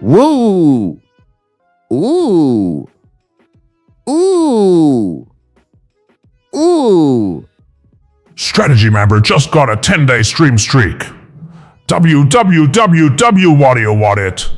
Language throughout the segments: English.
Woo! Ooh! Ooh! Ooh! Strategy member just got a 10-day stream streak. What do you want it?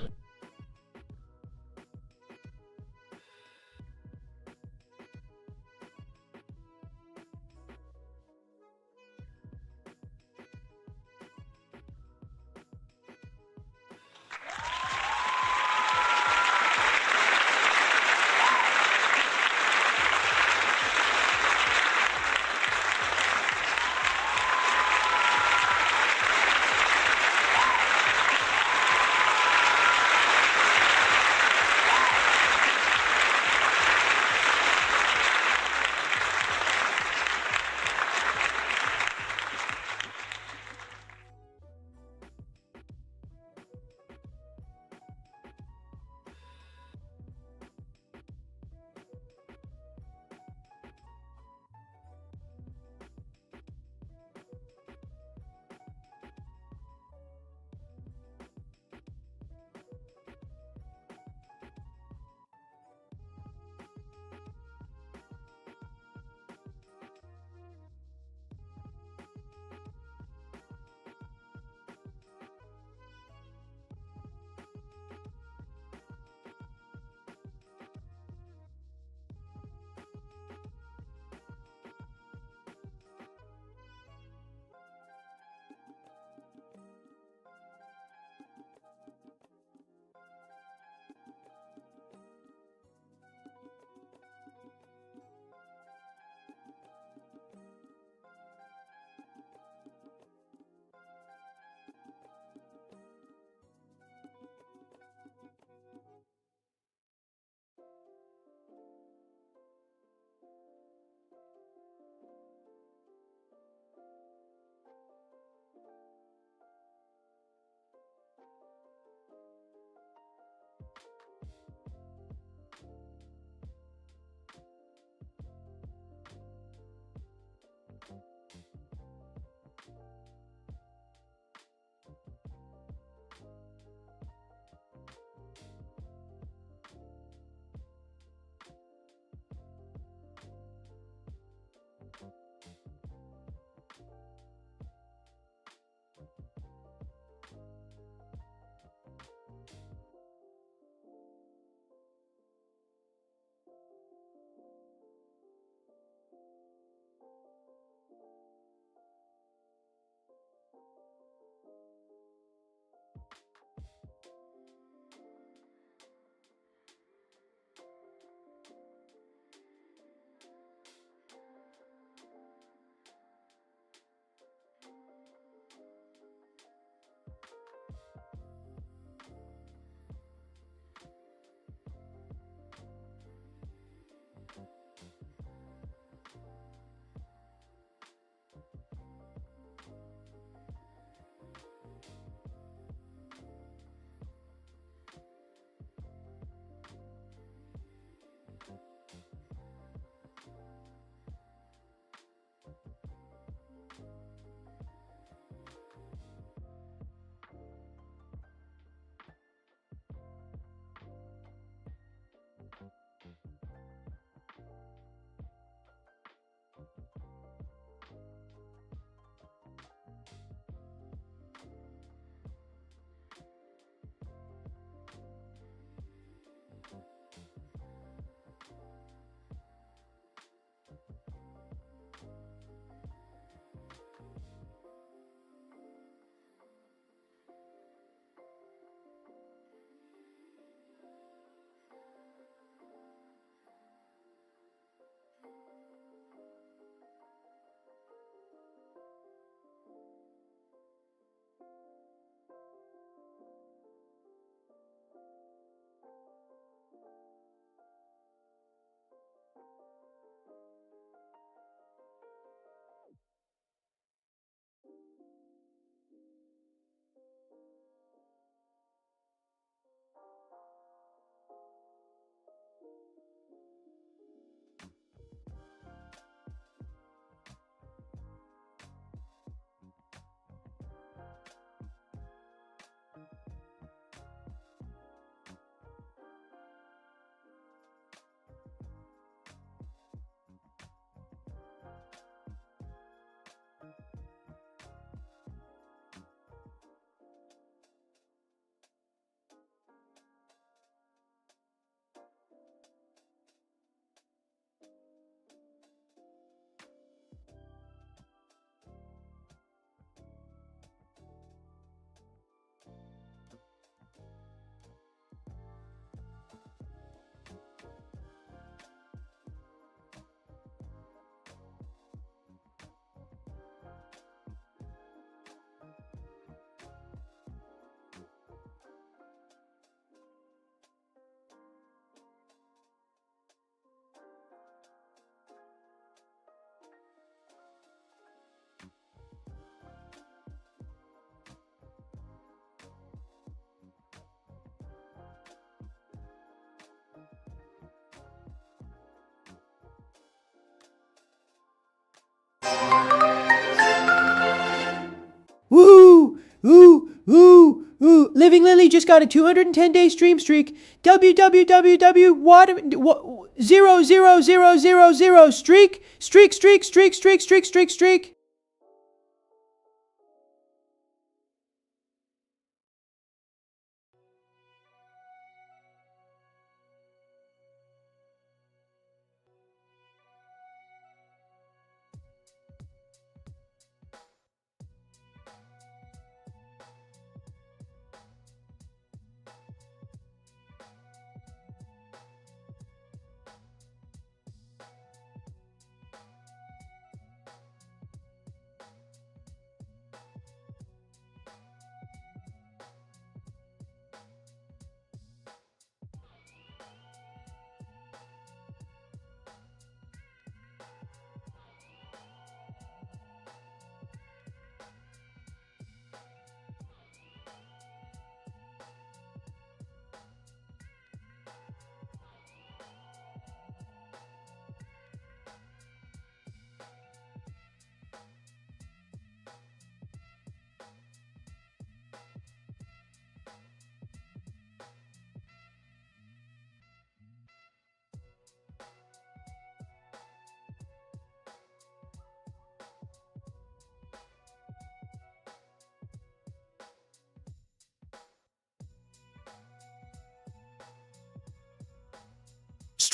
just got a 210-day stream streak. www.00000 streak.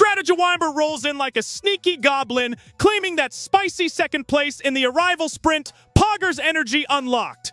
Strategywimber rolls in like a sneaky goblin, claiming that spicy second place in the arrival sprint. Pogger's energy unlocked.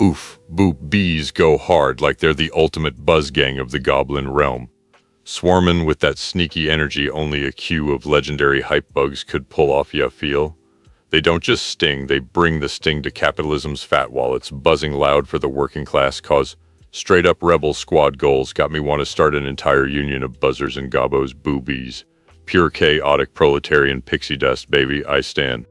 Oof, boop bees go hard like they're the ultimate buzz gang of the goblin realm. Swarmin' with that sneaky energy only a queue of legendary hype bugs could pull off, ya feel? They don't just sting, they bring the sting to capitalism's fat wallets, buzzing loud for the working class cause. Straight up rebel squad goals got me want to start an entire union of buzzers and gobos boobies. Pure chaotic proletarian pixie dust, baby, I stand.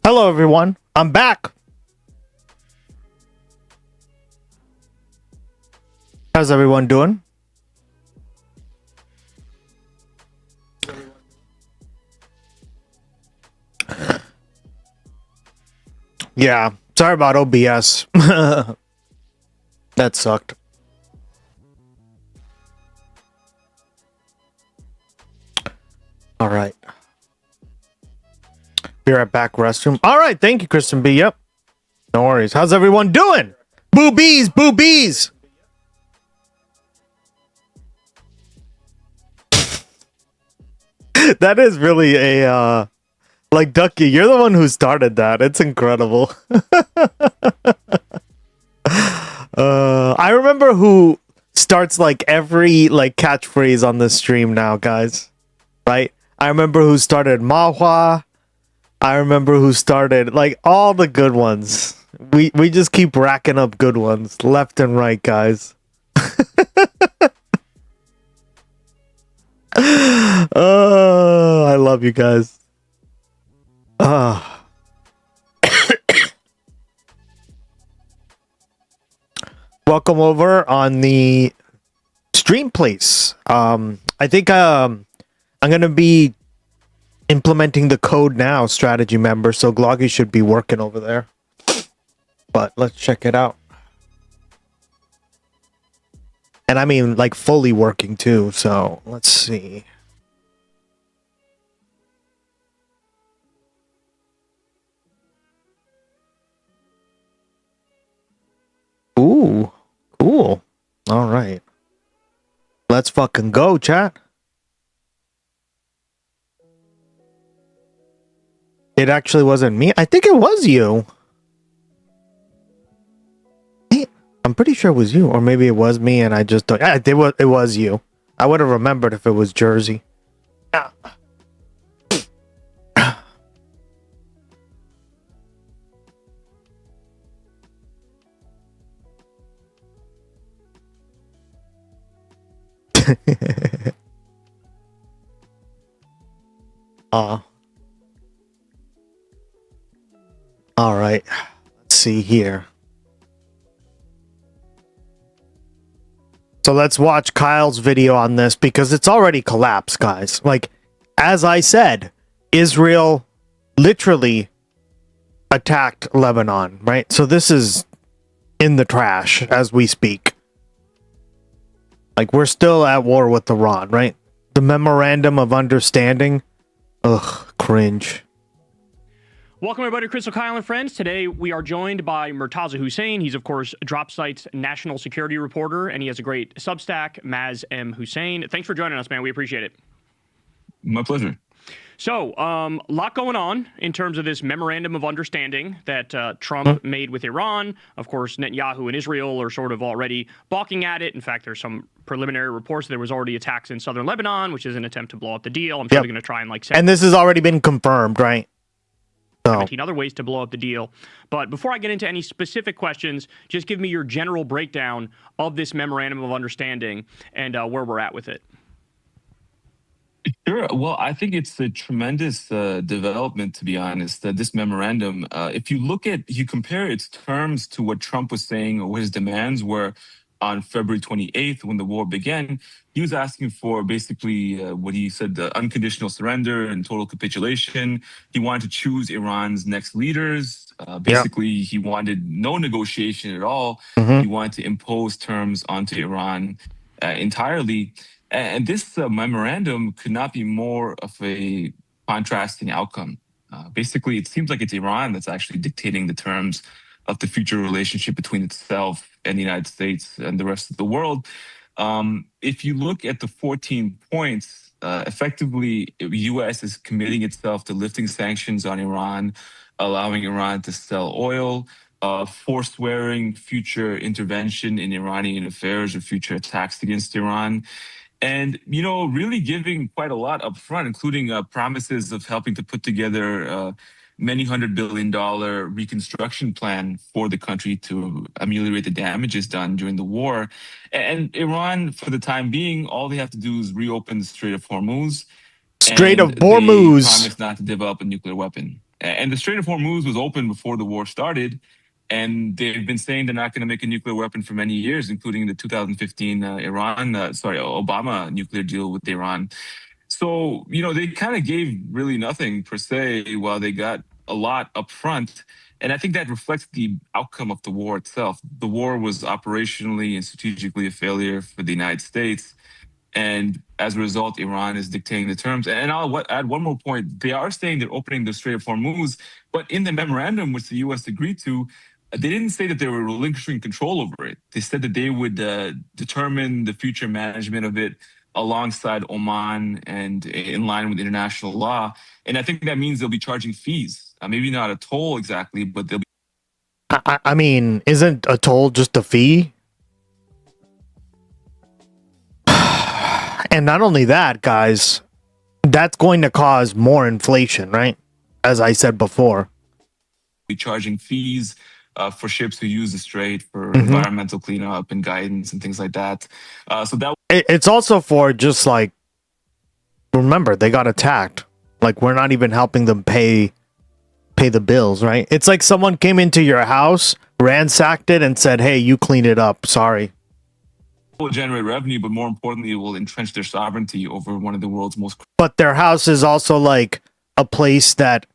Hello, everyone. I'm back. How's everyone doing? Yeah, sorry about OBS. That sucked. All right. Be right back, restroom. All right, thank you, Kristen B. Yep. No worries. How's everyone doing? Boobies, boobies. That is really a like Ducky, you're the one who started that. It's incredible. I remember who starts like every like catchphrase on this stream now, guys. Right? I remember who started Mahua. I remember who started like all the good ones. We just keep racking up good ones left and right, guys. Oh, I love you guys. Welcome over on the stream, please. I think I'm gonna be implementing the code now, strategy member. So Gloggy should be working over there. But let's check it out. And I mean, like fully working too. So let's see. Ooh, cool. All right. Let's fucking go, chat. It actually wasn't me. I think it was you. Hey, I'm pretty sure it was you. Or maybe it was me and I just don't. It was you. I would have remembered if it was Jersey. Ah. All right. Let's see here. So let's watch Kyle's video on this because it's already collapsed, guys. Like, as I said, Israel literally attacked Lebanon, right? So this is in the trash as we speak. Like, we're still at war with Iran, right? The memorandum of understanding. Ugh, cringe. Welcome, everybody, to Crystal Kyle and Friends. Today, we are joined by Murtaza Hussein. He's, of course, DropSite's national security reporter, and he has a great Substack, Maz M. Hussein. Thanks for joining us, man. We appreciate it. My pleasure. So, a lot going on in terms of this memorandum of understanding that Trump made with Iran. Of course, Netanyahu and Israel are sort of already balking at it. In fact, there's some preliminary reports that there was already attacks in southern Lebanon, which is an attempt to blow up the deal. I'm sure they're going to try and like... And this has already been confirmed, right? 17 other ways to blow up the deal. But before I get into any specific questions, just give me your general breakdown of this memorandum of understanding and where we're at with it. Sure. Well, I think it's a tremendous development, to be honest. This memorandum, if you compare its terms to what Trump was saying or what his demands were on February 28th when the war began, he was asking for basically what he said, the unconditional surrender and total capitulation. He wanted to choose Iran's next leaders. Basically, he wanted no negotiation at all. He wanted to impose terms onto Iran entirely. And this memorandum could not be more of a contrasting outcome. Basically, it seems like it's Iran that's actually dictating the terms of the future relationship between itself and the United States and the rest of the world. If you look at the 14 points, effectively, the U.S. is committing itself to lifting sanctions on Iran, allowing Iran to sell oil, forswearing future intervention in Iranian affairs or future attacks against Iran. And, really giving quite a lot up front, including promises of helping to put together many $100 billion reconstruction plan for the country to ameliorate the damages done during the war. And Iran, for the time being, all they have to do is reopen the Strait of Hormuz. Strait of Hormuz. They Hormuz. promise not to develop a nuclear weapon. And the Strait of Hormuz was open before the war started. And they've been saying they're not going to make a nuclear weapon for many years, including the 2015 Obama nuclear deal with Iran. So, they kind of gave really nothing per se while they got a lot up front. And I think that reflects the outcome of the war itself. The war was operationally and strategically a failure for the United States. And as a result, Iran is dictating the terms. And I'll add one more point. They are saying they're opening the Strait of Hormuz, but in the memorandum which the U.S. agreed to, they didn't say that they were relinquishing control over it. They said that they would determine the future management of it alongside Oman and in line with international law. And I think that means they'll be charging fees. Maybe not a toll exactly, but they'll be. I mean, isn't a toll just a fee? And not only that, guys, that's going to cause more inflation, right? As I said before. Be charging fees for ships who use the strait for environmental cleanup and guidance and things like that. So that it's also for just like, remember, they got attacked. Like, we're not even helping them pay the bills, right? It's like someone came into your house, ransacked it, and said, hey, you clean it up. Sorry. will generate revenue, but more importantly, it will entrench their sovereignty over one of the world's most. But their house is also like a place that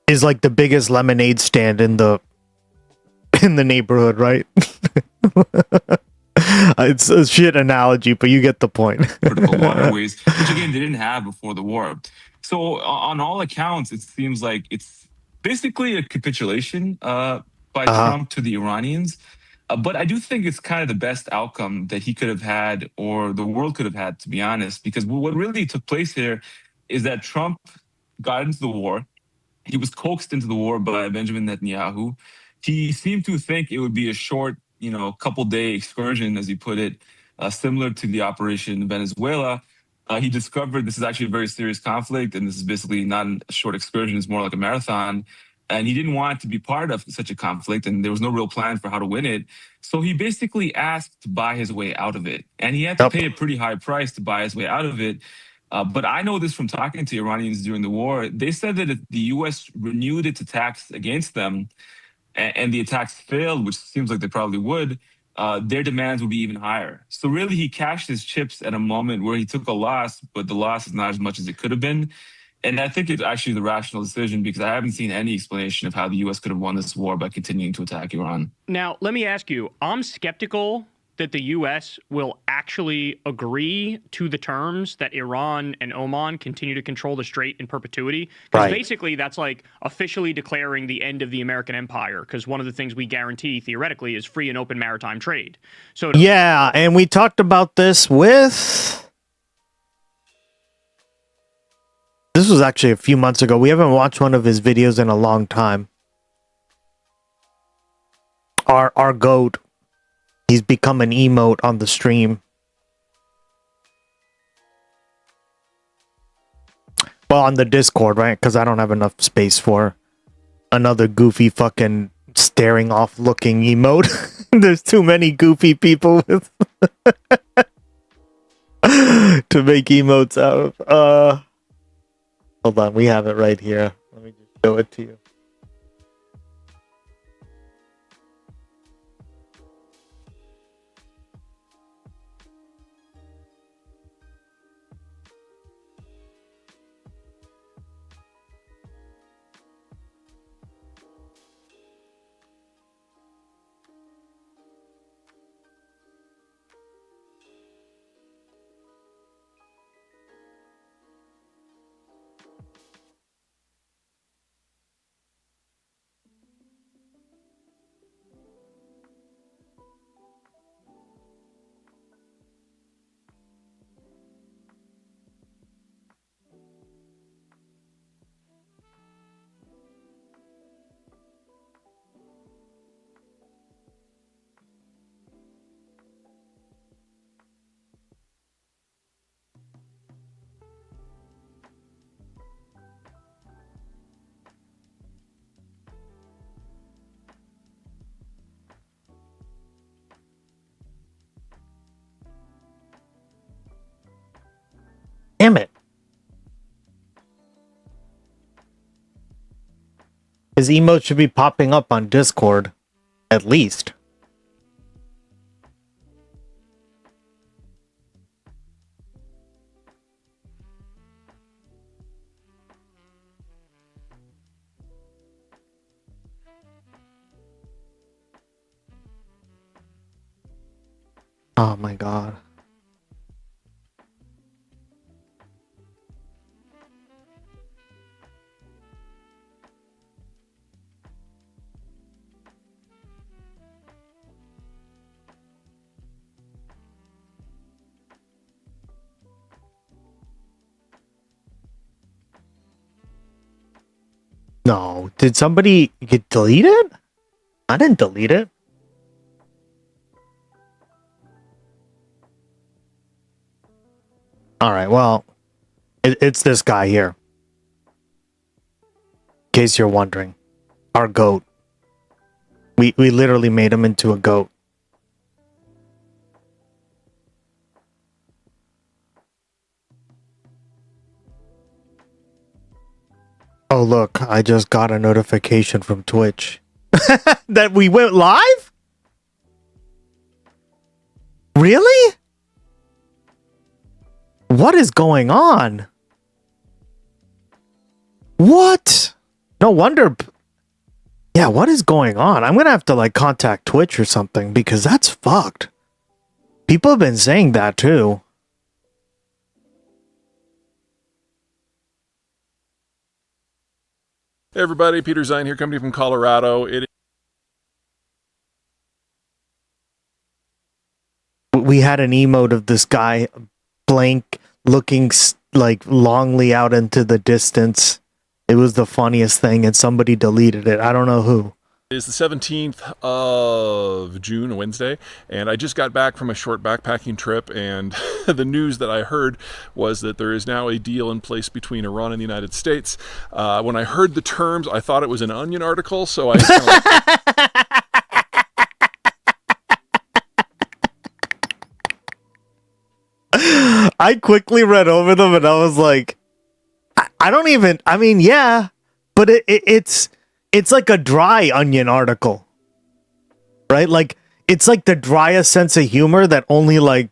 is like the biggest lemonade stand in the neighborhood, right? It's a shit analogy, but you get the point. Critical waterways, which again they didn't have before the war. So on all accounts, it seems like it's basically a capitulation by Trump to the Iranians. But I do think it's kind of the best outcome that he could have had, or the world could have had, to be honest, because what really took place here is that Trump got into the war. He was coaxed into the war by Benjamin Netanyahu. He seemed to think it would be a short, couple-day excursion, as he put it, similar to the operation in Venezuela. He discovered this is actually a very serious conflict, and this is basically not a short excursion, it's more like a marathon. And he didn't want to be part of such a conflict, and there was no real plan for how to win it. So he basically asked to buy his way out of it. And he had to pay a pretty high price to buy his way out of it. But I know this from talking to Iranians during the war. They said that if the U.S. renewed its attacks against them, and the attacks failed, which seems like they probably would, their demands would be even higher. So really, he cashed his chips at a moment where he took a loss, but the loss is not as much as it could have been. And I think it's actually the rational decision, because I haven't seen any explanation of how the U.S. could have won this war by continuing to attack Iran. Now, let me ask you, I'm skeptical that the U.S. will actually agree to the terms that Iran and Oman continue to control the strait in perpetuity. Because basically that's like officially declaring the end of the American empire, because one of the things we guarantee theoretically is free and open maritime trade. So yeah, and we talked about this with... This was actually a few months ago. We haven't watched one of his videos in a long time. Our goat. He's become an emote on the stream. Well, on the Discord, right? Because I don't have enough space for another goofy fucking staring off looking emote. There's too many goofy people with to make emotes out of. Hold on, we have it right here. Let me just show it to you. His emote should be popping up on Discord, at least. Oh my god. No, did somebody get deleted? I didn't delete it. All right, well, it's this guy here. In case you're wondering, our goat. We literally made him into a goat. Oh look, I just got a notification from Twitch that we went live? Really? What is going on? What? No wonder. Yeah, what is going on? I'm gonna have to like contact Twitch or something because that's fucked. People have been saying that too. Hey everybody, Peter Zine here, coming from Colorado. We had an emote of this guy blank looking like longly out into the distance. It was the funniest thing and somebody deleted it. I don't know who. It is the 17th of June, Wednesday, and I just got back from a short backpacking trip, and the news that I heard was that there is now a deal in place between Iran and the United States. When I heard the terms, I thought it was an Onion article, so I quickly read over them and I was like, I don't even, I mean, yeah, but it's like a dry Onion article, right? Like, it's like the driest sense of humor that only like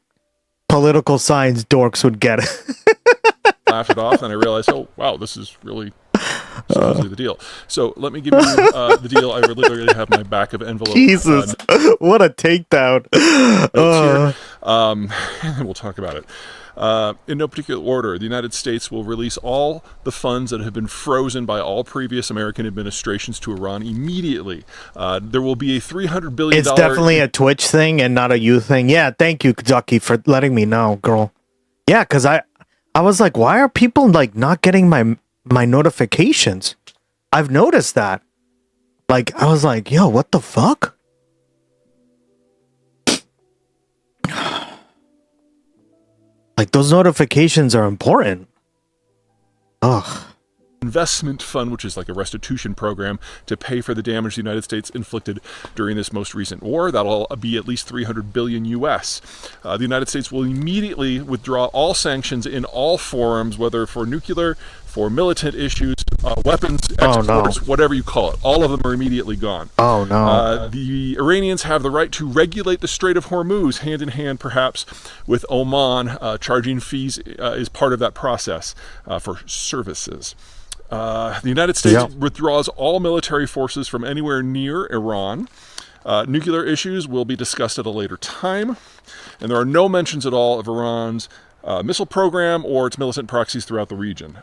political science dorks would get. laughed it off, and I realized, oh, wow, this is really supposedly the deal. So let me give you the deal. I literally have my back of envelope. Jesus, what a takedown. And we'll talk about it. In no particular order, the United States will release all the funds that have been frozen by all previous American administrations to Iran immediately. There will be a $300 billion... It's definitely a Twitch thing and not a you thing. Yeah, thank you, Ducky, for letting me know, girl. Yeah, because I was like, why are people like not getting my notifications? I've noticed that. Like, I was like, yo, what the fuck? Like, those notifications are important. Ugh. Investment fund, which is like a restitution program to pay for the damage the United States inflicted during this most recent war. That'll be at least $300 billion US. The United States will immediately withdraw all sanctions in all forums, whether for nuclear, for militant issues, weapons, exports, whatever you call it. All of them are immediately gone. Oh, no. The Iranians have the right to regulate the Strait of Hormuz, hand in hand, perhaps, with Oman. Charging fees is part of that process for services. The United States withdraws all military forces from anywhere near Iran. Nuclear issues will be discussed at a later time. And there are no mentions at all of Iran's missile program or its militant proxies throughout the region.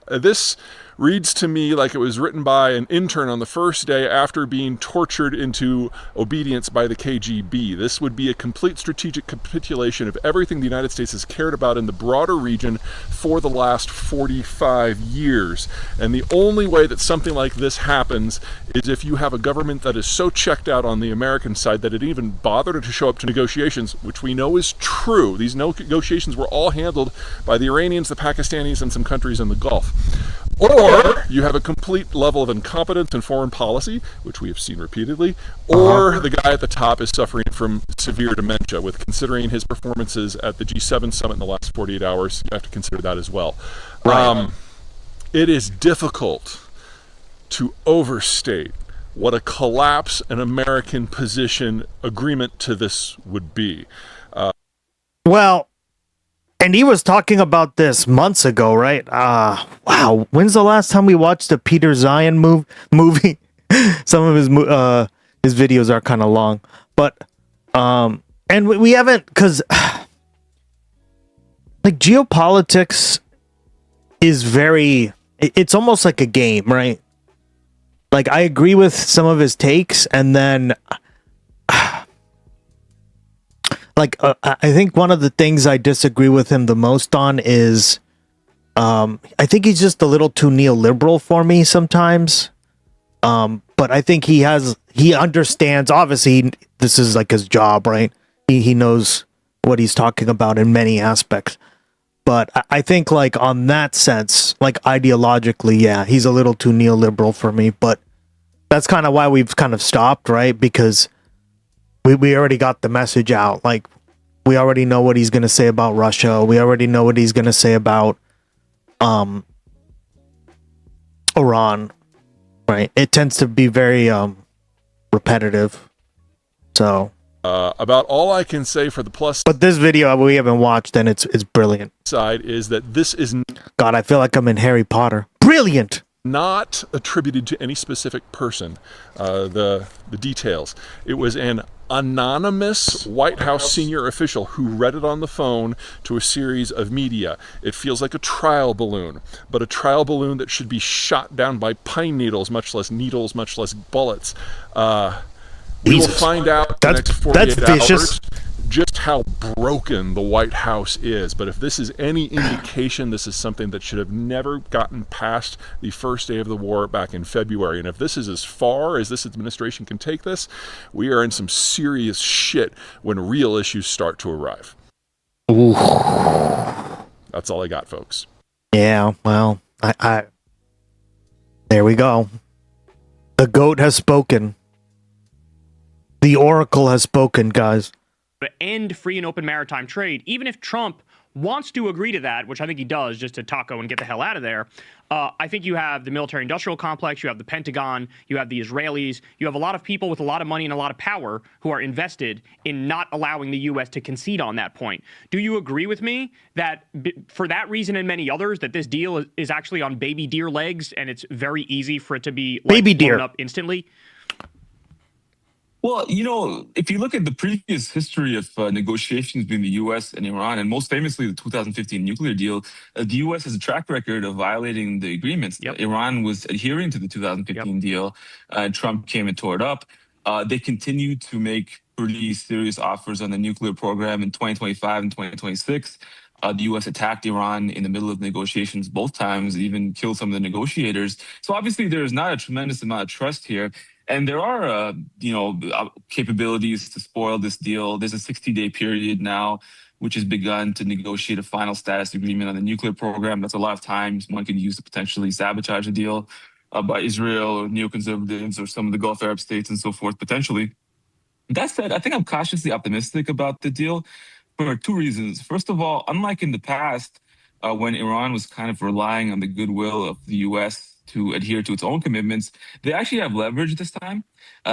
This reads to me like it was written by an intern on the first day after being tortured into obedience by the KGB. This would be a complete strategic capitulation of everything the United States has cared about in the broader region for the last 45 years. And the only way that something like this happens is if you have a government that is so checked out on the American side that it even bothered to show up to negotiations, which we know is true. These negotiations were all handled by the Iranians, the Pakistanis, and some countries in the Gulf. Or you have a complete level of incompetence in foreign policy, which we have seen repeatedly, or the guy at the top is suffering from severe dementia. With considering his performances at the G7 summit in the last 48 hours, you have to consider that as well. Right. it is difficult to overstate what a collapse in American position agreement to this would be. Well, and he was talking about this months ago, right? Wow. When's the last time we watched a Peter Zion movie? Some of his videos are kind of long, but and we haven't, because like geopolitics is very, it's almost like a game, right? Like I agree with some of his takes, and then like I think one of the things I disagree with him the most on is I think he's just a little too neoliberal for me sometimes. But I think he understands, obviously this is like his job, right? He knows what he's talking about in many aspects. But I think like on that sense, like ideologically, yeah, he's a little too neoliberal for me, but that's kind of why we've kind of stopped, right? Because we already got the message out. Like we already know what he's going to say about Russia. We already know what he's going to say about Iran, right? It tends to be very repetitive. So about all I can say for the plus but this video we haven't watched, and it's brilliant. Side is that this is God, I feel like I'm in Harry Potter. Brilliant. Not attributed to any specific person. The details. It was an anonymous White House senior official who read it on the phone to a series of media. It feels like a trial balloon, but a trial balloon that should be shot down by pine needles, much less bullets. We will find out in the next 48 hours just how broken the White House is. But if this is any indication, this is something that should have never gotten past the first day of the war back in February. And if this is as far as this administration can take this, we are in some serious shit when real issues start to arrive. Ooh. That's all I got, folks. Yeah, well, I there we go. The goat has spoken. The oracle has spoken, guys. To end free and open maritime trade, even if Trump wants to agree to that, which I think he does, just to taco and get the hell out of there. I think you have the military-industrial complex, you have the Pentagon, you have the Israelis, you have a lot of people with a lot of money and a lot of power who are invested in not allowing the U.S. to concede on that point. Do you agree with me that for that reason and many others, that this deal is actually on baby deer legs, and it's very easy for it to be like, baby deer blown up instantly? Well, you know, if you look at the previous history of negotiations between the U.S. and Iran, and most famously the 2015 nuclear deal, the U.S. has a track record of violating the agreements. Yep. Iran was adhering to the 2015 deal, and Trump came and tore it up. They continued to make pretty serious offers on the nuclear program in 2025 and 2026. The U.S. attacked Iran in the middle of negotiations both times, even killed some of the negotiators. So obviously there is not a tremendous amount of trust here. And there are, capabilities to spoil this deal. There's a 60-day period now, which has begun to negotiate a final status agreement on the nuclear program. That's a lot of times one can use to potentially sabotage a deal by Israel or neoconservatives or some of the Gulf Arab states and so forth, potentially. That said, I think I'm cautiously optimistic about the deal for two reasons. First of all, unlike in the past, when Iran was kind of relying on the goodwill of the U.S. to adhere to its own commitments, they actually have leverage this time.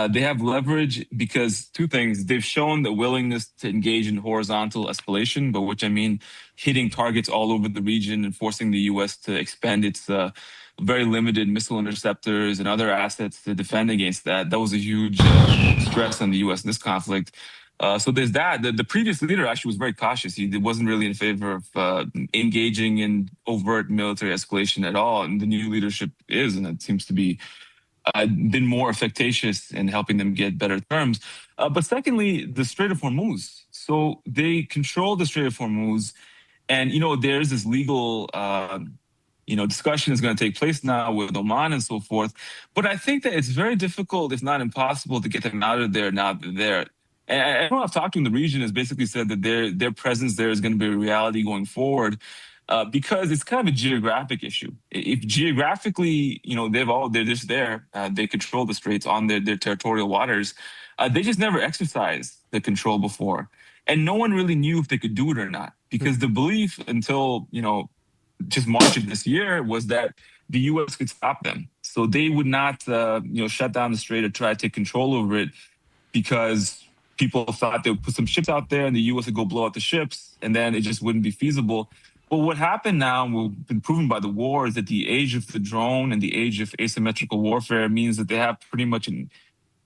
They have leverage because two things. They've shown the willingness to engage in horizontal escalation, by which I mean hitting targets all over the region and forcing the U.S. to expend its very limited missile interceptors and other assets to defend against that. That was a huge stress on the U.S. in this conflict. So there's that. The previous leader actually was very cautious. He wasn't really in favor of engaging in overt military escalation at all. And the new leadership is, and it seems to be been more efficacious in helping them get better terms. But secondly, the Strait of Hormuz. So they control the Strait of Hormuz. And, there's this legal discussion is going to take place now with Oman and so forth. But I think that it's very difficult, if not impossible, to get them out of there now that they're there. And everyone I've talked to in the region has basically said that their presence there is going to be a reality going forward, because it's kind of a geographic issue. If geographically, they're just there, they control the straits on their territorial waters. They just never exercised the control before, and no one really knew if they could do it or not, because the belief until just March of this year was that the U.S. could stop them. So they would not, shut down the strait or try to take control over it because people thought they would put some ships out there and the U.S. would go blow out the ships, and then it just wouldn't be feasible. But what happened now, and what's been proven by the war, is that the age of the drone and the age of asymmetrical warfare means that they have pretty much an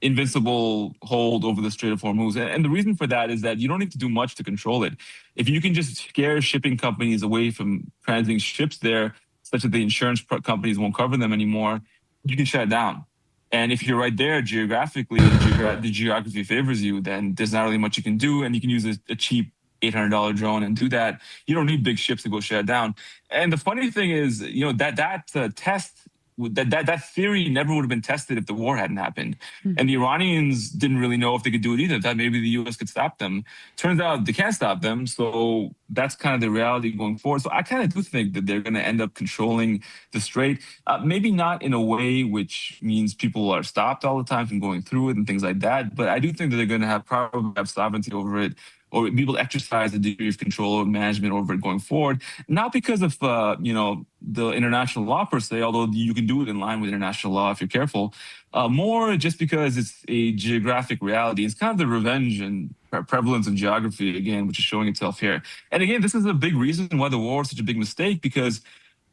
invincible hold over the Strait of Hormuz. And the reason for that is that you don't need to do much to control it. If you can just scare shipping companies away from transiting ships there, such that the insurance companies won't cover them anymore, you can shut it down. And if you're right there geographically, the geography favors you, then there's not really much you can do. And you can use a cheap $800 drone and do that. You don't need big ships to go shut it down. And the funny thing is, that test, that theory never would have been tested if the war hadn't happened. And the Iranians didn't really know if they could do it either. That maybe the U.S. could stop them. Turns out they can't stop them. So that's kind of the reality going forward. So I kind of do think that they're going to end up controlling the strait. Maybe not in a way which means people are stopped all the time from going through it and things like that. But I do think that they're going to probably have sovereignty over it, or be able to exercise a degree of control or management over it going forward. Not because of the international law per se, although you can do it in line with international law if you're careful. More just because it's a geographic reality. It's kind of the revenge and prevalence of geography again, which is showing itself here. And again, this is a big reason why the war is such a big mistake, because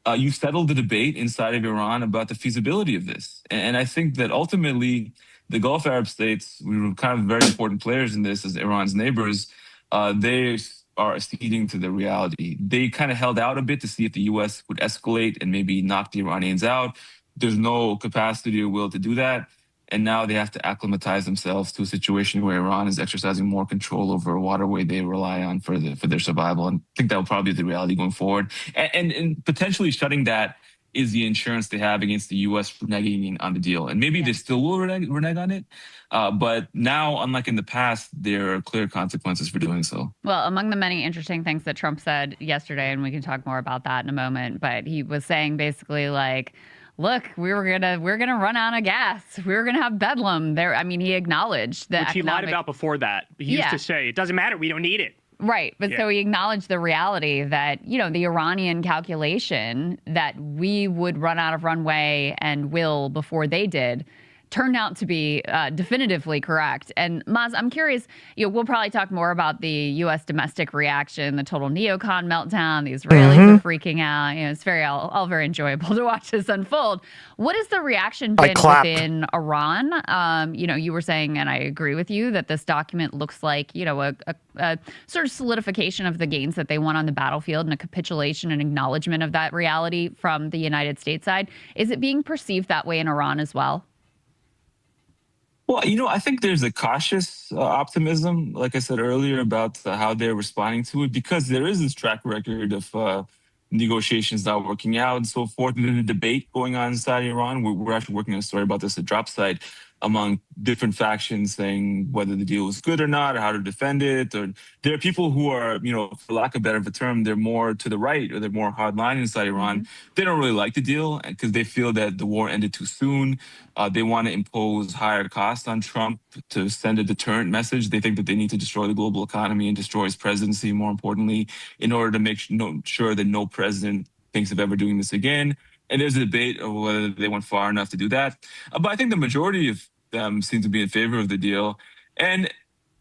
you settled the debate inside of Iran about the feasibility of this. And I think that ultimately the Gulf Arab states, we were kind of very important players in this as Iran's neighbors. They are acceding to the reality. They kind of held out a bit to see if the U.S. would escalate and maybe knock the Iranians out. There's no capacity or will to do that. And now they have to acclimatize themselves to a situation where Iran is exercising more control over a waterway they rely on for their survival. And I think that will probably be the reality going forward. And potentially shutting that is the insurance they have against the U.S. reneging on the deal. And maybe they still will renege on it. But now, unlike in the past, there are clear consequences for doing so. Well, among the many interesting things that Trump said yesterday, and we can talk more about that in a moment, but he was saying basically like, look, we're gonna run out of gas. We're gonna have bedlam there. I mean, he acknowledged that. Which he lied about before that. He used to say, it doesn't matter, we don't need it. Right. But so he acknowledged the reality that, the Iranian calculation that we would run out of runway and will before they did turned out to be definitively correct. And Maz, I'm curious, we'll probably talk more about the U.S. domestic reaction, the total neocon meltdown, the Israelis are freaking out. It's very all very enjoyable to watch this unfold. What has the reaction been within Iran? You were saying, and I agree with you, that this document looks like, a sort of solidification of the gains that they won on the battlefield and a capitulation and acknowledgement of that reality from the United States side. Is it being perceived that way in Iran as well? Well, I think there's a cautious optimism, like I said earlier, about how they're responding to it, because there is this track record of negotiations not working out and so forth. And then the debate going on inside Iran. We're actually working on a story about this at Dropsite, among different factions saying whether the deal was good or not, or how to defend it. Or there are people who are, for lack of a better of a term, they're more to the right, or they're more hardline inside Iran. They don't really like the deal because they feel that the war ended too soon. They want to impose higher costs on Trump to send a deterrent message. They think that they need to destroy the global economy and destroy his presidency, more importantly, in order to make sure that no president thinks of ever doing this again. And there's a debate of whether they went far enough to do that. But I think the majority of them seem to be in favor of the deal. And,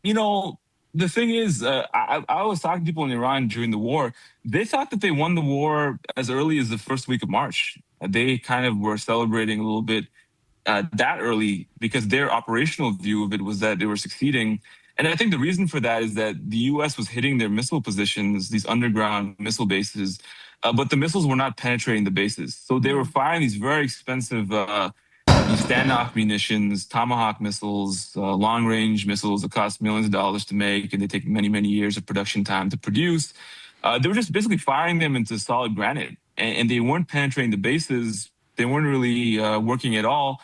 the thing is, I was talking to people in Iran during the war. They thought that they won the war as early as the first week of March. They kind of were celebrating a little bit that early because their operational view of it was that they were succeeding. And I think the reason for that is that the U.S. was hitting their missile positions, these underground missile bases, but the missiles were not penetrating the bases. So they were firing these very expensive standoff munitions, Tomahawk missiles, long-range missiles that cost millions of dollars to make, and they take many, many years of production time to produce. They were just basically firing them into solid granite, and they weren't penetrating the bases. They weren't really working at all.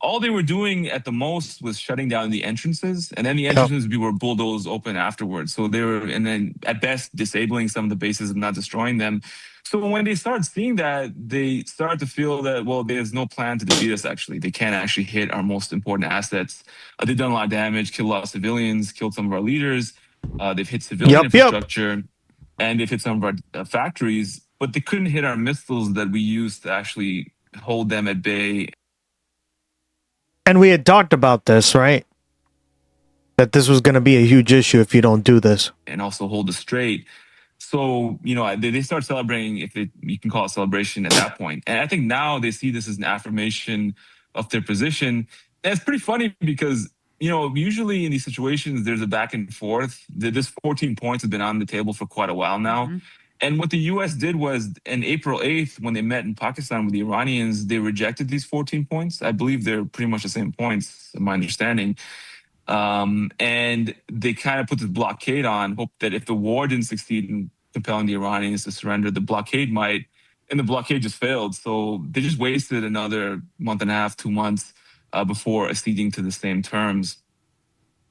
All they were doing at the most was shutting down the entrances, and then the entrances were bulldozed open afterwards. So they were, and then at best, disabling some of the bases and not destroying them. So when they started seeing that, they started to feel that, well, there's no plan to defeat us, actually. They can't actually hit our most important assets. They've done a lot of damage, killed a lot of civilians, killed some of our leaders. They've hit civilian infrastructure, and they've hit some of our factories, but they couldn't hit our missiles that we use to actually hold them at bay. And we had talked about this, right? That this was going to be a huge issue if you don't do this. And also hold us straight. So, they start celebrating, you can call it celebration at that point. And I think now they see this as an affirmation of their position. And it's pretty funny because, usually in these situations, there's a back and forth. This 14 points has been on the table for quite a while now. Mm-hmm. And what the U.S. did was, on April 8th, when they met in Pakistan with the Iranians, they rejected these 14 points. I believe they're pretty much the same points, in my understanding. And they kind of put this blockade on, hope that if the war didn't succeed in compelling the Iranians to surrender, the blockade might, and the blockade just failed. So they just wasted another month and a half, 2 months before acceding to the same terms.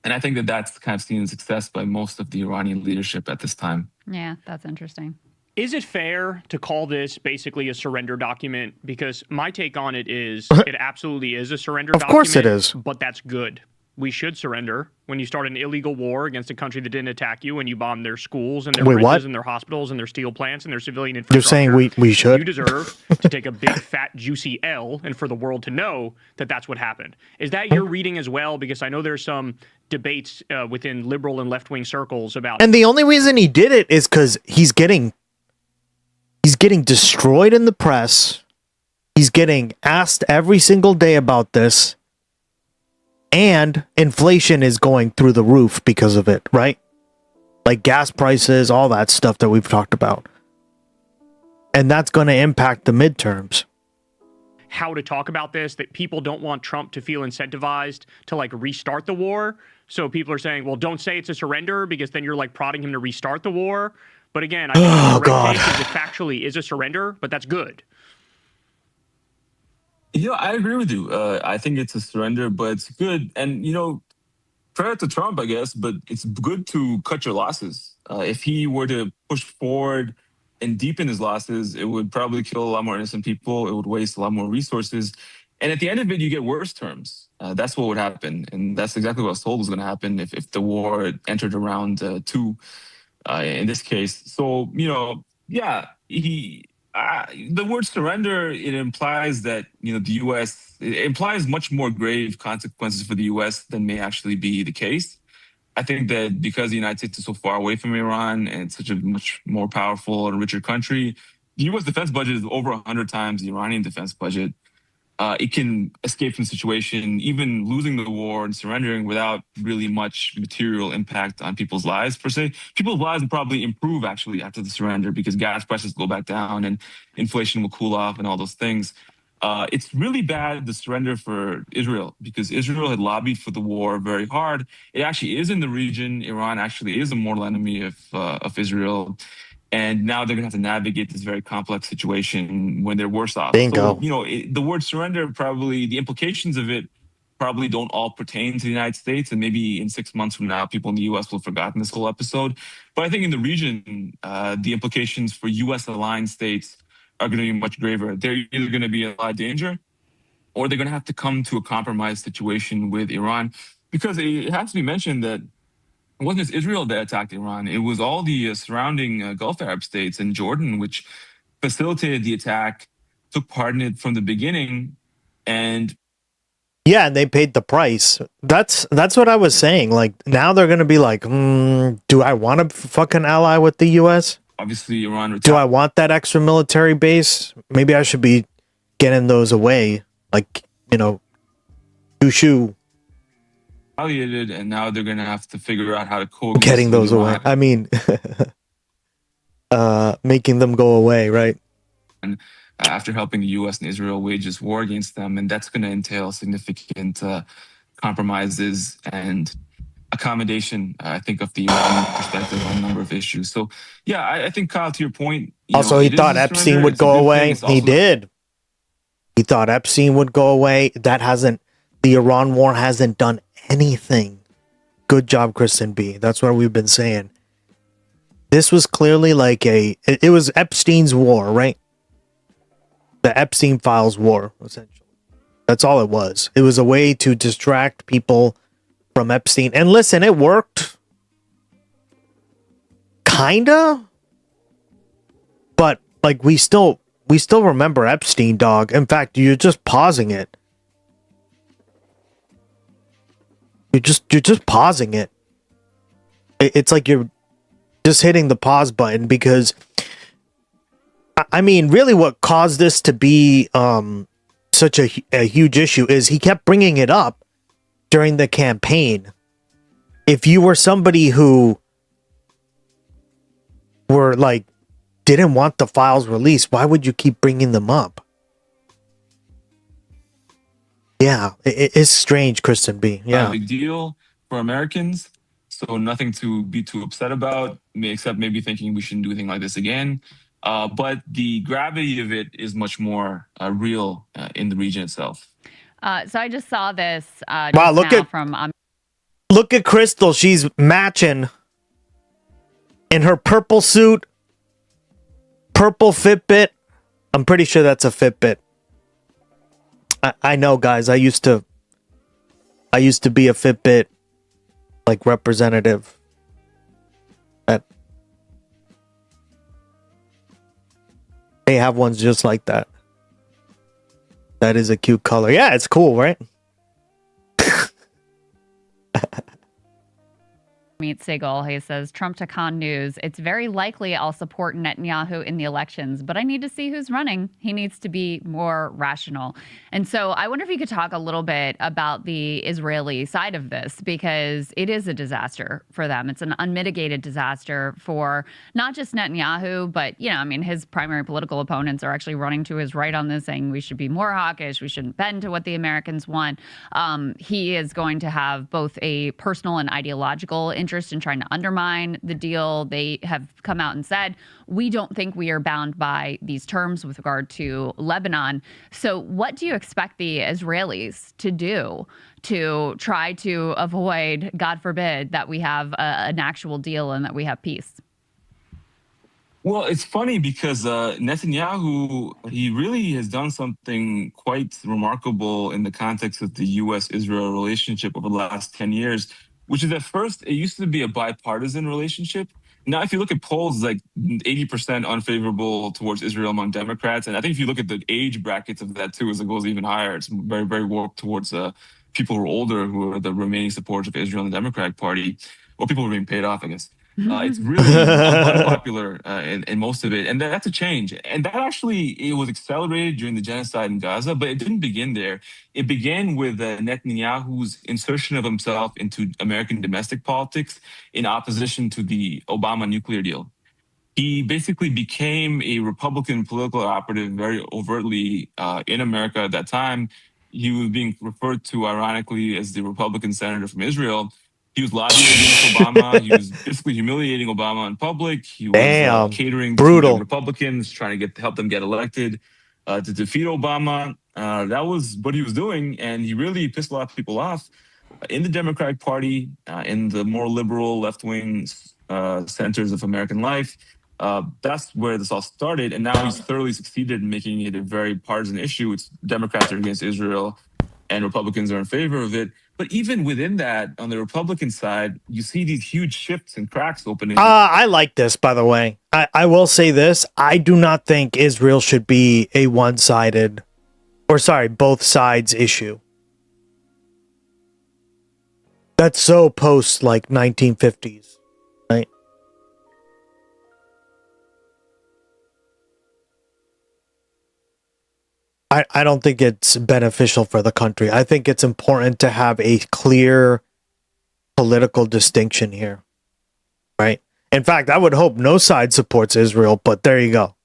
And I think that that's kind of seen as success by most of the Iranian leadership at this time. Yeah, that's interesting. Is it fair to call this basically a surrender document? Because my take on it is it absolutely is a surrender document. Of course it is. But that's good. We should surrender. When you start an illegal war against a country that didn't attack you and you bomb their schools and their bridges and their hospitals and their steel plants and their civilian infrastructure. You're saying we should? You deserve to take a big, fat, juicy L and for the world to know that that's what happened. Is that your reading as well? Because I know there's some debates within liberal and left-wing circles about... And the only reason he did it is because he's getting destroyed in the press. He's getting asked every single day about this. And inflation is going through the roof because of it, right? Like gas prices, all that stuff that we've talked about. And that's going to impact the midterms. How to talk about this, that people don't want Trump to feel incentivized to restart the war. So people are saying, well, don't say it's a surrender because then you're prodding him to restart the war. But again, I think the right case is it factually is a surrender, but that's good. I agree with you. I think it's a surrender, but it's good. And, credit to Trump, I guess, but it's good to cut your losses. If he were to push forward and deepen his losses, it would probably kill a lot more innocent people. It would waste a lot more resources. And at the end of it, you get worse terms. That's what would happen. And that's exactly what I was told was going to happen if the war entered around 2 in this case. So, the word surrender, it implies that, the U.S., it implies much more grave consequences for the U.S. than may actually be the case. I think that because the United States is so far away from Iran and it's such a much more powerful and richer country, the U.S. defense budget is over 100 times the Iranian defense budget. It can escape from the situation, even losing the war and surrendering without really much material impact on people's lives, per se. People's lives will probably improve, actually, after the surrender because gas prices go back down and inflation will cool off and all those things. It's really bad, the surrender for Israel, because Israel had lobbied for the war very hard. It actually is in the region. Iran actually is a mortal enemy of Israel. And now they're going to have to navigate this very complex situation when they're worse off. Bingo. So, the word surrender, probably the implications of it probably don't all pertain to the United States. And maybe in 6 months from now, people in the U.S. will have forgotten this whole episode. But I think in the region, the implications for U.S.-aligned states are going to be much graver. They're either going to be in a lot of danger or they're going to have to come to a compromise situation with Iran. Because it has to be mentioned that it wasn't just Israel that attacked Iran. It was all the surrounding Gulf Arab states and Jordan, which facilitated the attack, took part in it from the beginning, and yeah, and they paid the price. That's what I was saying. Now they're gonna be like, do I want to fucking ally with the U.S.? Obviously, Iran. Do I want that extra military base? Maybe I should be getting those away, shoo. And now they're going to have to figure out how to coexist. Getting those away. I mean, making them go away, right? And after helping the U.S. and Israel wage this war against them, and that's going to entail significant compromises and accommodation, I think, of the Iranian perspective on a number of issues. So, yeah, I think, Kyle, to your point... Also, he thought Epstein would go away. He did. He thought Epstein would go away. The Iran war hasn't done anything. Good job, Kristen B. That's what we've been saying. This was clearly it was Epstein's war, right? The Epstein Files war, essentially. That's all it was. It was a way to distract people from Epstein. And listen, it worked. Kinda. But we still we still remember Epstein, dog. In fact, you're just pausing it. You're just pausing it. It's like you're just hitting the pause button because, I mean, really what caused this to be such a huge issue is he kept bringing it up during the campaign. If you were somebody who were like, didn't want the files released, why would you keep bringing them up? Yeah, it is strange, Kristen B. Yeah. Big deal for Americans. So nothing to be too upset about, except maybe thinking we shouldn't do anything like this again. But the gravity of it is much more real in the region itself. So I just saw this wow, look at Crystal. She's matching in her purple suit, purple Fitbit. I'm pretty sure that's a Fitbit. I know, guys. I used to be a Fitbit like representative. They have ones just like that. That is a cute color. Yeah, it's cool, right? Meet Sigel. He says, Trump to Khan News. It's very likely I'll support Netanyahu in the elections, but I need to see who's running. He needs to be more rational. And so I wonder if you could talk a little bit about the Israeli side of this, because it is a disaster for them. It's an unmitigated disaster for not just Netanyahu, but, you know, I mean, his primary political opponents are actually running to his right on this, saying we should be more hawkish, we shouldn't bend to what the Americans want. He is going to have both a personal and ideological interest in trying to undermine the deal. They have come out and said, we don't think we are bound by these terms with regard to Lebanon. So what do you expect the Israelis to do to try to avoid, God forbid, that we have an actual deal and that we have peace? Well, it's funny because Netanyahu, he really has done something quite remarkable in the context of the U.S.-Israel relationship over the last 10 years, which is at first, it used to be a bipartisan relationship. Now, if you look at polls, like 80% unfavorable towards Israel among Democrats. And I think if you look at the age brackets of that too, as it goes even higher, it's very, very warped towards people who are older, who are the remaining supporters of Israel and the Democratic Party, or people who are being paid off, I guess. It's really unpopular in most of it. And that's a change. And that actually, it was accelerated during the genocide in Gaza, but it didn't begin there. It began with Netanyahu's insertion of himself into American domestic politics in opposition to the Obama nuclear deal. He basically became a Republican political operative very overtly in America at that time. He was being referred to, ironically, as the Republican senator from Israel. He was lobbying against Obama. He was basically humiliating Obama in public. He was catering to the Republicans, trying to help them get elected to defeat Obama. That was what he was doing, and he really pissed a lot of people off in the Democratic Party, in the more liberal left-wing centers of American life. That's where this all started, and now he's thoroughly succeeded in making it a very partisan issue. It's Democrats are against Israel, and Republicans are in favor of it. But even within that, on the Republican side, you see these huge shifts and cracks opening. I like this, by the way. I will say this. I do not think Israel should be a one-sided, or sorry, both sides issue. That's so post, like, 1950s, right? I don't think it's beneficial for the country. I think it's important to have a clear political distinction here, right? In fact, I would hope no side supports Israel, but there you go.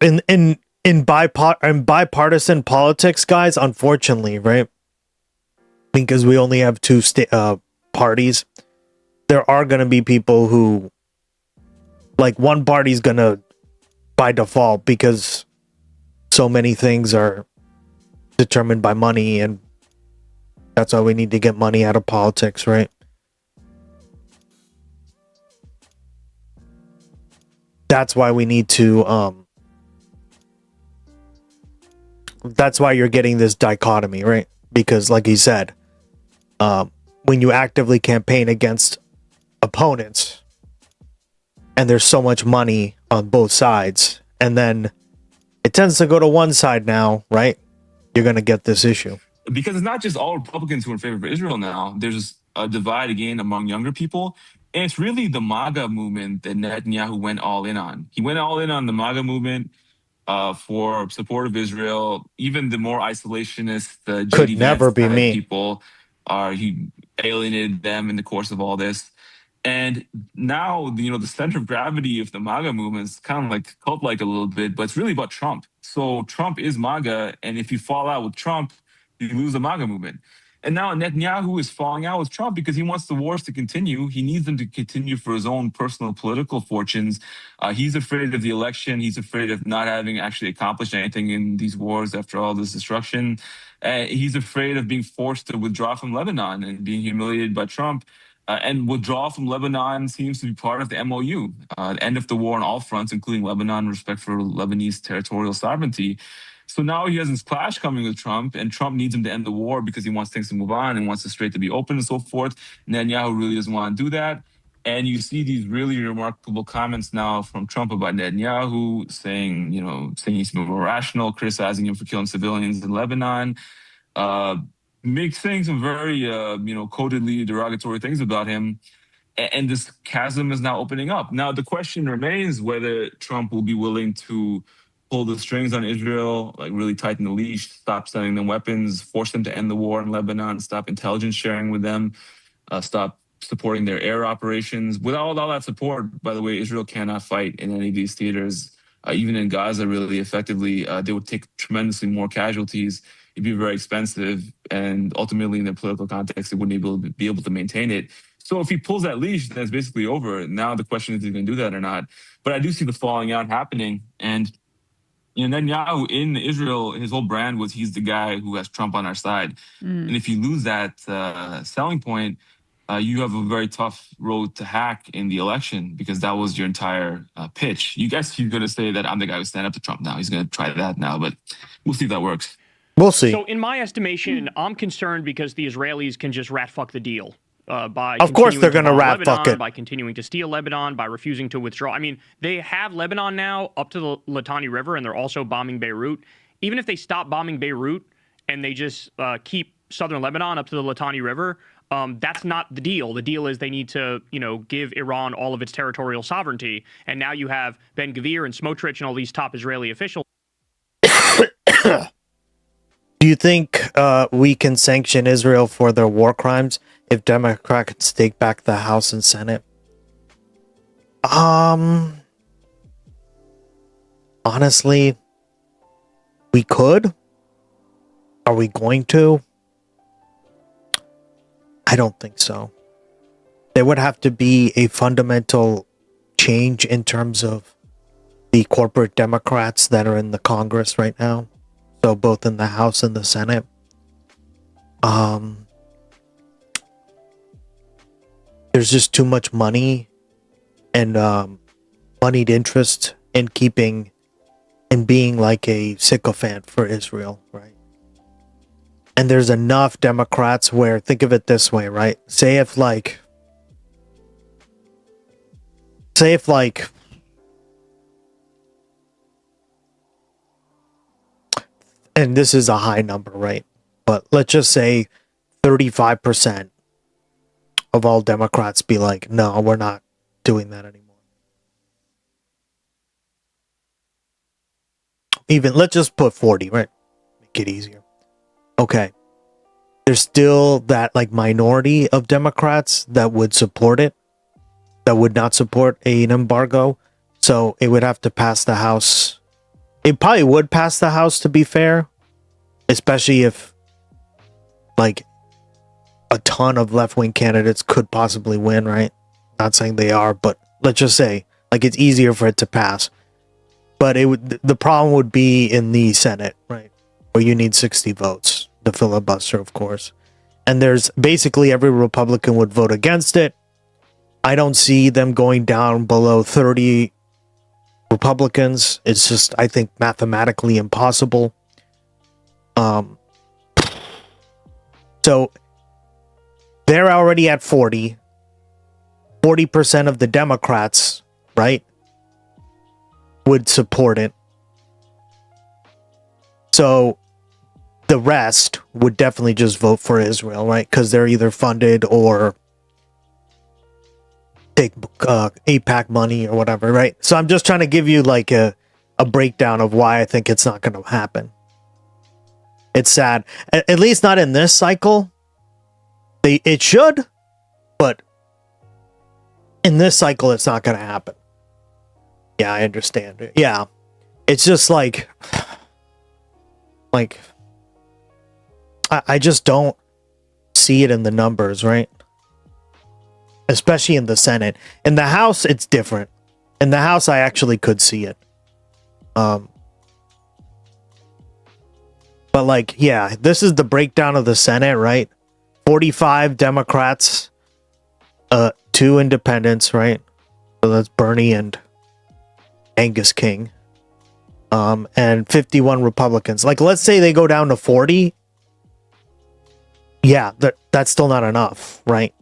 In bipartisan politics, guys, unfortunately, right? Because we only have two parties, there are going to be people who, like, one party's going to, by default, because so many things are determined by money, and that's why we need to get money out of politics, right? That's why we need to, that's why you're getting this dichotomy, right? Because, like he said, when you actively campaign against opponents, and there's so much money on both sides, and then it tends to go to one side now, right? You're going to get this issue. Because it's not just all Republicans who are in favor of Israel now. There's a divide again among younger people. And it's really the MAGA movement that Netanyahu went all in on. He went all in on the MAGA movement for support of Israel. Even the more isolationist, the Could JD never Vance be type me. people, he alienated them in the course of all this. And now, the center of gravity of the MAGA movement is kind of like cult-like a little bit, but it's really about Trump. So Trump is MAGA, and if you fall out with Trump, you lose the MAGA movement. And now Netanyahu is falling out with Trump because he wants the wars to continue. He needs them to continue for his own personal political fortunes. He's afraid of the election. He's afraid of not having actually accomplished anything in these wars after all this destruction. He's afraid of being forced to withdraw from Lebanon and being humiliated by Trump. And withdrawal from Lebanon seems to be part of the MOU, end of the war on all fronts, including Lebanon, respect for Lebanese territorial sovereignty. So now he has this clash coming with Trump, and Trump needs him to end the war because he wants things to move on and wants the strait to be open and so forth. Netanyahu really doesn't want to do that. And you see these really remarkable comments now from Trump about Netanyahu, saying he's more rational, criticizing him for killing civilians in Lebanon. Saying some very, codedly derogatory things about him. And this chasm is now opening up. Now, the question remains whether Trump will be willing to pull the strings on Israel, like really tighten the leash, stop sending them weapons, force them to end the war in Lebanon, stop intelligence sharing with them, stop supporting their air operations. Without all that support, by the way, Israel cannot fight in any of these theaters. Even in Gaza, really effectively, they would take tremendously more casualties. It'd be very expensive, and ultimately, in the political context, they wouldn't be able to maintain it. So if he pulls that leash, then it's basically over. Now the question is, he's going to do that or not? But I do see the falling out happening, and Netanyahu in Israel, his whole brand was he's the guy who has Trump on our side. And if you lose that selling point, you have a very tough road to hack in the election because that was your entire pitch. You guess you're going to say that I'm the guy who stand up to Trump now. He's going to try that now, but we'll see if that works. We'll see. So in my estimation, I'm concerned because the Israelis can just rat fuck the deal. By of course they're going to rat fuck it. By continuing to steal Lebanon, by refusing to withdraw. I mean, they have Lebanon now up to the Litani River, and they're also bombing Beirut. Even if they stop bombing Beirut and they just keep southern Lebanon up to the Litani River, that's not the deal. The deal is they need to, give Iran all of its territorial sovereignty. And now you have Ben Gvir and Smotrich and all these top Israeli officials. Do you think we can sanction Israel for their war crimes if Democrats take back the House and Senate? Honestly, we could. Are we going to? I don't think so. There would have to be a fundamental change in terms of the corporate Democrats that are in the Congress right now. So both in the House and the Senate. There's just too much money and moneyed interest in keeping and being like a sycophant for Israel, right? And there's enough Democrats where, think of it this way, right? Say if and this is a high number, right? But let's just say 35% of all Democrats be like, no, we're not doing that anymore. Even, let's just put 40, right? Make it easier. Okay. There's still that like minority of Democrats that would support it, that would not support an embargo. So it would have to pass the House. It probably would pass the House, to be fair, especially if like a ton of left-wing candidates could possibly win, right? Not saying they are, but let's just say like it's easier for it to pass. But the problem would be in the Senate, right? Where you need 60 votes, the filibuster, of course. And there's basically every Republican would vote against it. I don't see them going down below 30 Republicans. It's just, I think, mathematically impossible. So they're already at 40. 40% of the Democrats, right, would support it. So the rest would definitely just vote for Israel, right? Because they're either funded or take APAC money or whatever, right? So I'm just trying to give you like a breakdown of why I think it's not going to happen. It's sad. At least not in this cycle. It should, but in this cycle, it's not going to happen. Yeah, I understand. Yeah. It's just like I just don't see it in the numbers, right? Especially in the Senate. In the House, it's different. In the House, I actually could see it. But like, yeah, this is the breakdown of the Senate, right? 45 Democrats, 2 independents, right? So that's Bernie and Angus King. And 51 Republicans. Like, let's say they go down to 40. Yeah, that's still not enough, right?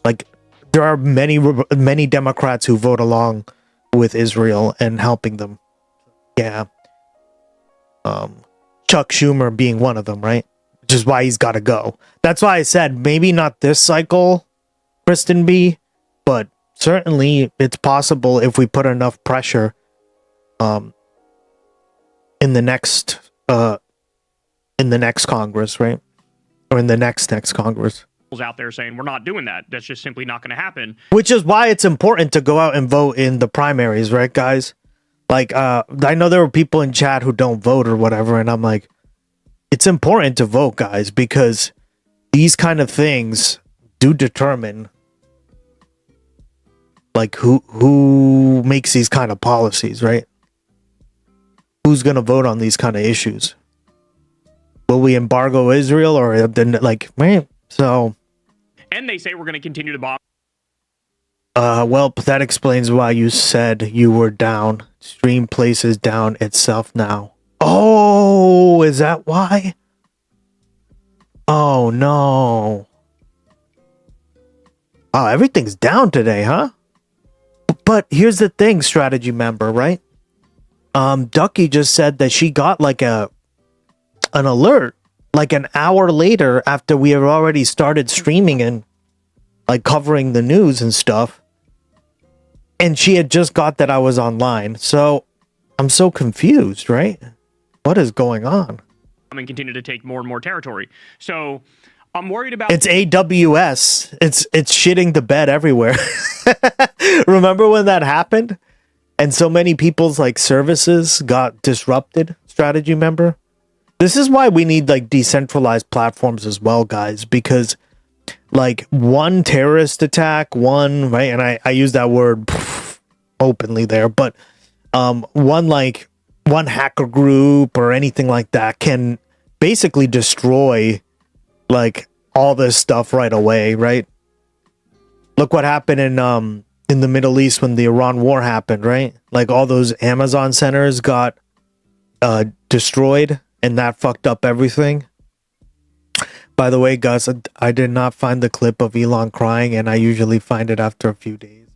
Like, there are many Democrats who vote along with Israel and helping them. Yeah. Chuck Schumer being one of them, right? Which is why he's got to go. That's why I said maybe not this cycle, Kristen B, but certainly it's possible if we put enough pressure in the next Congress, right? Or in the next Congress. Out there saying we're not doing that. That's just simply not going to happen. Which is why it's important to go out and vote in the primaries, right, guys? Like, I know there were people in chat who don't vote or whatever, and I'm like, it's important to vote, guys, because these kind of things do determine like who makes these kind of policies, right? Who's gonna vote on these kind of issues? Will we embargo Israel or then like, man? So, and they say we're going to continue to bomb. Well, that explains why you said you were down. Stream places down itself now. Oh, is that why? Oh no. Oh, everything's down today, huh? But here's the thing, strategy member, right? Ducky just said that she got like an alert like an hour later after we had already started streaming and like covering the news and stuff. And she had just got that I was online. So I'm so confused, right? What is going on? And continue to take more and more territory. So I'm worried about... It's AWS. It's shitting the bed everywhere. Remember when that happened? And so many people's like services got disrupted, strategy member? This is why we need like decentralized platforms as well, guys, because like one terrorist attack, right? And I use that word openly there, but one hacker group or anything like that can basically destroy like all this stuff right away, right? Look what happened in the Middle East when the Iran war happened, right? Like all those Amazon centers got destroyed. And that fucked up everything. By the way, guys, I did not find the clip of Elon crying, and I usually find it after a few days.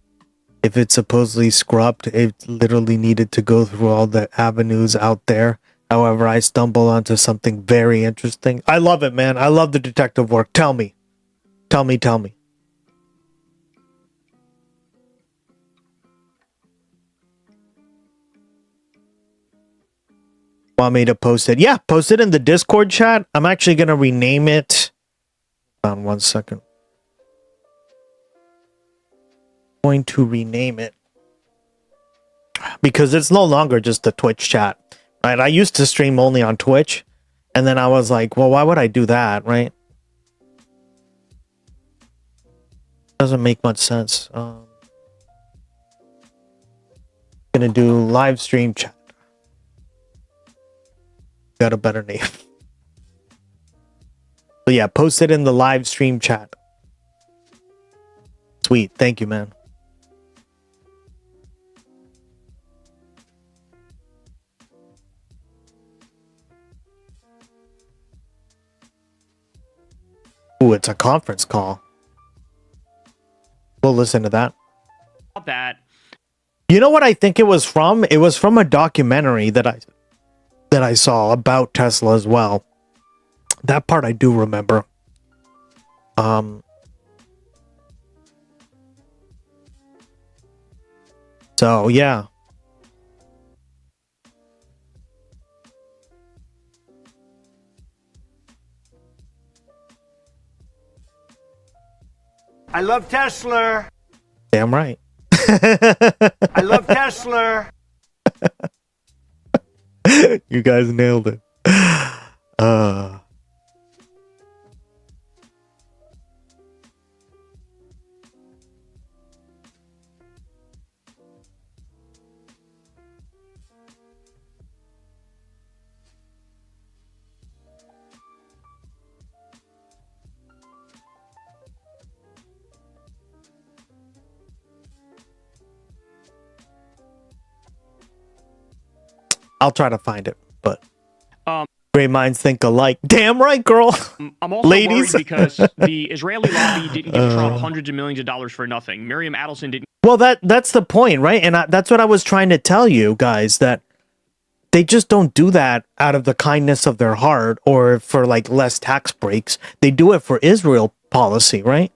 If it's supposedly scrubbed, it literally needed to go through all the avenues out there. However, I stumbled onto something very interesting. I love it, man. I love the detective work. Tell me. Tell me. Want me to post it? Yeah, post it in the Discord chat. I'm actually going to rename it. Hold on 1 second. I'm going to rename it. Because it's no longer just the Twitch chat. Right? I used to stream only on Twitch. And then I was like, well, why would I do that, right? Doesn't make much sense. Gonna do live stream chat. Got a better name. But yeah, post it in the live stream chat. Sweet. Thank you, man. Ooh, it's a conference call. We'll listen to that. That You know what I think it was from? It was from a documentary that I saw about Tesla as well. That part I do remember. So yeah. I love Tesla. Damn right. I love Tesla. You guys nailed it. I'll try to find it, but great minds think alike. Damn right, girl. I'm also Ladies. worried because the Israeli lobby didn't give Trump hundreds of millions of dollars for nothing. Miriam Adelson didn't. Well, that's the point, right? And that's what I was trying to tell you guys, that they just don't do that out of the kindness of their heart or for like less tax breaks. They do it for Israel policy, right?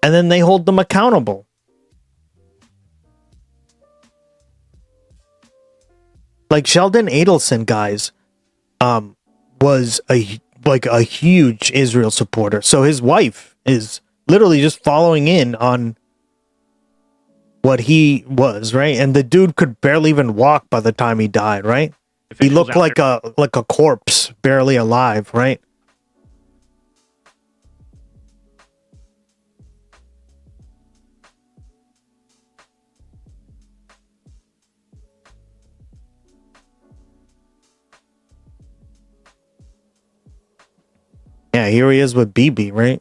And then they hold them accountable. Like Sheldon Adelson, guys, was a huge Israel supporter. So his wife is literally just following in on what he was, right? And the dude could barely even walk by the time he died, right? He looked like a corpse, barely alive, right? Yeah, here he is with BB, right?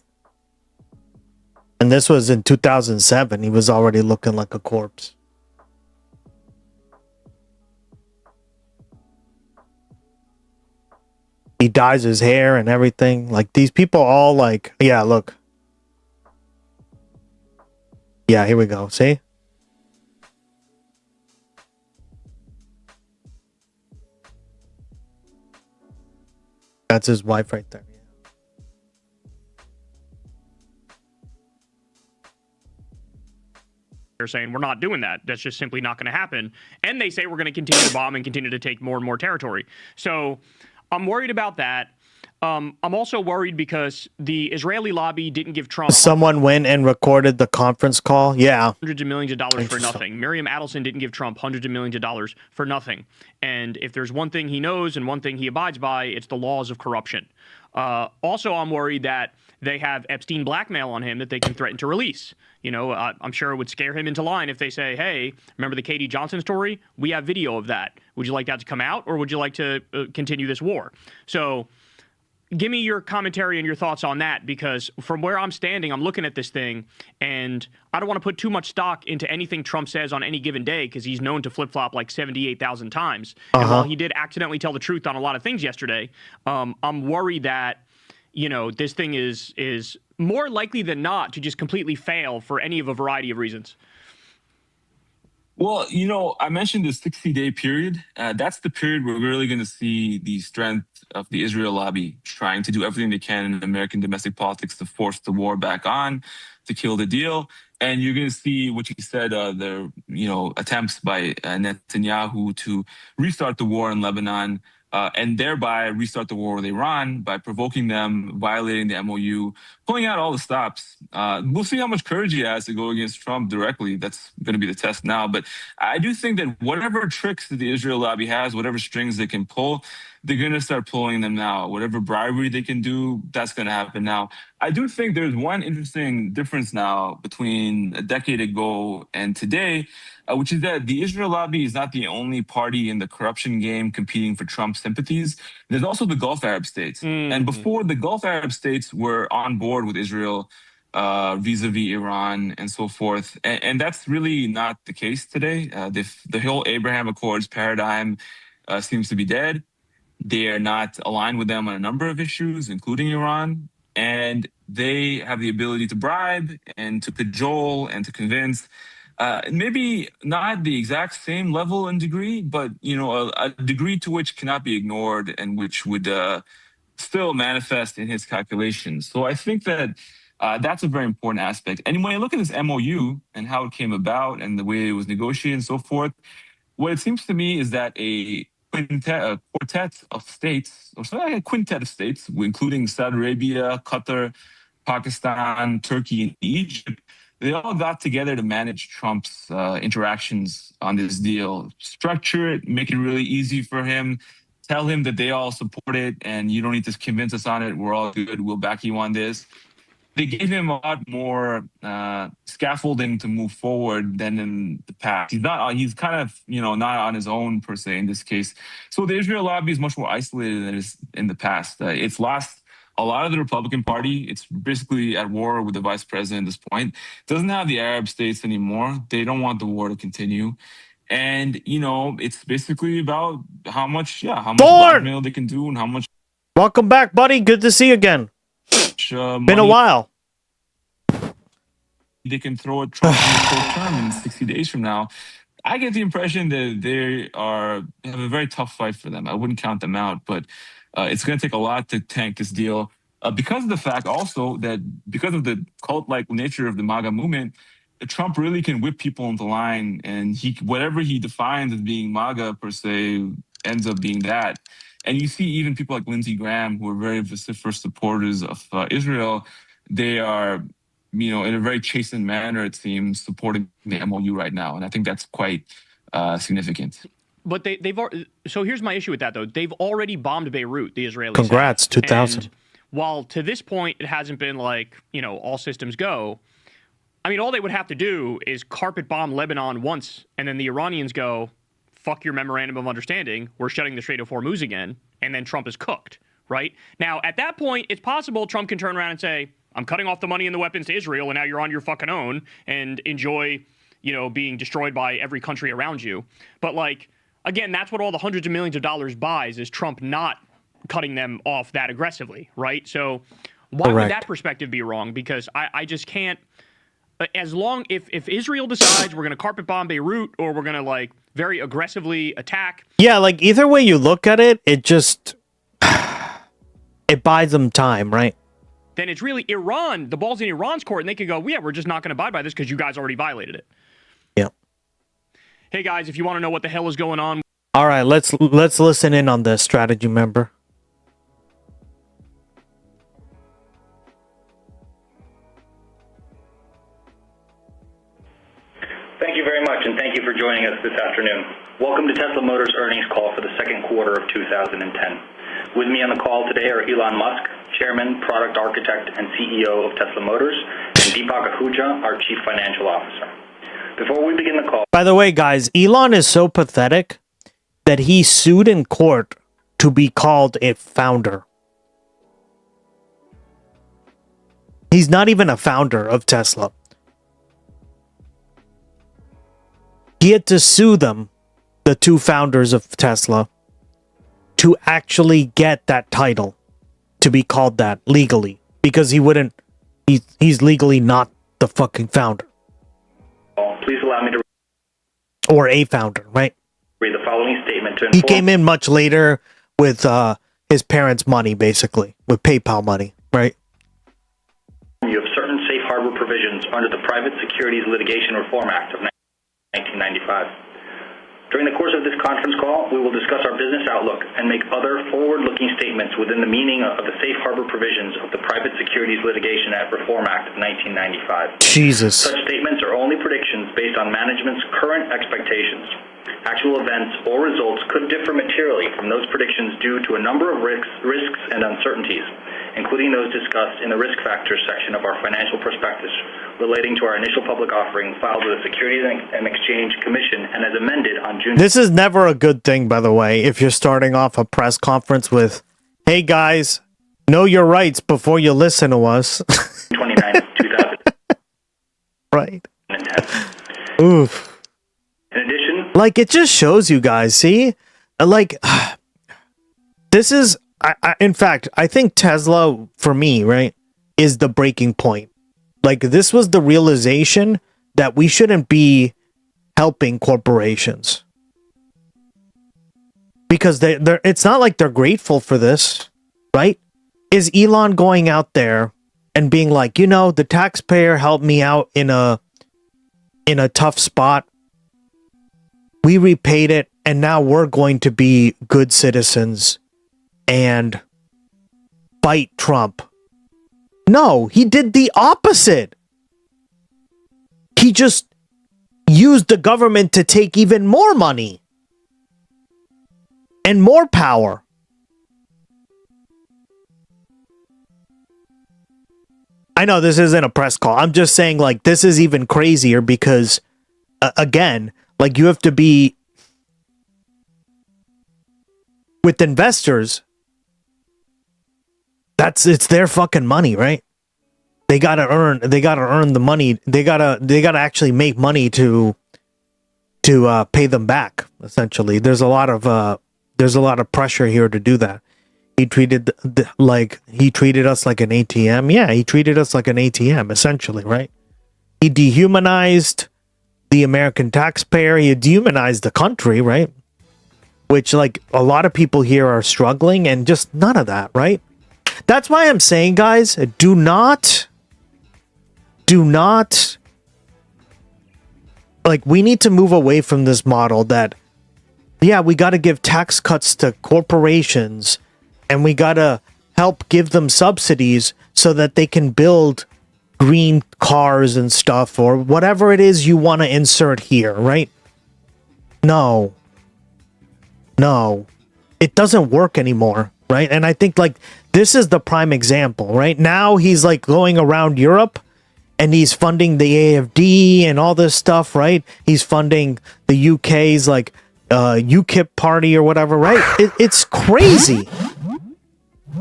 And this was in 2007. He was already looking like a corpse. He dyes his hair and everything. Like, these people all like, yeah, look. Yeah, here we go. See? That's his wife right there. They're saying we're not doing that. That's just simply not going to happen. And they say we're going to continue to bomb and continue to take more and more territory. So I'm worried about that. I'm also worried because the Israeli lobby didn't give Trump. Someone went and recorded the conference call. Yeah. Hundreds of millions of dollars for nothing. Miriam Adelson didn't give Trump hundreds of millions of dollars for nothing. And if there's one thing he knows and one thing he abides by, it's the laws of corruption. Also, I'm worried that they have Epstein blackmail on him that they can threaten to release. You know, I'm sure it would scare him into line if they say, hey, remember the Katie Johnson story? We have video of that. Would you like that to come out, or would you like to continue this war? So give me your commentary and your thoughts on that, because from where I'm standing, I'm looking at this thing, and I don't want to put too much stock into anything Trump says on any given day, because he's known to flip-flop like 78,000 times. And while he did accidentally tell the truth on a lot of things yesterday, I'm worried that, you know, this thing is more likely than not to just completely fail for any of a variety of reasons. Well, you know, I mentioned the 60-day period. That's the period where we're really going to see the strength of the Israel lobby trying to do everything they can in American domestic politics to force the war back on, to kill the deal. And you're going to see what you said, their, you know, attempts by Netanyahu to restart the war in Lebanon, and thereby restart the war with Iran by provoking them, violating the MOU, pulling out all the stops. We'll see how much courage he has to go against Trump directly. That's going to be the test now. But I do think that whatever tricks that the Israel lobby has, whatever strings they can pull, they're going to start pulling them now. Whatever bribery they can do, that's going to happen now. I do think there's one interesting difference now between a decade ago and today, which is that the Israel lobby is not the only party in the corruption game competing for Trump's sympathies. There's also the Gulf Arab states. And before, the Gulf Arab states were on board with Israel vis-a-vis Iran and so forth. And that's really not the case today. The whole Abraham Accords paradigm seems to be dead. They are not aligned with them on a number of issues, including Iran. And they have the ability to bribe and to cajole and to convince maybe not the exact same level and degree, but a degree to which cannot be ignored and which would still manifest in his calculations. So I think that that's a very important aspect. And when you look at this MOU and how it came about and the way it was negotiated and so forth, what it seems to me is that a quartet of states, or something like a quintet of states, including Saudi Arabia, Qatar, Pakistan, Turkey, and Egypt, they all got together to manage Trump's interactions on this deal, structure it, make it really easy for him, tell him that they all support it, and you don't need to convince us on it. We're all good. We'll back you on this. They gave him a lot more scaffolding to move forward than in the past. He's kind of, not on his own per se in this case. So the Israel lobby is much more isolated than it is in the past. It's lost a lot of the Republican Party. It's basically at war with the vice president at this point. Doesn't have the Arab states anymore. They don't want the war to continue. And, it's basically about how much blackmail they can do and how much. Welcome back, buddy. Good to see you again. Been a while. They can throw at Trump in the short term in 60 days from now. I get the impression that they have a very tough fight for them. I wouldn't count them out, but it's going to take a lot to tank this deal because of the fact also that because of the cult-like nature of the MAGA movement, Trump really can whip people into line, and whatever he defines as being MAGA per se ends up being that. And you see even people like Lindsey Graham, who are very vociferous supporters of Israel, they are, in a very chastened manner, it seems, supporting the MOU right now. And I think that's quite significant. But so here's my issue with that, though. They've already bombed Beirut, the Israelis. Congrats, 2000. And while to this point it hasn't been like, all systems go, I mean, all they would have to do is carpet bomb Lebanon once, and then the Iranians go, fuck your memorandum of understanding, we're shutting the Strait of Hormuz again, and then Trump is cooked, right? Now, at that point, it's possible Trump can turn around and say, I'm cutting off the money and the weapons to Israel, and now you're on your fucking own, and enjoy, being destroyed by every country around you. But, again, that's what all the hundreds of millions of dollars buys, is Trump not cutting them off that aggressively, right? So why would that perspective be wrong? Because I just can't, as long, if Israel decides we're going to carpet bomb Beirut, or we're going to, very aggressively attack. Yeah, either way you look at it, it just it buys them time, right? Then it's really Iran. The ball's in Iran's court, and they could go, yeah, we're just not going to abide by this because you guys already violated it. Yeah. Hey guys, if you want to know what the hell is going on, all right, let's listen in on this, strategy member. Thank you very much, and thank you for joining us this afternoon. Welcome to Tesla Motors' earnings call for the second quarter of 2010. With me on the call today are Elon Musk, Chairman, Product Architect, and CEO of Tesla Motors, and Deepak Ahuja, our Chief Financial Officer. Before we begin the call... By the way, guys, Elon is so pathetic that he sued in court to be called a founder. He's not even a founder of Tesla. He had to sue them, the two founders of Tesla, to actually get that title, to be called that legally, because he's legally not the fucking founder. Please allow me to or a founder, right? Read the following statement to inform. He came in much later with his parents' money, basically, with PayPal money, right? You have certain safe harbor provisions under the Private Securities Litigation Reform Act of 1995. During the course of this conference call, we will discuss our business outlook and make other forward-looking statements within the meaning of the safe harbor provisions of the Private Securities Litigation Reform Act of 1995. Jesus. Such statements are only predictions based on management's current expectations. Actual events or results could differ materially from those predictions due to a number of risks and uncertainties, including those discussed in the Risk Factors section of our financial prospectus relating to our initial public offering filed with the Securities and Exchange Commission and as amended on June... This is never a good thing, by the way, if you're starting off a press conference with, hey guys, know your rights before you listen to us. 29, 2000. Right. Oof. In addition... it just shows you guys, see? This is... in fact, I think Tesla, for me, right, is the breaking point. This was the realization that we shouldn't be helping corporations. Because they're it's not like they're grateful for this, right? Is Elon going out there and being like, you know, the taxpayer helped me out in a tough spot. We repaid it, and now we're going to be good citizens and fight Trump. No, he did the opposite. He just used the government to take even more money and more power. I know this isn't a press call. I'm just saying, like, this is even crazier because, again, like, you have to be with investors. It's their fucking money, right? They gotta earn the money. They gotta actually make money to pay them back. Essentially, there's a lot of pressure here to do that. He treated us like an ATM. Yeah, he treated us like an ATM, essentially, right? He dehumanized the American taxpayer. He dehumanized the country, right? Which, like, a lot of people here are struggling, and just none of that, right? That's why I'm saying, guys, do not, like, we need to move away from this model that, yeah, we got to give tax cuts to corporations and we got to help give them subsidies so that they can build green cars and stuff or whatever it is you want to insert here, right? No, it doesn't work anymore, right? And I think, like, this is the prime example, right? Now he's, like, going around Europe and he's funding the AFD and all this stuff, right? He's funding the UK's, like, UKIP party or whatever, right? It's crazy.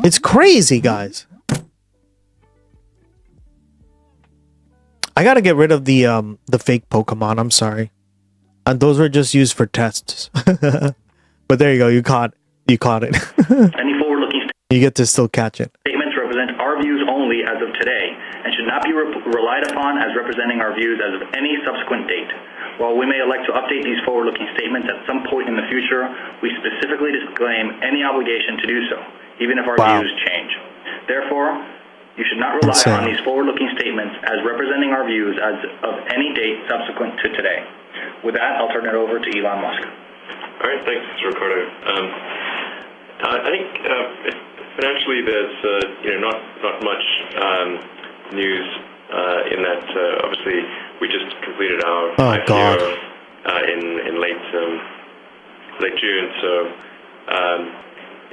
It's crazy, guys. I gotta get rid of the fake Pokemon. I'm sorry. And those were just used for tests. But there you go. You caught it. Any forward-looking You get to still catch it. statements represent our views only as of today and should not be relied upon as representing our views as of any subsequent date. While we may elect to update these forward-looking statements at some point in the future, we specifically disclaim any obligation to do so, even if our views change. Therefore, you should not rely on these forward-looking statements as representing our views as of any date subsequent to today. With that, I'll turn it over to Elon Musk. All right, thanks, Ricardo. I think financially, there's not much news in that. Obviously, we just completed our IPO in late June, so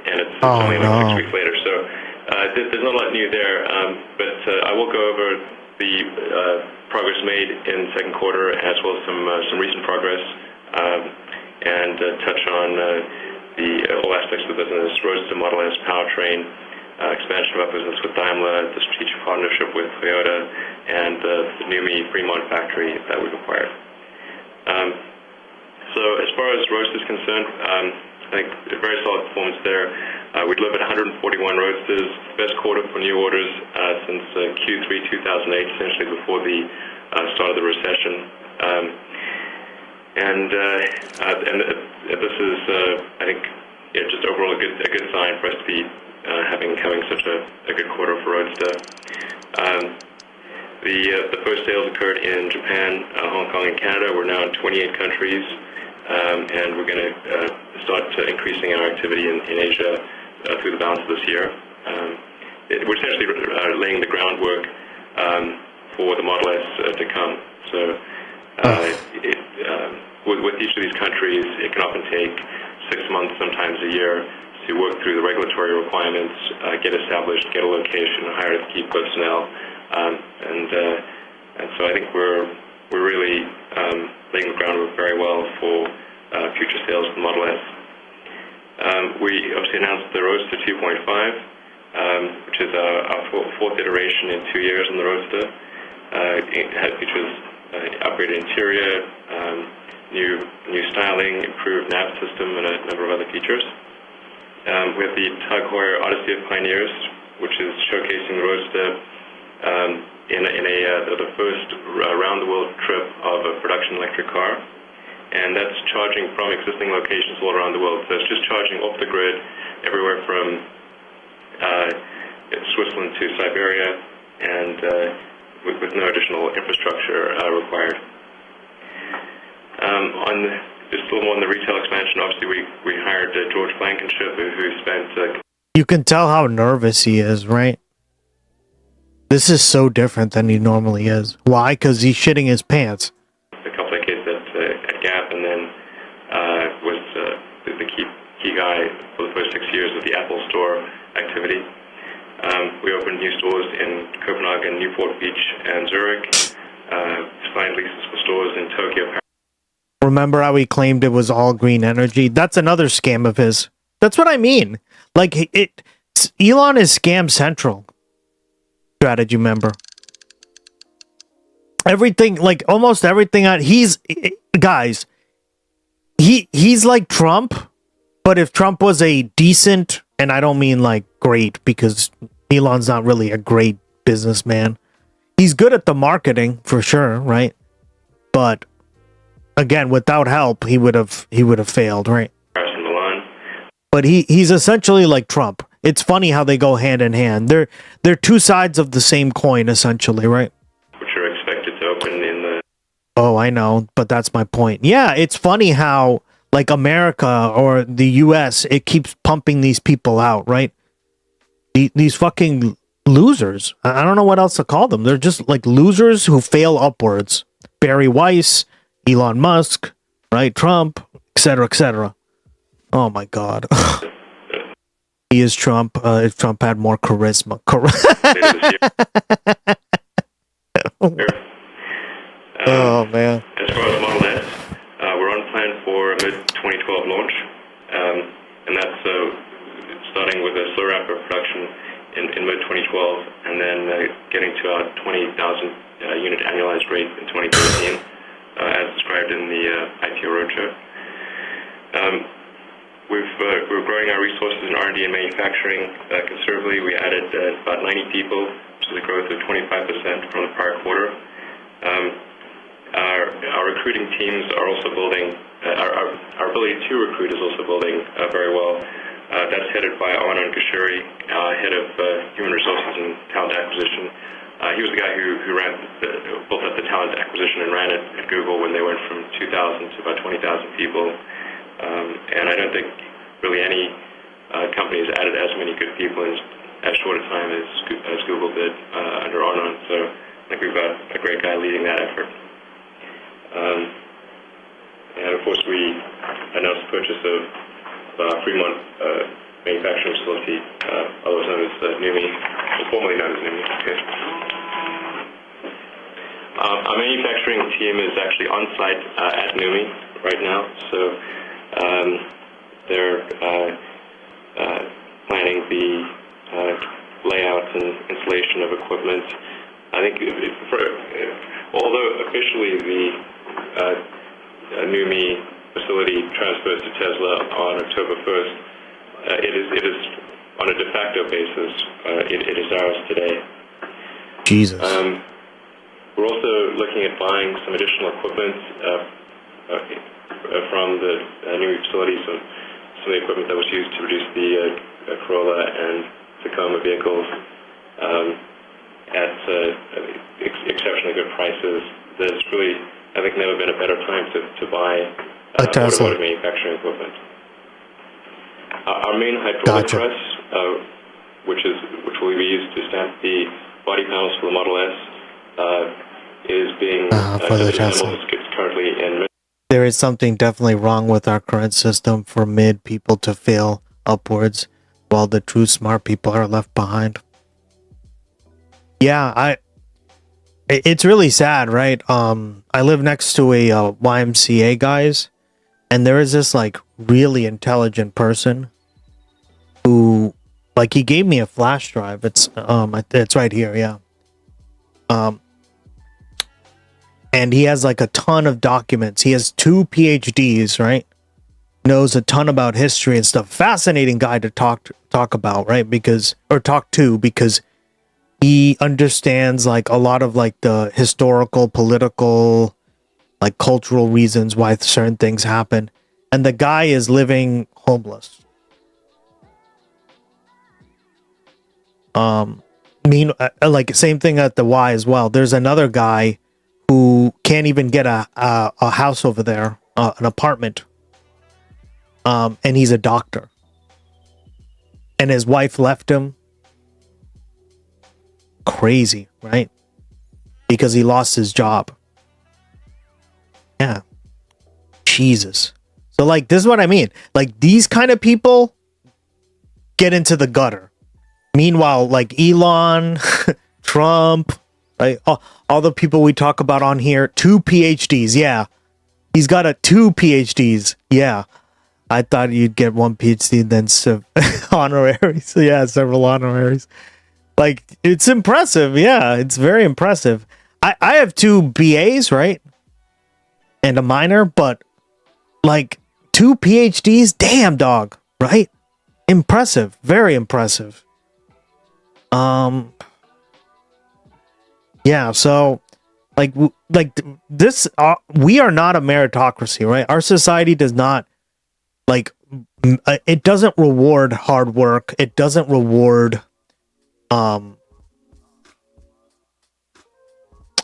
and it's only like 6 weeks later. So there's not a lot new there, but I will go over the progress made in the second quarter as well as some recent progress. And touch on all aspects of the business, Roadster, Model S, powertrain, expansion of our business with Daimler, the strategic partnership with Toyota, and the NUMMI Fremont factory that we've acquired. So as far as Roadster is concerned, I think a very solid performance there. We delivered 141 Roadsters, best quarter for new orders since Q3 2008, essentially before the start of the recession. And this is, I think, just overall a good sign for us to be having such a good quarter for Roadster. The first sales occurred in Japan, Hong Kong, and Canada. We're now in 28 countries, and we're going to start increasing our activity in Asia through the balance of this year. We're essentially laying the groundwork for the Model S to come. So with each of these countries, it can often take 6 months, sometimes a year, to work through the regulatory requirements, get established, get a location, hire the key personnel, and so I think we're really laying the groundwork very well for future sales of the Model S. We obviously announced the Roadster 2.5, which is our fourth iteration in 2 years on the Roadster. It features upgraded interior, new styling, improved nav system, and a number of other features. We have the Tag Heuer Odyssey of Pioneers, which is showcasing the Roadster the first round-the-world trip of a production electric car, and that's charging from existing locations all around the world. So it's just charging off the grid everywhere from Switzerland to Siberia, and with no additional infrastructure required. Just a little more on the retail expansion. Obviously, we hired George Blankenship, who spent. You can tell how nervous he is, right? This is so different than he normally is. Why? Because he's shitting his pants. A couple of decades at Gap, and then was the key guy for the first 6 years of the Apple Store activity. We opened new stores in Copenhagen, Newport Beach, and Zurich. Signed leases for stores in Tokyo, Paris. Remember how he claimed it was all green energy? That's another scam of his. That's what I mean. Like, Elon is scam central. Strategy member. Everything, like almost everything guys, he's like Trump, but if Trump was a decent, and I don't mean like great, because Elon's not really a great businessman. He's good at the marketing for sure, right? But again, without help, he would have failed, right? But he's essentially like Trump. It's funny how they go hand in hand. They're two sides of the same coin, essentially, right? Which are expected to open in the. Oh, I know, but that's my point. Yeah, it's funny how like America or the U.S. it keeps pumping these people out, right? These fucking losers. I don't know what else to call them. They're just like losers who fail upwards. Barry Weiss, Elon Musk, right? Trump, etc., etc. Oh my God. He is Trump. If Trump had more charisma. Oh, man. As far as Model S, we're on plan for a mid-2012 launch. And that's starting with a slow ramp of production in mid-2012, and then getting to our 20,000 unit annualized rate in 2013, as described in the IPO roadshow. We're growing our resources in R&D and manufacturing considerably. We added about 90 people, which is a growth of 25% from the prior quarter. Our recruiting teams are also building, our ability to recruit is also building very well. That's headed by Arnon Gasheri, head of human resources and talent acquisition. He was the guy who built up the talent acquisition and ran it at Google when they went from 2,000 to about 20,000 people. And I don't think really any company has added as many good people in as short a time as Google did under Arnon. So I think we've got a great guy leading that effort. And of course, we announced the purchase of Fremont manufacturing facility, otherwise known as NUMMI, formerly known as NUMMI. Okay. Our manufacturing team is actually on site at NUMMI right now, so they're planning the layout and installation of equipment. I think, although officially the NUMMI facility transfers to Tesla on October 1st, it is on a de facto basis. It is ours today. Jesus. We're also looking at buying some additional equipment from the NUMMI facility, some of the equipment that was used to produce the Corolla and Tacoma vehicles at exceptionally good prices. There's really, I think, never been a better time to buy automotive manufacturing equipment. Our main hydraulic press, which will be used to stamp the body panels for the Model S, is being assembled. It's currently in. There is something definitely wrong with our current system for mid people to fail upwards, while the true smart people are left behind. Yeah, it's really sad, right? I live next to a YMCA, guys, and there is this like really intelligent person who, like, he gave me a flash drive. It's right here, yeah. And he has like a ton of documents. He has 2 PhDs, right? Knows a ton about history and stuff. Fascinating guy to talk about, right? Talk to because he understands like a lot of like the historical, political, like cultural reasons why certain things happen. And the guy is living homeless. Like same thing at the Y as well. There's another guy who can't even get a house over there, an apartment. And he's a doctor. And his wife left him. Crazy, right? Because he lost his job. Yeah. Jesus. So like this is what I mean. Like these kind of people get into the gutter. Meanwhile, like Elon, Trump, right? All the people we talk about on here, 2 PhDs. Yeah. He's got 2 PhDs. Yeah. I thought you'd get 1 PhD and then honoraries. Yeah, several honoraries. Like, it's impressive. Yeah, it's very impressive. I have 2 BAs, right? And a minor, but like 2 PhDs? Damn, dog, right? Impressive. Very impressive. Yeah, so like this, we are not a meritocracy, right? Our society does not, like, it doesn't reward hard work. It doesn't reward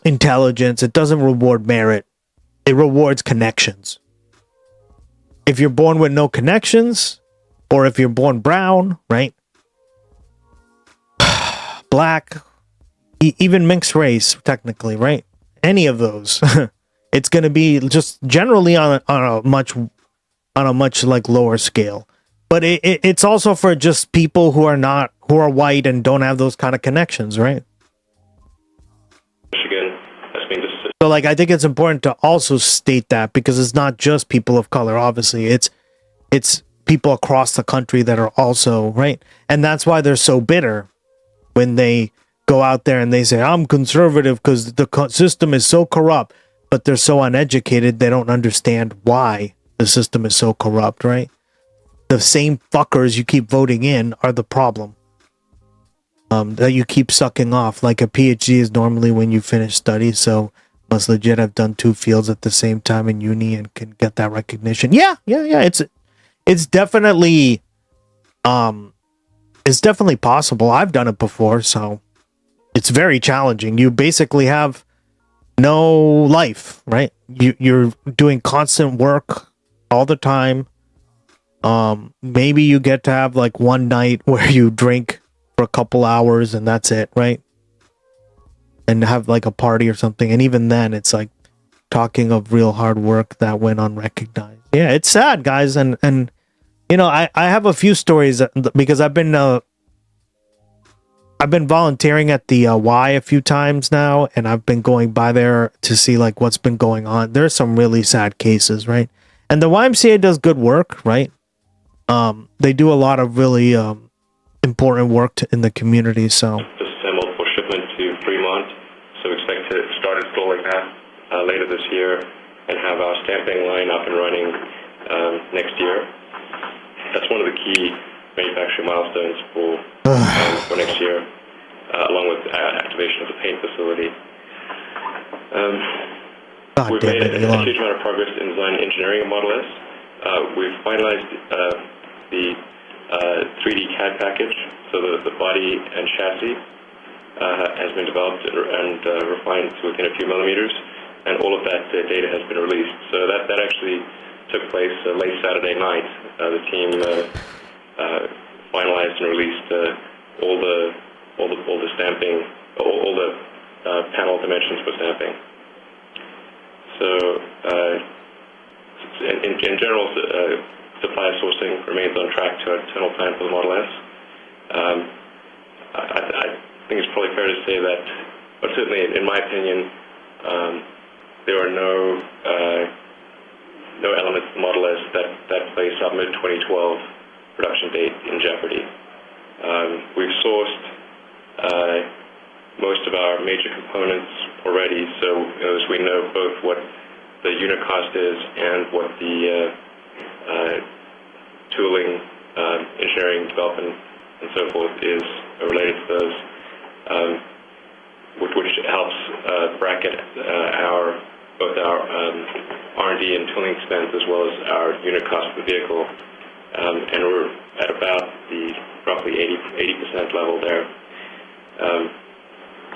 intelligence. It doesn't reward merit. It rewards connections. If you're born with no connections, or if you're born brown, right? Black, even mixed race, technically, right? Any of those, it's going to be just generally on a much like lower scale. But it's also for just people who are white and don't have those kind of connections, right? Michigan has been So like I think it's important to also state that, because it's not just people of color. Obviously, it's people across the country that are also, right? And that's why they're so bitter when they go out there and they say, I'm conservative because the system is so corrupt, but they're so uneducated, they don't understand why the system is so corrupt, right? The same fuckers you keep voting in are the problem. That you keep sucking off. Like a PhD is normally when you finish studies, so must legit have done 2 fields at the same time in uni and can get that recognition. Yeah. It's definitely possible. I've done it before, so it's very challenging. You basically have no life, right? You're doing constant work all the time. Maybe you get to have like one night where you drink for a couple hours and that's it, right? And have like a party or something. And even then, it's like talking of real hard work that went unrecognized. Yeah, it's sad, guys. And you know, I have a few stories because I've been volunteering at the Y a few times now, and I've been going by there to see like what's been going on. There's some really sad cases, right? And the YMCA does good work, right? They do a lot of really important work in the community. So just assembled for shipment to Fremont, so we expect to start installing that later this year and have our stamping line up and running next year. That's one of the key manufacturing milestones for next year, along with activation of the paint facility. We've made a huge amount of progress in design engineering of Model S. We've finalized the 3D CAD package, so the body and chassis has been developed and refined to within a few millimeters, and all of that data has been released. So that actually took place late Saturday night. The team finalized and released all the stamping, all the panel dimensions for stamping. So in general, supplier sourcing remains on track to our internal plan for the Model S. I think it's probably fair to say that, but certainly in my opinion, there are no elements of the Model S that place our mid-2012 production date in jeopardy. We've sourced most of our major components already, so as we know both what the unit cost is and what the tooling, engineering, development, and so forth is related to those. which helps bracket both our R&D and tooling expense as well as our unit cost of the vehicle. And we're at about the roughly 80% level there.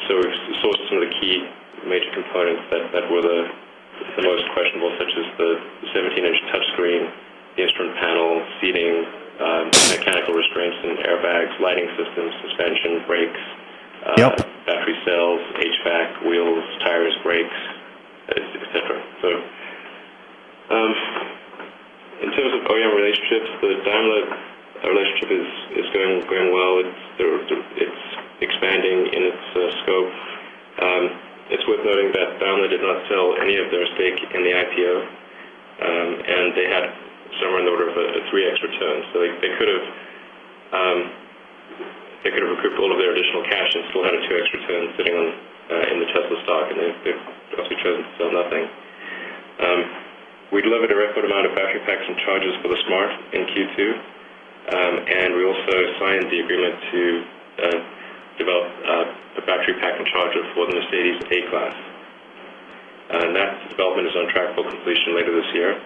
So we've sourced some of the key major components that were the most questionable, such as the 17-inch touchscreen, the instrument panel, seating, mechanical restraints and airbags, lighting systems, suspension, brakes, battery cells, HVAC, wheels, tires, brakes, etc. So, in terms of OEM relationships, the Daimler relationship is going well. It's expanding in its scope. It's worth noting that Daimler did not sell any of their stake in the IPO, and they had somewhere in the order of a 3x return. So they could have recouped all of their additional cash and still had a 2x return sitting on in the Tesla stock, and they've obviously chosen to sell nothing. We delivered a record amount of battery packs and chargers for the Smart in Q2, and we also signed the agreement to develop a battery pack and charger for the Mercedes A-Class. And that development is on track for completion later this year,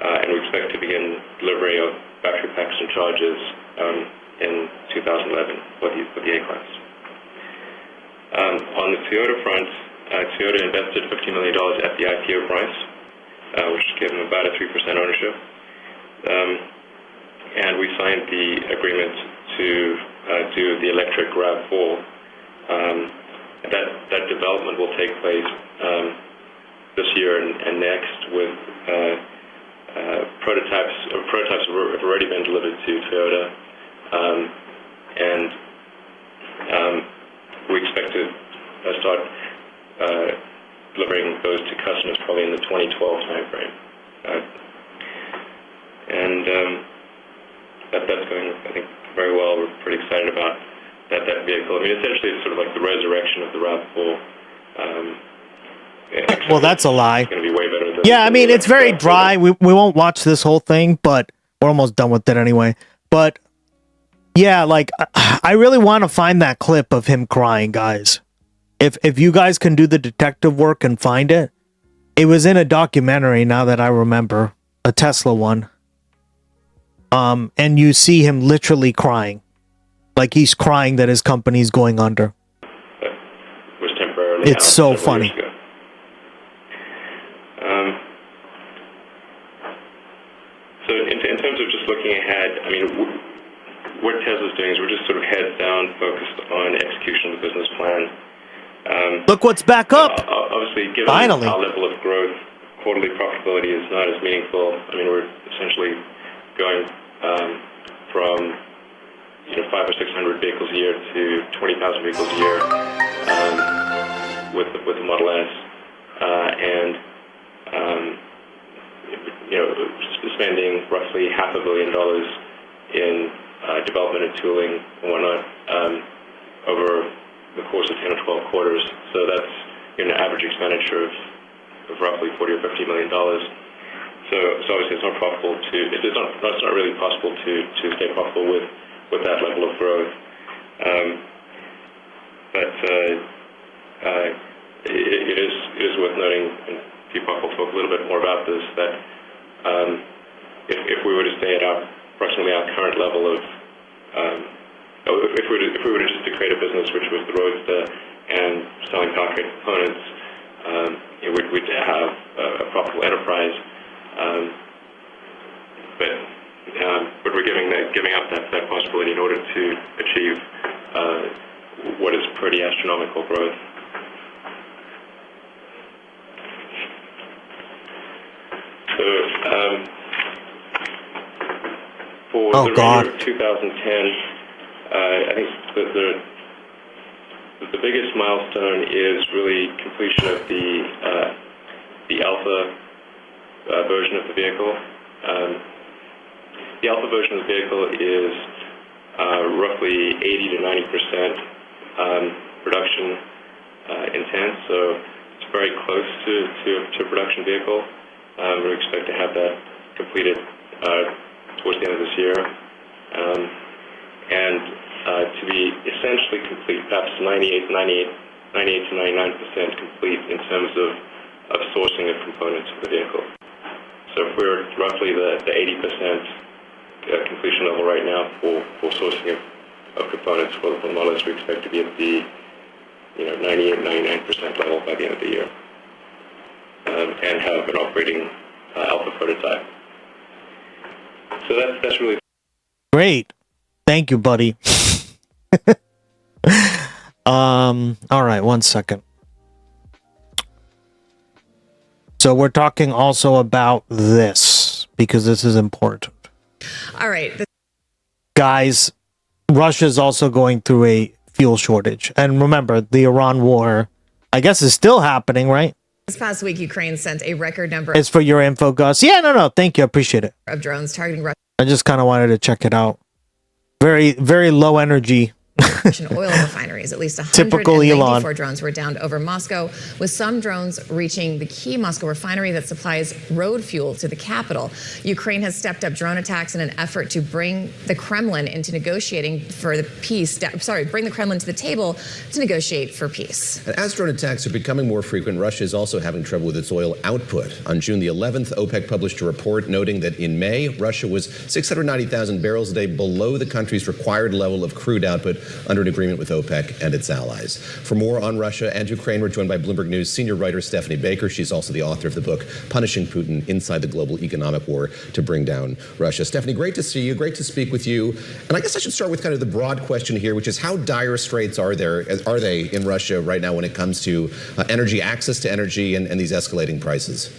and we expect to begin delivery of battery packs and chargers in 2011 for the A-Class. On the Toyota front, Toyota invested $50 million at the IPO price, which gave them about a 3% ownership. And we signed the agreement to do the electric RAV4. That development will take place this year and next, with prototypes have already been delivered to Toyota, and we expect to start delivering those to customers probably in the 2012 timeframe. That's going, I think, very well. We're pretty excited about that vehicle. I mean, essentially, it's sort of like the resurrection of the RAV4. Well, that's a lie. It's going to be way better than. Yeah, I mean, it's very dry. We won't watch this whole thing, but we're almost done with it anyway. But yeah, like, I really want to find that clip of him crying, guys. If you guys can do the detective work and find it, it was in a documentary, now that I remember, a Tesla one. And you see him literally crying. Like, he's crying that his company's going under. Was temporarily. It's so funny. So in terms of just looking ahead, I mean, what Tesla's doing is we're just sort of heads down, focused on execution of the business plan. Look what's back up. Obviously, given Finally. our level of growth, quarterly profitability is not as meaningful. I mean, we're essentially going from 500 or 600 vehicles a year to 20,000 vehicles a year with the Model S, and spending roughly $500 million in development and tooling and whatnot over the course of 10 or 12 quarters. So that's an average expenditure of roughly $40 or $50 million. So obviously it's not profitable it's not really possible to stay profitable with that level of growth. But it is worth noting, and Deepak will talk a little bit more about this, that if we were to stay at approximately our current level of if we were just to create a business which was the Roadster and selling powertrain components, we'd have a profitable enterprise. But we're giving up that possibility in order to achieve what is pretty astronomical growth. So for the year of 2010. I think the biggest milestone is really completion of the alpha version of the vehicle. The alpha version of the vehicle is roughly 80 to 90% production intent, so it's very close to a production vehicle. We expect to have that completed towards the end of this year. And to be essentially complete, perhaps 98 to 99% complete in terms of sourcing of components for the vehicle. So if we're at roughly the 80% completion level right now for sourcing of components for the models, we expect to be at the 98, 99% level by the end of the year, and have an operating alpha prototype. So that's really Great. Thank you, buddy. All right, 1 second. So we're talking also about this because this is important. All right. Guys, Russia's also going through a fuel shortage. And remember, the Iran war, I guess, is still happening, right? This past week, Ukraine sent a record number It's for your info, Gus. Yeah, no, thank you. I appreciate it. of drones targeting I just kind of wanted to check it out. Very, very low energy. Russian oil refineries. At least Typical 194 Elon. drones were downed over Moscow, with some drones reaching the key Moscow refinery that supplies road fuel to the capital. Ukraine has stepped up drone attacks in an effort to bring the Kremlin into negotiating for the peace. Bring the Kremlin to the table to negotiate for peace. And as drone attacks are becoming more frequent, Russia is also having trouble with its oil output. On June the 11th, OPEC published a report noting that in May, Russia was 690,000 barrels a day below the country's required level of crude output under an agreement with OPEC and its allies. For more on Russia and Ukraine, we're joined by Bloomberg News senior writer Stephanie Baker. She's also the author of the book, Punishing Putin Inside the Global Economic War to Bring Down Russia. Stephanie, great to see you. Great to speak with you. And I guess I should start with kind of the broad question here, which is how dire straits are they in Russia right now when it comes to energy, access to energy, and these escalating prices?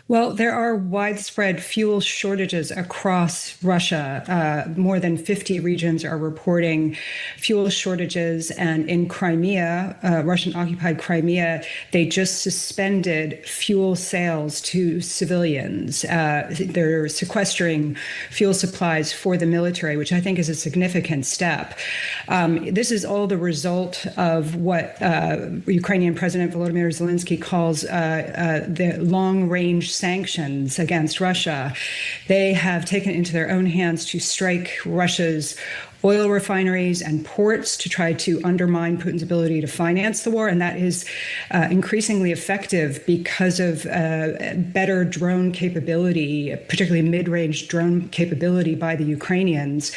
Well, there are widespread fuel shortages across Russia. More than 50 regions are reporting fuel shortages. And in Crimea, Russian-occupied Crimea, they just suspended fuel sales to civilians. They're sequestering fuel supplies for the military, which I think is a significant step. This is all the result of what Ukrainian President Volodymyr Zelensky calls the long-range sanctions against Russia. They have taken it into their own hands to strike Russia's oil refineries and ports to try to undermine Putin's ability to finance the war. And that is increasingly effective because of better drone capability, particularly mid-range drone capability by the Ukrainians.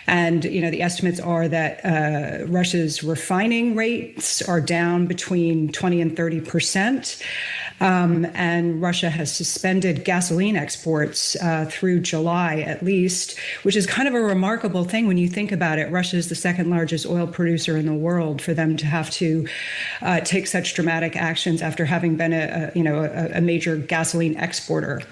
And, the estimates are that Russia's refining rates are down between 20 and 30%. And Russia has suspended gasoline exports through July, at least, which is kind of a remarkable thing when you think about it. Russia is the second largest oil producer in the world. For them to have to take such dramatic actions after having been a major gasoline exporter.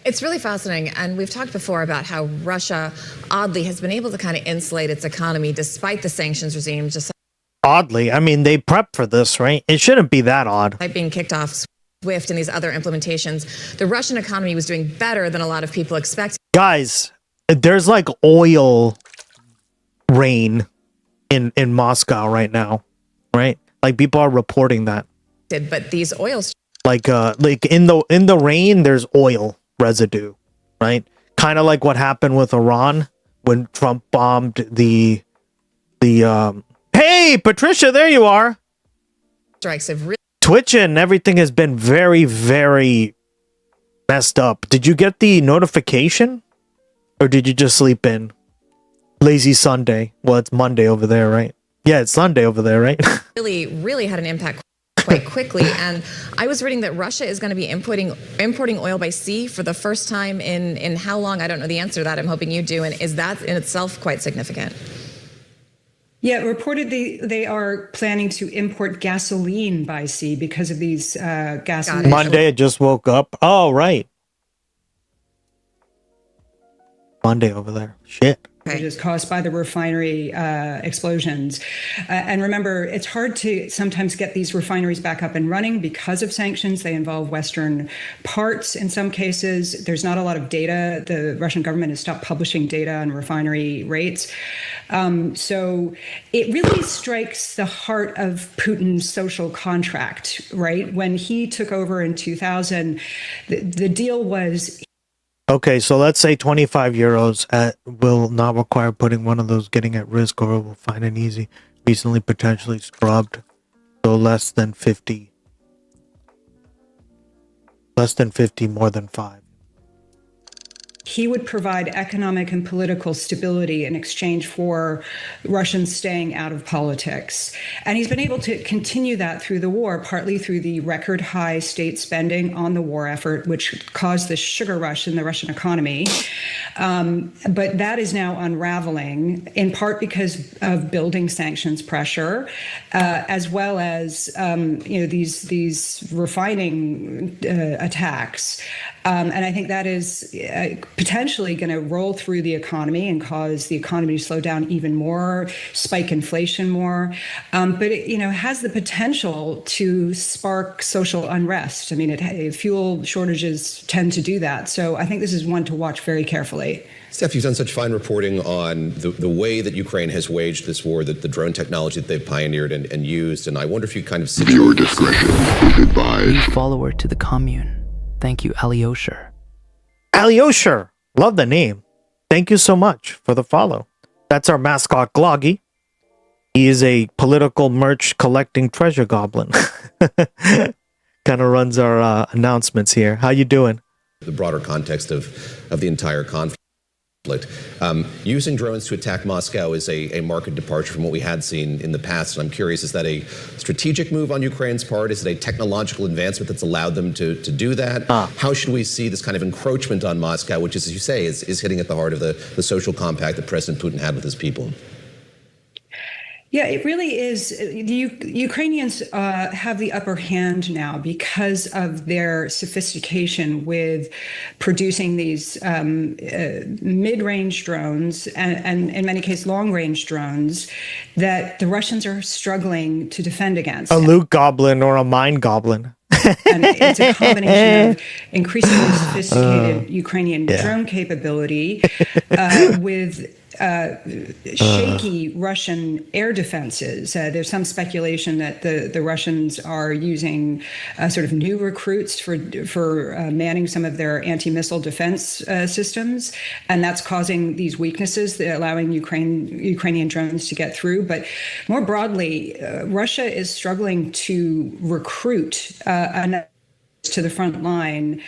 It's really fascinating. And we've talked before about how Russia, oddly, has been able to kind of insulate its economy despite the sanctions regime. Just Oddly, I mean, they prep for this, right? It shouldn't be that odd. being kicked off SWIFT and these other implementations, the Russian economy was doing better than a lot of people expected. Guys, there's like oil rain in Moscow right now, right? Like people are reporting that. But these oils, like in the rain, there's oil residue, right? Kind of like what happened with Iran when Trump bombed the Hey, Patricia, there you are. Strikes have really Twitching, everything has been very, very messed up. Did you get the notification? Or did you just sleep in? Lazy Sunday. Well, it's Monday over there, right? Yeah, it's Sunday over there, right? really had an impact quite quickly. And I was reading that Russia is going to be importing oil by sea for the first time in how long? I don't know the answer to that. I'm hoping you do. And is that in itself quite significant? Yeah, reportedly they are planning to import gasoline by sea because of these gasoline. Monday, I just woke up. Oh, right. Monday over there. Shit. Which is caused by the refinery explosions. And remember, it's hard to sometimes get these refineries back up and running because of sanctions. They involve Western parts in some cases. There's not a lot of data. The Russian government has stopped publishing data on refinery rates. So it really strikes the heart of Putin's social contract, right? When he took over in 2000, the deal was Okay, so let's say 25 euros will not require putting one of those getting at risk, or will find an easy, recently potentially scrubbed. So less than 50. Less than 50, more than 5. He would provide economic and political stability in exchange for Russians staying out of politics. And he's been able to continue that through the war, partly through the record high state spending on the war effort, which caused this sugar rush in the Russian economy. But that is now unraveling, in part because of building sanctions pressure, as well as these refining attacks. And I think that is potentially going to roll through the economy and cause the economy to slow down even more, spike inflation more. But it, has the potential to spark social unrest. I mean, fuel shortages tend to do that. So I think this is one to watch very carefully. Steph, you've done such fine reporting on the way that Ukraine has waged this war, the drone technology that they've pioneered and used. And I wonder if you kind of see your discretion is advised. New follower to the commune. Thank you, Alyosher. Alyosher! Love the name. Thank you so much for the follow. That's our mascot, Gloggy. He is a political merch collecting treasure goblin. Kind of runs our announcements here. How you doing? The broader context of the entire conflict. Using drones to attack Moscow is a marked departure from what we had seen in the past. And I'm curious, is that a strategic move on Ukraine's part? Is it a technological advancement that's allowed them to do that? How should we see this kind of encroachment on Moscow, which is, as you say, is hitting at the heart of the social compact that President Putin had with his people? Yeah, it really is. The Ukrainians have the upper hand now because of their sophistication with producing these mid-range drones and in many cases long-range drones that the Russians are struggling to defend against. A loot goblin or a mine goblin. And it's a combination of increasingly sophisticated Ukrainian drone capability with shaky Russian air defenses. There's some speculation that the Russians are using sort of new recruits for manning some of their anti-missile defense systems, and that's causing these weaknesses, allowing Ukrainian drones to get through. But more broadly, Russia is struggling to recruit to the front line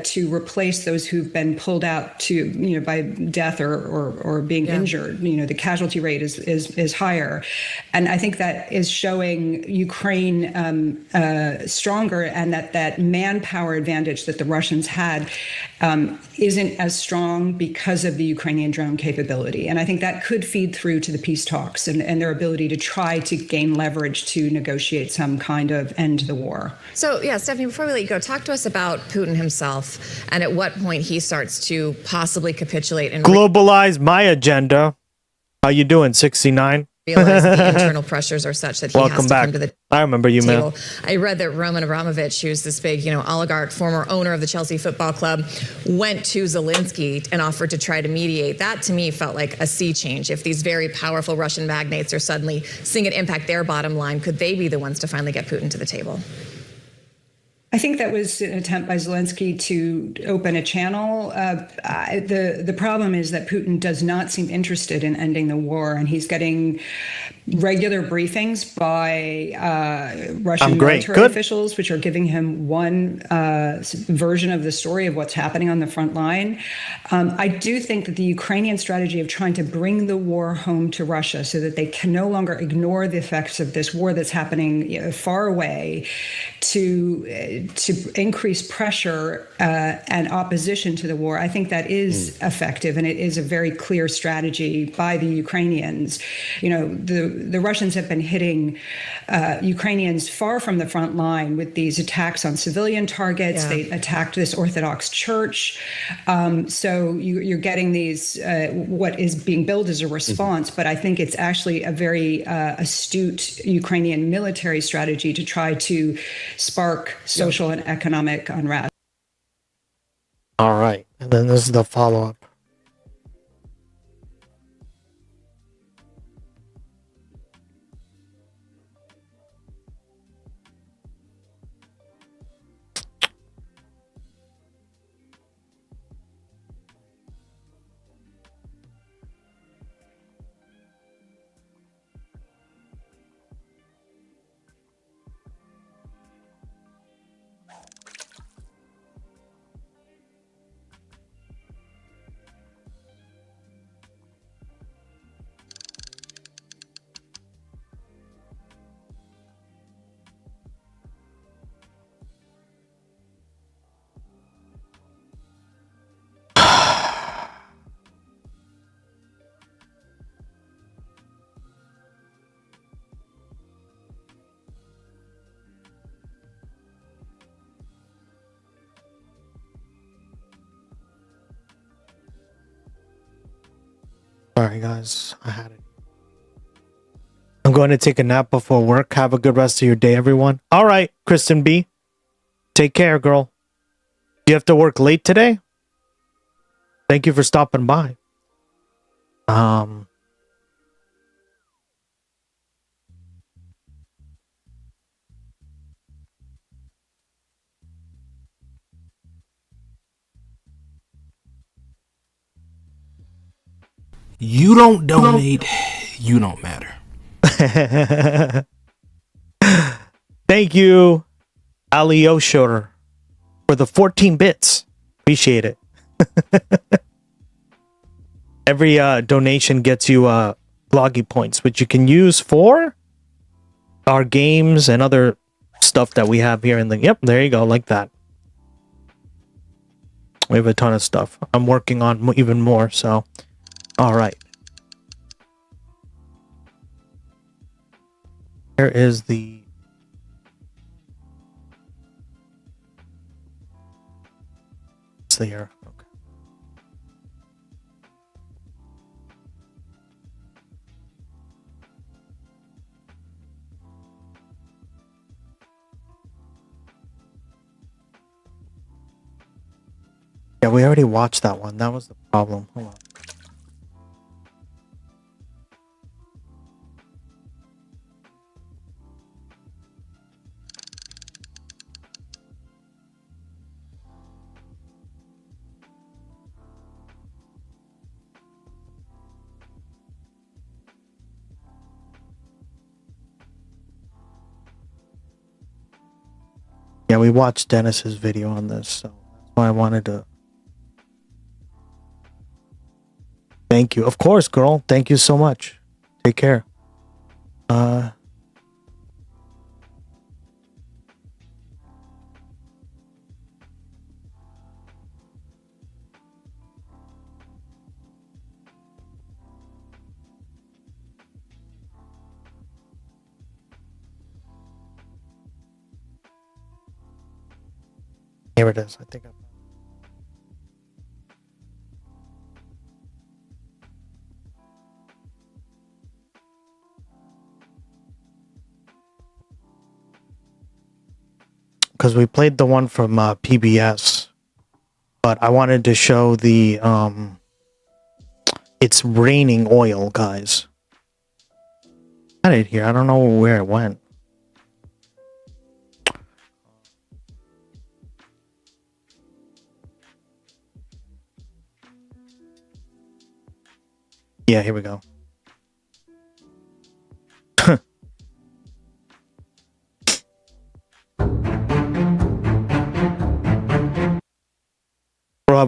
to replace those who've been pulled out by death or being injured. The casualty rate is higher, and I think that is showing Ukraine stronger, and that manpower advantage that the Russians had isn't as strong because of the Ukrainian drone capability. And I think that could feed through to the peace talks and their ability to try to gain leverage to negotiate some kind of end to the war. So, yeah, Stephanie, before we let you go, talk to us about Putin himself and at what point he starts to possibly capitulate and globalize my agenda. How you doing, 69? Realize the internal pressures are such that he has to come to the I remember you, table. man. I read that Roman Abramovich, who's this big, oligarch, former owner of the Chelsea Football Club, went to Zelensky and offered to try to mediate. That, to me, felt like a sea change. If these very powerful Russian magnates are suddenly seeing it impact their bottom line, could they be the ones to finally get Putin to the table? I think that was an attempt by Zelensky to open a channel. The problem is that Putin does not seem interested in ending the war, and he's getting regular briefings by Russian military officials, which are giving him one version of the story of what's happening on the front line. I do think that the Ukrainian strategy of trying to bring the war home to Russia so that they can no longer ignore the effects of this war that's happening far away to increase pressure and opposition to the war, I think that is effective, and it is a very clear strategy by the Ukrainians. The Russians have been hitting Ukrainians far from the front line with these attacks on civilian targets. They attacked this Orthodox church. So you're getting these, what is being billed as a response, but I think it's actually a very astute Ukrainian military strategy to try to spark social and economic unrest. All right. And then this is the follow-up. Sorry, guys. I had it. I'm going to take a nap before work. Have a good rest of your day, everyone. All right, Kristen B. Take care, girl. Do you have to work late today? Thank you for stopping by. You don't donate, you don't matter. Thank you, Aliosher, for the 14 bits. Appreciate it. Every donation gets you Bloggy points, which you can use for our games and other stuff that we have here in the... Yep, there you go, like that. We have a ton of stuff. I'm working on even more, so... All right. Here is the... It's there. Okay. Yeah, we already watched that one. That was the problem. Hold on. Yeah, we watched Dennis's video on this, so that's why I wanted to... Thank you. Of course, girl. Thank you so much. Take care. Here it is. I think I... Because we played the one from PBS, but I wanted to show the it's raining oil, guys. I had it here. I don't know where it went. Yeah, here we go.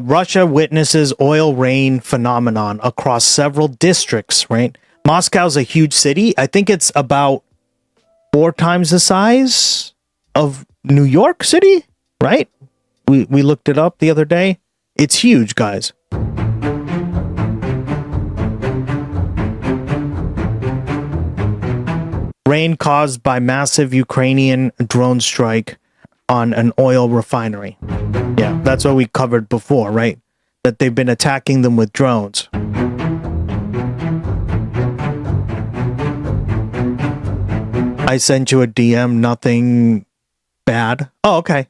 Russia witnesses oil rain phenomenon across several districts, right? Moscow's a huge city. I think it's about 4 times the size of New York City, right? We looked it up the other day. It's huge, guys. Rain caused by massive Ukrainian drone strike on an oil refinery. Yeah, that's what we covered before, right? That they've been attacking them with drones. I sent you a DM, nothing bad. Oh, okay.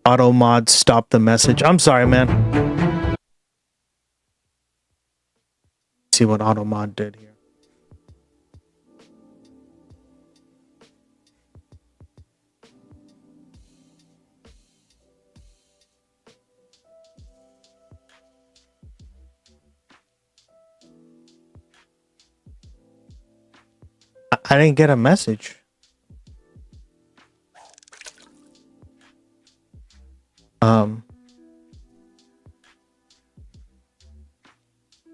Automod stopped the message. I'm sorry, man. Let's see what Automod did here. I didn't get a message.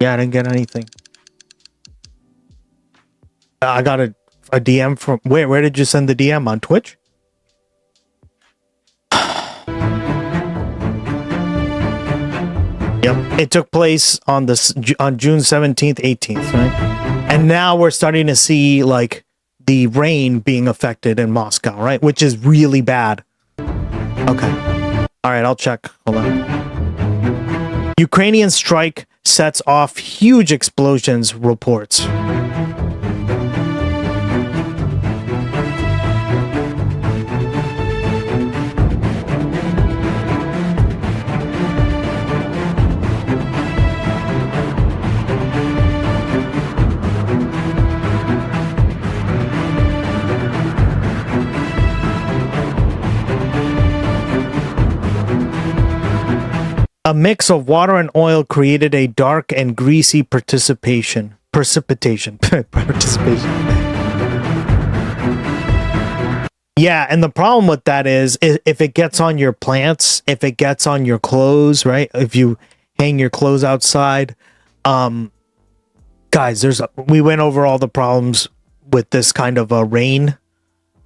Yeah, I didn't get anything. I got a DM from... Where did you send the DM? On Twitch? Yep, it took place on June 17th, 18th, right? And now we're starting to see, like, the rain being affected in Moscow, right? Which is really bad. Okay. All right, I'll check. Hold on. Ukrainian strike sets off huge explosions, reports. A mix of water and oil created a dark and greasy precipitation. Yeah, and the problem with that is if it gets on your plants, if it gets on your clothes, right? If you hang your clothes outside, guys, we went over all the problems with this kind of rain.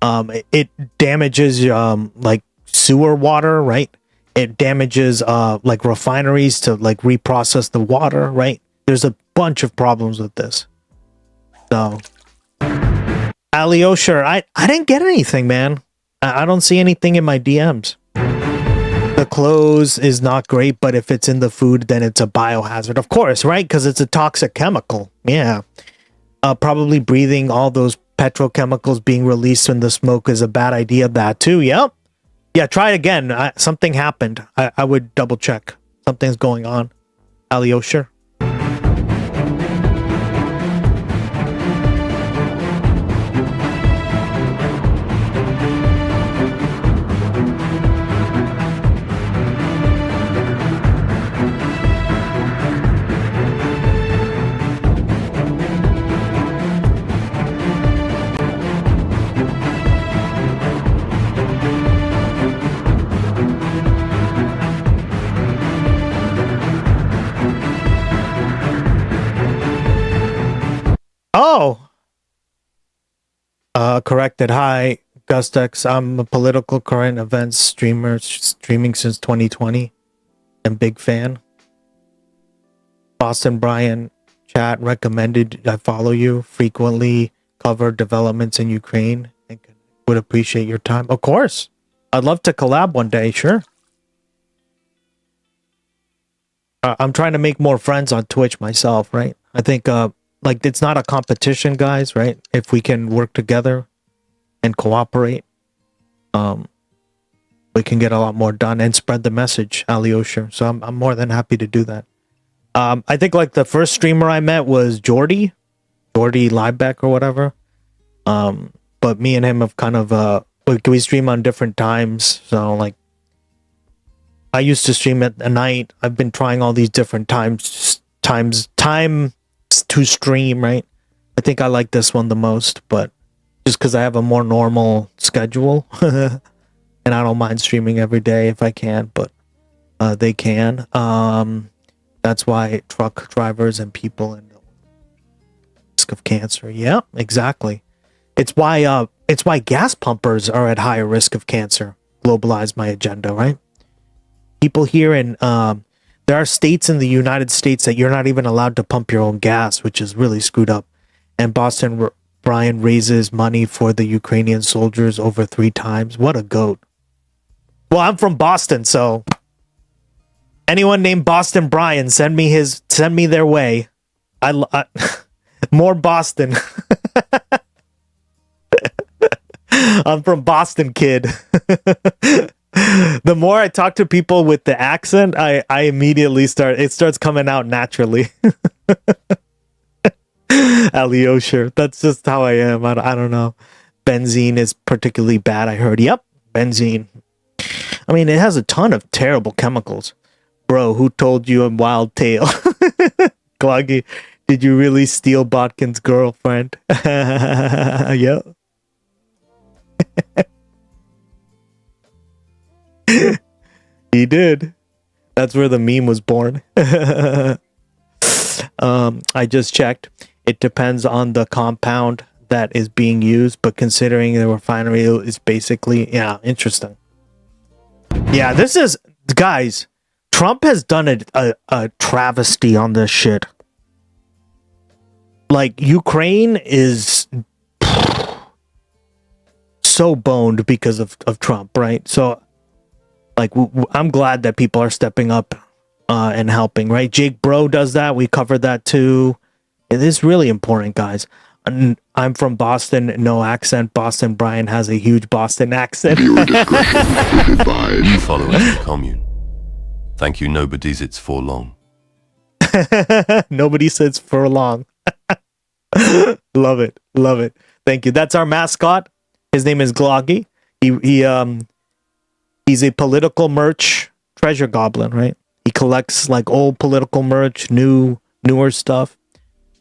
It damages like sewer water, right? It damages like refineries to like reprocess the water, right? There's a bunch of problems with this. So, Alyosha, I didn't get anything, man. I don't see anything in my DMs. The clothes is not great, but if it's in the food, then it's a biohazard, of course, right? Because it's a toxic chemical. Yeah. Probably breathing all those petrochemicals being released in the smoke is a bad idea. That too. Yep. Yeah, try it again. Something happened. I would double check. Something's going on. Alyosha. Oh! Corrected. Hi, Gustx. I'm a political current events streamer, streaming since 2020. And big fan. Boston Brian chat recommended I follow you. Frequently cover developments in Ukraine and would appreciate your time. Of course. I'd love to collab one day, sure. I'm trying to make more friends on Twitch myself, right? I think like it's not a competition, guys, right? If we can work together and cooperate, we can get a lot more done and spread the message, Alyosha. So I'm more than happy to do that. I think like the first streamer I met was Jordy Liebeck or whatever. But me and him have kind of we stream on different times. So like I used to stream at night. I've been trying all these different times to stream, right? I think I like this one the most, but just because I have a more normal schedule and I don't mind streaming every day if I can, but they can. That's why truck drivers and people and risk of cancer. Yeah, exactly. It's why gas pumpers are at higher risk of cancer. Globalize my agenda, right? People here in there are states in the United States that you're not even allowed to pump your own gas, which is really screwed up. And Boston Brian raises money for the Ukrainian soldiers over 3 times. What a goat. Well, I'm from Boston, so anyone named Boston Brian, send me their way. I more Boston. I'm from Boston, kid. The more I talk to people with the accent, I immediately starts coming out naturally. Alyosha, that's just how I am. I don't know. Benzene is particularly bad, I heard. Yep, benzene. I mean, it has a ton of terrible chemicals. Bro, who told you a wild tale? Gloggy, did you really steal Botkin's girlfriend? Yep. He did. That's where the meme was born. I just checked. It depends on the compound that is being used, but considering the refinery is basically, yeah, interesting. Yeah, this is, guys, Trump has done a travesty on this shit. Like, Ukraine is so boned because of Trump, right? So, like, I'm glad that people are stepping up and helping, right? Jake Bro does that. We covered that too. It is really important, guys. I'm from Boston, no accent. Boston Brian has a huge Boston accent. You follow us the commune. Thank you, nobody's it's for long. Nobody sits for long. Love it. Love it. Thank you. That's our mascot. His name is Gloggy. He's a political merch treasure goblin, right? He collects like old political merch, newer stuff.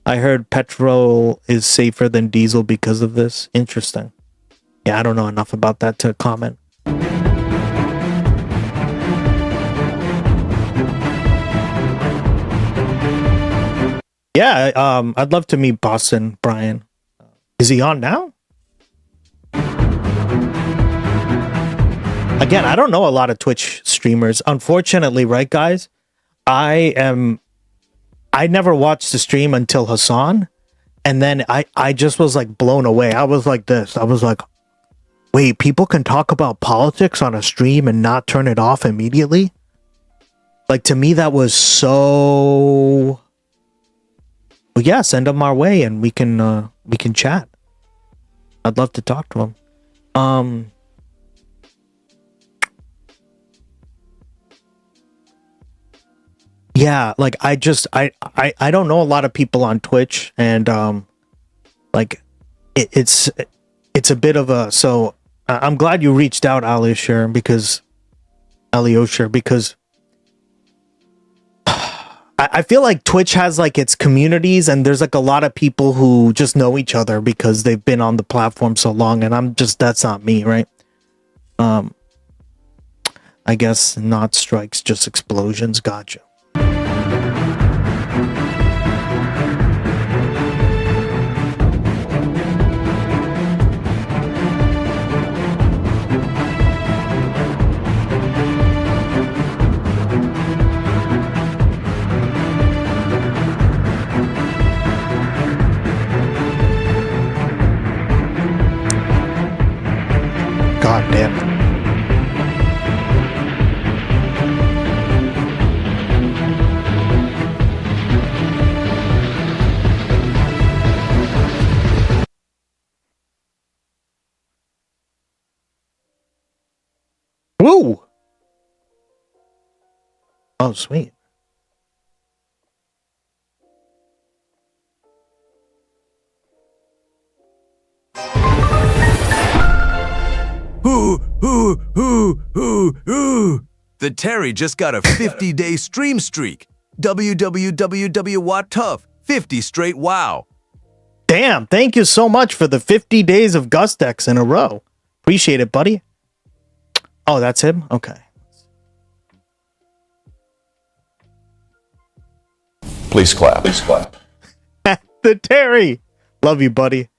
I heard petrol is safer than diesel because of this. Interesting. Yeah, I don't know enough about that to comment. Yeah, I'd love to meet Boston Brian. Is he on now? Again, I don't know a lot of Twitch streamers. Unfortunately, right, guys? I never watched the stream until Hassan, and then I just was like blown away. I was like this. I was like, wait, people can talk about politics on a stream and not turn it off immediately? Like, to me, that was so... Well, yeah, send them our way and we can chat. I'd love to talk to them. Yeah, like I don't know a lot of people on Twitch, and like it's a bit of a, so I'm glad you reached out, Alyosher, because I feel like Twitch has like its communities, and there's like a lot of people who just know each other because they've been on the platform so long, and that's not me, right? I guess not strikes, just explosions. Gotcha. God damn it. Woo! Oh, sweet. The Terry just got a 50-day stream streak. www Tough 50 straight wow. Damn, thank you so much for the 50 days of Gustx in a row. Appreciate it, buddy. Oh, that's him? Okay. Please clap. Please clap. The Terry. Love you, buddy.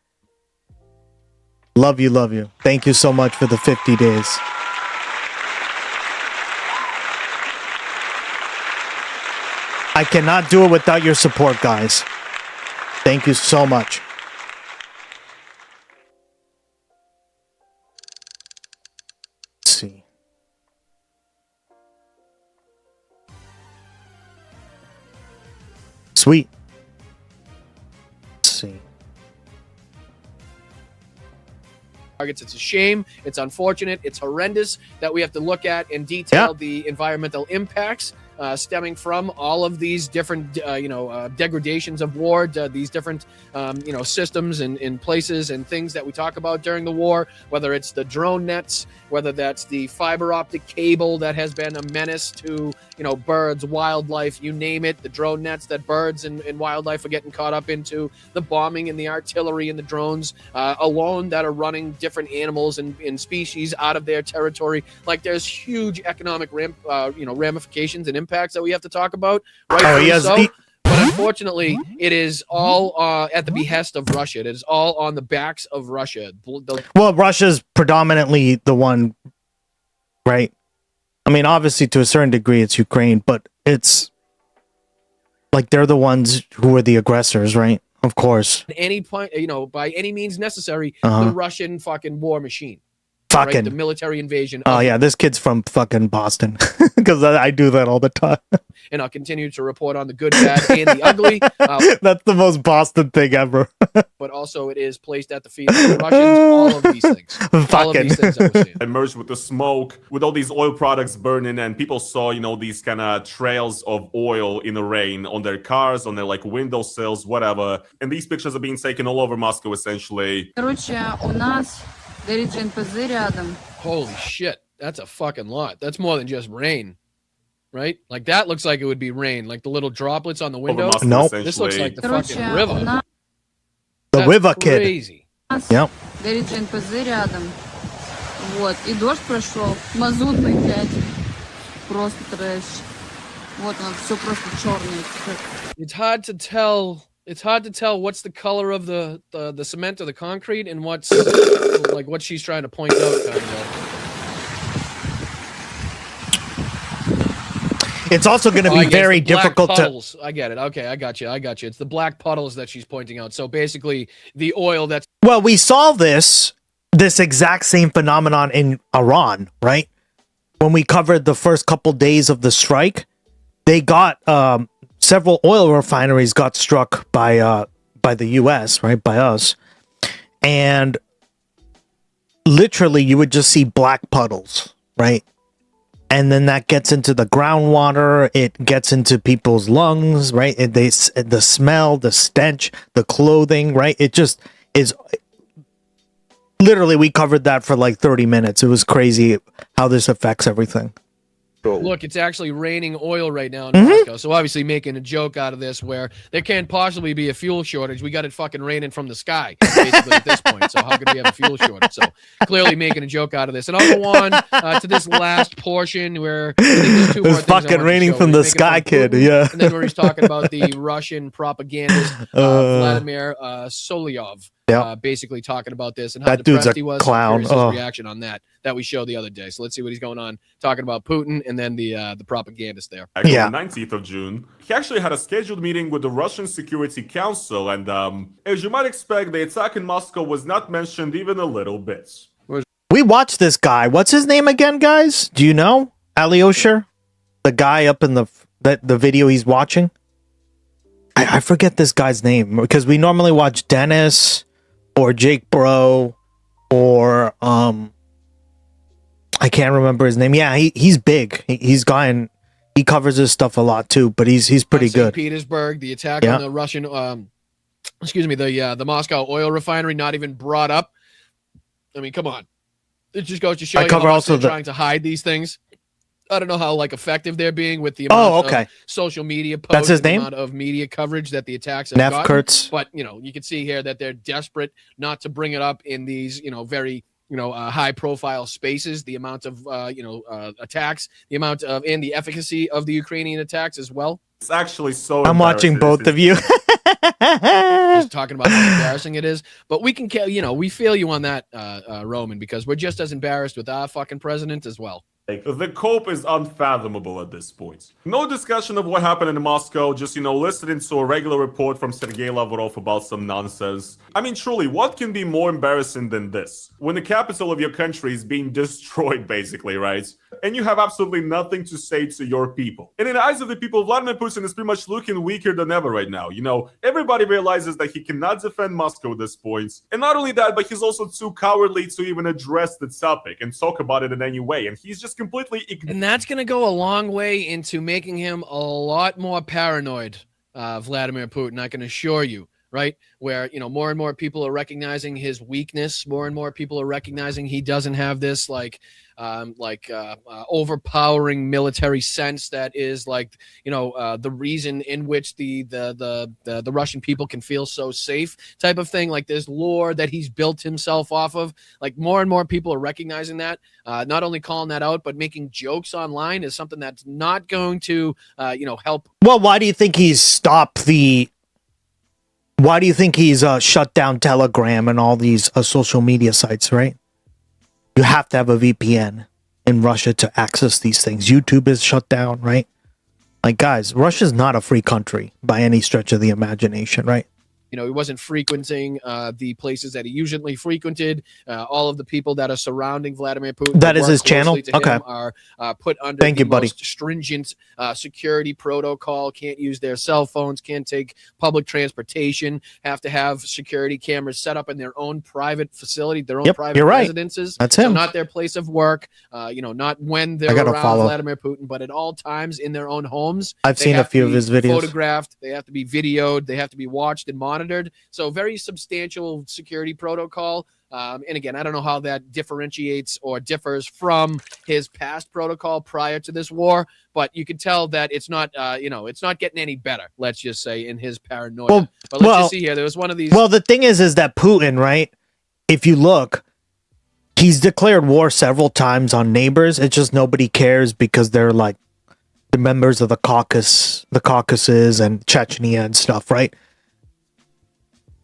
Love you, love you. Thank you so much for the 50 days. I cannot do it without your support, guys. Thank you so much. Let's see. Sweet. Let's see. It's a shame. It's unfortunate. It's horrendous that we have to look at in detail the environmental impacts stemming from all of these different, degradations of war, these different, systems and places and things that we talk about during the war, whether it's the drone nets, whether that's the fiber optic cable that has been a menace to, birds, wildlife, you name it, the drone nets that birds and wildlife are getting caught up into, the bombing and the artillery and the drones alone that are running different animals and species out of their territory. Like, there's huge economic ramifications and impacts that we have to talk about. But unfortunately, it is all at the behest of Russia. It is all on the backs of Russia. Well, Russia's predominantly the one, right? I mean, obviously, to a certain degree, it's Ukraine, but it's like they're the ones who are the aggressors, right? Of course. At any point, by any means necessary, Uh-huh. the Russian fucking war machine. Fucking. right? The military invasion. Oh yeah, this kid's from fucking Boston because I do that all the time. And I'll continue to report on the good, bad, and the ugly. That's the most Boston thing ever. But also, it is placed at the feet of the Russians. All of these things. All of these things that we're seeing. Emerged with the smoke, with all these oil products burning, and people saw, these kind of trails of oil in the rain on their cars, on their like windowsills, whatever. And these pictures are being taken all over Moscow, essentially. Holy shit, that's a fucking lot. That's more than just rain, right? Like that looks like it would be rain, like the little droplets on the window. Nope. This looks like the fucking river. The river kid. Crazy. Yep. Вот, и дождь прошел, мазутный, блядь, просто трэш. Вот он, все просто черный. It's hard to tell. It's hard to tell what's the color of the cement or the concrete and what's like what she's trying to point out. Kind of. It's also going to be very difficult puddles. I get it. Okay, I got you. It's the black puddles that she's pointing out. So basically, the oil that's. Well, we saw this exact same phenomenon in Iran, right? When we covered the first couple days of the strike, they got several oil refineries got struck by the U.S., right, by us, and literally you would just see black puddles, right? And then that gets into the groundwater. It gets into people's lungs, right? The smell, the stench, the clothing, right? It just is. Literally, we covered that for like 30 minutes. It was crazy how this affects everything. Look, it's actually raining oil right now in Moscow. So obviously making a joke out of this where there can't possibly be a fuel shortage. We got it fucking raining from the sky, basically, at this point. So how could we have a fuel shortage? So clearly making a joke out of this. And I'll go on to this last portion where I think there's two more it's fucking raining from the sky, kid. Yeah. And then where he's talking about the Russian propagandist Vladimir Solyov. Basically talking about this and how that dude's depressed a he was. clown. His reaction on that we showed the other day. So let's see what he's going on talking about Putin and then the propagandist there. On the 19th of June, he actually had a scheduled meeting with the Russian Security Council, and as you might expect, the attack in Moscow was not mentioned even a little bit. We watched this guy. What's his name again, guys? Do you know? Alyosha? The guy up in the video he's watching? I forget this guy's name because we normally watch Dennis or Jake Bro or I can't remember his name. Yeah, he's big. He covers his stuff a lot too, but he's pretty good. Petersburg, the attack on the Russian the Moscow oil refinery not even brought up. I mean, come on. It just goes to show you how much they're trying to hide these things. I don't know how effective they're being with the amount of social media posts. That's his name? The amount of media coverage that the attacks have Neff gotten. Kurtz. But you can see here that they're desperate not to bring it up in these very high profile spaces. The amount of attacks, the amount of and the efficacy of the Ukrainian attacks as well. It's actually so. I'm watching both of you. Just talking about how embarrassing it is, but we can we feel you on that, Roman, because we're just as embarrassed with our fucking president as well. The cope is unfathomable at this point. No discussion of what happened in Moscow, just, listening to a regular report from Sergei Lavrov about some nonsense. I mean, truly, what can be more embarrassing than this? When the capital of your country is being destroyed, basically, right? And you have absolutely nothing to say to your people. And in the eyes of the people, Vladimir Putin is pretty much looking weaker than ever right now. Everybody realizes that he cannot defend Moscow at this point. And not only that, but he's also too cowardly to even address the topic and talk about it in any way. And he's just completely and that's going to go a long way into making him a lot more paranoid, Vladimir Putin, I can assure you, right? Where more and more people are recognizing his weakness, more and more people are recognizing he doesn't have this overpowering military sense that is the reason in which the Russian people can feel so safe type of thing, like this lore that he's built himself off of. Like more and more people are recognizing that, not only calling that out, but making jokes online is something that's not going to help. Well, why do you think he's shut down Telegram and all these social media sites, right? You have to have a VPN in Russia to access these things. YouTube is shut down, right? Like, guys, Russia's not a free country by any stretch of the imagination, right? You know, he wasn't frequenting the places that he usually frequented. All of the people that are surrounding Vladimir Putin, That is his channel? to him, Okay. are put under Thank the you, buddy. most stringent security protocol. Can't use their cell phones. Can't take public transportation. Have to have security cameras set up in their own private facility, their own Yep, private you're right. residences. That's So him. not their place of work. You know, not when they're gotta around follow. Vladimir Putin, but at all times in their own homes. I've They seen a have to few of be his videos. Photographed. They have to be videoed. They have to be watched and monitored. So very substantial security protocol. And again, I don't know how that differentiates or differs from his past protocol prior to this war, but you can tell that it's not, you know, it's not getting any better. Let's just say in his paranoia. Well- but let's well- just see here. There was one of these. Well, the thing is that Putin, right? If you look, he's declared war several times on neighbors. It's just nobody cares because they're like the members of the Caucasus and Chechnya and stuff, right?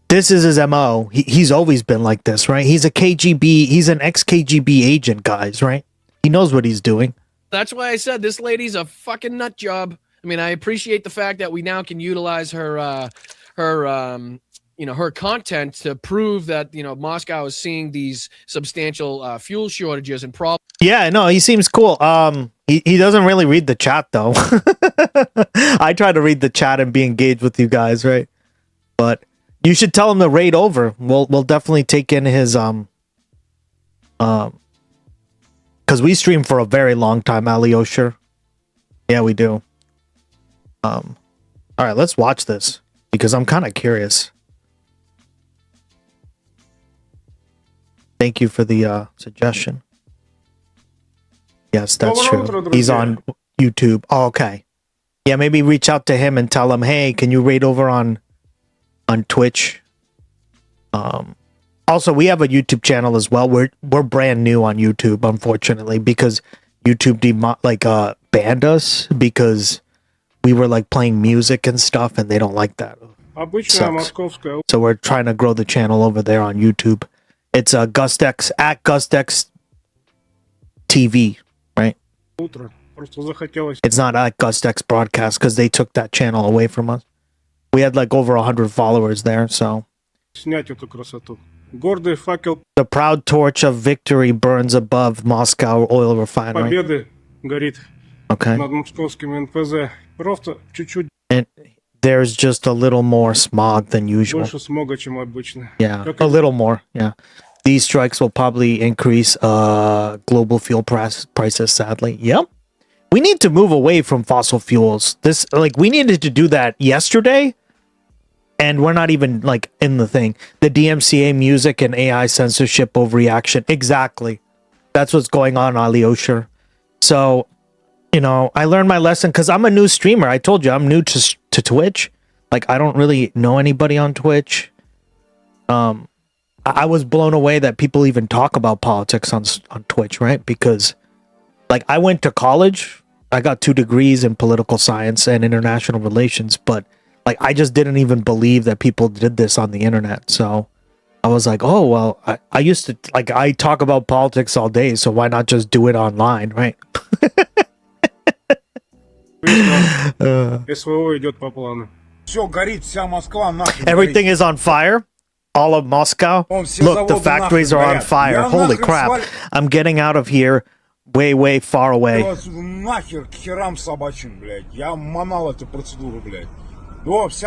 This is his MO. He's always been like this, right? He's a KGB, he's an ex-KGB agent, guys, right? He knows what he's doing. That's why I said this lady's a fucking nut job. I mean, I appreciate the fact that we now can utilize her you know, her content to prove that, you know, Moscow is seeing these substantial fuel shortages and problems. Yeah, no, he seems cool. He doesn't really read the chat though. I try to read the chat and be engaged with you guys, right? But you should tell him to raid over. We'll definitely take in his because we stream for a very long time, Alyosher. Yeah, we do. All right, let's watch this because I'm kind of curious. Thank you for the suggestion. Yes, that's true. He's on YouTube. Oh, okay. Yeah, maybe reach out to him and tell him, hey, can you raid over on Twitch? Also, we have a YouTube channel as well. We're brand new on YouTube, unfortunately, because YouTube banned us because we were like playing music and stuff, and they don't like that. Sucks. So we're trying to grow the channel over there on YouTube. It's Gustx at Gustx TV, right? It's not at Gustx Broadcast because they took that channel away from us. We had like over 100 followers there, so. The proud torch of victory burns above Moscow oil refinery. Okay. And there's just a little more smog than usual. Yeah, a little more, yeah. These strikes will probably increase global fuel prices, sadly. Yep. We need to move away from fossil fuels. We needed to do that yesterday, and we're not even, like, in the thing. The DMCA music and AI censorship overreaction. Exactly. That's what's going on, Alyosher. So, you know, I learned my lesson because I'm a new streamer. I told you, I'm new to Twitch. Like, I don't really know anybody on Twitch. I was blown away that people even talk about politics on Twitch, right? Because, like, I went to college. I got 2 degrees in political science and international relations, but, like, I just didn't even believe that people did this on the internet. So I was like, oh, well, I used to, like, I talk about politics all day, so why not just do it online, right? Everything is on fire. All of Moscow. Look, the factories are on fire. Holy crap. I'm getting out of here way, way far away.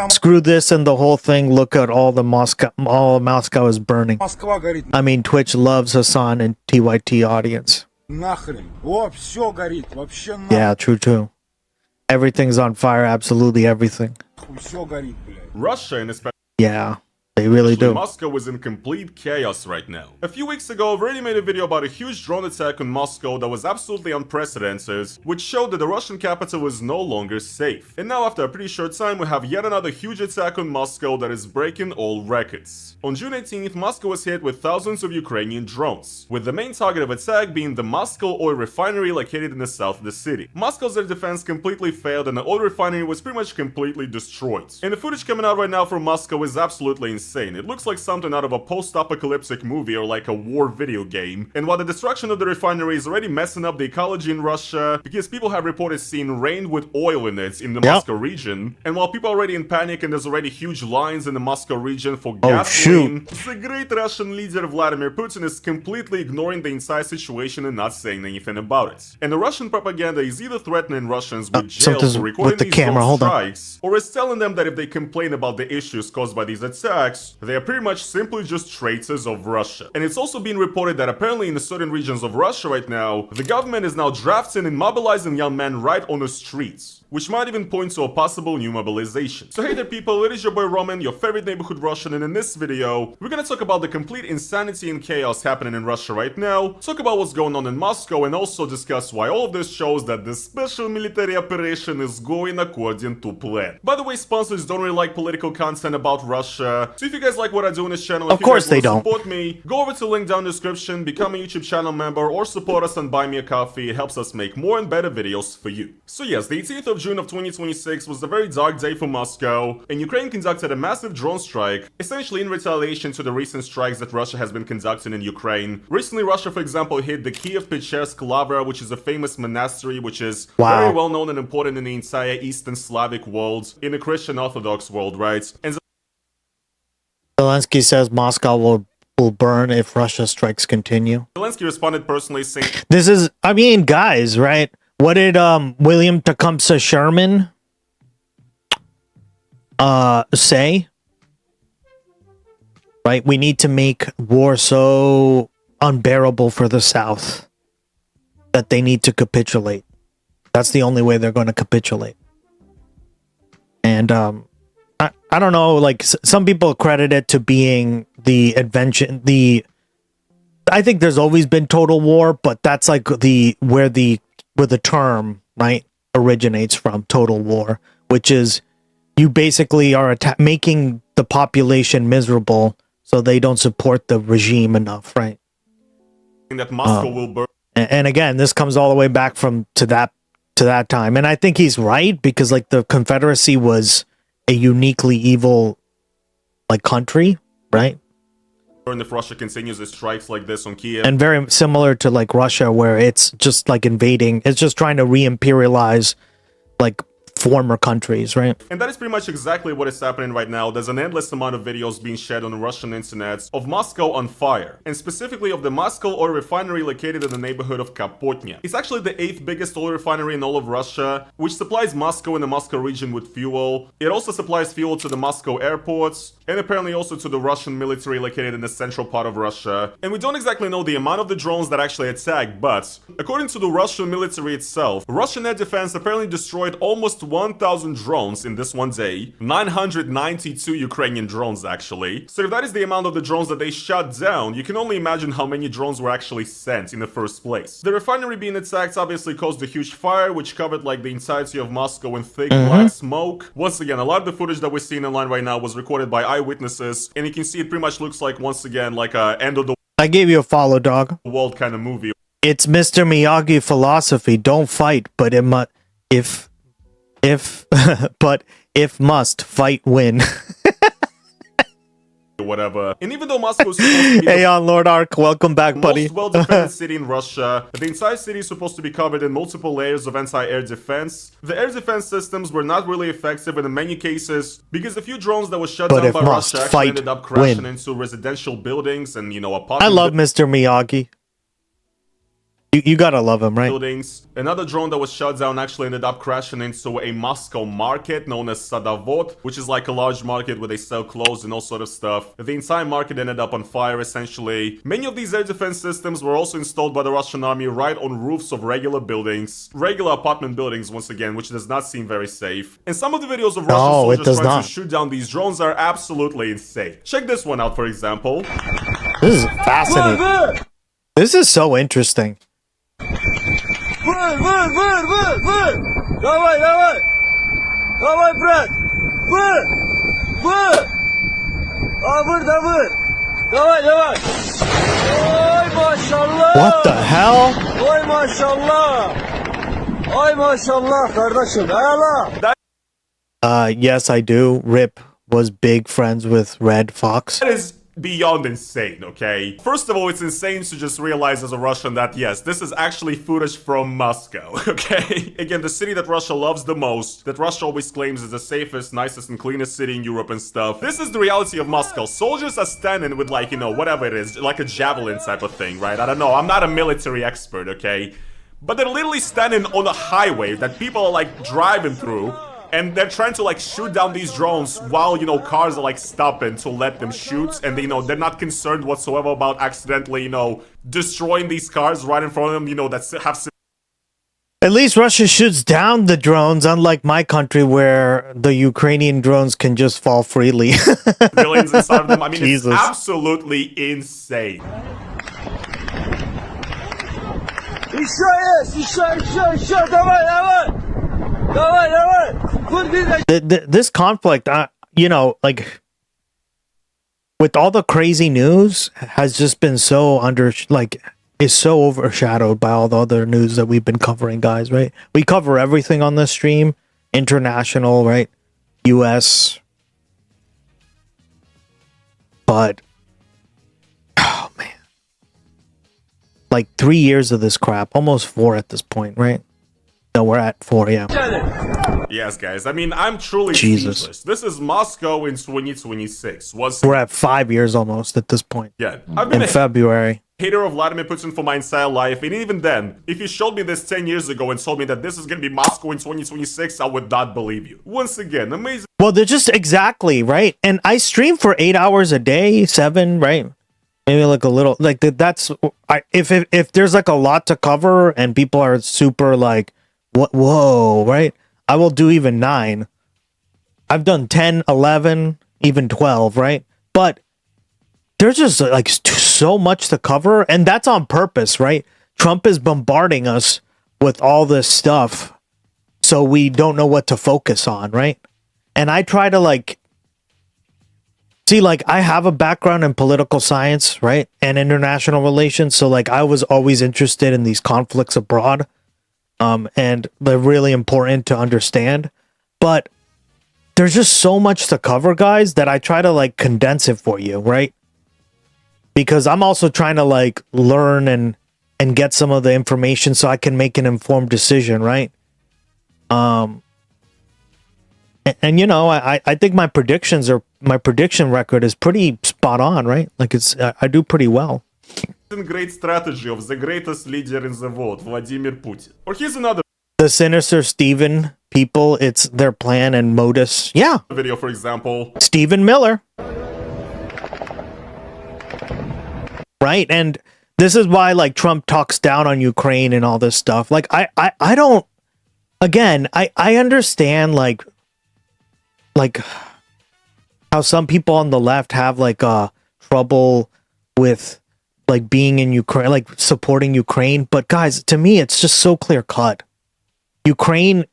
Screw this and the whole thing. Look at all of Moscow is burning. I mean, Twitch loves Hassan and TYT audience. Yeah, true too. Everything's on fire, absolutely everything. Russia and especially Yeah. They really do. Moscow is in complete chaos right now. A few weeks ago, I've already made a video about a huge drone attack on Moscow that was absolutely unprecedented, which showed that the Russian capital is no longer safe. And now, after a pretty short time, we have yet another huge attack on Moscow that is breaking all records. On June 18th, Moscow was hit with thousands of Ukrainian drones, with the main target of attack being the Moscow oil refinery located in the south of the city. Moscow's air defense completely failed and the oil refinery was pretty much completely destroyed. And the footage coming out right now from Moscow is absolutely insane. It looks like something out of a post-apocalyptic movie or like a war video game. And while the destruction of the refinery is already messing up the ecology in Russia, because people have reported seeing rain with oil in it in the Moscow region, and while people are already in panic and there's already huge lines in the Moscow region for gasoline, the great Russian leader Vladimir Putin is completely ignoring the entire situation and not saying anything about it. And the Russian propaganda is either threatening Russians with jail for recording these drone strikes, or is telling them that if they complain about the issues caused by these attacks, they are pretty much simply just traitors of Russia. And it's also been reported that apparently in certain regions of Russia right now, the government is now drafting and mobilizing young men right on the streets, which might even point to a possible new mobilization. So hey there people, it is your boy Roman, your favorite neighborhood Russian, and in this video, we're gonna talk about the complete insanity and chaos happening in Russia right now, talk about what's going on in Moscow, and also discuss why all of this shows that this special military operation is going according to plan. By the way, sponsors don't really like political content about Russia, so if you guys like what I do on this channel, of course they don't support me, go over to the link down in the description, become a YouTube channel member, or support us and buy me a coffee. It helps us make more and better videos for you. So yes, the 18th of June of 2026 was a very dark day for Moscow, and Ukraine conducted a massive drone strike, essentially in retaliation to the recent strikes that Russia has been conducting in Ukraine. Recently, Russia, for example, hit the Kiev-Pechersk Lavra, which is a famous monastery, which is very well known and important in the entire Eastern Slavic world, in the Christian Orthodox world, right? And Zelensky says Moscow will burn if Russia strikes continue. Zelensky responded personally saying, this is, I mean, guys, right? What did William Tecumseh Sherman say? Right? We need to make war so unbearable for the South that they need to capitulate. That's the only way they're going to capitulate. And I don't know, like some people credit it to being the invention, I think there's always been total war, but that's like where the term, right, originates from, total war, which is you basically are making the population miserable so they don't support the regime enough, right? That Moscow will burn. And again, this comes all the way back to that time. And I think he's right, because like the Confederacy was a uniquely evil like country, right? If Russia continues its strikes like this on Kiev. And very similar to like Russia, where it's just like invading, it's just trying to re-imperialize like former countries, right? And that is pretty much exactly what is happening right now. There's an endless amount of videos being shared on the Russian internet of Moscow on fire, and specifically of the Moscow oil refinery located in the neighborhood of Kapotnya. It's actually the 8th biggest oil refinery in all of Russia, which supplies Moscow and the Moscow region with fuel. It also supplies fuel to the Moscow airports, and apparently also to the Russian military located in the central part of Russia. And we don't exactly know the amount of the drones that actually attacked, but according to the Russian military itself, Russian air defense apparently destroyed almost 1,000 drones in this one day, 992 Ukrainian drones actually. So if that is the amount of the drones that they shot down, you can only imagine how many drones were actually sent in the first place. The refinery being attacked obviously caused a huge fire, which covered like the entirety of Moscow in thick black smoke. Once again, a lot of the footage that we're seeing online right now was recorded by eyewitnesses, and you can see it pretty much looks like, once again, like a end of the I gave you a follow, dog. World kind of movie. It's Mr. Miyagi philosophy. Don't fight, but but if must, fight win. Whatever. And even though Moscow is supposed to be hey on Lord Ark, welcome back, buddy. Most well-defended city in Russia, the entire city is supposed to be covered in multiple layers of anti-air defense. The air defense systems were not really effective in many cases, because the few drones that were shut down by Russia actually ended up crashing into residential buildings and, you know, apartment I love Mr. Miyagi. You gotta love him, right? Buildings. Another drone that was shot down actually ended up crashing into a Moscow market known as Sadavod, which is like a large market where they sell clothes and all sort of stuff. The entire market ended up on fire, essentially. Many of these air defense systems were also installed by the Russian army right on roofs of regular buildings. Regular apartment buildings, once again, which does not seem very safe. And some of the videos of Russian soldiers trying to shoot down these drones are absolutely insane. Check this one out, for example. This is fascinating. This is so interesting. Давай, давай! Давай, брат! Давай, давай! Ой, машалlah! What the hell? Ой, машалlah! Ой, машалlah, kardeşim! Allah! Yes, I do. Rip was big friends with Red Fox. That is beyond insane, okay? First of all, it's insane to just realize as a Russian that, yes, this is actually footage from Moscow, okay? Again, the city that Russia loves the most, that Russia always claims is the safest, nicest, and cleanest city in Europe and stuff. This is the reality of Moscow. Soldiers are standing with, like, you know, whatever it is, like a javelin type of thing, right? I don't know, I'm not a military expert, okay? But they're literally standing on a highway that people are, like, driving through, and they're trying to, like, shoot down these drones while, you know, cars are, like, stopping to let them shoot, and, you know, they're not concerned whatsoever about accidentally, you know, destroying these cars right in front of them, you know, that have... At least Russia shoots down the drones, unlike my country where the Ukrainian drones can just fall freely. Civilians inside of them. I mean, Jesus. It's absolutely insane. Еще, давай! This conflict, you know, like, with all the crazy news, has just been so is so overshadowed by all the other news that we've been covering, guys, right? We cover everything on this stream, international, right? US. But, oh man. Like 3 years of this crap, almost 4 at this point, right? No, we're at 4, yeah. Yes, guys. I mean, I'm truly Jesus. speechless. This is Moscow in 2026. We're at 5 years almost at this point. Yeah, I've been In February. hater of Vladimir Putin for my entire life, and even then, if you showed me this 10 years ago and told me that this is gonna be Moscow in 2026, I would not believe you. Once again, amazing. Well, they're just exactly, right? And I stream for 8 hours a day, 7, right? Maybe like a little, like that's, if there's like a lot to cover and people are super like, what, whoa, right? I will do even 9. I've done 10, 11, even 12, right? But there's just like so much to cover, and that's on purpose, right? Trump is bombarding us with all this stuff so we don't know what to focus on, right? And I try to like see, like, I have a background in political science, right? And international relations, so like I was always interested in these conflicts abroad. And they're really important to understand, but there's just so much to cover, guys, that I try to like condense it for you, right? Because I'm also trying to like learn and get some of the information so I can make an informed decision, right? And you know, I think my prediction record is pretty spot on, right? Like I do pretty well. Great strategy of the greatest leader in the world, Vladimir Putin. Or here's another The Sinister Steven people, it's their plan and modus. Yeah. video, for example. Stephen Miller. Right? And this is why like Trump talks down on Ukraine and all this stuff. Like I don't, again, I understand like how some people on the left have like trouble with like being in Ukraine, like supporting Ukraine. But guys, to me, it's just so clear cut. Ukraine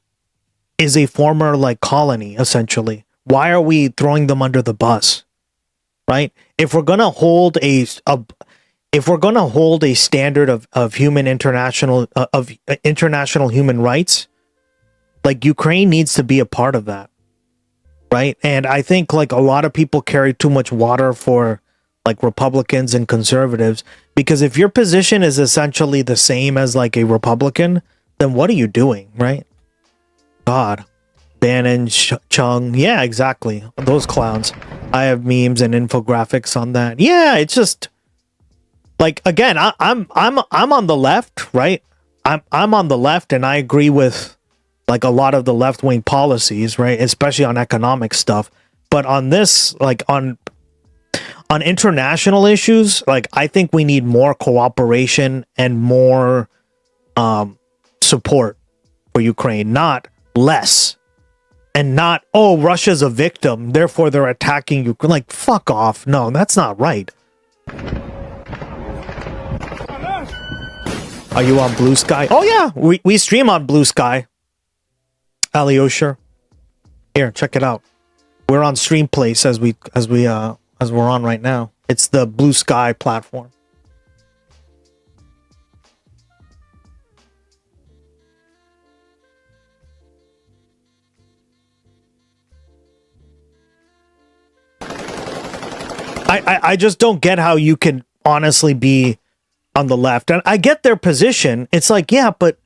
is a former like colony, essentially. Why are we throwing them under the bus? Right? If we're gonna hold a standard of international human rights, like Ukraine needs to be a part of that. Right? And I think like a lot of people carry too much water for like Republicans and conservatives, because if your position is essentially the same as like a Republican, then what are you doing, right? God. Bannon, Chung, yeah, exactly. Those clowns. I have memes and infographics on that. Yeah, it's just like, again, I'm on the left, right? I'm on the left, and I agree with like a lot of the left-wing policies, right? Especially on economic stuff. But on this, like on international issues, like I think we need more cooperation and more support for Ukraine, not less. And not, oh, Russia's a victim, therefore they're attacking Ukraine. Like, fuck off. No, that's not right. Are you on Blue Sky? Oh yeah, we stream on Blue Sky. Alyosha. Here, check it out. We're on Streamplace as we're on right now. It's the Blue Sky platform. I just don't get how you can honestly be on the left. And I get their position. It's like, yeah, but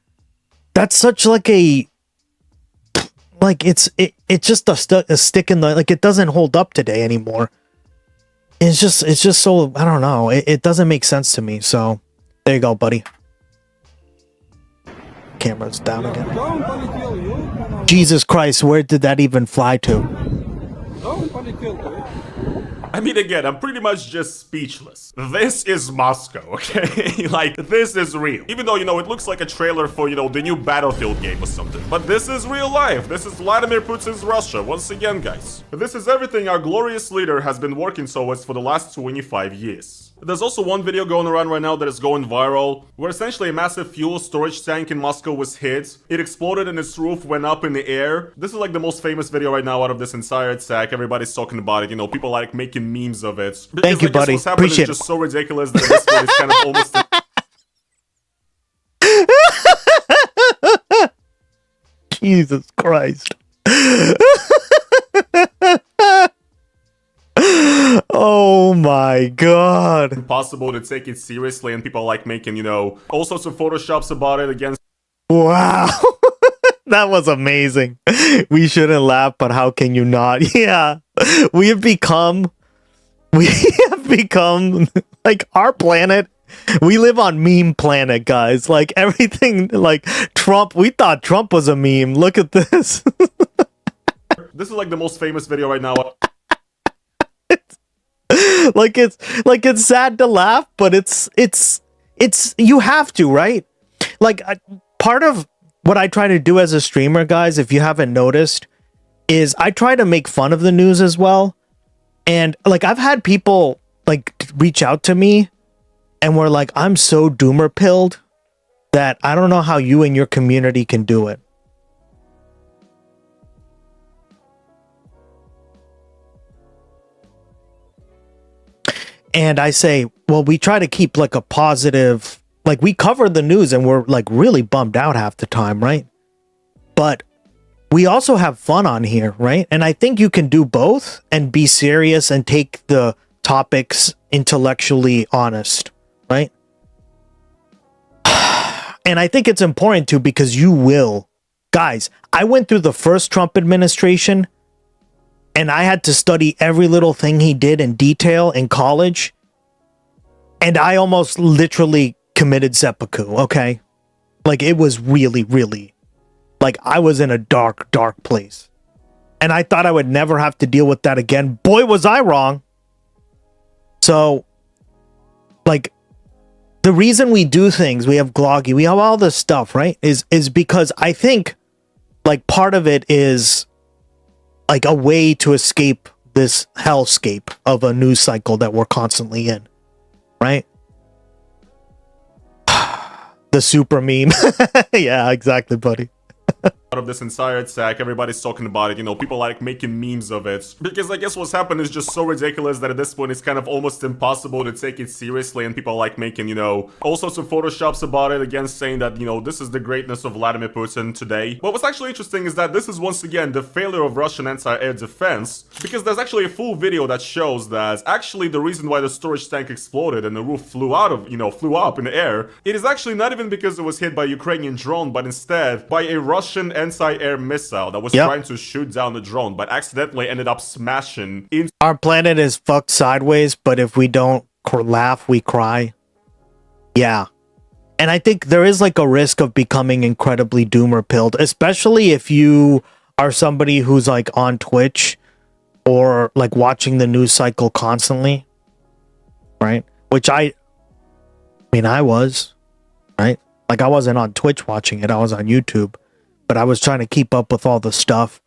that's such like a like it's just a stick in the like it doesn't hold up today anymore. It's just so I don't know. It doesn't make sense to me. So there you go, buddy. Camera's down again. Jesus Christ, where did that even fly to? I mean, again, I'm pretty much just speechless. This is Moscow, okay? Like, this is real. Even though, it looks like a trailer for, the new Battlefield game or something. But this is real life. This is Vladimir Putin's Russia, once again, guys. This is everything our glorious leader has been working towards for the last 25 years. There's also one video going around right now that is going viral, where essentially a massive fuel storage tank in Moscow was hit. It exploded and its roof went up in the air. This is like the most famous video right now out of this entire attack. Everybody's talking about it, people like making memes of it. Because thank you, buddy. What's happening is just so ridiculous that this one is kind of almost... Jesus Christ. Oh my god. Impossible to take it seriously, and people like making, all sorts of photoshops about it against... Wow. That was amazing. We shouldn't laugh, but how can you not? Yeah. We have become like our planet. We live on meme planet, guys. Like everything, like Trump. We thought Trump was a meme. Look at this. This is like the most famous video right now. It's sad to laugh, but it's you have to, right? Like part of what I try to do as a streamer, guys, if you haven't noticed, is I try to make fun of the news as well. And like I've had people like reach out to me and were like, I'm so doomer pilled that I don't know how you and your community can do it. And I say, well, we try to keep like a positive, like we cover the news and we're like really bummed out half the time, right? But we also have fun on here, right? And I think you can do both and be serious and take the topics intellectually honest, right? And I think it's important to, because you will. Guys, I went through the first Trump administration and I had to study every little thing he did in detail in college. And I almost literally committed seppuku, okay? Like, it was really, really... Like, I was in a dark, dark place. And I thought I would never have to deal with that again. Boy, was I wrong. So, like, the reason we do things, we have Gloggy, we have all this stuff, right? Is because I think, like, part of it is... like a way to escape this hellscape of a news cycle that we're constantly in, right? The super meme. Yeah, exactly, buddy. Out of this entire attack, everybody's talking about it, people like making memes of it. Because I guess what's happened is just so ridiculous that at this point it's kind of almost impossible to take it seriously, and people like making, all sorts of photoshops about it, again saying that, this is the greatness of Vladimir Putin today. But what's actually interesting is that this is once again the failure of Russian anti-air defense, because there's actually a full video that shows that actually the reason why the storage tank exploded and the roof flew out of, flew up in the air, it is actually not even because it was hit by a Ukrainian drone, but instead by a Russian anti-air missile that was trying to shoot down the drone, but accidentally ended up smashing into... Our planet is fucked sideways, but if we don't laugh, we cry. Yeah. And I think there is like a risk of becoming incredibly doomer pilled, especially if you are somebody who's like on Twitch or like watching the news cycle constantly, right? Which I mean, I was, right? Like I wasn't on Twitch watching it, I was on YouTube. But I was trying to keep up with all the stuff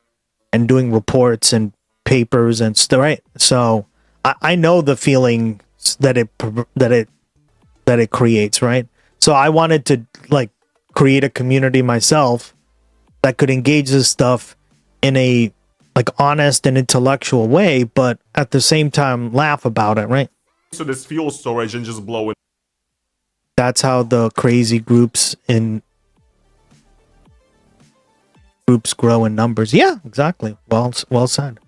and doing reports and papers and stuff, right? So I know the feeling that it creates, right? So I wanted to like create a community myself that could engage this stuff in a like honest and intellectual way, but at the same time laugh about it, right? So this fuel storage and just blow it. That's how the crazy groups grow in numbers. Yeah, exactly. Well said.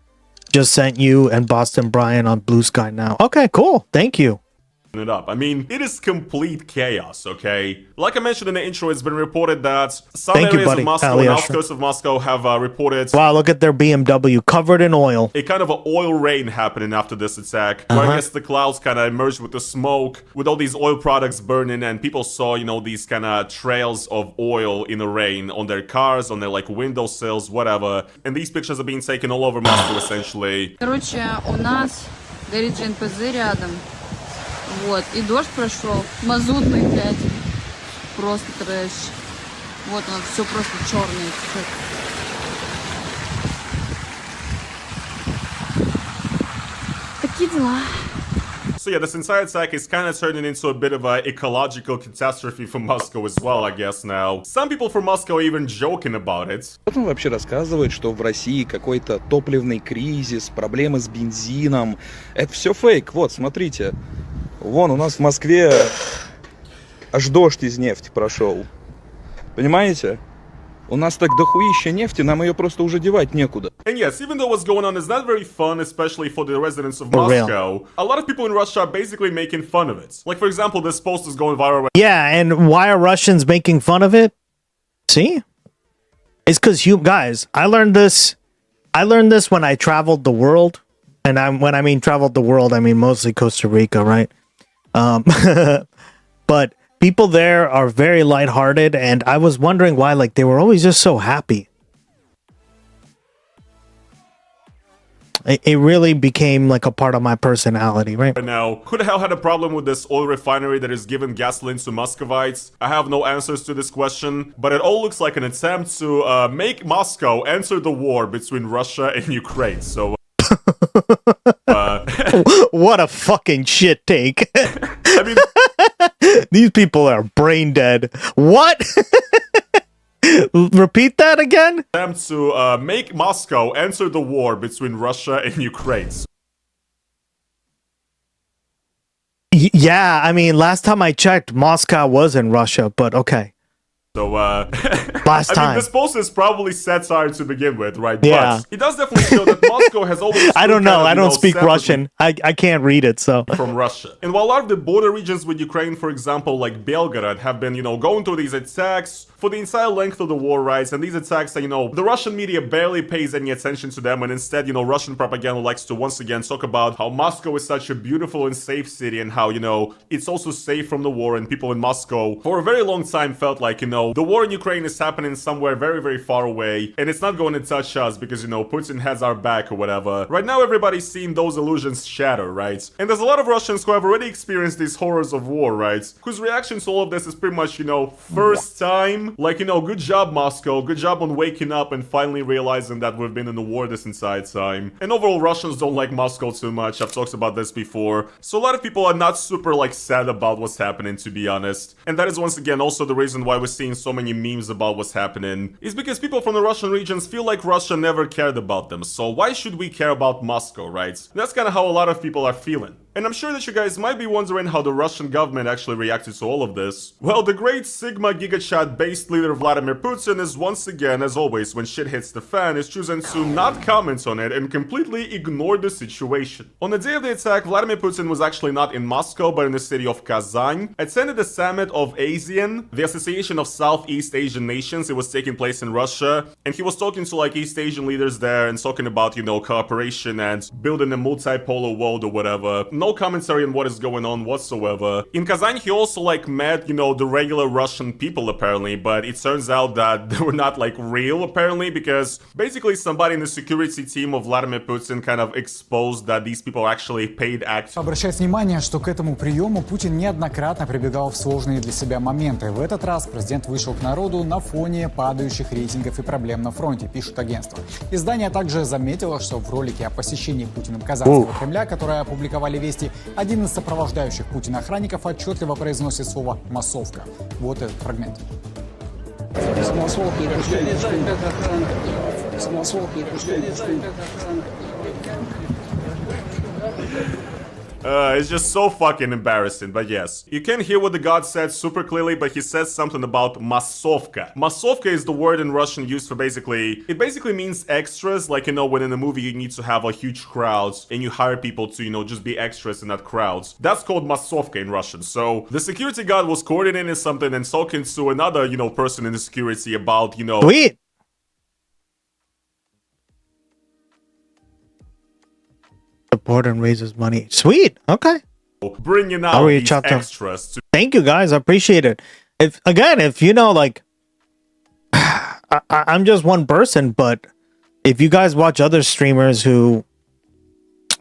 Just sent you and Boston Brian on Blue Sky now. Okay, cool. Thank you. It up. I mean, it is complete chaos, okay? Like I mentioned in the intro, it's been reported that some areas of Moscow and outskirts of Moscow have reported... Wow, look at their BMW covered in oil. A kind of an oil rain happening after this attack, where I guess the clouds kind of emerged with the smoke, with all these oil products burning, and people saw, you know, these kind of trails of oil in the rain on their cars, on their, like, windowsills, whatever. And these pictures are being taken all over Moscow, essentially. Короче, у нас горит ЖНПЗ рядом. Вот, и дождь прошел, мазутный, блядь, просто трэш. Вот он, все просто черное. Такие дела. So yeah, this entire attack is kind of turning into a bit of an ecological catastrophe for Moscow as well, I guess now. Some people from Moscow are even joking about it. Вот он вообще рассказывает, что в России какой-то топливный кризис, проблемы с бензином. Это все фейк. Вот, смотрите. Вон, у нас в Москве аж дождь из нефти прошел. Понимаете? У нас так дохуища нефти, нам ее просто уже девать некуда. And yes, even though what's going on is not very fun, especially for the residents of Moscow, a lot of people in Russia are basically making fun of it. Like, for example, this post is going viral. Yeah, and why are Russians making fun of it? See? It's because you guys, I learned this when I traveled the world. And when I mean traveled the world, I mean mostly Costa Rica, right? But people there are very lighthearted, and I was wondering why, like, they were always just so happy. It really became like a part of my personality, right? Now, who the hell had a problem with this oil refinery that is giving gasoline to Muscovites? I have no answers to this question, but it all looks like an attempt to make Moscow enter the war between Russia and Ukraine. So, what a fucking shit take. I mean, these people are brain dead. What? Repeat that again? Attempt to make Moscow enter the war between Russia and Ukraine. Yeah, I mean, last time I checked, Moscow was in Russia, but okay. So, last time. I mean, this post is probably satire to begin with, right? Yeah. But it does definitely show that Moscow has always... I don't know. I don't speak Russian. I can't read it, so... From Russia. And while a lot of the border regions with Ukraine, for example, like Belgorod, have been, you know, going through these attacks for the entire length of the war, right? And these attacks that, you know, the Russian media barely pays any attention to them, and instead, you know, Russian propaganda likes to once again talk about how Moscow is such a beautiful and safe city, and how, you know, it's also safe from the war, and people in Moscow for a very long time felt like, you know, the war in Ukraine is happening somewhere very, very far away, and it's not going to touch us because, you know, Putin has our back or whatever. Right now, everybody's seeing those illusions shatter, right? And there's a lot of Russians who have already experienced these horrors of war, right? Whose reaction to all of this is pretty much, you know, first time. Like, you know, good job, Moscow. Good job on waking up and finally realizing that we've been in the war this entire time. And overall, Russians don't like Moscow too much. I've talked about this before. So a lot of people are not super, like, sad about what's happening, to be honest. And that is, once again, also the reason why we're seeing so many memes about what's happening. Is because people from the Russian regions feel like Russia never cared about them. So why should we care about Moscow, right? That's kind of how a lot of people are feeling. And I'm sure that you guys might be wondering how the Russian government actually reacted to all of this. Well, the great Sigma GigaChat-based leader Vladimir Putin is once again, as always, when shit hits the fan, is choosing to not comment on it and completely ignore the situation. On the day of the attack, Vladimir Putin was actually not in Moscow, but in the city of Kazan, attended the summit of ASEAN, the Association of Southeast Asian Nations. It was taking place in Russia, and he was talking to, like, East Asian leaders there and talking about, you know, cooperation and building a multipolar world or whatever. No commentary on what is going on whatsoever. In Kazan, he also, like, met, you know, the regular Russian people, apparently, but it turns out that they were not, like, real, apparently, because basically somebody in the security team of Vladimir Putin kind of exposed that these people are actually paid actors. Обращать внимание, что к этому приему Путин неоднократно прибегал в сложные для себя моменты. В этот раз президент вышел к народу на фоне падающих рейтингов и проблем на фронте, пишут агентства. Издание также заметило, что в ролике о посещении Путиным Казанского Кремля, которое опубликовали «Вести», один из сопровождающих Путина охранников отчетливо произносит слово «массовка». Вот этот фрагмент. It's just so fucking embarrassing, but yes. You can hear what the god said super clearly, but he says something about masovka. Masovka is the word in Russian used for it basically means extras, like, you know, when in a movie you need to have a huge crowd and you hire people to, you know, just be extras in that crowd. That's called masovka in Russian. So the security guard was coordinating something and talking to another, you know, person in the security about, you know... Sweet. Support and raises money. Sweet. Okay. Bringing I'll out reach these out to extras to... Thank you guys. I appreciate it. If you know, like, I'm just one person, but if you guys watch other streamers who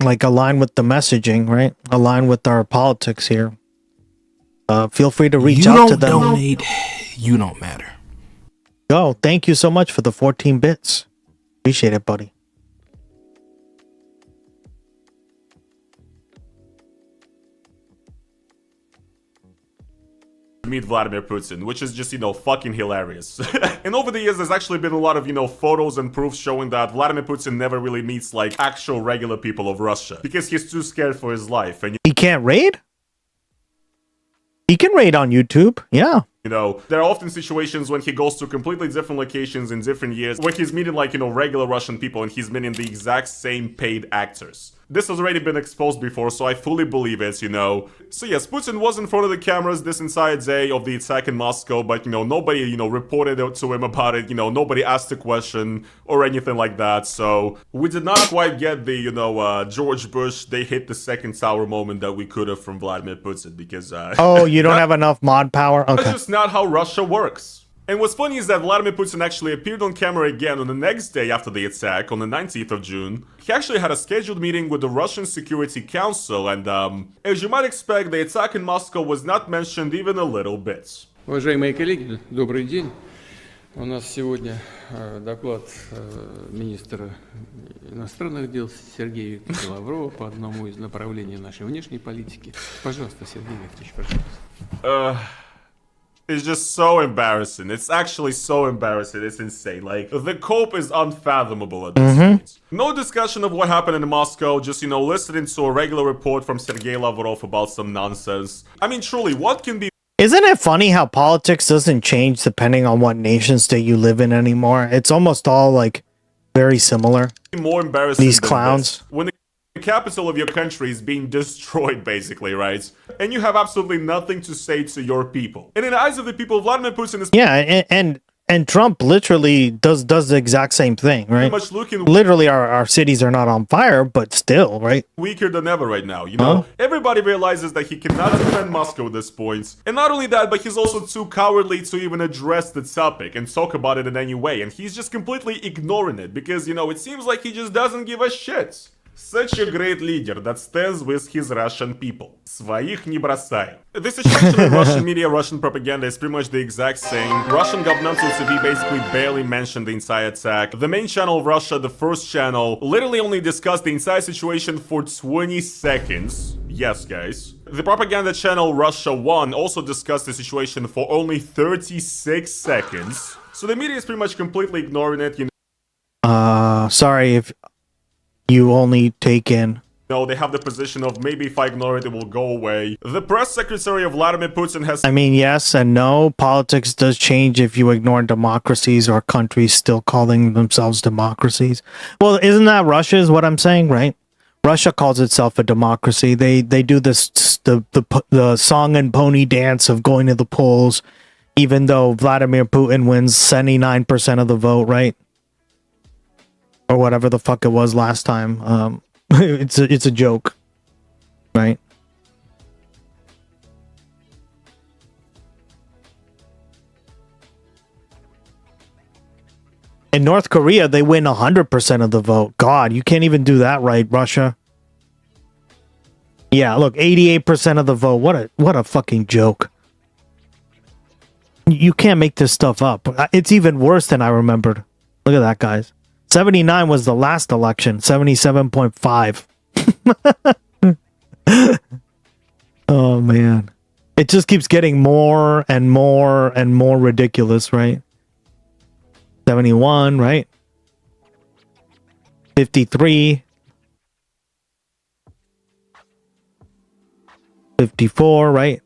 like align with the messaging, right? Align with our politics here. Feel free to reach out to them. You don't donate, you don't matter. Yo, thank you so much for the 14 bits. Appreciate it, buddy. Meet Vladimir Putin, which is just, you know, fucking hilarious. And over the years, there's actually been a lot of, you know, photos and proofs showing that Vladimir Putin never really meets, like, actual regular people of Russia. Because he's too scared for his life. And he can't raid? He can raid on YouTube, yeah. You know, there are often situations when he goes to completely different locations in different years, where he's meeting, like, you know, regular Russian people, and he's meeting the exact same paid actors. This has already been exposed before, so I fully believe it, you know. So yes, Putin was in front of the cameras this entire day of the attack in Moscow, but, you know, nobody, you know, reported it to him about it, you know, nobody asked a question or anything like that, so we did not quite get the, you know, George Bush, they hit the second tower moment that we could have from Vladimir Putin, because, Oh, you don't have enough mod power? Okay. That's just not how Russia works. And what's funny is that Vladimir Putin actually appeared on camera again on the next day after the attack, on the 19th of June. He actually had a scheduled meeting with the Russian Security Council, and as you might expect, the attack in Moscow was not mentioned even a little bit. Уважаемые коллеги, добрый день. У нас сегодня доклад министра иностранных дел Сергея Викторовича Лаврова по одному из направлений нашей внешней политики. Пожалуйста, Сергей Викторович, пожалуйста. It's just so embarrassing. It's actually so embarrassing. It's insane. Like, the cope is unfathomable at this point. No discussion of what happened in Moscow, just, you know, listening to a regular report from Sergei Lavrov about some nonsense. I mean, truly, what can be... Isn't it funny how politics doesn't change depending on what nation state you live in anymore? It's almost all, like, very similar. More embarrassing These than clowns. this. When the capital of your country is being destroyed, basically, right? And you have absolutely nothing to say to your people. And in the eyes of the people, Vladimir Putin is... Yeah, and Trump literally does the exact same thing, right? Much looking... Literally, our cities are not on fire, but still, right? Weaker than ever right now, you know? Everybody realizes that he cannot defend Moscow at this point. And not only that, but he's also too cowardly to even address the topic and talk about it in any way. And he's just completely ignoring it because, you know, it seems like he just doesn't give a shit. Such a great leader that stands with his Russian people. Своих не бросай. The situation in Russian media, Russian propaganda is pretty much the exact same. Russian governmental TV basically barely mentioned the entire attack. The main channel of Russia, the first channel, literally only discussed the entire situation for 20 seconds. Yes, guys. The propaganda channel Russia 1 also discussed the situation for only 36 seconds. So the media is pretty much completely ignoring it, you know. Sorry if you only take in. No, they have the position of maybe if I ignore it, it will go away. The press secretary of Vladimir Putin has... I mean, yes and no. Politics does change if you ignore democracies or countries still calling themselves democracies. Well, isn't that Russia is what I'm saying, right? Russia calls itself a democracy. They do this the song and pony dance of going to the polls, even though Vladimir Putin wins 79% of the vote, right? Or whatever the fuck it was last time. It's a joke, right? In North Korea, they win 100% of the vote. God, you can't even do that right, Russia. Yeah, look, 88% of the vote. What a fucking joke. You can't make this stuff up. It's even worse than I remembered. Look at that, guys. 79 was the last election. 77.5. Oh, man. It just keeps getting more and more and more ridiculous, right? 71, right? 53. 54, right?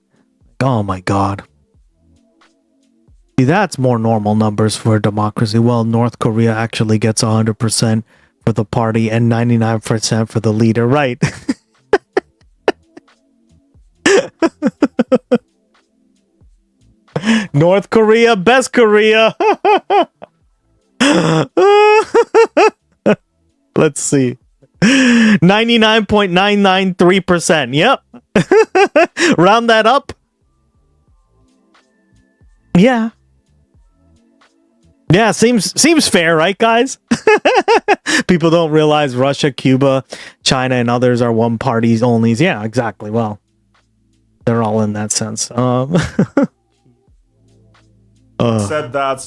Oh my God. See, that's more normal numbers for a democracy. Well, North Korea actually gets 100% for the party and 99% for the leader, right? North Korea, best Korea. Let's see. 99.993%. Yep. Round that up. Yeah. Yeah, seems fair, right, guys? People don't realize Russia, Cuba, China, and others are one parties only. Yeah, exactly. Well, they're all in that sense. Said that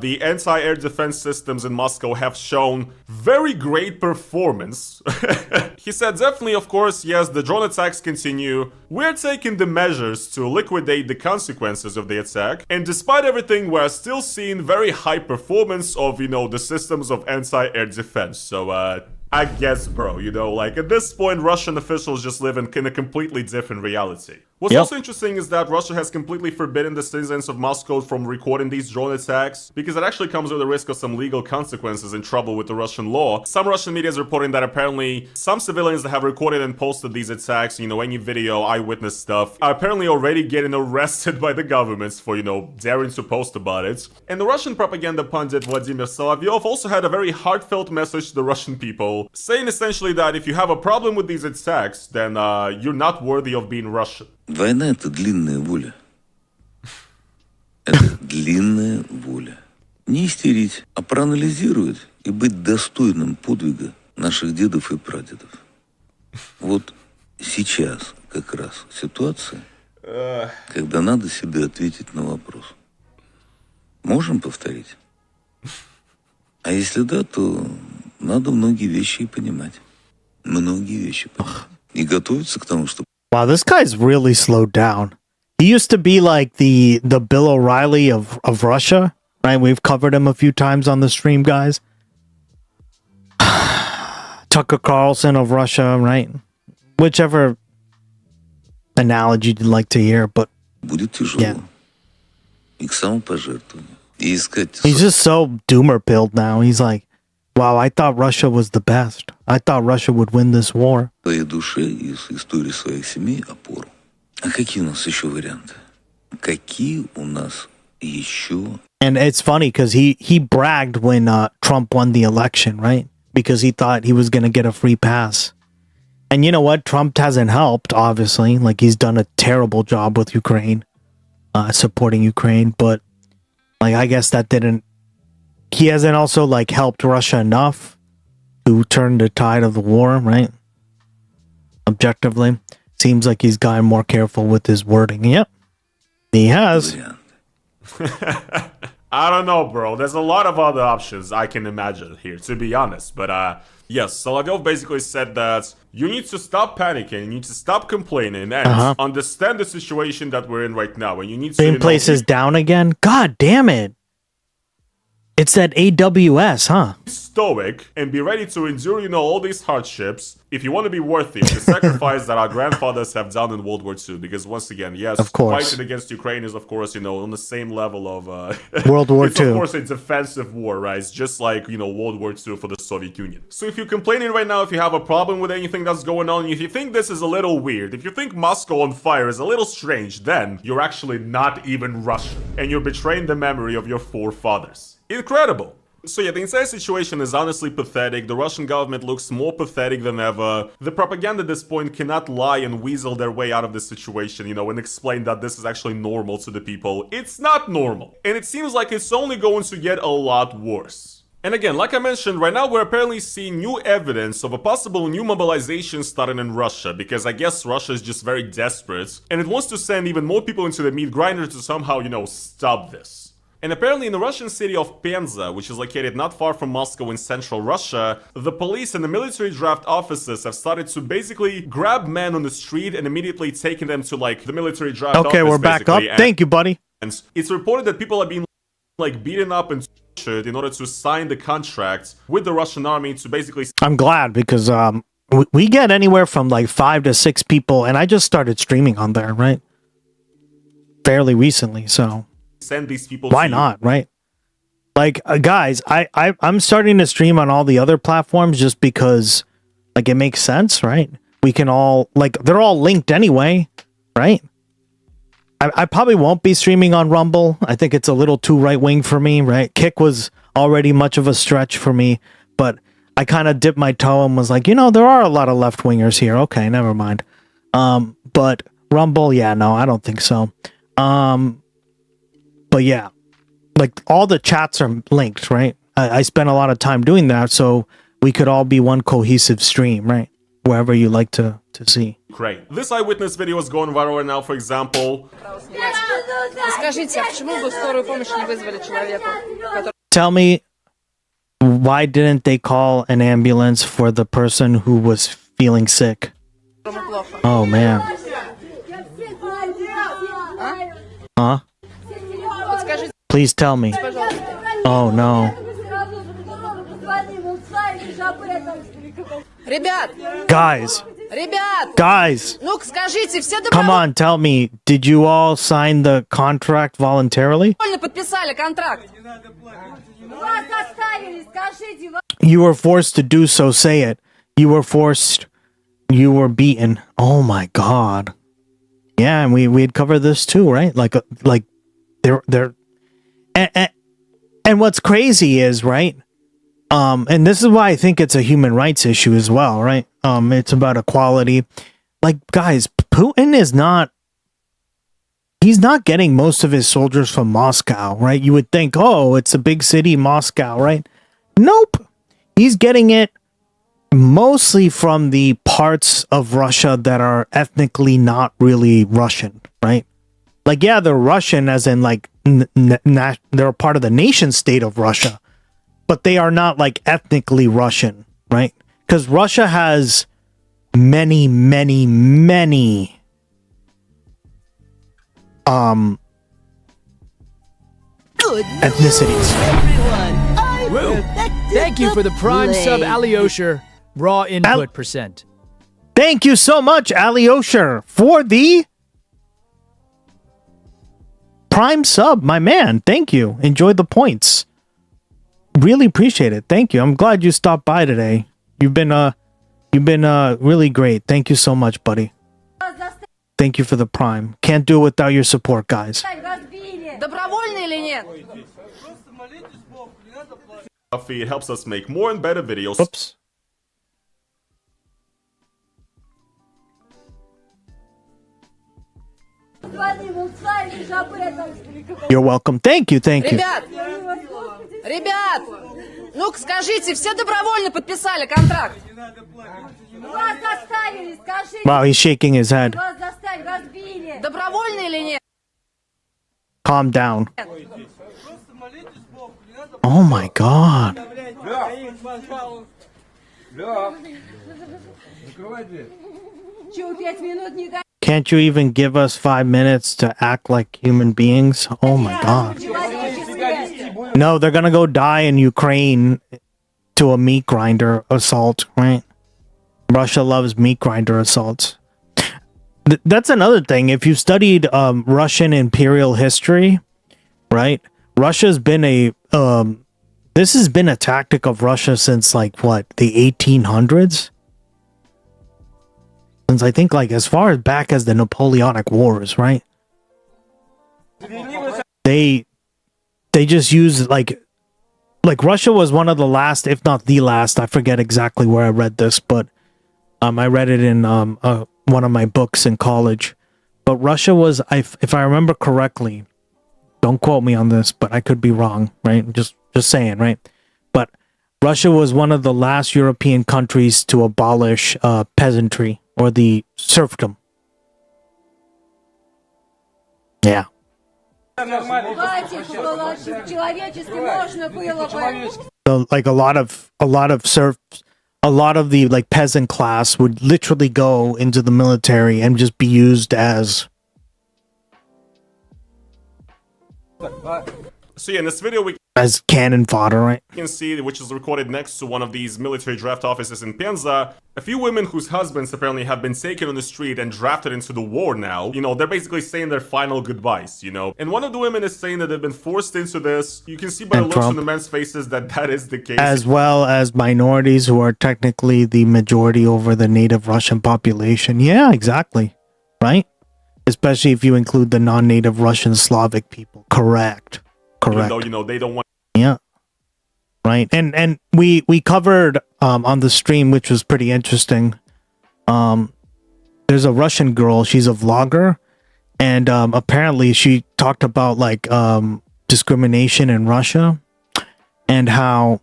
the anti-air defense systems in Moscow have shown very great performance. He said, definitely, of course, yes, the drone attacks continue. We're taking the measures to liquidate the consequences of the attack. And despite everything, we're still seeing very high performance of, the systems of anti-air defense. So, I guess, bro, like at this point, Russian officials just live in a completely different reality. What's also interesting is that Russia has completely forbidden the citizens of Moscow from recording these drone attacks, because it actually comes with the risk of some legal consequences and trouble with the Russian law. Some Russian media is reporting that apparently some civilians that have recorded and posted these attacks, any video, eyewitness stuff, are apparently already getting arrested by the governments for, daring to post about it. And the Russian propaganda pundit Vladimir Solovyov also had a very heartfelt message to the Russian people, saying essentially that if you have a problem with these attacks, then you're not worthy of being Russian. Война – это длинная воля. Это длинная воля. Не истерить, а проанализировать и быть достойным подвига наших дедов и прадедов. Вот сейчас как раз ситуация, когда надо себе ответить на вопрос. Можем повторить? А если да, то надо многие вещи и понимать. Многие вещи понимать. И готовиться к тому, чтобы... Wow, this guy's really slowed down. He used to be like the Bill O'Reilly of Russia, right? We've covered him a few times on the stream, guys. Tucker Carlson of Russia, right? Whichever analogy you'd like to hear, but yeah. He's just so doomer-pilled now. He's like, wow, I thought Russia was the best. I thought Russia would win this war. Своей душе и с истории своих семей опору. А какие у нас еще варианты? Какие у нас еще? And it's funny because he bragged when Trump won the election, right? Because he thought he was going to get a free pass. And you know what? Trump hasn't helped, obviously. Like, he's done a terrible job with Ukraine, supporting Ukraine. But, like, I guess that didn't... He hasn't also, like, helped Russia enough to turn the tide of the war, right? Objectively. Seems like he's gotten more careful with his wording. Yep. He has. I don't know, bro. There's a lot of other options I can imagine here, to be honest. But, yes, Solovyov basically said that you need to stop panicking, you need to stop complaining, and understand the situation that we're in right now. And you need to... Same places down again? God damn it. It's that AWS, huh? Stoic and be ready to endure, all these hardships if you want to be worthy of the sacrifice that our grandfathers have done in World War II. Because once again, yes, of course, fighting against Ukraine is, of course, on the same level of World War II. It's, of course, a defensive war, right? It's just like, World War II for the Soviet Union. So if you're complaining right now, if you have a problem with anything that's going on, if you think this is a little weird, if you think Moscow on fire is a little strange, then you're actually not even Russian. And you're betraying the memory of your forefathers. Incredible. So yeah, the entire situation is honestly pathetic. The Russian government looks more pathetic than ever. The propaganda at this point cannot lie and weasel their way out of this situation, and explain that this is actually normal to the people. It's not normal. And it seems like it's only going to get a lot worse. And again, like I mentioned, right now we're apparently seeing new evidence of a possible new mobilization starting in Russia, because I guess Russia is just very desperate, and it wants to send even more people into the meat grinder to somehow, stop this. And apparently in the Russian city of Penza, which is located not far from Moscow in central Russia, the police and the military draft officers have started to basically grab men on the street and immediately taking them to, the military draft office. Okay, we're back up. Thank you, buddy. And it's reported that people are being, beaten up and tortured in order to sign the contract with the Russian army to basically... I'm glad, because we get anywhere from like 5 to 6 people, and I just started streaming on there, right? Fairly recently, so send these people why to not, right? Like, guys, I'm starting to stream on all the other platforms just because, like, it makes sense, right? We can all, like, they're all linked anyway, right? I probably won't be streaming on Rumble. I think it's a little too right-wing for me, right? Kick was already much of a stretch for me, but I kind of dipped my toe and was like, there are a lot of left-wingers here. Okay, never mind. But Rumble, yeah, no, I don't think so. But yeah, like, all the chats are linked, right? I spent a lot of time doing that, so we could all be one cohesive stream, right? Wherever you like to see. Great. This eyewitness video is going viral right now, for example. Tell me, why didn't they call an ambulance for the person who was feeling sick? Oh, man. Huh? Please tell me. Oh, no. Guys. Guys. Come on, tell me. Did you all sign the contract voluntarily? You were forced to do so, say it. You were forced. You were beaten. Oh my God. Yeah, and we'd cover this too, right? Like they're and what's crazy is, right? And this is why I think it's a human rights issue as well, right? It's about equality. Like, guys, Putin is not, he's not getting most of his soldiers from Moscow, right? You would think, oh, it's a big city, Moscow, right? Nope. He's getting it mostly from the parts of Russia that are ethnically not really Russian, right? Like, yeah, they're Russian as in, like, they're a part of the nation state of Russia, but they are not, like, ethnically Russian, right? Because Russia has many, many, many ethnicities. Thank you for the prime sub, Alyosher. Raw input percent. Thank you so much, Alyosher, for the prime sub, my man. Thank you. Enjoyed the points. Really appreciate it. Thank you. I'm glad you stopped by today. You've been really great. Thank you so much, buddy. Thank you for the prime. Can't do it without your support, guys. It helps us make more and better videos. Oops. You're welcome. Thank you. Thank you. Ребят, ну-ка скажите, все добровольно подписали контракт? Вас заставили, скажите. Wow, he's shaking his head. Вас заставили, разбили. Добровольно или нет? Calm down. Oh my God. Can't you even give us 5 minutes to act like human beings? Oh my God. No, they're gonna go die in Ukraine to a meat grinder assault, right? Russia loves meat grinder assaults. That's another thing. If you've studied Russian imperial history, right? Russia's been this has been a tactic of Russia since, like, what, the 1800s? Since, I think, like, as far back as the Napoleonic Wars, right? They just use, like Russia was one of the last, if not the last, I forget exactly where I read this, but I read it in one of my books in college. But Russia was, if I remember correctly, don't quote me on this, but I could be wrong, right? Just saying, right? But Russia was one of the last European countries to abolish peasantry or the serfdom. Yeah. So, like, a lot of the, like, peasant class would literally go into the military and just be used as. So yeah, in this video we as cannon fodder, right? You can see, which is recorded next to one of these military draft offices in Penza, a few women whose husbands apparently have been taken on the street and drafted into the war now. You know, they're basically saying their final goodbyes, you know. And one of the women is saying that they've been forced into this. You can see by the looks on the men's faces that that is the case. As well as minorities who are technically the majority over the native Russian population. Yeah, exactly. Right? Especially if you include the non-native Russian Slavic people. Correct. Even though, you know, they don't want. Yeah. Right. And we covered on the stream, which was pretty interesting. There's a Russian girl, she's a vlogger, and apparently she talked about like discrimination in Russia and how,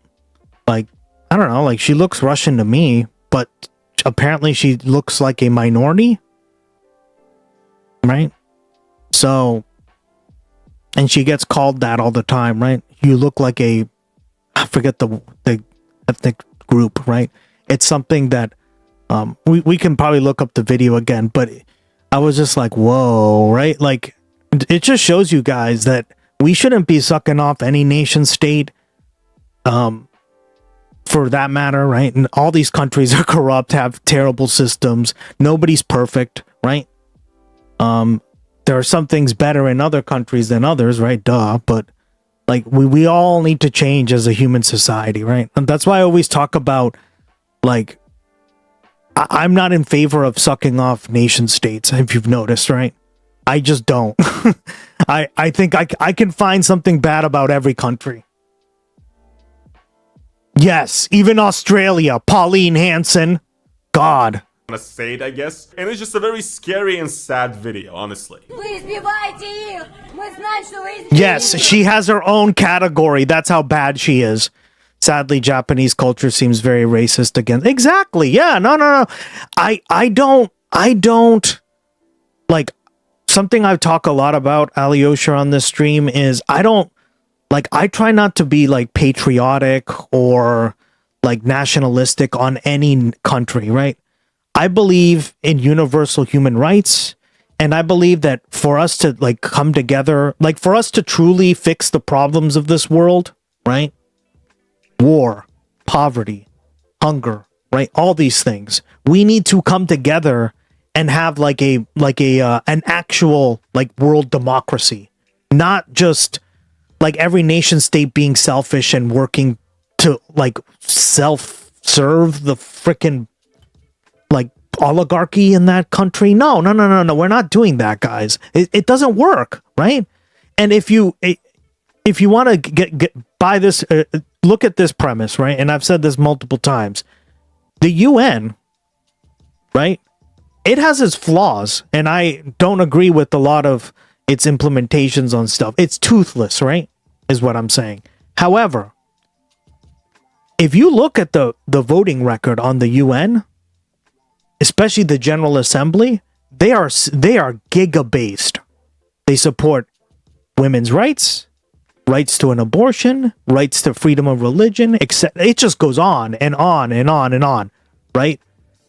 like, I don't know, like she looks Russian to me, but apparently she looks like a minority. Right? So, and she gets called that all the time, right? You look like a, I forget the ethnic group, right? It's something that we can probably look up the video again, but I was just like, whoa, right? Like, it just shows you guys that we shouldn't be sucking off any nation state, for that matter, right? And all these countries are corrupt, have terrible systems. Nobody's perfect, right? There are some things better in other countries than others, right? Duh. But like we all need to change as a human society, right? And that's why I always talk about, like, I'm not in favor of sucking off nation states, if you've noticed, right? I just don't. I think I can find something bad about every country. Yes, even Australia, Pauline Hanson. God. To say it, I guess. And it's just a very scary and sad video, honestly. Yes, she has her own category. That's how bad she is. Sadly, Japanese culture seems very racist against. Exactly. Yeah. No. I don't like, something I've talked a lot about, Alyosha, on this stream is I try not to be like patriotic or like nationalistic on any country, right? I believe in universal human rights, and I believe that for us to like come together, like for us to truly fix the problems of this world, right? War, poverty, hunger, right? All these things. We need to come together and have an actual like world democracy, not just like every nation state being selfish and working to like self-serve the freaking like oligarchy in that country. No. We're not doing that, guys. It doesn't work, right? And if you want to get by this, look at this premise, right? And I've said this multiple times. The UN, right? It has its flaws, and I don't agree with a lot of its implementations on stuff. It's toothless, right? Is what I'm saying. However, if you look at the voting record on the UN, especially the General Assembly, they are giga-based. They support women's rights, rights to an abortion, rights to freedom of religion, etc. It just goes on and on and on and on, right?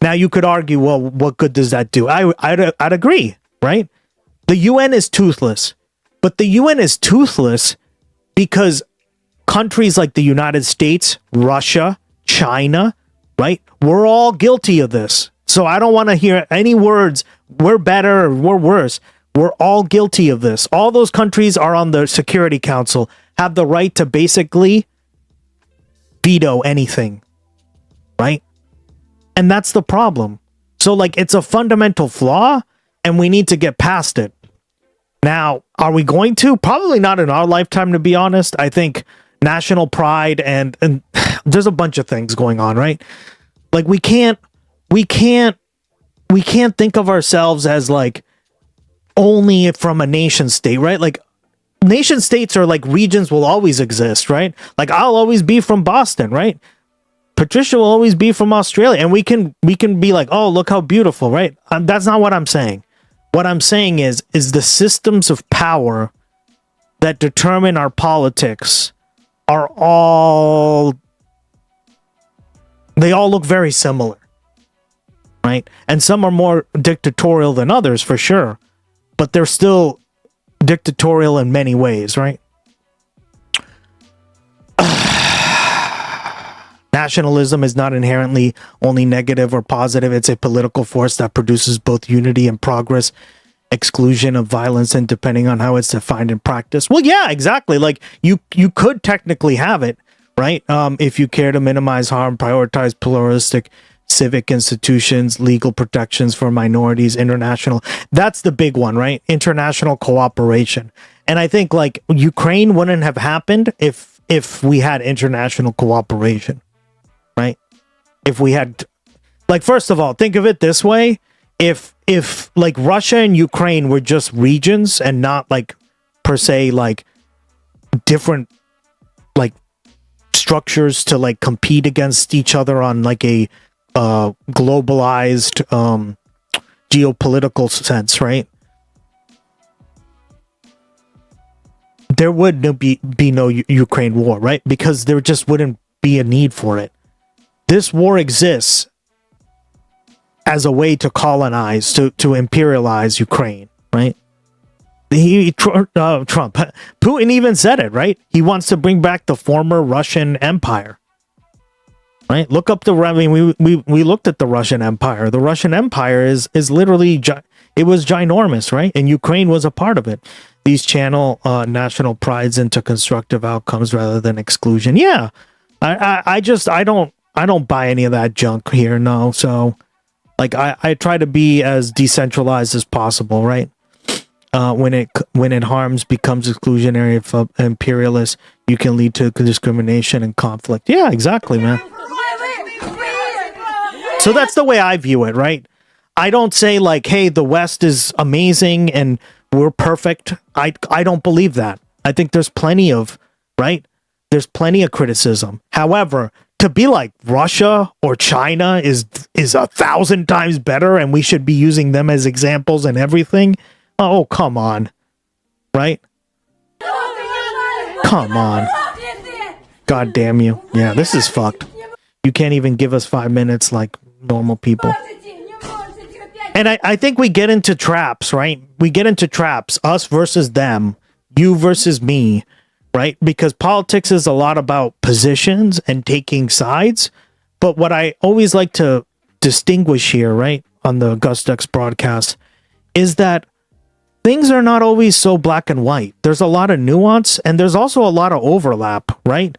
Now you could argue, well, what good does that do? I'd agree, right? The UN is toothless, but the UN is toothless because countries like the United States, Russia, China, right? We're all guilty of this. So I don't want to hear any words, we're better or we're worse. We're all guilty of this. All those countries are on the Security Council, have the right to basically veto anything, right? And that's the problem. So like, it's a fundamental flaw and we need to get past it. Now, are we going to? Probably not in our lifetime, to be honest. I think national pride and there's a bunch of things going on, right? Like we can't think of ourselves as like only from a nation state, right? Like nation states are like regions will always exist, right? Like I'll always be from Boston, right? Patricia will always be from Australia, and we can be like, oh, look how beautiful, right? That's not what I'm saying. What I'm saying is the systems of power that determine our politics are they all look very similar, right? And some are more dictatorial than others, for sure, but they're still dictatorial in many ways, right? Nationalism is not inherently only negative or positive. It's a political force that produces both unity and progress, exclusion of violence, and depending on how it's defined in practice. Well, yeah, exactly. Like you could technically have it, right? If you care to minimize harm, prioritize pluralistic civic institutions, legal protections for minorities, international. That's the big one, right? International cooperation. And I think like Ukraine wouldn't have happened if we had international cooperation, right? If we had, like, first of all, think of it this way. If like Russia and Ukraine were just regions and not like per se like different like structures to like compete against each other on like a globalized geopolitical sense, right? There would be no Ukraine war, right? Because there just wouldn't be a need for it. This war exists as a way to colonize, to imperialize Ukraine, right? Trump, Putin even said it, right? He wants to bring back the former Russian Empire, right? Look up I mean, we looked at the Russian Empire. The Russian Empire is literally, it was ginormous, right? And Ukraine was a part of it. These channel national prides into constructive outcomes rather than exclusion. Yeah, I don't buy any of that junk here. No, so like I try to be as decentralized as possible, right? When it harms, becomes exclusionary, imperialist, you can lead to discrimination and conflict. Yeah, exactly, man. So that's the way I view it, right? I don't say like, hey, the West is amazing and we're perfect. I don't believe that. I think there's plenty of, right? There's plenty of criticism. However, to be like Russia or China is 1,000 times better and we should be using them as examples and everything. Oh, come on. Right? Come on. God damn you. Yeah, this is fucked. You can't even give us 5 minutes like normal people. And I think we get into traps, right? We get into traps, us versus them, you versus me, right? Because politics is a lot about positions and taking sides. But what I always like to distinguish here, right, on the Gustx broadcast, is that things are not always so black and white. There's a lot of nuance and there's also a lot of overlap, right?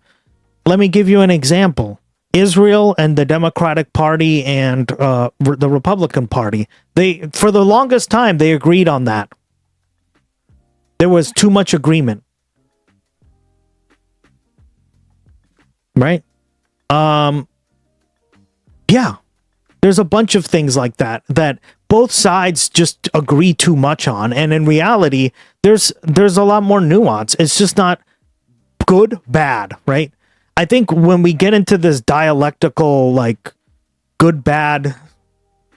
Let me give you an example. Israel and the Democratic Party and the Republican Party, they, for the longest time, they agreed on that. There was too much agreement. Right? Yeah. There's a bunch of things like that both sides just agree too much on, and in reality, there's a lot more nuance. It's just not good, bad, right? I think when we get into this dialectical, like, good, bad,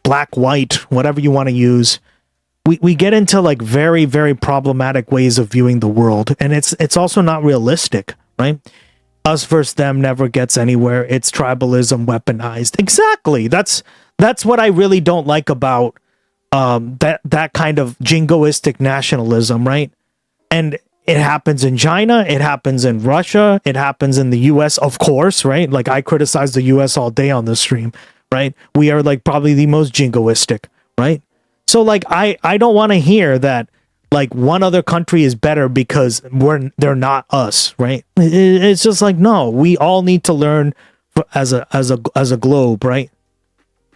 black, white, whatever you want to use, we get into, like, very, very problematic ways of viewing the world. And it's also not realistic, right? Us versus them never gets anywhere. It's tribalism weaponized. Exactly. That's what I really don't like about that kind of jingoistic nationalism, right? And it happens in China, it happens in Russia, it happens in the US, of course, right? Like, I criticize the US all day on this stream, right? We are like probably the most jingoistic, right? So like I don't want to hear that like one other country is better because they're not us, right? It's just like, no, we all need to learn as a globe, right?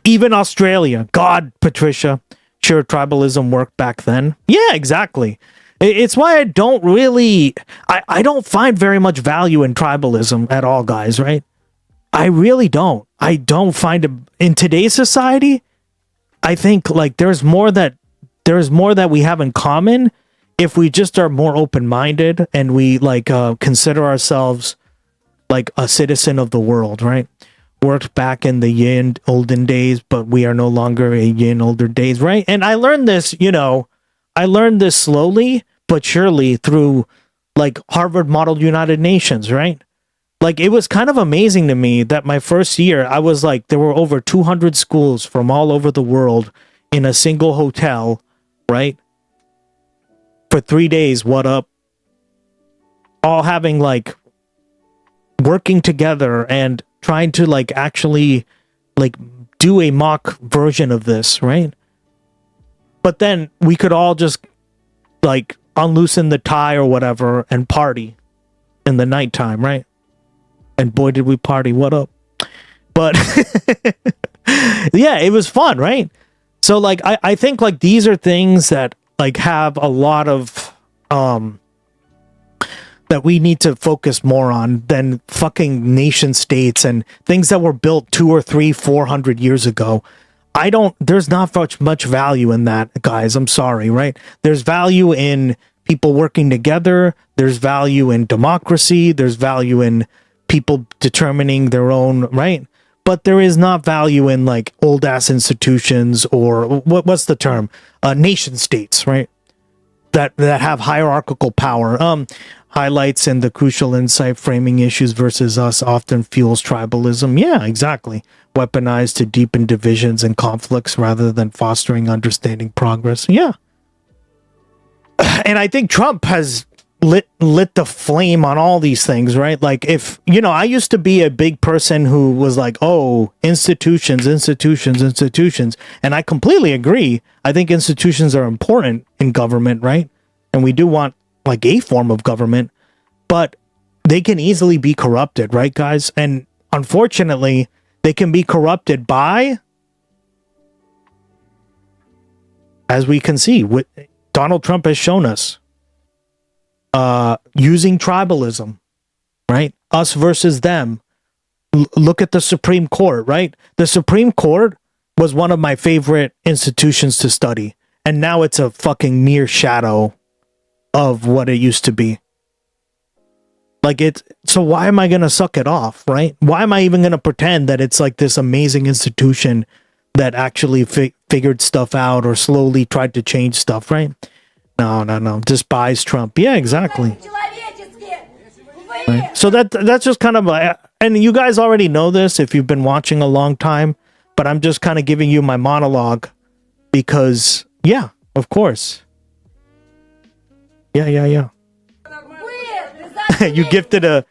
Even Australia. God, Patricia, sure, tribalism worked back then. Yeah, exactly. It's why I don't really, I don't find very much value in tribalism at all, guys, right? I really don't. I don't find it, in today's society, I think like there's more that we have in common if we just are more open-minded and we like consider ourselves like a citizen of the world, right? Worked back in the yin olden days, but we are no longer a yin older days, right? And I learned this, I learned this slowly but surely through like Harvard Model United Nations, right? Like, it was kind of amazing to me that my first year, I was like, there were over 200 schools from all over the world in a single hotel, right? For 3 days, what up? All having like working together and trying to like actually like do a mock version of this, right? But then we could all just like unloosen the tie or whatever and party in the nighttime, right? And boy, did we party. What up? But yeah, it was fun, right? So like, I think like these are things that like have a lot of, that we need to focus more on than fucking nation states and things that were built 200 or 300, 400 years ago. There's not much value in that, guys. I'm sorry, right? There's value in people working together. There's value in democracy. There's value in people determining their own, right? But there is not value in like old ass institutions or what's the term? Nation states, right? That have hierarchical power. Highlights and the crucial insight framing issues versus us often fuels tribalism. Yeah, exactly. Weaponized to deepen divisions and conflicts rather than fostering understanding progress. Yeah. And I think Trump has lit the flame on all these things, right? Like if, you know, I used to be a big person who was like, oh, institutions. And I completely agree. I think institutions are important in government, right? And we do want like a form of government, but they can easily be corrupted, right, guys? And unfortunately, they can be corrupted by, as we can see, what Donald Trump has shown us, using tribalism, right? Us versus them. Look at the Supreme Court, right? The Supreme Court was one of my favorite institutions to study, and now it's a fucking mere shadow of what it used to be. Like so why am I going to suck it off, right? Why am I even going to pretend that it's like this amazing institution that actually figured stuff out or slowly tried to change stuff, right? No. Despise Trump. Yeah, exactly. Right. So that's just kind of and you guys already know this if you've been watching a long time, but I'm just kind of giving you my monologue because, yeah, of course. Yeah. You gifted a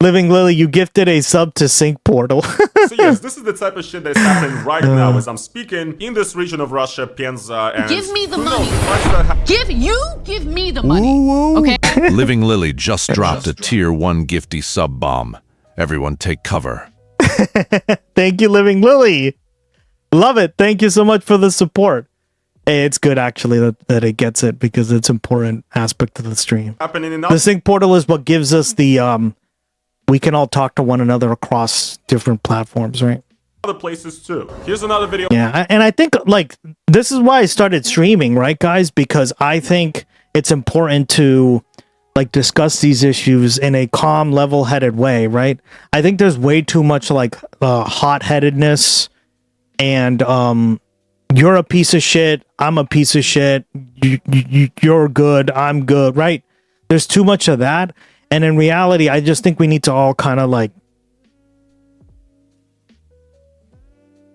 Living Lily, you gifted a sub to Sync Portal. So yes, this is the type of shit that's happening right now as I'm speaking in this region of Russia, Penza, and Give me the money. Give me the money. Okay. Living Lily just dropped a tier 1 gifty sub bomb. Everyone take cover. Thank you, Living Lily. Love it. Thank you so much for the support. Hey, it's good actually that it gets it because it's an important aspect of the stream. The Sync Portal is what gives us the we can all talk to one another across different platforms, right? Other places too. Here's another video. Yeah, and I think like this is why I started streaming, right, guys? Because I think it's important to like discuss these issues in a calm, level-headed way, right? I think there's way too much like hot-headedness and you're a piece of shit, I'm a piece of shit, you're good, I'm good, right? There's too much of that. And in reality, I just think we need to all kind of like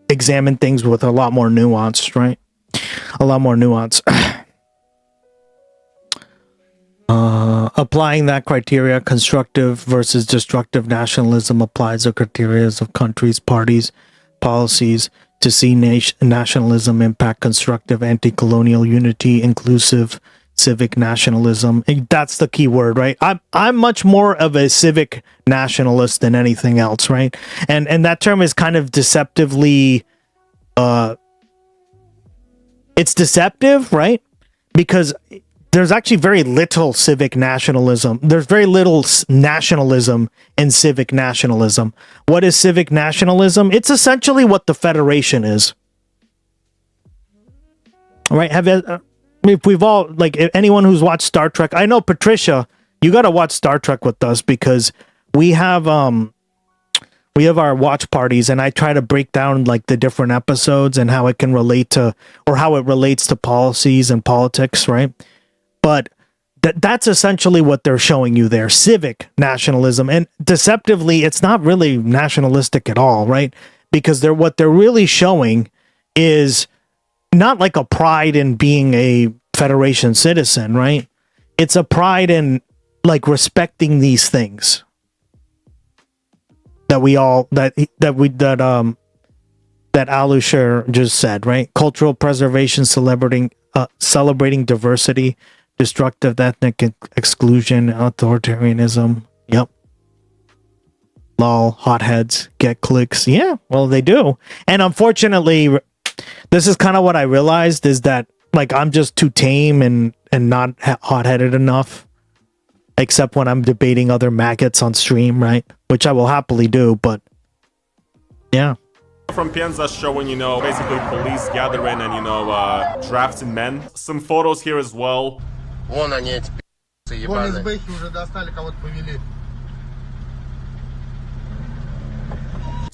examine things with a lot more nuance, right? A lot more nuance. Applying that criteria, constructive versus destructive nationalism applies the criteria of countries, parties, policies to see nationalism impact constructive anti-colonial unity, inclusive civic nationalism. That's the key word, right? I'm much more of a civic nationalist than anything else, right? And that term is kind of deceptively it's deceptive, right? Because there's actually very little civic nationalism. There's very little nationalism in civic nationalism. What is civic nationalism? It's essentially what the Federation is. Right? If we've all, like, anyone who's watched Star Trek, I know Patricia, you got to watch Star Trek with us because we have our watch parties and I try to break down like the different episodes and how it can relate to, or how it relates to policies and politics, right? But that's essentially what they're showing you there, civic nationalism. And deceptively, it's not really nationalistic at all, right? Because what they're really showing is not like a pride in being a Federation citizen, right? It's a pride in like respecting these things. that Alusher just said, right? Cultural preservation, celebrating diversity, destructive ethnic exclusion, authoritarianism. Yep. Lol, hotheads get clicks. Yeah, well, they do. And unfortunately, this is kind of what I realized is that, like, I'm just too tame and not hot-headed enough, except when I'm debating other maggots on stream, right? Which I will happily do, but yeah. From Penza showing, you know, basically police gathering and, you know, drafting men. Some photos here as well. Вон они, эти пи***цы ебаные. Вон из Бэхи уже достали, кого-то повели.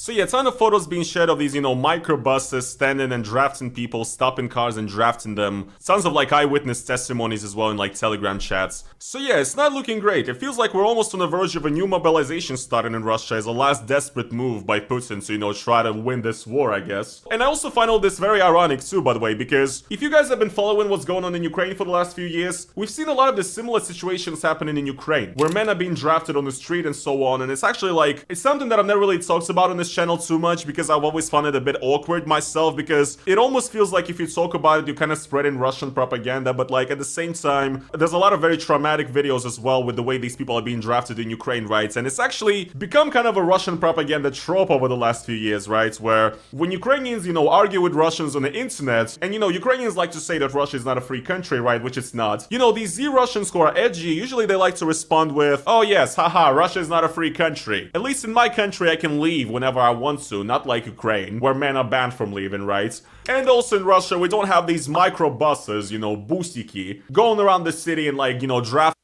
So yeah, a ton of photos being shared of these, you know, microbuses standing and drafting people, stopping cars and drafting them. Tons of like eyewitness testimonies as well in like Telegram chats. So yeah, it's not looking great. It feels like we're almost on the verge of a new mobilization starting in Russia as a last desperate move by Putin to, you know, try to win this war, I guess. And I also find all this very ironic too, by the way, because if you guys have been following what's going on in Ukraine for the last few years, we've seen a lot of the similar situations happening in Ukraine, where men are being drafted on the street and so on. And it's actually like, it's something that I've never really talked about on this channel too much because I've always found it a bit awkward myself, because it almost feels like if you talk about it, you're kind of spreading Russian propaganda, but like at the same time, there's a lot of very traumatic videos as well with the way these people are being drafted in Ukraine, right? And it's actually become kind of a Russian propaganda trope over the last few years, right? Where when Ukrainians, you know, argue with Russians on the internet, and you know, Ukrainians like to say that Russia is not a free country, right? Which it's not. You know, these Z-Russians who are edgy, usually they like to respond with, oh yes, haha, Russia is not a free country. At least in my country, I can leave whenever I want to, not like Ukraine, where men are banned from leaving, right? And also in Russia, we don't have these microbuses, you know, busiki, going around the city and like, you know, draft.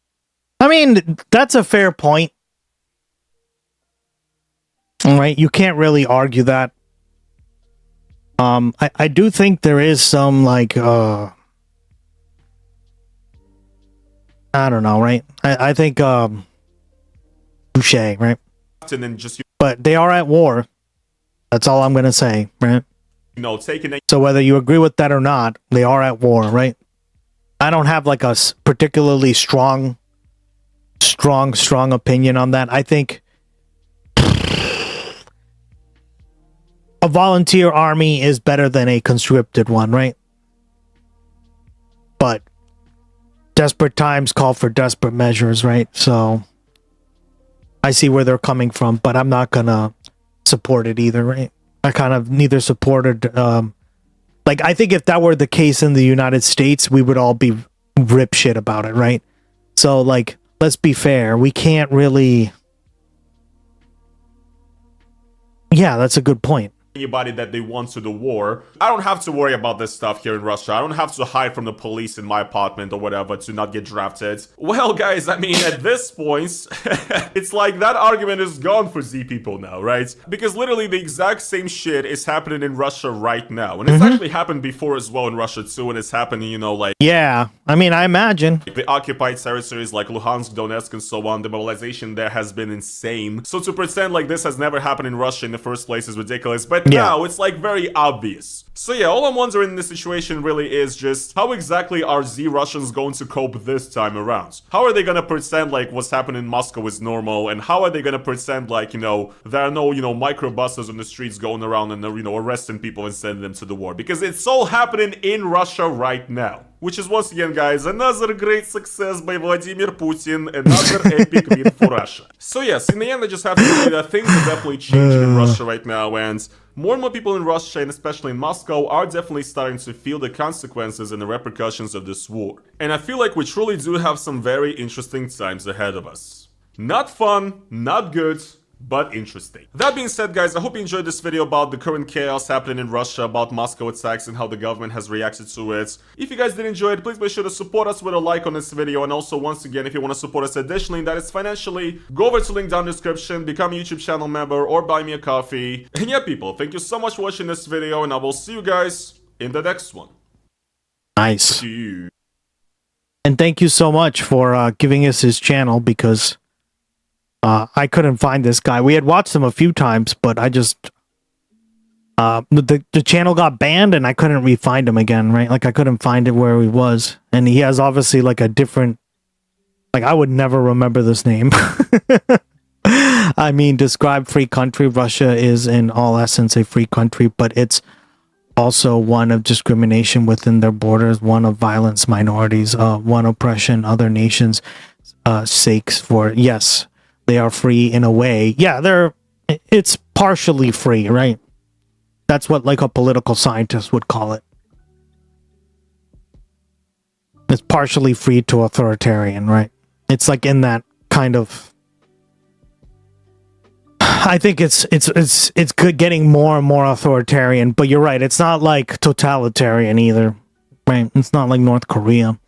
I mean, that's a fair point. All right, you can't really argue that. I do think there is some like, I don't know, right? I think, touche, right? And then just, but they are at war. That's all I'm going to say, right? You know, taking a so whether you agree with that or not, they are at war, right? I don't have like a particularly strong opinion on that. I think a volunteer army is better than a conscripted one, right? But desperate times call for desperate measures, right? So I see where they're coming from, but I'm not gonna support it either, right? I kind of neither supported like I think if that were the case in the United States, we would all be rip shit about it, right? So like, let's be fair, we can't really. Yeah, that's a good point. Anybody that they want to the war. I don't have to worry about this stuff here in Russia. I don't have to hide from the police in my apartment or whatever to not get drafted. Well, guys, I mean, at this point, it's like that argument is gone for Z people now, right? Because literally the exact same shit is happening in Russia right now. And it's actually happened before as well in Russia too, and it's happening, you know, like... Yeah, I mean, I imagine. The occupied territories like Luhansk, Donetsk, and so on, the mobilization there has been insane. So to pretend like this has never happened in Russia in the first place is ridiculous, but now it's like very obvious. So yeah, all I'm wondering in this situation really is just how exactly are Z-Russians going to cope this time around? How are they gonna pretend like what's happening in Moscow is normal, and how are they gonna pretend like, you know, there are no, you know, microbuses on the streets going around and, you know, arresting people and sending them to the war? Because it's all happening in Russia right now. Which is once again, guys, another great success by Vladimir Putin, another epic win for Russia. So yes, in the end I just have to say that things are definitely changing in Russia right now, and more and more people in Russia, and especially in Moscow, are definitely starting to feel the consequences and the repercussions of this war. And I feel like we truly do have some very interesting times ahead of us. Not fun, not good, but interesting. That being said, guys, I hope you enjoyed this video about the current chaos happening in Russia, about Moscow attacks and how the government has reacted to it. If you guys did enjoy it, please be sure to support us with a like on this video, and also once again, if you want to support us additionally, that is financially, go over to the link down in the description, become a YouTube channel member, or buy me a coffee. And yeah, people, thank you so much for watching this video, and I will see you guys in the next one. Nice. And thank you so much for giving us his channel, because I couldn't find this guy. We had watched him a few times, but I just the channel got banned and I couldn't re-find him again, right? Like I couldn't find it where he was. And he has obviously like a different, like I would never remember this name. I mean, describe free country. Russia is in all essence a free country, but it's also one of discrimination within their borders, one of violence minorities, one oppression other nations sakes for. Yes, they are free in a way. Yeah, it's partially free, right? That's what like a political scientist would call it. It's partially free to authoritarian, right? It's like in that kind of. I think it's good getting more and more authoritarian, but you're right. It's not like totalitarian either, right? It's not like North Korea.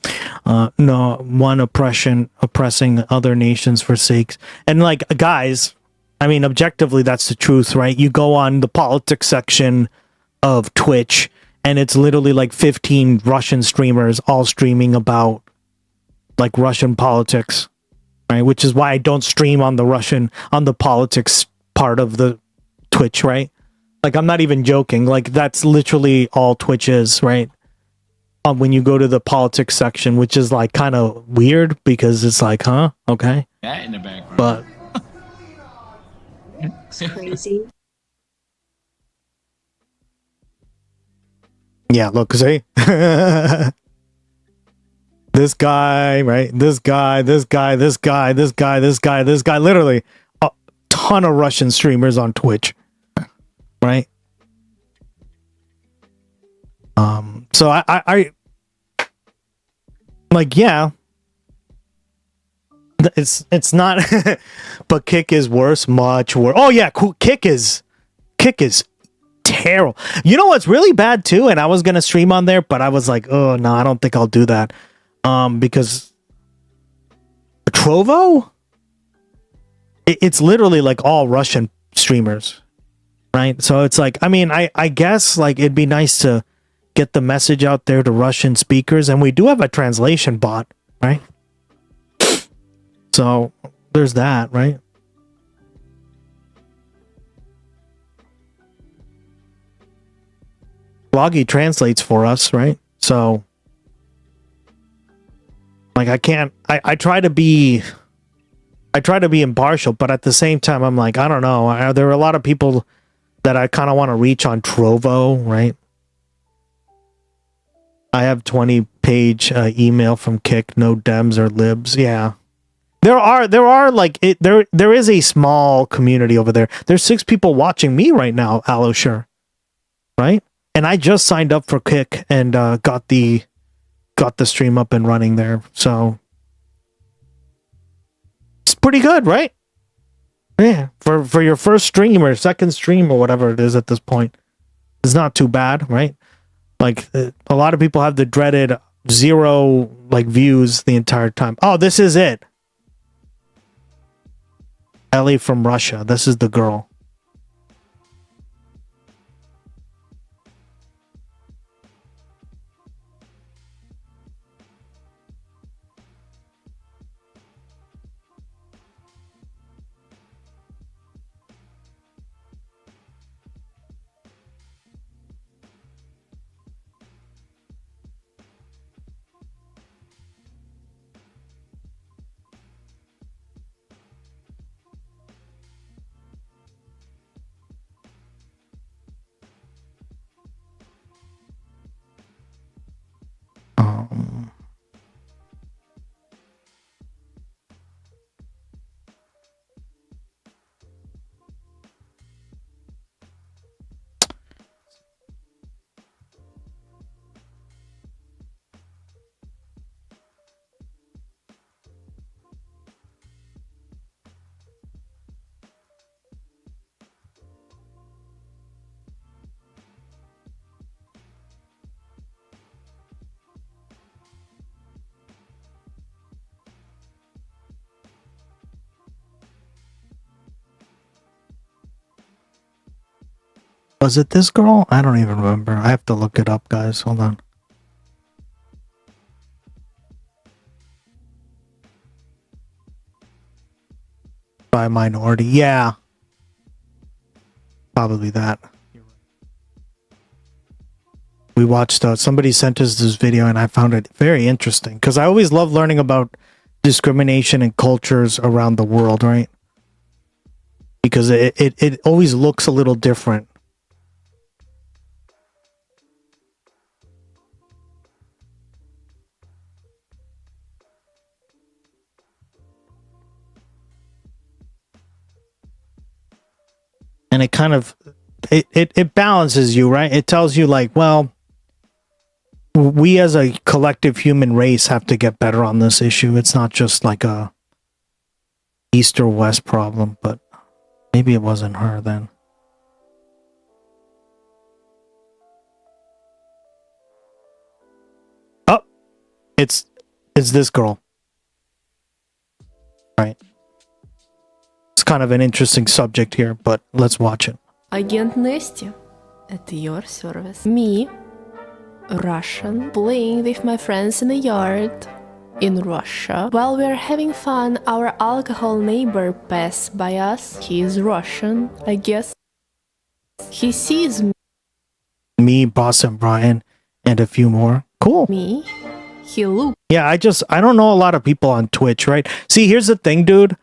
No, one oppressing other nations for sakes. And like, guys, I mean, objectively, that's the truth, right? You go on the politics section of Twitch, and it's literally like 15 Russian streamers all streaming about like Russian politics, right? Which is why I don't stream on the politics part of the Twitch, right? Like, I'm not even joking. Like, that's literally all Twitch is, right? When you go to the politics section, which is like kind of weird because it's like, huh? Okay. That in the background. But it's crazy. yeah, look, see? This guy, right? This guy, literally a ton of Russian streamers on Twitch, right? So I like, yeah, it's not, but Kick is worse, much worse. Oh yeah, Kick is terrible. You know what's really bad too? And I was gonna stream on there, but I was like, oh no, I don't think I'll do that. Because Trovo, it's literally like all Russian streamers, right? So it's like, I mean, I guess like it'd be nice to get the message out there to Russian speakers, and we do have a translation bot, right? So there's that, right? Bloggy translates for us, right? So like, I try to be impartial, but at the same time, I'm like, I don't know. There are a lot of people that I kind of want to reach on Trovo, right? I have 20-page email from Kick, no Dems or Libs. Yeah. There are like, there is a small community over there. There's 6 people watching me right now, Alosure. Right? And I just signed up for Kick and got the stream up and running there. So it's pretty good, right? Yeah, for your first stream or second stream or whatever it is at this point, it's not too bad, right? Like, a lot of people have the dreaded 0 like views the entire time. Oh, this is it. Ellie from Russia. This is the girl. Was it this girl? I don't even remember. I have to look it up, guys. Hold on. By minority. Yeah. Probably that. We watched, somebody sent us this video and I found it very interesting because I always love learning about discrimination and cultures around the world, right? because it always looks a little different. And it kind of it balances you, right? It tells you like, well, we as a collective human race have to get better on this issue. It's not just like a East or West problem, but maybe it wasn't her then. Oh, it's this girl. Right. It's kind of an interesting subject here, but let's watch it. Agent Nesty, at your service. Me, Russian, playing with my friends in the yard in Russia. While we're having fun, our alcohol neighbor passed by us. He is Russian, I guess. He sees Me, Boss and Brian, and a few more. Cool. me. He looks. Yeah, I don't know a lot of people on Twitch, right? See, here's the thing, dude.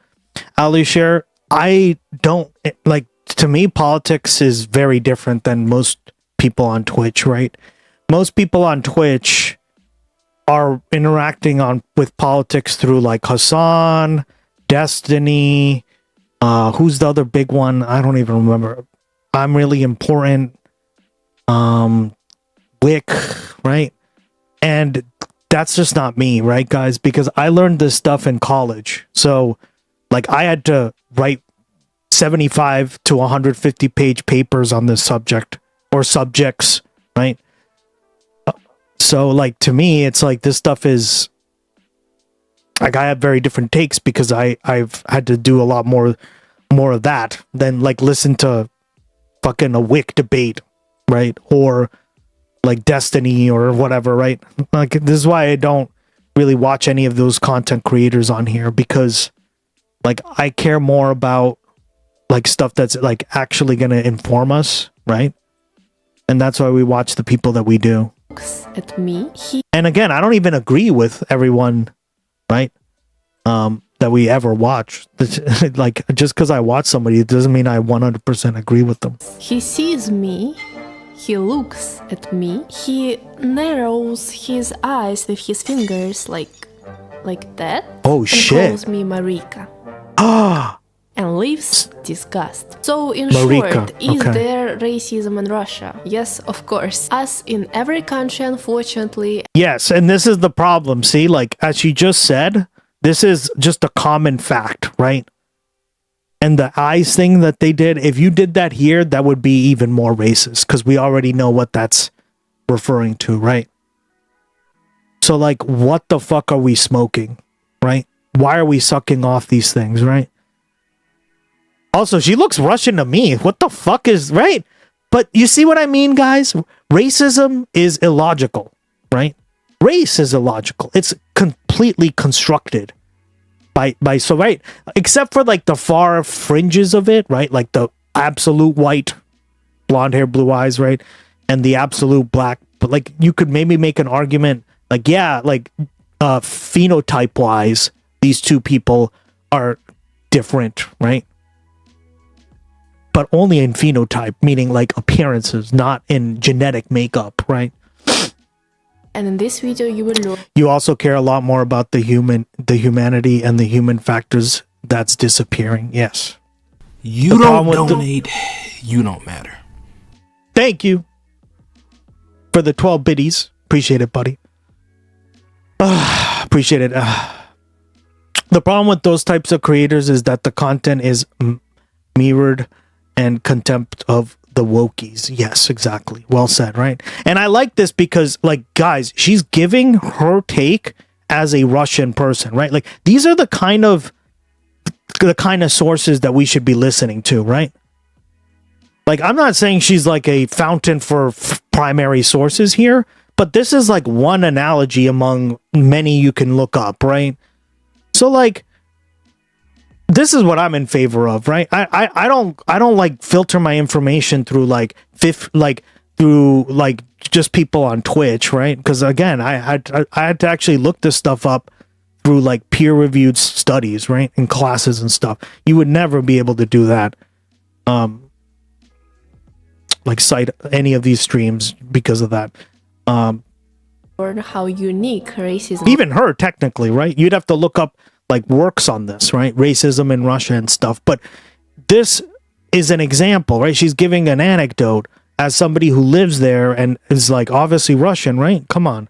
Alisher, I don't like, to me, politics is very different than most people on Twitch, right? Most people on Twitch are interacting with politics through like Hassan, Destiny, who's the other big one? I don't even remember. I'm Really Important, Wick, right? And that's just not me, right, guys? Because I learned this stuff in college. So, like, I had to write 75 to 150 page papers on this subject or subjects, right? So, like, to me, it's like this stuff is like I have very different takes because I've had to do a lot more of that than like listen to fucking a Wick debate, right? Or like Destiny or whatever, right? Like, this is why I don't really watch any of those content creators on here, because like I care more about like stuff that's like actually going to inform us, right? And that's why we watch the people that we do. At me. And again, I don't even agree with everyone, right? That we ever watch. Like, just because I watch somebody, it doesn't mean I 100% agree with them. He sees me. He looks at me. He narrows his eyes with his fingers like that. Oh, and shit. Calls me Marika. Ah. And leaves disgust. So in Marika, short, is okay. there racism in Russia? Yes, of course. As in every country, unfortunately. Yes, and this is the problem. See, like as she just said, this is just a common fact, right? And the eyes thing that they did, if you did that here, that would be even more racist because we already know what that's referring to, right? So like, what the fuck are we smoking, right? Why are we sucking off these things, right? Also, she looks Russian to me. What the fuck is, right? But you see what I mean, guys? Racism is illogical, right? Race is illogical. It's completely constructed by so, right? Except for like the far fringes of it, right? Like the absolute white, blonde hair, blue eyes, right? And the absolute black. But like you could maybe make an argument like, yeah, like phenotype wise, these two people are different, right? But only in phenotype, meaning like appearances, not in genetic makeup, right? And in this video, you will look. You also care a lot more about the humanity and the human factors that's disappearing. Yes. You don't donate, you don't matter. Thank you for the 12 biddies. Appreciate it, buddy. Appreciate it. The problem with those types of creators is that the content is mirrored and contempt of the wokies. Yes, exactly. Well said, right? And I like this because, like, guys, she's giving her take as a Russian person, right? Like, these are the kind of sources that we should be listening to, right? Like, I'm not saying she's like a fountain for primary sources here, but this is like one analogy among many you can look up, right? So, like, this is what I'm in favor of, right? I don't like filter my information through through just people on Twitch, right? Because again, I had to actually look this stuff up through like peer reviewed studies, right? In classes and stuff. You would never be able to do that like cite any of these streams because of that. Learn how unique racism. Even her, technically, right? You'd have to look up like works on this, right? Racism in Russia and stuff. But this is an example, right? She's giving an anecdote as somebody who lives there and is like obviously Russian, right? Come on.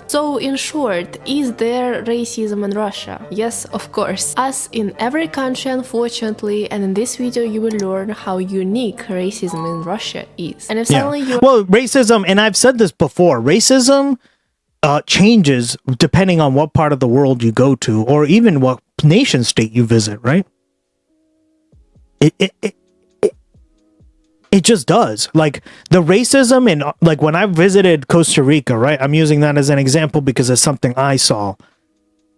So, in short, is there racism in Russia? Yes, of course. As in every country, unfortunately, and in this video you will learn how unique racism in Russia is. And if suddenly you... Well, racism, and I've said this before, racism changes depending on what part of the world you go to, or even what nation state you visit, right? It just does. Like the racism in, like when I visited Costa Rica, right? I'm using that as an example because it's something I saw,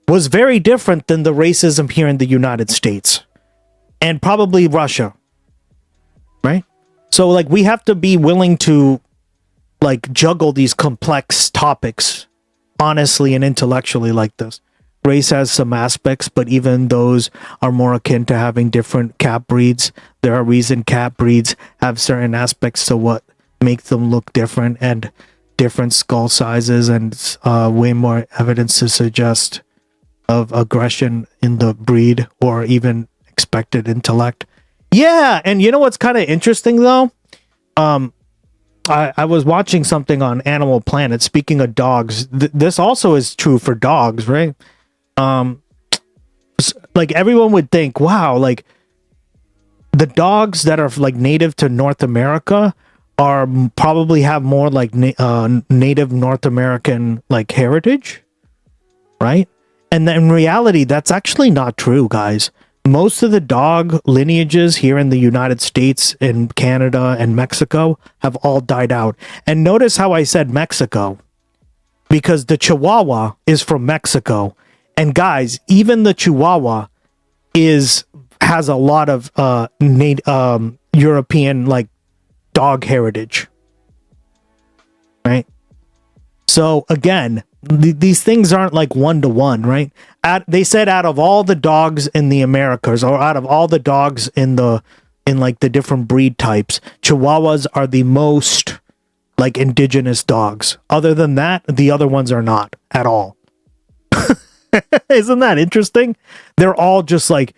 was very different than the racism here in the United States and probably Russia, right? So like we have to be willing to like juggle these complex topics honestly and intellectually like this. Race has some aspects, but even those are more akin to having different cat breeds. There are reasons cat breeds have certain aspects to what makes them look different, and different skull sizes, and way more evidence to suggest of aggression in the breed or even expected intellect. Yeah, and you know what's kind of interesting though? I was watching something on Animal Planet. Speaking of dogs, this also is true for dogs, right? Like everyone would think, wow, like the dogs that are like native to North America are probably have more like native North American like heritage, right? And then in reality, that's actually not true, guys. Most of the dog lineages here in the United States, in Canada and Mexico have all died out. And notice how I said Mexico, because the Chihuahua is from Mexico. And guys, even the Chihuahua has a lot of European like dog heritage, right? So again, these things aren't like one-to-one, right? They said out of all the dogs in the Americas, or out of all the dogs in like the different breed types, Chihuahuas are the most like indigenous dogs. Other than that, the other ones are not at all. Isn't that interesting? They're all just like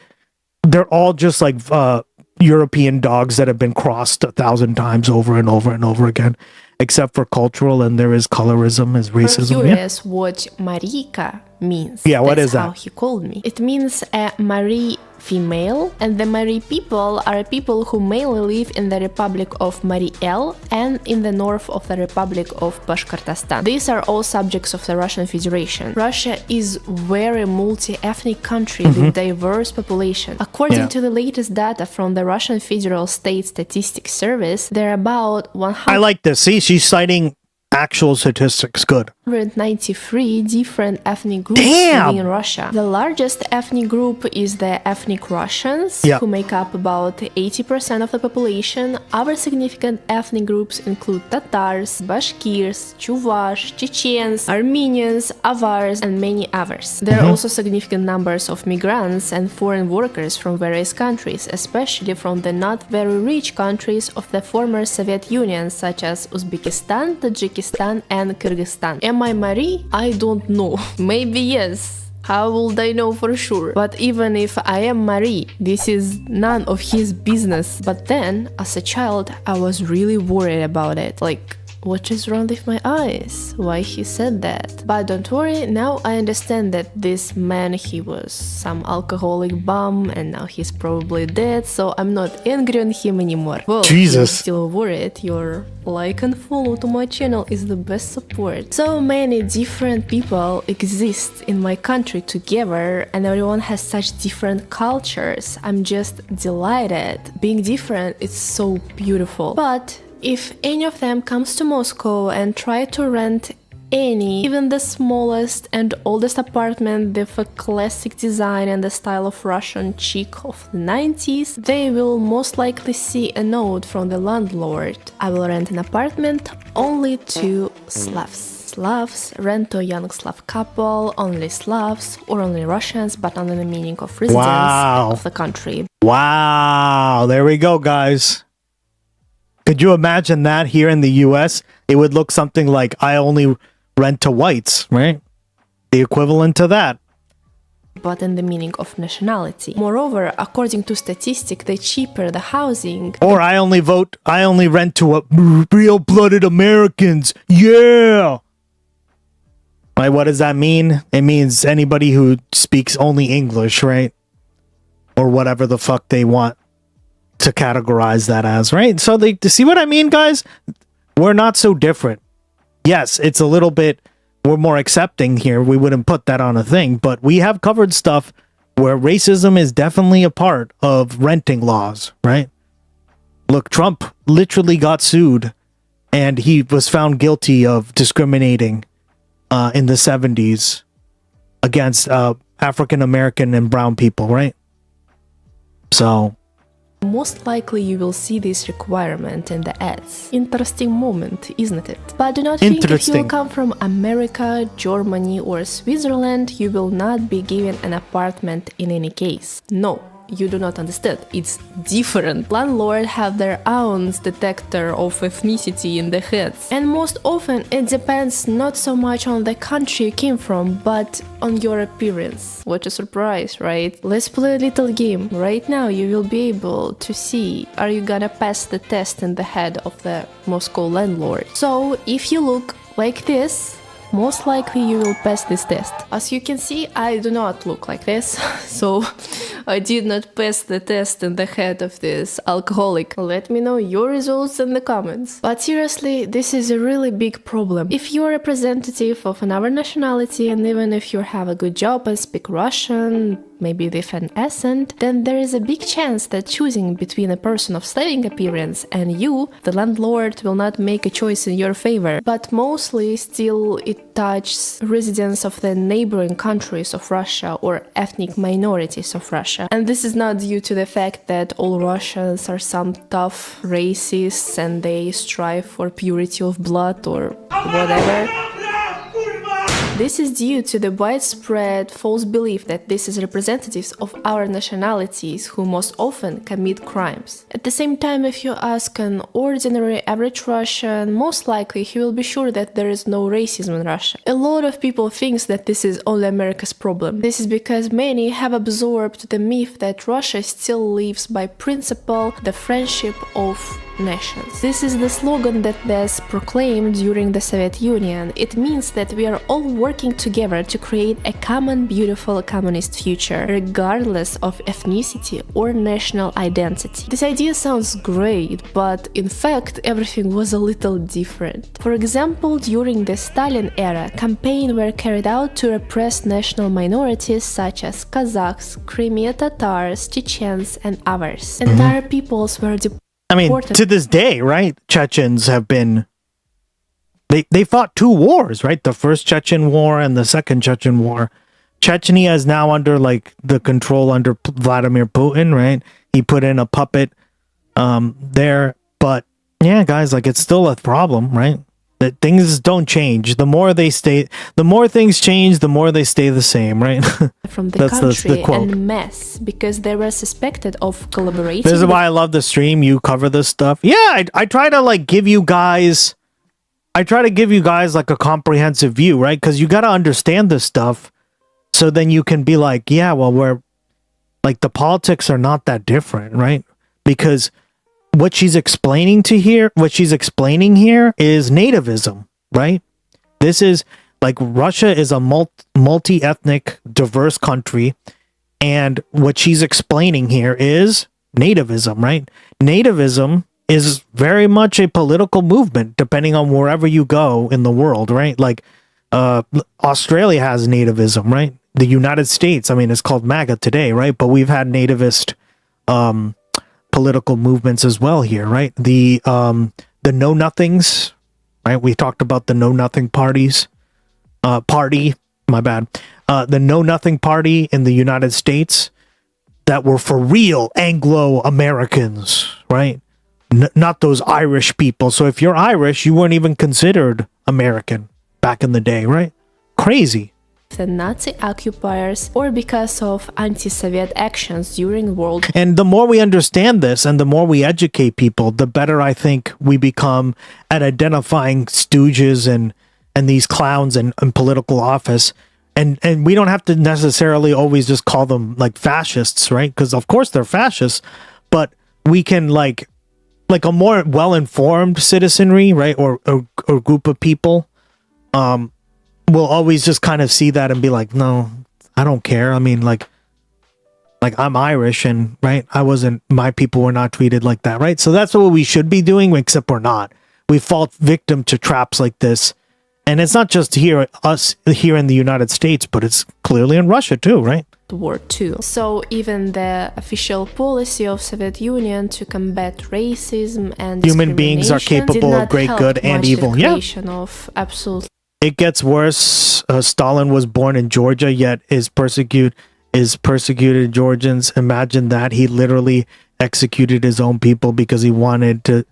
European dogs that have been crossed 1,000 times over and over and over again, except for cultural, and there is colorism, is racism. I'm curious what Marika means. Yeah, what is that? That's how he called me. It means a Marie female, and the Marie people are people who mainly live in the Republic of Mariel and in the north of the Republic of Bashkortostan. These are all subjects of the Russian Federation. Russia is very multi-ethnic country with diverse population. According to the latest data from the Russian Federal State Statistics Service, there are about 100... I like this. See, she's citing actual statistics. Good. 193 different ethnic groups living in Russia. The largest ethnic group is the ethnic Russians, who make up about 80% of the population. Other significant ethnic groups include Tatars, Bashkirs, Chuvash, Chechens, Armenians, Avars, and many others. There are also significant numbers of migrants and foreign workers from various countries, especially from the not very rich countries of the former Soviet Union, such as Uzbekistan, Tajikistan, and Kyrgyzstan. Am I Marie? I don't know. Maybe yes. How would I know for sure? But even if I am Marie, this is none of his business. But then, as a child, I was really worried about it. Like, what is wrong with my eyes? Why he said that? But don't worry, now I understand that this man, he was some alcoholic bum and now he's probably dead, so I'm not angry on him anymore. Well, Jesus. I'm still worried. Your like and follow to my channel is the best support. So many different people exist in my country together and everyone has such different cultures. I'm just delighted. Being different is so beautiful. But if any of them comes to Moscow and try to rent any, even the smallest and oldest apartment with a classic design and the style of Russian chic of the 90s, they will most likely see a note from the landlord. I will rent an apartment only to Slavs. Slavs rent to a young Slav couple, only Slavs, or only Russians, but under the meaning of residents of the country. Wow, there we go, guys. Could you imagine that here in the US? It would look something like I only rent to whites, right? The equivalent to that. But in the meaning of nationality. Moreover, according to statistics, the cheaper the housing... Or I only rent to real-blooded Americans. Yeah! Right, what does that mean? It means anybody who speaks only English, right? Or whatever the fuck they want to categorize that as, right? So they see what I mean, guys? We're not so different. Yes, it's a little bit, we're more accepting here. We wouldn't put that on a thing, but we have covered stuff where racism is definitely a part of renting laws, right? Look, Trump literally got sued and he was found guilty of discriminating in the 70s against African American and brown people, right? So most likely you will see this requirement in the ads. Interesting moment, isn't it? But do not think if you come from America, Germany or Switzerland, you will not be given an apartment in any case. No. You do not understand. It's different. Landlords have their own detector of ethnicity in the heads. And most often it depends not so much on the country you came from, but on your appearance. What a surprise, right? Let's play a little game. Right now you will be able to see are you gonna pass the test in the head of the Moscow landlord. So if you look like this, most likely you will pass this test. As you can see, I do not look like this, so I did not pass the test in the head of this alcoholic. Let me know your results in the comments. But seriously, this is a really big problem. If you are a representative of another nationality, and even if you have a good job and speak Russian, maybe with an accent, then there is a big chance that choosing between a person of Slavic appearance and you, the landlord, will not make a choice in your favor. But mostly still it touches residents of the neighboring countries of Russia or ethnic minorities of Russia. And this is not due to the fact that all Russians are some tough racists and they strive for purity of blood or whatever. This is due to the widespread false belief that this is representatives of our nationalities who most often commit crimes. At the same time, if you ask an ordinary average Russian, most likely he will be sure that there is no racism in Russia. A lot of people think that this is only America's problem. This is because many have absorbed the myth that Russia still lives by principle, the friendship of nations. This is the slogan that was proclaimed during the Soviet Union. It means that we are all working together to create a common, beautiful communist future, regardless of ethnicity or national identity. This idea sounds great, but in fact everything was a little different. For example, during the Stalin era, campaigns were carried out to repress national minorities such as Kazakhs, Crimean Tatars, Chechens, and others. Entire peoples were I mean, to this day, right? Chechens have been... They fought two wars, right? The first Chechen war and the second Chechen war. Chechnya is now under, like, the control under Vladimir Putin, right? He put in a puppet there. But, yeah, guys, like, it's still a problem, right? That things don't change. The more things change, the more they stay the same, right? From the country and mess because they were suspected of collaborating. This is why I love the stream. You cover this stuff. Yeah, I try to like give you guys. I try to give you guys like a comprehensive view, right? Because you got to understand this stuff, so then you can be like, yeah, well, we're like the politics are not that different, right? Because what she's explaining here is nativism, right? This is like Russia is a multi-ethnic, diverse country, and what she's explaining here is nativism, right? Nativism is very much a political movement, depending on wherever you go in the world, right? Like Australia has nativism, right? The United States, I mean, it's called MAGA today, right? But we've had nativist political movements as well here, right? The Know Nothings, right? We talked about the Know Nothing parties. The Know Nothing Party in the United States that were for real Anglo-Americans, right? Not those Irish people. So if you're Irish, you weren't even considered American back in the day, right? Crazy. the Nazi occupiers or because of anti-Soviet actions during World War. And the more we understand this and the more we educate people, the better I think we become at identifying stooges and these clowns in political office. And we don't have to necessarily always just call them like fascists, right? Because of course they're fascists, but we can like a more well-informed citizenry, right? Or group of people, will always just kind of see that and be like, no, I don't care. I mean, like I'm Irish and right, my people were not treated like that, right? So that's what we should be doing, except we're not. We fall victim to traps like this. And it's not just us here in the United States, but it's clearly in Russia too, right? War II. So even the official policy of Soviet Union to combat racism and human beings are capable of great good and evil. Yeah. Of absolutely. It gets worse. Stalin was born in Georgia, yet persecuted Georgians. Imagine that. He literally executed his own people because he wanted to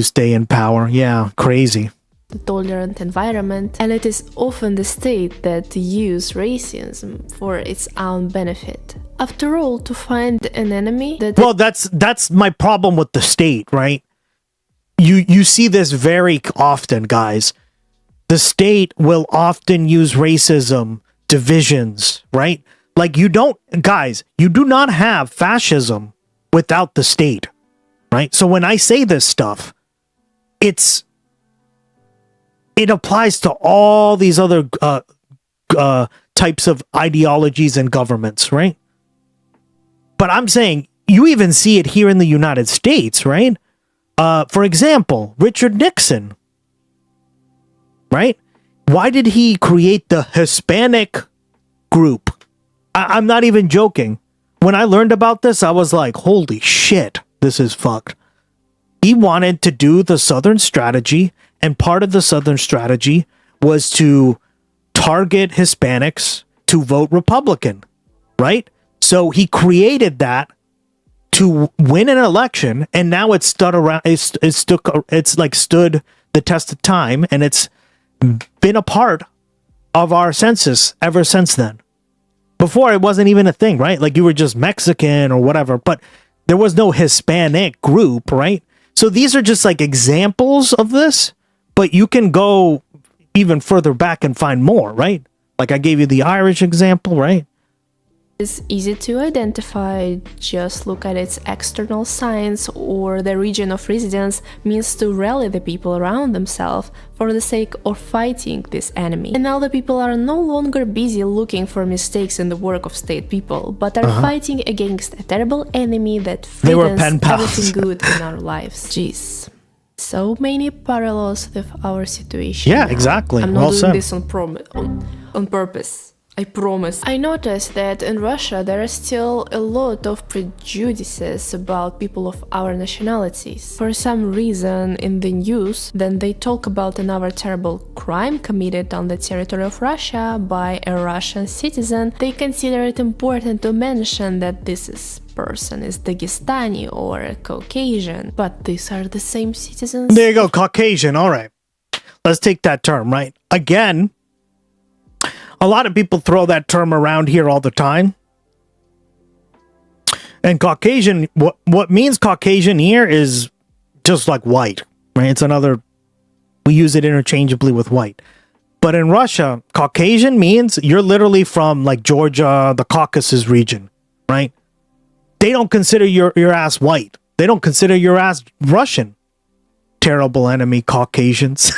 stay in power. Yeah, crazy. The tolerant environment, and it is often the state that use racism for its own benefit. After all, to find an enemy that... Well, that's my problem with the state, right? You see this very often, guys. The state will often use racism, divisions, right? Like you do not have fascism without the state, right? So when I say this stuff, it applies to all these other types of ideologies and governments, right? But I'm saying you even see it here in the United States, right? For example, Richard Nixon, right? Why did he create the Hispanic group? I'm not even joking. When I learned about this, I was like, holy shit, this is fucked. He wanted to do the Southern strategy, and part of the Southern strategy was to target Hispanics to vote Republican, right? So he created that to win an election, and now it's stood the test of time, and it's been a part of our census ever since then. Before, it wasn't even a thing, right? Like you were just Mexican or whatever, but there was no Hispanic group, right? So these are just like examples of this, but you can go even further back and find more, right? Like I gave you the Irish example, right? It's easy to identify. Just look at its external signs, or the region of residence means to rally the people around themselves for the sake of fighting this enemy. And now the people are no longer busy looking for mistakes in the work of state people, but are fighting against a terrible enemy that threatens everything good in our lives. Jeez. So many parallels with our situation. Yeah, now. exactly. I'm not doing this on purpose. I promise. I noticed that in Russia there are still a lot of prejudices about people of our nationalities. For some reason in the news, then they talk about another terrible crime committed on the territory of Russia by a Russian citizen. They consider it important to mention that this person is Dagestani or a Caucasian, but these are the same citizens. There you go, Caucasian. All right. Let's take that term, right? Again, a lot of people throw that term around here all the time. And Caucasian, what means Caucasian here is just like white, right? It's another, we use it interchangeably with white. But in Russia, Caucasian means you're literally from like Georgia, the Caucasus region, right? They don't consider your ass white. They don't consider your ass Russian. Terrible enemy, Caucasians.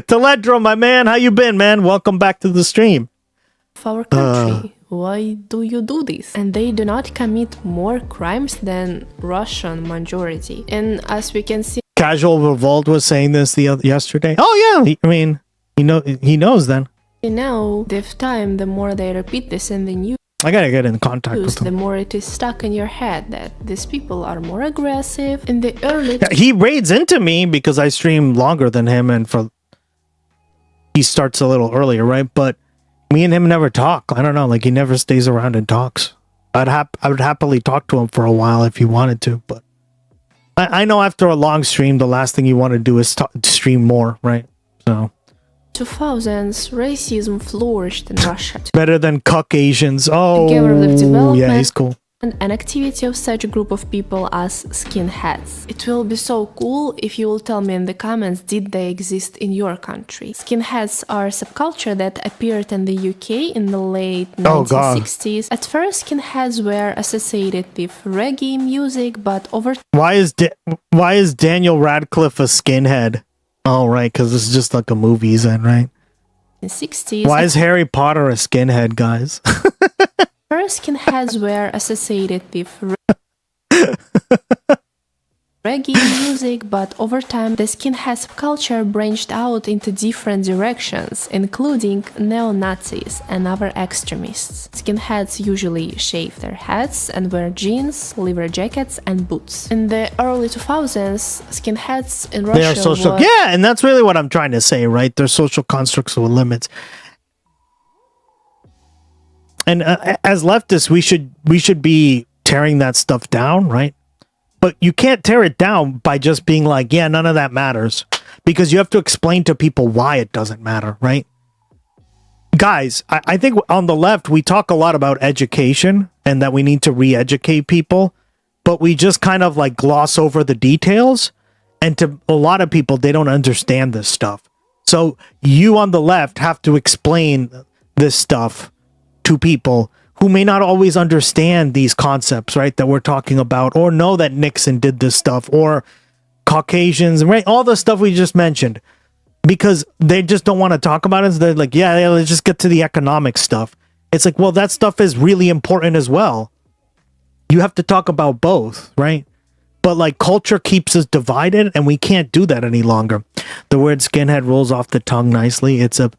Teledro, my man, how you been, man? Welcome back to the stream. Of our country, why do you do this? And they do not commit more crimes than Russian majority. And as we can see, Casual Revolt was saying this yesterday. Oh yeah, I mean, he knows then. Now, with time, the more they repeat this in the news, I gotta get in contact with the him. more it is stuck in your head that these people are more aggressive. In the early, he raids into me because I stream longer than him, and he starts a little earlier, right? But me and him never talk. I don't know, like he never stays around and talks. I would happily talk to him for a while if he wanted to, but I know after a long stream, the last thing you want to do is stream more, right? So 2000s, racism flourished in Russia. Better than Caucasians. Oh, Together with development yeah, he's cool. and an activity of such a group of people as skinheads. It will be so cool if you will tell me in the comments, did they exist in your country? Skinheads are a subculture that appeared in the UK in the late 1960s. At first, skinheads were associated with reggae music, but over Why is Daniel Radcliffe a skinhead? Oh, right, because this is just like a movie he's in, right? the 60s, Why is Harry Potter a skinhead, guys? first skinheads were associated with reggae music, but over time the skinhead subculture branched out into different directions, including neo-Nazis and other extremists. Skinheads usually shave their heads and wear jeans, leather jackets, and boots. In the early 2000s, skinheads in Russia They are social. were Yeah, and that's really what I'm trying to say, right? They're social constructs with limits. And as leftists, we should be tearing that stuff down, right? But you can't tear it down by just being like, yeah, none of that matters. Because you have to explain to people why it doesn't matter, right? Guys, I think on the left, we talk a lot about education and that we need to re-educate people. But we just kind of like gloss over the details. And to a lot of people, they don't understand this stuff. So you on the left have to explain this stuff to people who may not always understand these concepts, right, that we're talking about, or know that Nixon did this stuff, or Caucasians, right, all the stuff we just mentioned, because they just don't want to talk about it. So they're like, yeah, let's just get to the economic stuff. It's like, well, that stuff is really important as well. You have to talk about both, right? But like culture keeps us divided, and we can't do that any longer. The word skinhead rolls off the tongue nicely. It's a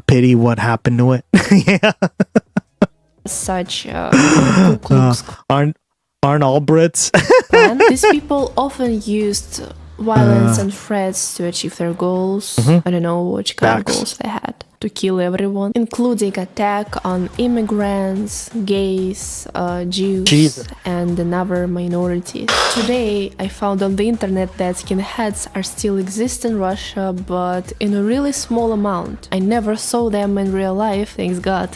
pity what happened to it. Yeah. such Ku Klux Aren't all Brits? Klan. These people often used violence and threats to achieve their goals. I don't know which kind of goals they had. To kill everyone, including attack on immigrants, gays, Jews, and another minorities. Today, I found on the internet that skinheads are still exist in Russia, but in a really small amount. I never saw them in real life, thanks God.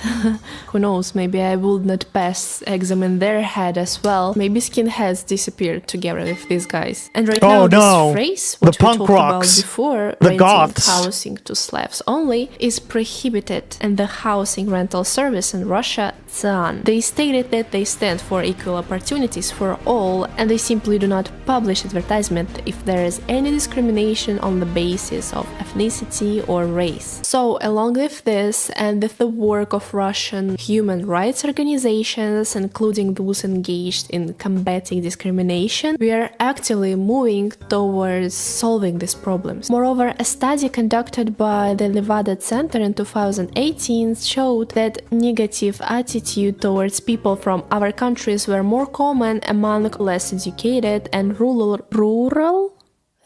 Who knows, maybe I would not pass exam in their head as well. Maybe skinheads disappeared together with these guys. And right now, this phrase, what we talked about before, the renting goths, housing to Slavs only, is prohibited in the housing rental service in Russia, TSAN. They stated that they stand for equal opportunities for all, and they simply do not publish advertisement if there is any discrimination on the basis of ethnicity or race. So, along with this, and with the work of Russian human rights organizations, including those engaged in combating discrimination, we are actively moving towards solving these problems. Moreover, a study conducted by the Levada Center in 2018 showed that negative attitude towards people from other countries were more common among less educated and rural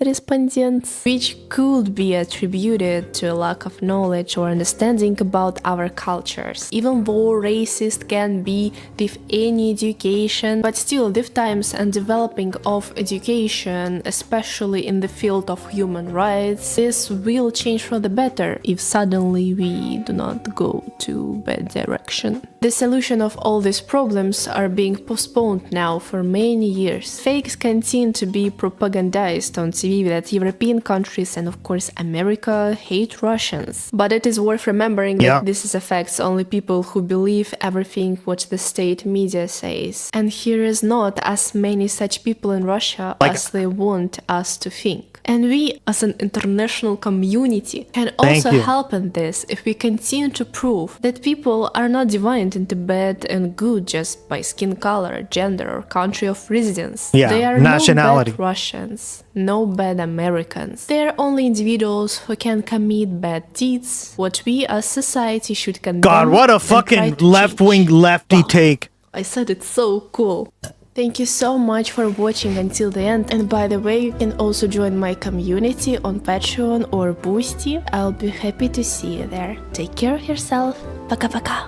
respondents, which could be attributed to a lack of knowledge or understanding about our cultures. Even though racist can be with any education, but still with times and developing of education, especially in the field of human rights, this will change for the better if suddenly we do not go to bad direction. The solution of all these problems are being postponed now for many years. Fakes continue to be propagandized on TV that European countries and of course America hate Russians. But it is worth remembering that this affects only people who believe everything what the state media says. And here is not as many such people in Russia as they want us to think. And we, as an international community, can also help in this if we continue to prove that people are not divided into bad and good just by skin color, gender, or country of residence. They are nationality. no bad Russians, no bad Americans. They are only individuals who can commit bad deeds, what we as society should condemn. God, what a fucking left-wing lefty take. I said it's so cool. Thank you so much for watching until the end, and by the way, you can also join my community on Patreon or Boosty. I'll be happy to see you there. Take care of yourself. Пока-пока.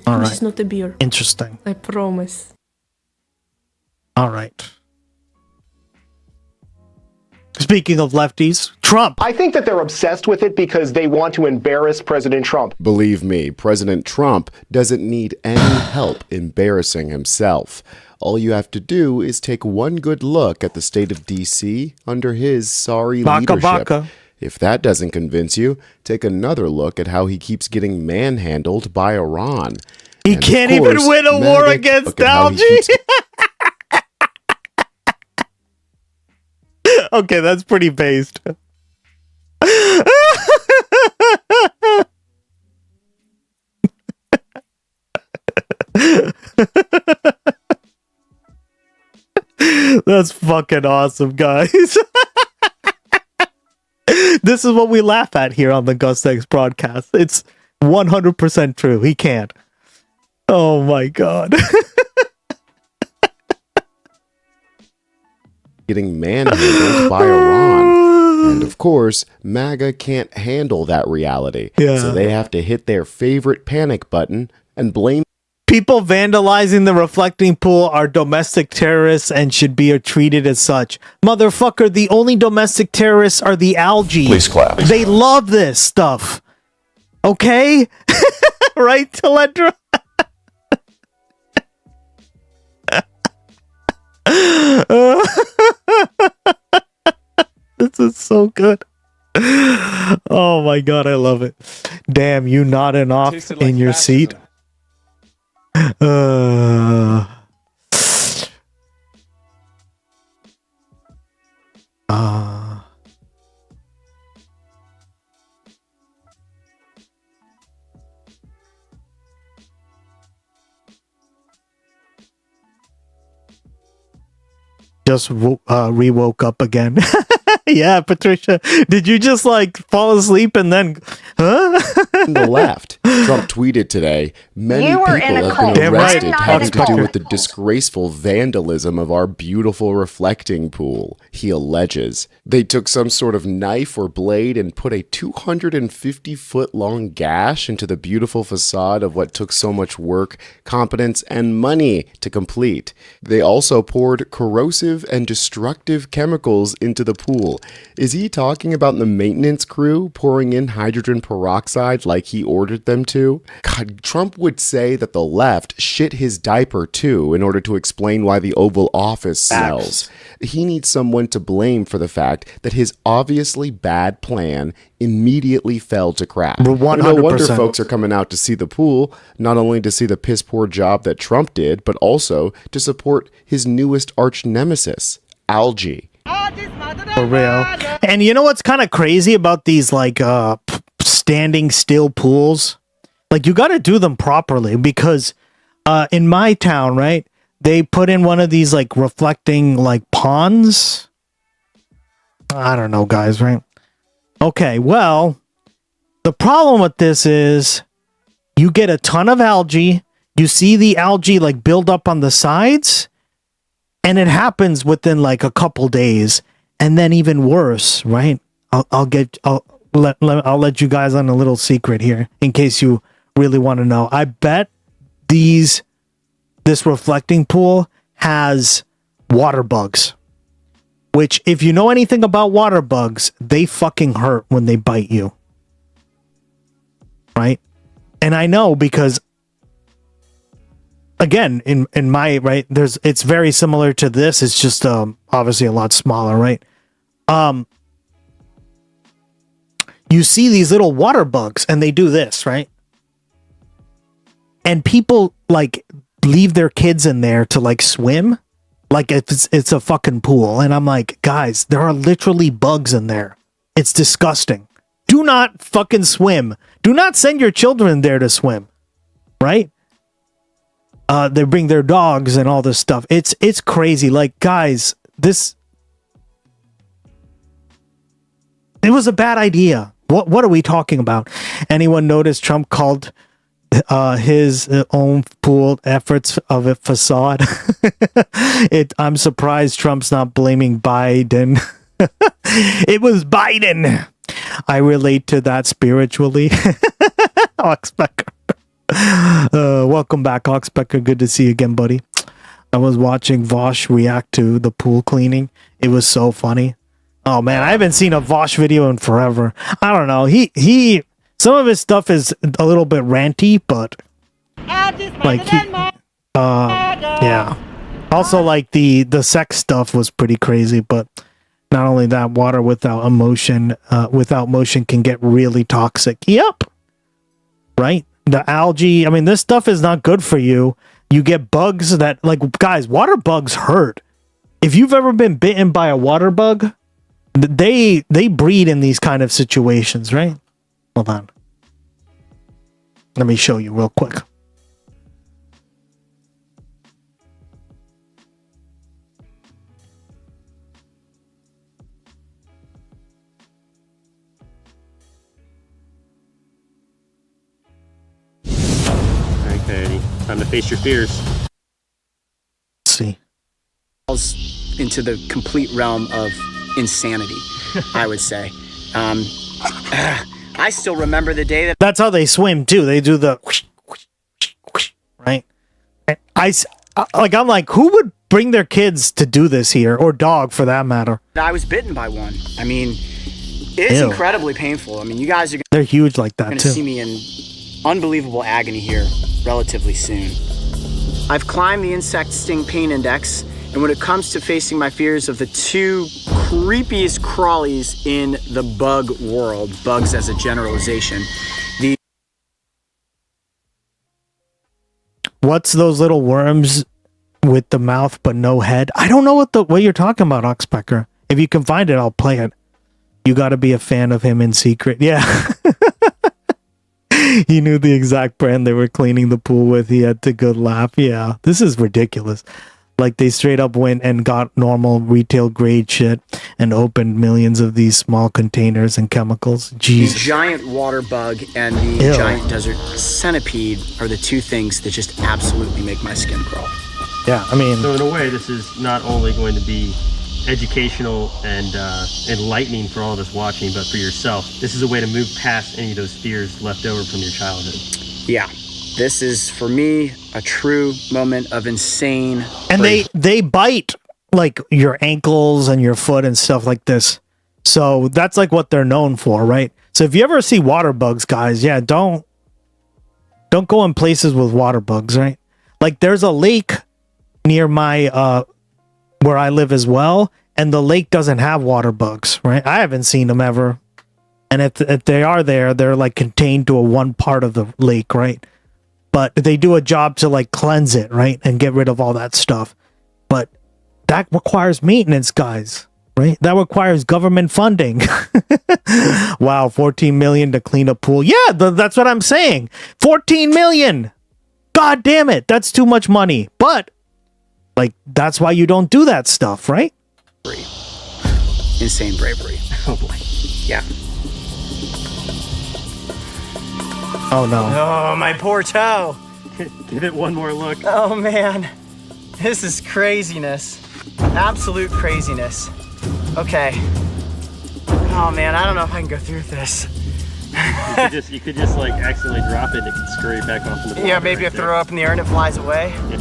All right. This is not a beer. Interesting. I promise. All right. Speaking of lefties, Trump. I think that they're obsessed with it because they want to embarrass President Trump. Believe me, President Trump doesn't need any help embarrassing himself. All you have to do is take one good look at the state of D.C. under his sorry leadership. Baka. If that doesn't convince you, take another look at how he keeps getting manhandled by Iran. He can't even win a war against algae. Okay, that's pretty based. That's fucking awesome, guys. This is what we laugh at here on the Gustx broadcast. It's 100% true. He can't. Oh my god. Getting manhandled by Iran. And of course, MAGA can't handle that reality. Yeah. So they have to hit their favorite panic button and blame people vandalizing the reflecting pool are domestic terrorists and should be treated as such. Motherfucker, the only domestic terrorists are the algae. Please clap. They love this stuff. Okay? Right, Teledra? This is so good. Oh my god, I love it. Damn, you nodding off in your seat. Just re-woke up again. Yeah, Patricia, did you just like fall asleep and then, huh? the left. Trump tweeted today, many people have been arrested having to do with the disgraceful vandalism of our beautiful reflecting pool, he alleges. They took some sort of knife or blade and put a 250-foot-long gash into the beautiful facade of what took so much work, competence, and money to complete. They also poured corrosive and destructive chemicals into the pool. Is he talking about the maintenance crew pouring in hydrogen peroxide like he ordered them to? God, Trump would say that the left shit his diaper too in order to explain why the Oval Office smells. He needs someone to blame for the fact that his obviously bad plan immediately fell to crap. 100%. No wonder folks are coming out to see the pool, not only to see the piss poor job that Trump did, but also to support his newest arch nemesis, algae. For real. And you know what's kind of crazy about these like standing still pools? Like you got to do them properly because in my town, right? They put in one of these like reflecting like ponds. I don't know, guys, right? Okay, well, the problem with this is you get a ton of algae. You see the algae like build up on the sides, and it happens within like a couple days. And then even worse, right? I'll let you guys on a little secret here in case you really want to know. I bet this reflecting pool has water bugs. Which, if you know anything about water bugs, they fucking hurt when they bite you. Right? And I know because, again, in my, right, it's very similar to this. It's just obviously a lot smaller, right? You see these little water bugs and they do this, right? And people like leave their kids in there to like swim. Like it's a fucking pool. And I'm like, guys, there are literally bugs in there. It's disgusting. Do not fucking swim. Do not send your children there to swim. Right? They bring their dogs and all this stuff. It's crazy. Like, guys, it was a bad idea. What are we talking about? Anyone notice Trump called his own pool efforts of a facade? I'm surprised Trump's not blaming Biden. It was Biden. I relate to that spiritually. Oxpecker. Welcome back, Oxpecker. Good to see you again, buddy. I was watching Vosh react to the pool cleaning. It was so funny. Oh man, I haven't seen a Vosh video in forever. I don't know. He some of his stuff is a little bit ranty, but like yeah. Also like the sex stuff was pretty crazy, but not only that, water without motion can get really toxic. Yep. Right? The algae, I mean, this stuff is not good for you. You get bugs that, like, guys, water bugs hurt. If you've ever been bitten by a water bug, they breed in these kind of situations, right? Hold on. Let me show you real quick. Okay, time to face your fears. Let's see. Into the complete realm of insanity, I would say. I still remember the day that... That's how they swim, too. They do the... right? I'm like, who would bring their kids to do this here? Or dog, for that matter. I was bitten by one. I mean, it's Ew. incredibly painful. I mean, you guys are They're huge like that, going to too. see me in unbelievable agony here relatively soon. I've climbed the insect sting pain index, and when it comes to facing my fears of the two creepiest crawlies in the bug world, bugs as a generalization, What's those little worms with the mouth but no head? I don't know what you're talking about, Oxpecker. If you can find it, I'll play it. You got to be a fan of him in secret. Yeah. He knew the exact brand they were cleaning the pool with. He had the good laugh. Yeah, this is ridiculous. Like, they straight up went and got normal retail grade shit and opened millions of these small containers and chemicals. the Jesus. giant water bug and the Ew. giant desert centipede are the two things that just absolutely make my skin crawl. Yeah, I mean... So in a way, this is not only going to be educational and enlightening for all of us watching, but for yourself. This is a way to move past any of those fears left over from your childhood. Yeah, this is, for me, a true moment of insane... And they bite, like, your ankles and your foot and stuff like this. So that's, like, what they're known for, right? So if you ever see water bugs, guys, yeah, don't go in places with water bugs, right? Like, there's a lake near my... where I live as well, and the lake doesn't have water bugs, right? I haven't seen them ever. And if they are there, they're like contained to one part of the lake, right? But they do a job to like cleanse it, right? And get rid of all that stuff. But that requires maintenance, guys, right? That requires government funding. Wow, 14 million to clean a pool. Yeah, that's what I'm saying. 14 million. God damn it. That's too much money. But like, that's why you don't do that stuff, right? Insane bravery. Oh boy. Yeah. Oh no. Oh, my poor toe. Give it one more look. Oh, man. This is craziness. Absolute craziness. Okay. Oh, man, I don't know if I can go through this. You could just like accidentally drop it and it could scurry back off in the water. Yeah, maybe I throw it up in the air and it flies away. Yeah.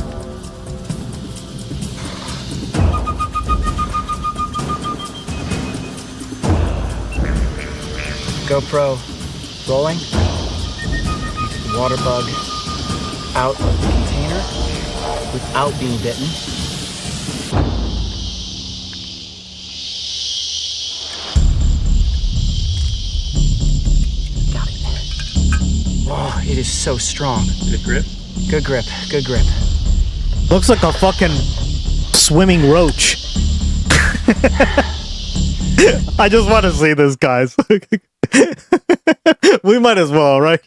GoPro rolling. Water bug out of the container without being bitten. Got it. Oh, it is so strong. Good grip? Good grip. Good grip. Looks like a fucking swimming roach. I just want to see this, guys. We might as well, right?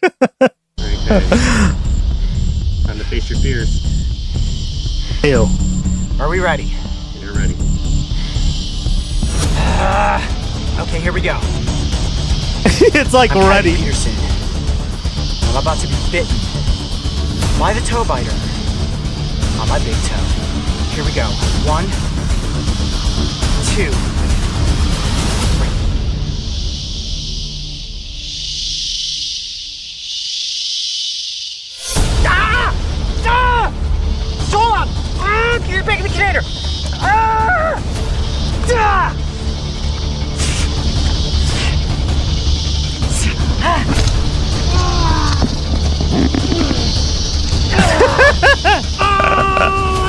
Okay. Time to face your fears. Ew. Are we ready? You're ready. Okay, here we go. It's like I'm ready. Peterson. I'm about to be bitten by the toe biter on my big toe. Here we go. 1, 2, 3. Stop! Get back in the container!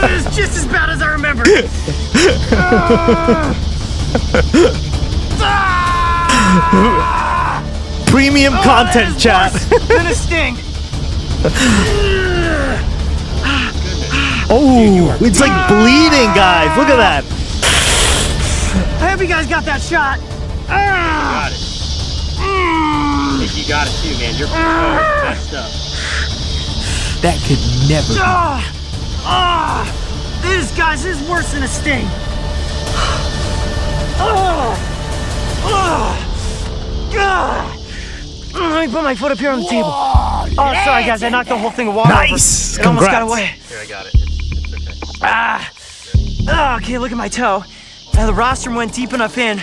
It's just as bad as I remember. Premium content, chat. Gonna sting. Oh, it's like bleeding, guys. Look at that. I hope you guys got that shot. Got it. I think you got it too, man. You're messed up. That could never be. This is worse than a sting. Let me put my foot up here on the table. Oh, sorry guys, I knocked the whole thing of water Nice. over. It almost got Congrats. away. Here, I got it. It's okay. Okay, look at my toe. Now the rostrum went deep enough in,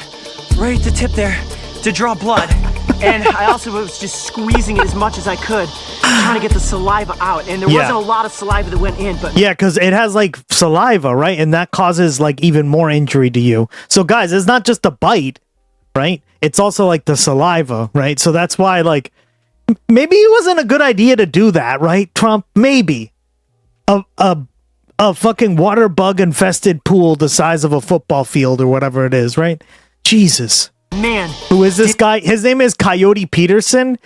right at the tip there, to draw blood. And I also was just squeezing it as much as I could, trying to get the saliva out. And there wasn't a lot of saliva that went in, but Yeah, because it has like saliva, right? And that causes like even more injury to you. So guys, it's not just the bite, right? It's also like the saliva, right? So that's why like maybe it wasn't a good idea to do that, right? Trump, maybe. A fucking water bug infested pool the size of a football field or whatever it is, right? Jesus. man. Who is this guy? His name is Coyote Peterson.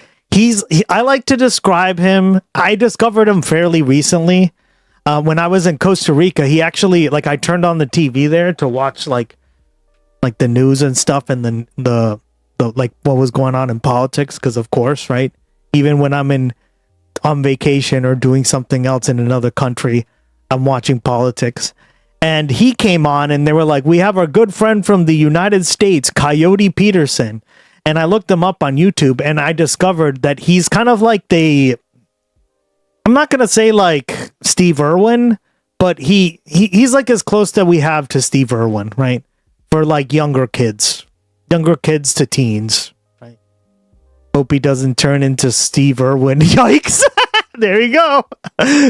I like to describe him. I discovered him fairly recently. When I was in Costa Rica, he actually, like, I turned on the TV there to watch like the news and stuff, and then the like what was going on in politics, because of course, right? Even when I'm on vacation or doing something else in another country, I'm watching politics. And he came on and they were like, we have our good friend from the United States, Coyote Peterson. And I looked him up on YouTube and I discovered that he's kind of like I'm not going to say like Steve Irwin, but he's like as close that we have to Steve Irwin, right? For like younger kids to teens, right? Hope he doesn't turn into Steve Irwin. Yikes. There you go.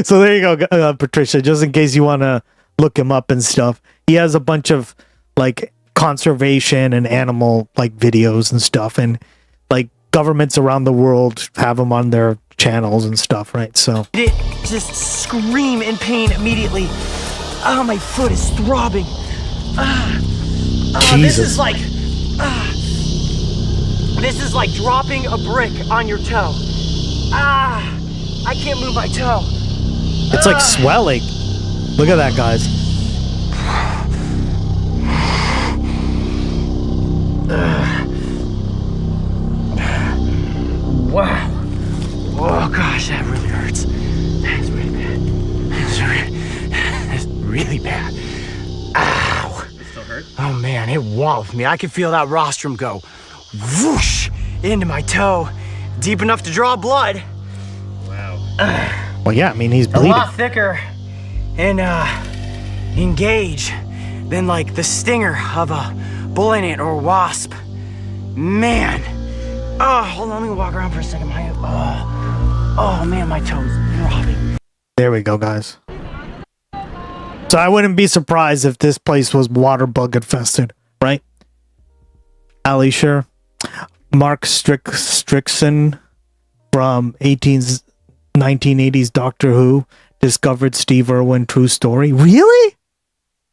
So there you go, Patricia, just in case you want to look him up and stuff. He has a bunch of like conservation and animal like videos and stuff, and like governments around the world have him on their channels and stuff, right? So It just scream in pain immediately. Oh, my foot is throbbing. Jesus. This is like dropping a brick on your toe. I can't move my toe. It's like swelling. Look at that, guys. Wow. Oh gosh, that really hurts. That's really bad. That's really bad. Ow. It still hurt? Oh man, it walloped me. I could feel that rostrum go whoosh into my toe, deep enough to draw blood. Wow. Well, yeah, I mean, he's A bleeding. lot thicker and engage than like the stinger of a bullet ant or wasp. Man. Oh, hold on, let me walk around for a second. Oh man, my toes throbbing. There we go, guys. So I wouldn't be surprised if this place was water bug infested, right? Ali, sure. Mark Strickson from 1980s Doctor Who discovered Steve Irwin true story. Really?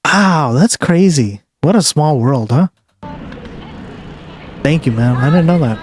Wow, that's crazy. What a small world, huh? Thank you, man. I didn't know that.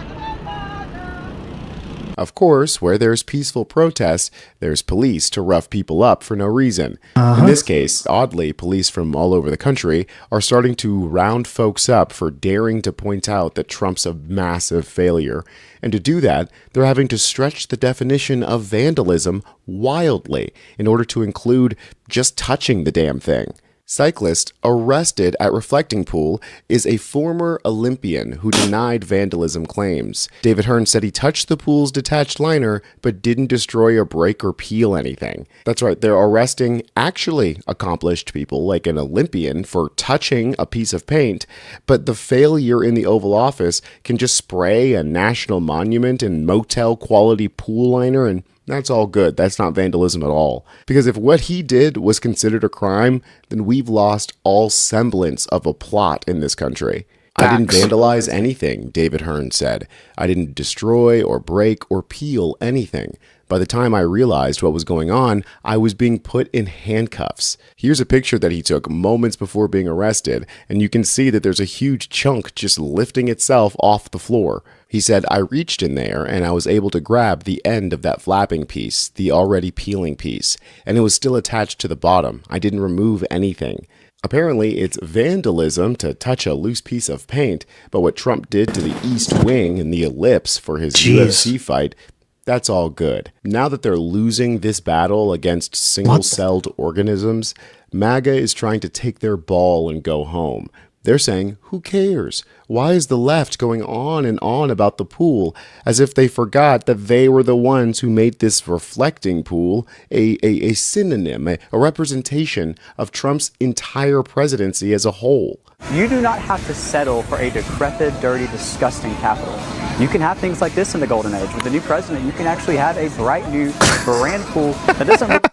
Of course, where there's peaceful protest, there's police to rough people up for no reason. In this case, oddly, police from all over the country are starting to round folks up for daring to point out that Trump's a massive failure. And to do that, they're having to stretch the definition of vandalism wildly in order to include just touching the damn thing. Cyclist arrested at reflecting pool is a former Olympian who denied vandalism claims. David Hearn said he touched the pool's detached liner but didn't destroy or break or peel anything. That's right, they're arresting actually accomplished people like an Olympian for touching a piece of paint, but the failure in the Oval Office can just spray a national monument and motel quality pool liner, and that's all good. That's not vandalism at all. Because if what he did was considered a crime, then we've lost all semblance of a plot in this country. I didn't vandalize anything, David Hearn said. I didn't destroy or break or peel anything. By the time I realized what was going on, I was being put in handcuffs. Here's a picture that he took moments before being arrested, and you can see that there's a huge chunk just lifting itself off the floor. He said, I reached in there and I was able to grab the end of that flapping piece, the already peeling piece, and it was still attached to the bottom. I didn't remove anything. Apparently, it's vandalism to touch a loose piece of paint, but what Trump did to the East Wing and the ellipse for his UFC fight, that's all good. Now that they're losing this battle against single-celled organisms, MAGA is trying to take their ball and go home. They're saying, who cares? Why is the left going on and on about the pool as if they forgot that they were the ones who made this reflecting pool a synonym, a representation of Trump's entire presidency as a whole? You do not have to settle for a decrepit, dirty, disgusting capital. You can have things like this in the golden age. With the new president, you can actually have a bright new brand pool that doesn't look...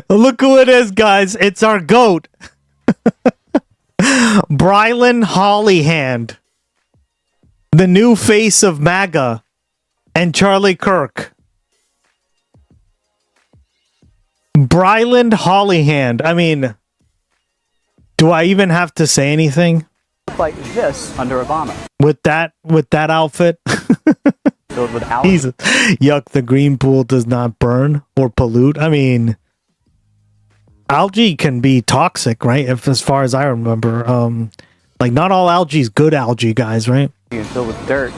Look who it is, guys. It's our goat. Brylan Hollyhand, the new face of MAGA, and Charlie Kirk. Brylan Hollyhand. I mean, do I even have to say anything? Like this under Obama. With that outfit? Filled with algae. Jesus. Yuck, the green pool does not burn or pollute. I mean, algae can be toxic, right? If, as far as I remember, like not all algae is good algae, guys, right? And filled with dirt.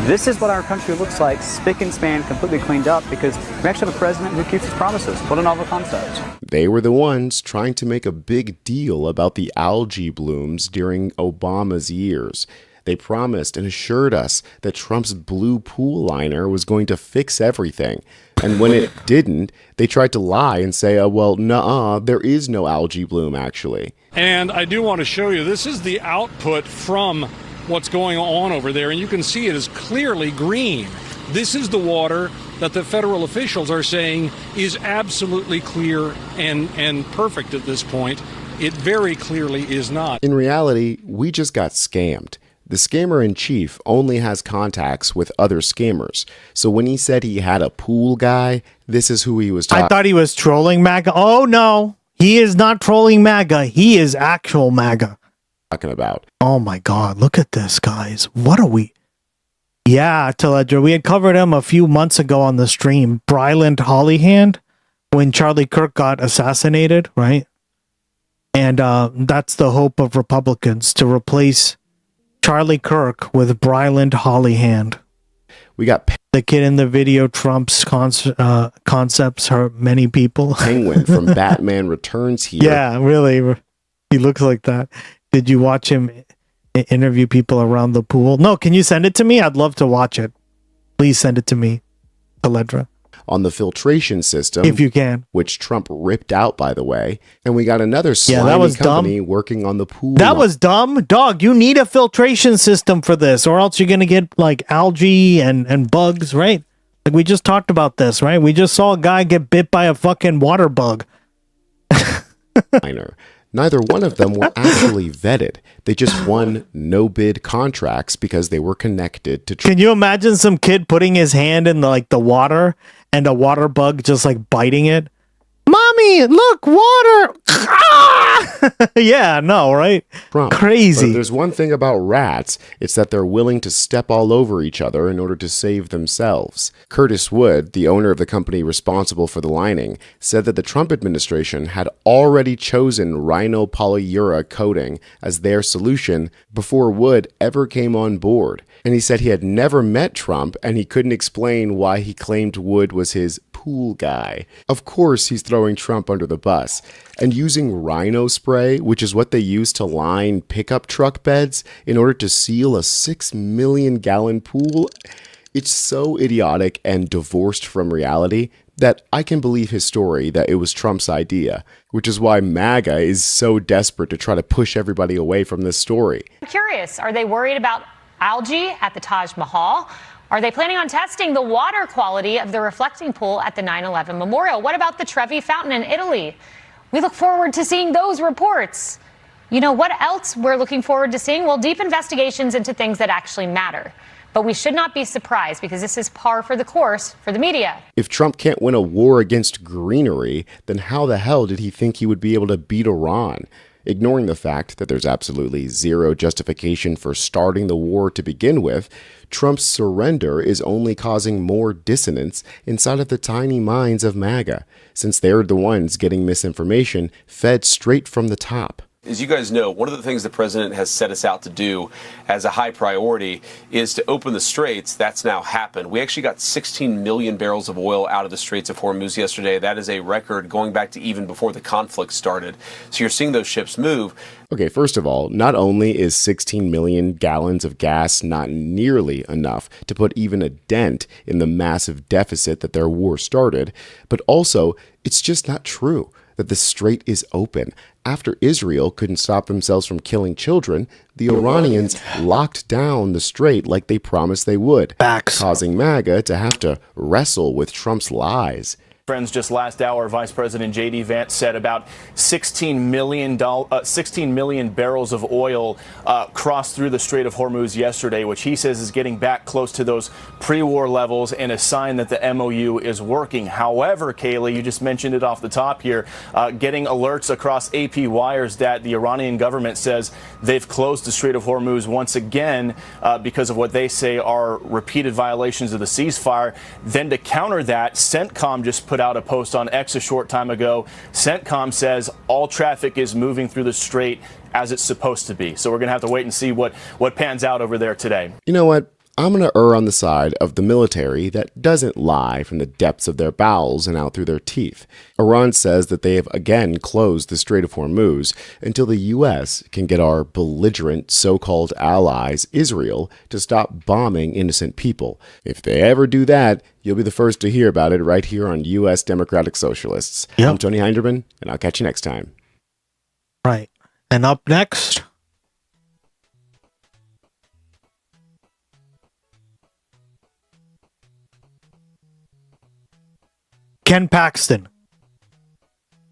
This is what our country looks like, spick and span, completely cleaned up, because we actually have a president who keeps his promises. What a novel concept. They were the ones trying to make a big deal about the algae blooms during Obama's years. They promised and assured us that Trump's blue pool liner was going to fix everything. And when it didn't, they tried to lie and say, well, nuh-uh, there is no algae bloom, actually. And I do want to show you, this is the output from what's going on over there, and you can see it is clearly green. This is the water that the federal officials are saying is absolutely clear and perfect at this point. It very clearly is not. In reality, we just got scammed. The scammer-in-chief only has contacts with other scammers. So when he said he had a pool guy, this is who he was talking about. I thought he was trolling MAGA. Oh, no. He is not trolling MAGA. He is actual MAGA. About. Oh, my God. Look at this, guys. What are we... Yeah, Teledra, we had covered him a few months ago on the stream. Bryland Hollyhand, when Charlie Kirk got assassinated, right? And that's the hope of Republicans, to replace Charlie Kirk with Bryland Hollyhand. We got the kid in the video. Trump's concepts hurt many people. Penguin from Batman Returns here. Yeah, really. He looks like that. Did you watch him interview people around the pool? No, can you send it to me? I'd love to watch it. Please send it to me, Teledra. On the filtration system, if you can, which Trump ripped out, by the way. And we got another slimy company working on the pool. That was dumb. Dog, you need a filtration system for this, or else you're going to get like algae and bugs, right? Like we just talked about this, right? We just saw a guy get bit by a fucking water bug. Neither one of them were actually vetted. They just won no-bid contracts because they were connected to Trump. Can you imagine some kid putting his hand in the water and a water bug just like biting it? Mommy, look, water! Yeah, no, right? Trump. Crazy. But there's one thing about rats, it's that they're willing to step all over each other in order to save themselves. Curtis Wood, the owner of the company responsible for the lining, said that the Trump administration had already chosen rhinopolyura coating as their solution before Wood ever came on board. And he said he had never met Trump and he couldn't explain why he claimed Wood was his pool guy. Of course, he's throwing Trump under the bus. And using rhino spray, which is what they use to line pickup truck beds in order to seal a 6 million gallon pool, it's so idiotic and divorced from reality that I can believe his story that it was Trump's idea, which is why MAGA is so desperate to try to push everybody away from this story. I'm curious, are they worried about algae at the Taj Mahal? Are they planning on testing the water quality of the reflecting pool at the 9/11 memorial? What about the Trevi Fountain in Italy? We look forward to seeing those reports. You know what else we're looking forward to seeing? Well, deep investigations into things that actually matter. But we should not be surprised because this is par for the course for the media. If Trump can't win a war against greenery, then how the hell did he think he would be able to beat Iran? Ignoring the fact that there's absolutely zero justification for starting the war to begin with, Trump's surrender is only causing more dissonance inside of the tiny minds of MAGA, since they're the ones getting misinformation fed straight from the top. As you guys know, one of the things the president has set us out to do as a high priority is to open the straits. That's now happened. We actually got 16 million barrels of oil out of the Straits of Hormuz yesterday. That is a record going back to even before the conflict started. So you're seeing those ships move. Okay, first of all, not only is 16 million gallons of gas not nearly enough to put even a dent in the massive deficit that their war started, but also it's just not true that the strait is open. After Israel couldn't stop themselves from killing children, the Iranians locked down the strait like they promised they would, causing MAGA to have to wrestle with Trump's lies. Friends, just last hour, Vice President J.D. Vance said about 16 million barrels of oil crossed through the Strait of Hormuz yesterday, which he says is getting back close to those pre-war levels and a sign that the MOU is working. However, Kaylee, you just mentioned it off the top here, getting alerts across AP wires that the Iranian government says they've closed the Strait of Hormuz once again because of what they say are repeated violations of the ceasefire. Then to counter that, CENTCOM just put out a post on X a short time ago. CENTCOM says all traffic is moving through the strait as it's supposed to be. So we're going to have to wait and see what pans out over there today. You know what? I'm going to err on the side of the military that doesn't lie from the depths of their bowels and out through their teeth. Iran says that they have again closed the Strait of Hormuz until the U.S. can get our belligerent so-called allies, Israel, to stop bombing innocent people. If they ever do that, you'll be the first to hear about it right here on U.S. Democratic Socialists. Yep. I'm Tony Hinderman, and I'll catch you next time. Right. And up next... Ken Paxton.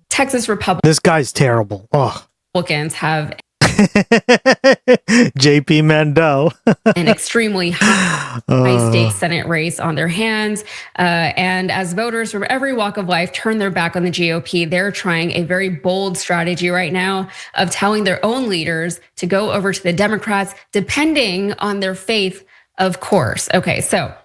Texas This guy's terrible. Ugh. Republicans have JP Mandel. an extremely high-stakes Senate race on their hands. And as voters from every walk of life turn their back on the GOP, they're trying a very bold strategy right now of telling their own leaders to go over to the Democrats, depending on their faith, of course. Okay, so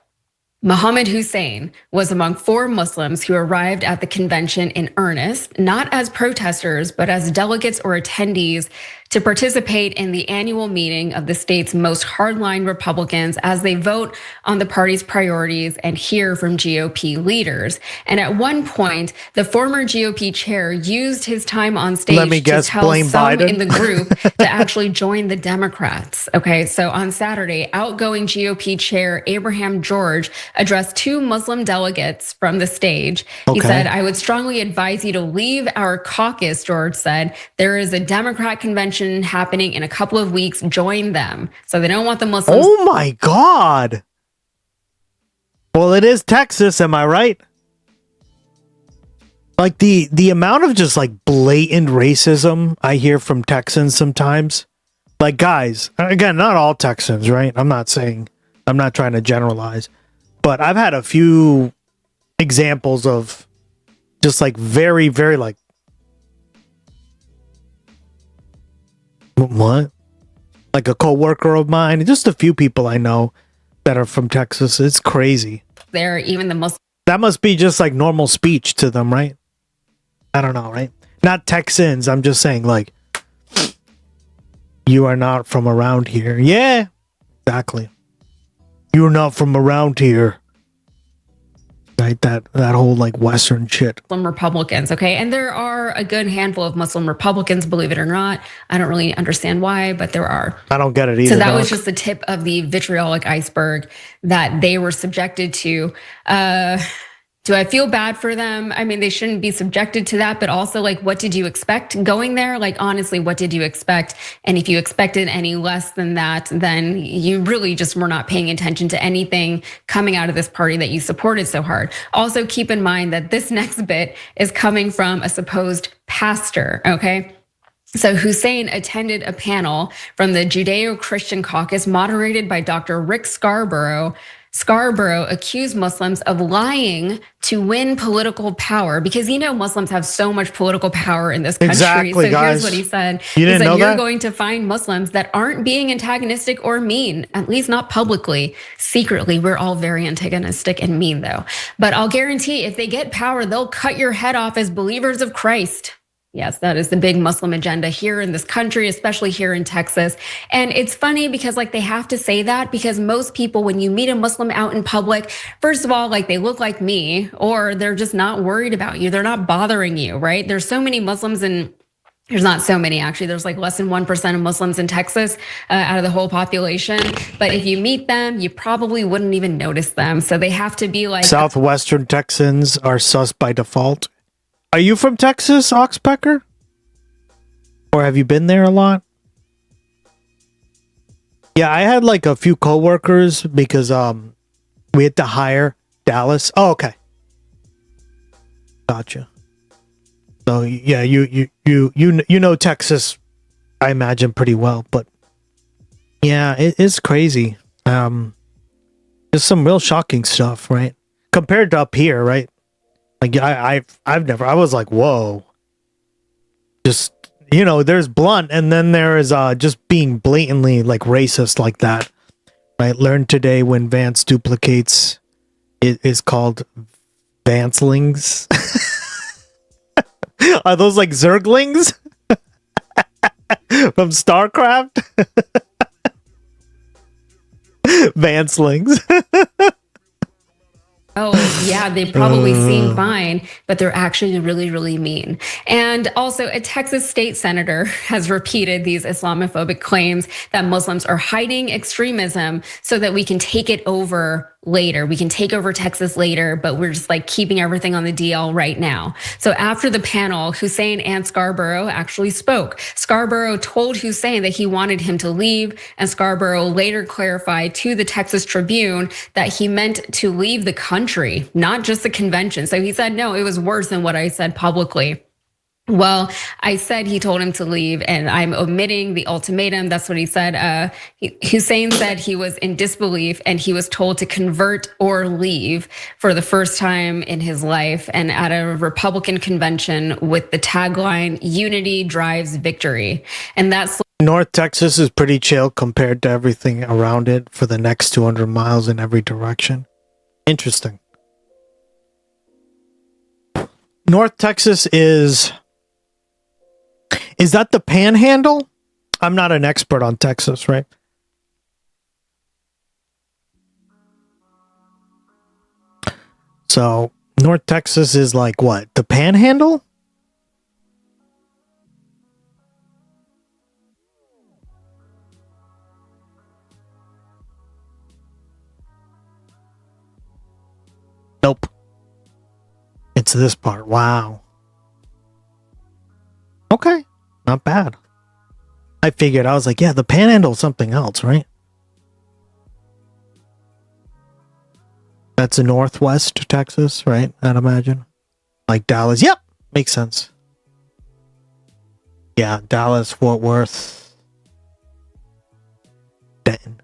Mohammed Hussein was among 4 Muslims who arrived at the convention in earnest, not as protesters, but as delegates or attendees to participate in the annual meeting of the state's most hardline Republicans as they vote on the party's priorities and hear from GOP leaders. And at one point, the former GOP chair used his time on stage to tell some Biden in the group to actually join the Democrats. Okay, so on Saturday, outgoing GOP chair Abraham George addressed 2 Muslim delegates from the stage. He said, "I would strongly advise you to leave our caucus," George said. "There is a Democrat convention happening in a couple of weeks. Join them." So they don't want the Muslims. Oh my God. Well, it is Texas, am I right? Like the amount of just like blatant racism I hear from Texans sometimes. Like, guys, again, not all Texans, right? I'm not trying to generalize, but I've had a few examples of just like very, very like, what? Like a coworker of mine, just a few people I know that are from Texas. It's crazy. They're even the Muslim. That must be just like normal speech to them, right? I don't know, right? Not Texans. I'm just saying, like, you are not from around here. Yeah, exactly. You're not from around here. Right, that whole like Western shit. Muslim Republicans, okay? And there are a good handful of Muslim Republicans, believe it or not. I don't really understand why, but there are. I don't get it either. So that was just the tip of the vitriolic iceberg that they were subjected to. Do I feel bad for them? I mean, they shouldn't be subjected to that, but also like, what did you expect going there? Like, honestly, what did you expect? And if you expected any less than that, then you really just were not paying attention to anything coming out of this party that you supported so hard. Also, keep in mind that this next bit is coming from a supposed pastor, okay? So Hussein attended a panel from the Judeo-Christian Caucus moderated by Dr. Rick Scarborough. Scarborough accused Muslims of lying to win political power because Muslims have so much political power in this country. Exactly, so guys. Here's what he said. You didn't he said, know you're that? going to find Muslims that aren't being antagonistic or mean, at least not publicly. Secretly, we're all very antagonistic and mean though. But I'll guarantee if they get power, they'll cut your head off as believers of Christ. Yes, that is the big Muslim agenda here in this country, especially here in Texas. And it's funny because they have to say that because most people, when you meet a Muslim out in public, first of all, they look like me, or they're just not worried about you. They're not bothering you, right? There's so many Muslims and there's not so many actually. There's less than 1% of Muslims in Texas out of the whole population. But if you meet them, you probably wouldn't even notice them. So they have to be Southwestern Texans are sus by default. Are you from Texas, Oxpecker? Or have you been there a lot? Yeah, I had a few coworkers because we had to hire Dallas. Oh, okay. Gotcha. So yeah, you know Texas, I imagine pretty well, but yeah, it is crazy. There's some real shocking stuff, right? Compared to up here, right? I was like, whoa. Just, there's blunt and then there is just being blatantly racist like that, right? Learn today when Vance duplicates, it is called Vancelings. Are those Zerglings? From StarCraft? Vancelings. Oh, yeah, they probably seem fine, but they're actually really, really mean. And also, a Texas state senator has repeated these Islamophobic claims that Muslims are hiding extremism so that we can take it over later. We can take over Texas later, but we're just keeping everything on the DL right now. So after the panel, Hussein and Scarborough actually spoke. Scarborough told Hussein that he wanted him to leave, and Scarborough later clarified to the Texas Tribune that he meant to leave the country, not just the convention. So he said, no, it was worse than what I said publicly. Well, I said he told him to leave, and I'm omitting the ultimatum. That's what he said. Hussein said he was in disbelief and he was told to convert or leave for the first time in his life, and at a Republican convention with the tagline, "Unity drives victory." And that's North Texas is pretty chill compared to everything around it for the next 200 miles in every direction. Interesting. North Texas is that the Panhandle? I'm not an expert on Texas, right? So North Texas is what? The Panhandle? Nope. It's this part. Wow. Okay. Not bad. I figured, I was yeah, the Panhandle is something else, right? That's in Northwest Texas, right? I'd imagine. Dallas. Yep. Makes sense. Yeah, Dallas, Fort Worth, Denton.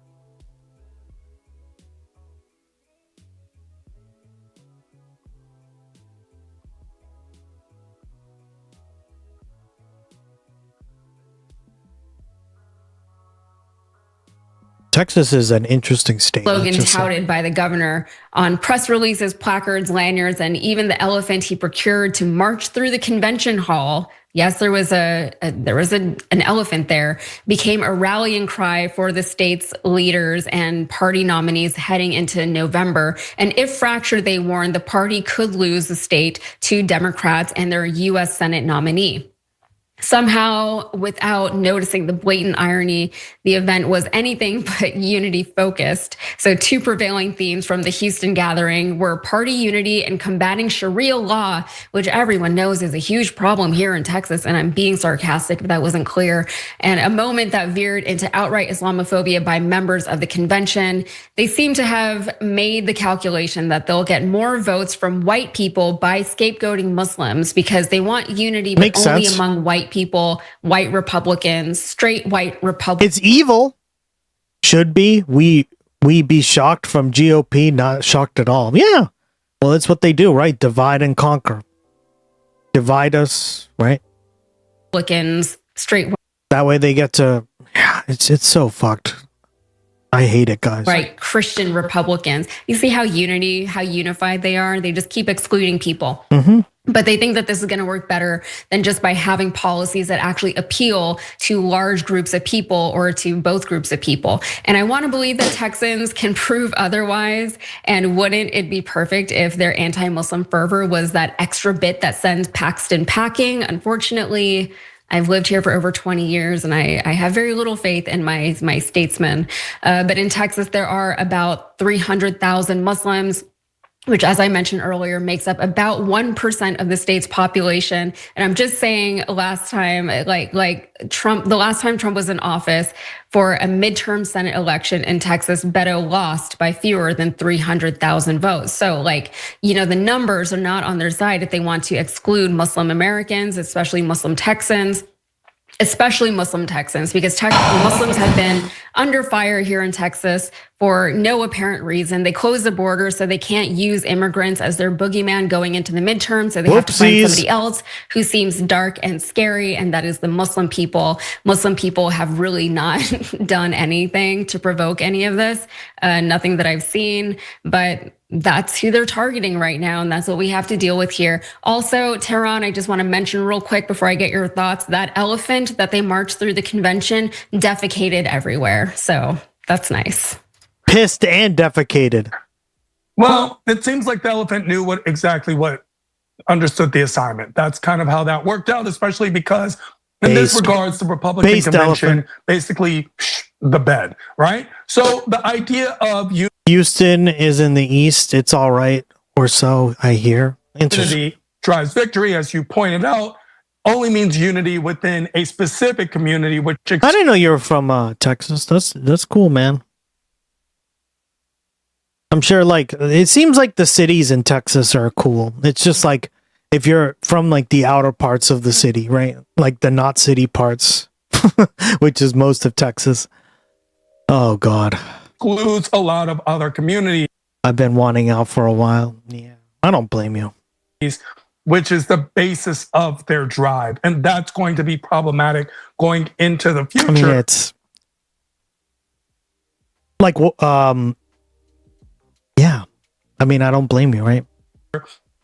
Texas is an interesting state. Slogan touted by the governor on press releases, placards, lanyards, and even the elephant he procured to march through the convention hall. Yes, there was an elephant there. Became a rallying cry for the state's leaders and party nominees heading into November. And if fractured, they warned the party could lose the state to Democrats and their U.S. Senate nominee. Somehow, without noticing the blatant irony, the event was anything but unity focused. So 2 prevailing themes from the Houston gathering were party unity and combating Sharia law, which everyone knows is a huge problem here in Texas. And I'm being sarcastic, but that wasn't clear. And a moment that veered into outright Islamophobia by members of the convention. They seem to have made the calculation that they'll get more votes from white people by scapegoating Muslims because they want unity, but only among white white people, white Republicans, straight white Republicans. It's evil. Should be. We be shocked from GOP, not shocked at all. Yeah. Well, that's what they do, right? Divide and conquer. Divide us, right? Republicans, straight. That way they get to. Yeah, it's so fucked. I hate it, guys. Right, Christian Republicans. You see how unified they are? They just keep excluding people. Mm-hmm. But they think that this is going to work better than just by having policies that actually appeal to large groups of people or to both groups of people. And I want to believe that Texans can prove otherwise. And wouldn't it be perfect if their anti-Muslim fervor was that extra bit that sends Paxton packing? Unfortunately, I've lived here for over 20 years and I have very little faith in my statesmen. But in Texas, there are about 300,000 Muslims, which, as I mentioned earlier, makes up about 1% of the state's population. And I'm just saying, last time, like Trump, the last time Trump was in office for a midterm Senate election in Texas, Beto lost by fewer than 300,000 votes. So the numbers are not on their side if they want to exclude Muslim Americans, especially Muslim Texans. Especially Muslim Texans, because Muslims have been under fire here in Texas for no apparent reason. They closed the border so they can't use immigrants as their boogeyman going into the midterm. So they have to find somebody else who seems dark and scary, and that is the Muslim people. Muslim people have really not done anything to provoke any of this, nothing that I've seen, but that's who they're targeting right now, and that's what we have to deal with here. Also, Tehran, I just want to mention real quick before I get your thoughts, that elephant that they marched through the convention defecated everywhere. So that's nice. Pissed and defecated. Well, it seems like the elephant knew exactly what understood the assignment. That's kind of how that worked out, especially because in this regards, the Republican convention basically the bed, right? So the idea of Houston is in the East. It's all right, or so I hear. Unity drives victory, as you pointed out, only means unity within a specific community. Which I didn't know you were from Texas. That's cool, man. I'm sure. It seems like the cities in Texas are cool. It's just like if you're from the outer parts of the city, right? Like the not city parts, which is most of Texas. Oh God. Includes a lot of other communities. I've been wanting out for a while. Yeah, I don't blame you. Which is the basis of their drive, and that's going to be problematic going into the future. I mean, it's yeah. I mean, I don't blame you, right?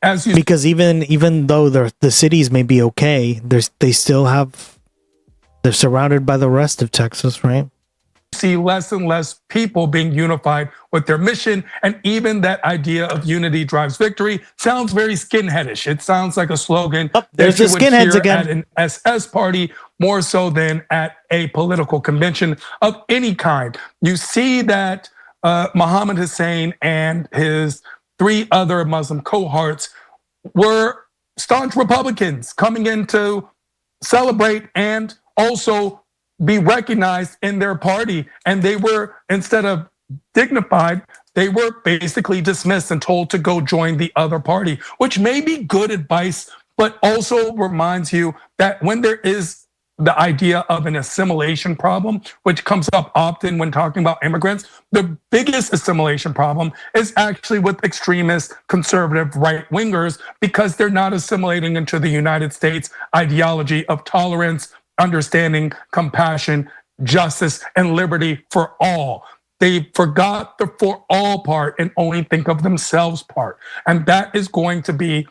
Because even though the cities may be okay, they're surrounded by the rest of Texas, right? See less and less people being unified with their mission, and even that idea of unity drives victory sounds very skinheadish. It sounds like a slogan there's the skinheads again at an SS party more so than at a political convention of any kind. You see that Mohammed Hussein and his 3 other Muslim cohorts were staunch Republicans coming in to celebrate and also be recognized in their party, and they were, instead of dignified, they were basically dismissed and told to go join the other party, which may be good advice, but also reminds you that when there is the idea of an assimilation problem, which comes up often when talking about immigrants, the biggest assimilation problem is actually with extremist conservative right-wingers, because they're not assimilating into the United States ideology of tolerance, understanding, compassion, justice, and liberty for all. They forgot the for all part and only think of themselves part. And that is going to be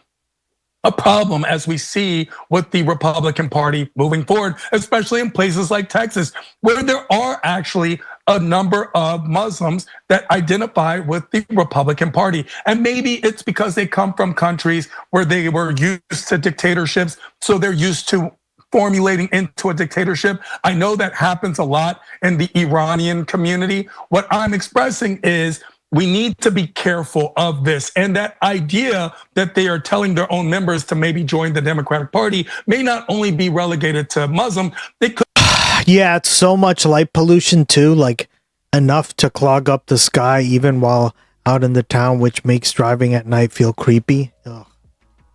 a problem as we see with the Republican Party moving forward, especially in places like Texas, where there are actually a number of Muslims that identify with the Republican Party. And maybe it's because they come from countries where they were used to dictatorships, so they're used to formulating into a dictatorship. I know that happens a lot in the Iranian community. What I'm expressing is we need to be careful of this. And that idea that they are telling their own members to maybe join the Democratic Party may not only be relegated to Muslim, they could. Yeah, it's so much light pollution too, enough to clog up the sky even while out in the town, which makes driving at night feel creepy. Ugh,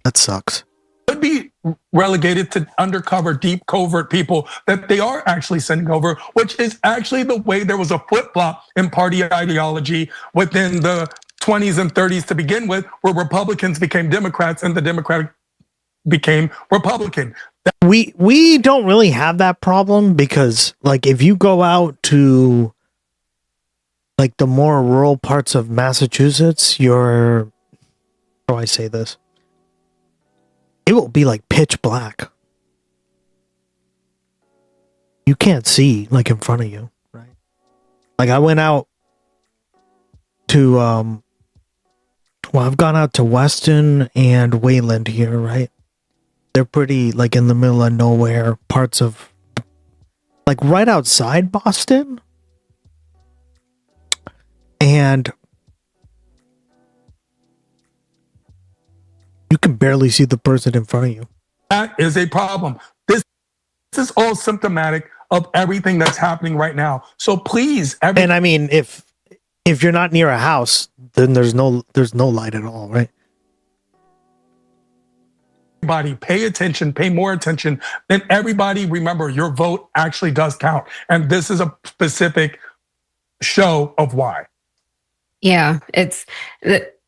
that sucks. Could be relegated to undercover, deep covert people that they are actually sending over, which is actually the way there was a flip-flop in party ideology within the 20s and 30s to begin with, where Republicans became Democrats and the Democratic became Republican. We don't really have that problem because, like, if you go out to like the more rural parts of Massachusetts, how do I say this? It will be like pitch black. You can't see like in front of you, right? Like I went out to I've gone out to Weston and Wayland here, right? They're pretty like in the middle of nowhere parts of, like right outside Boston. And you can barely see the person in front of you. That is a problem. This is all symptomatic of everything that's happening right now. So please, and I mean, if you're not near a house, then there's no light at all, right? Everybody pay attention, pay more attention. Then everybody remember your vote actually does count. And this is a specific show of why. Yeah,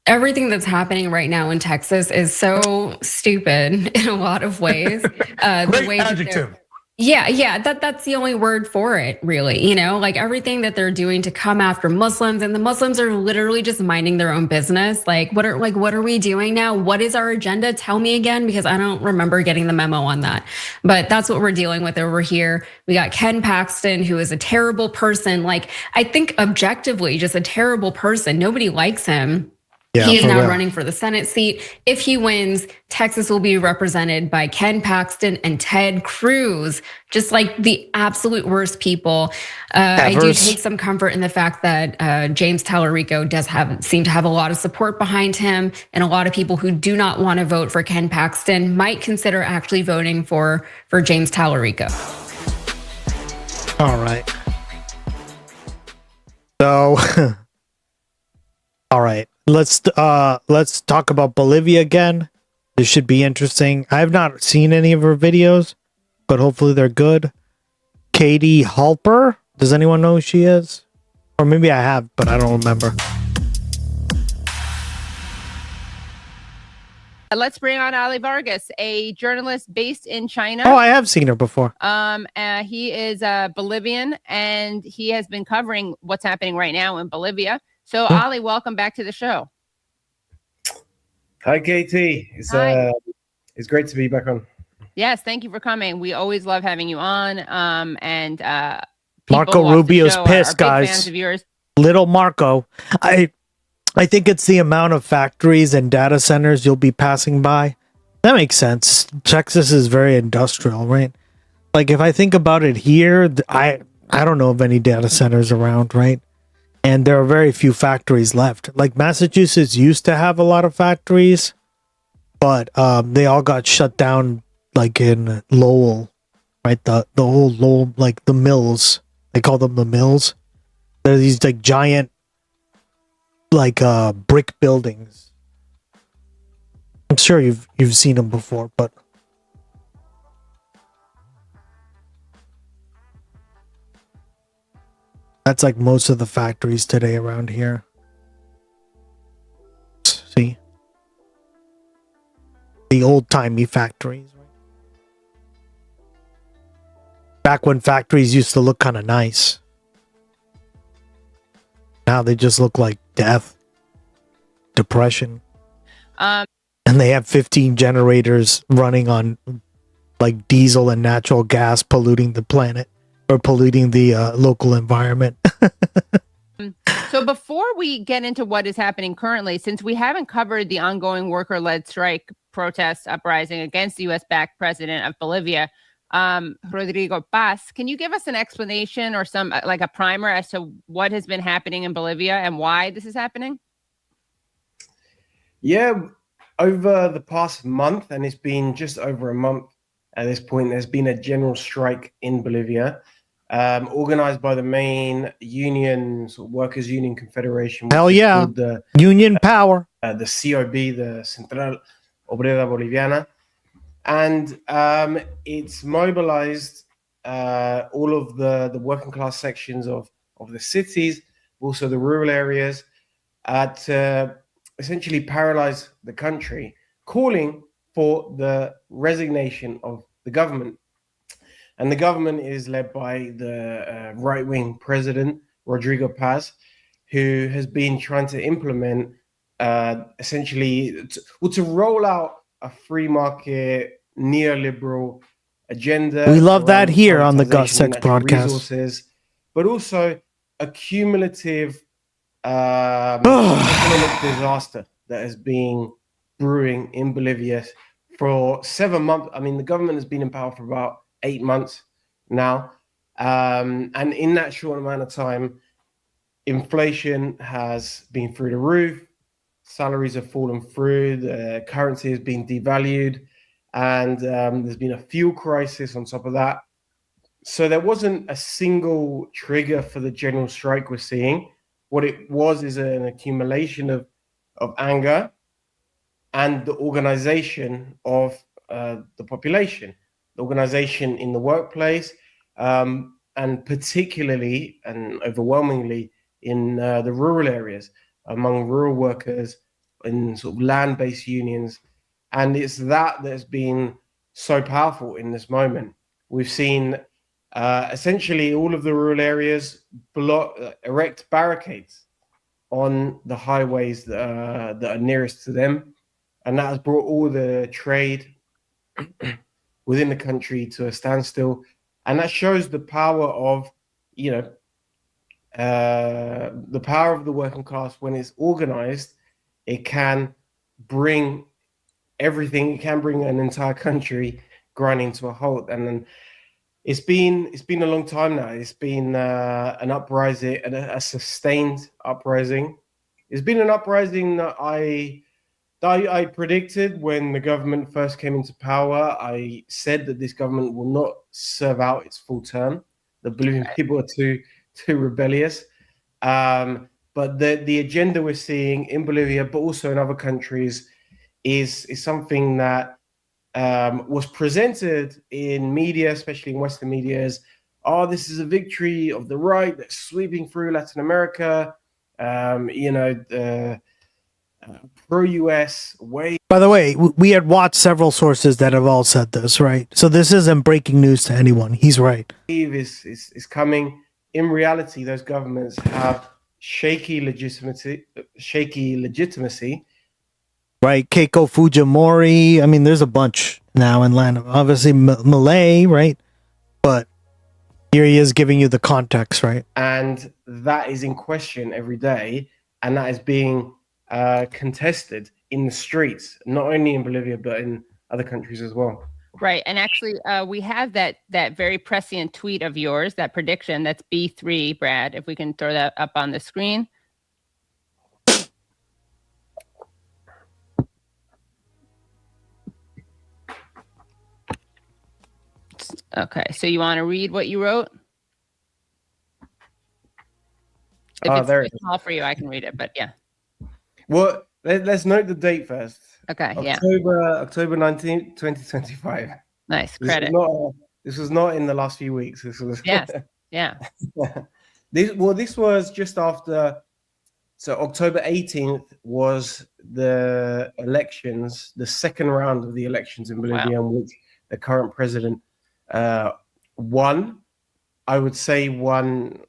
everything that's happening right now in Texas is so stupid in a lot of ways. Great adjective. Yeah, that's the only word for it, really. You know, like everything that they're doing to come after Muslims, and the Muslims are literally just minding their own business. Like, what are we doing now? What is our agenda? Tell me again, because I don't remember getting the memo on that. But that's what we're dealing with over here. We got Ken Paxton, who is a terrible person. Like, I think objectively, just a terrible person. Nobody likes him. Yeah, he is now running for the Senate seat. If he wins, Texas will be represented by Ken Paxton and Ted Cruz, just like the absolute worst people. I do take some comfort in the fact that James Tallarico does seem to have a lot of support behind him, and a lot of people who do not want to vote for Ken Paxton might consider actually voting for James Tallarico. All right. So, all right. Let's talk about Bolivia again. This should be interesting. I have not seen any of her videos, but hopefully they're good. Katie Halper. Does anyone know who she is? Or maybe I have, but I don't remember. Let's bring on Ali Vargas, a journalist based in China. Oh, I have seen her before. He is Bolivian, and he has been covering what's happening right now in Bolivia. So, Ali, welcome back to the show. Hi, KT. It's great to be back on. Yes, thank you for coming. We always love having you on. Marco Rubio's pissed, guys. Fans of yours. Little Marco. I think it's the amount of factories and data centers you'll be passing by. That makes sense. Texas is very industrial, right? Like if I think about it here, I don't know of any data centers around, right? And there are very few factories left. Like Massachusetts used to have a lot of factories, but they all got shut down, like in Lowell, right? The whole Lowell, like the mills. They call them the mills. They're these like giant, like brick buildings. I'm sure you've seen them before, but. That's like most of the factories today around here. See? The old-timey factories. Back when factories used to look kind of nice. Now they just look like death. Depression. And they have 15 generators running on like diesel and natural gas polluting the planet. Or polluting the local environment. So before we get into what is happening currently, since we haven't covered the ongoing worker-led strike, protest, uprising against the U.S.-backed president of Bolivia, Rodrigo Paz, can you give us an explanation or some like a primer as to what has been happening in Bolivia and why this is happening? Yeah, over the past month, and it's been just over a month at this point, there's been a general strike in Bolivia. Organized by the main union, workers' union confederation. Hell yeah, the union power. The COB, the Central Obrera Boliviana. and it's mobilized all of the working class sections of the cities, also the rural areas, to essentially paralyze the country, calling for the resignation of the government. And the government is led by the right-wing president, Rodrigo Paz, who has been trying to implement essentially to roll out a free market neoliberal agenda. We love that here on the privatization of Gustx natural broadcast. resources, but also a cumulative economic disaster that is being brewing in Bolivia for 7 months. I mean, the government has been in power for about 8 months now. And in that short amount of time, inflation has been through the roof, salaries have fallen through, the currency has been devalued, and there's been a fuel crisis on top of that. So there wasn't a single trigger for the general strike we're seeing. What it was is an accumulation of anger and the organization of the population, the organization in the workplace, and particularly and overwhelmingly in the rural areas, among rural workers, in sort of land-based unions. And it's that's been so powerful in this moment. We've seen essentially all of the rural areas erect barricades on the highways that are nearest to them. And that has brought all the trade within the country to a standstill. And that shows the power of, the power of the working class. When it's organized, it can bring everything. It can bring an entire country grinding to a halt. And then it's been a long time now. It's been an uprising, a sustained uprising. It's been an uprising that I predicted when the government first came into power. I said that this government will not serve out its full term. The Bolivian people are too rebellious. But the agenda we're seeing in Bolivia, but also in other countries, is something that was presented in media, especially in Western media, as, this is a victory of the right that's sweeping through Latin America. Pro-US way. By the way, we had watched several sources that have all said this, right? So this isn't breaking news to anyone. He's right. Is coming. In reality, those governments have shaky legitimacy. Right, Keiko Fujimori. I mean, there's a bunch now in Latin. Obviously, Malay, right? But here he is giving you the context, right? And that is in question every day, and that is being contested in the streets, not only in Bolivia but in other countries as well. Right, and actually, we have that very prescient tweet of yours, that prediction. That's B3, Brad. If we can throw that up on the screen. Okay, so you want to read what you wrote? If it's there too small for you, I can read it, but yeah. Well, let's note the date first. Okay, October 19th, 2025. Nice, credit. This was not in the last few weeks. This was Yes, yeah. This was just after. So October 18th was the elections, the second round of the elections in Bolivia, in which the current president won. I would say won.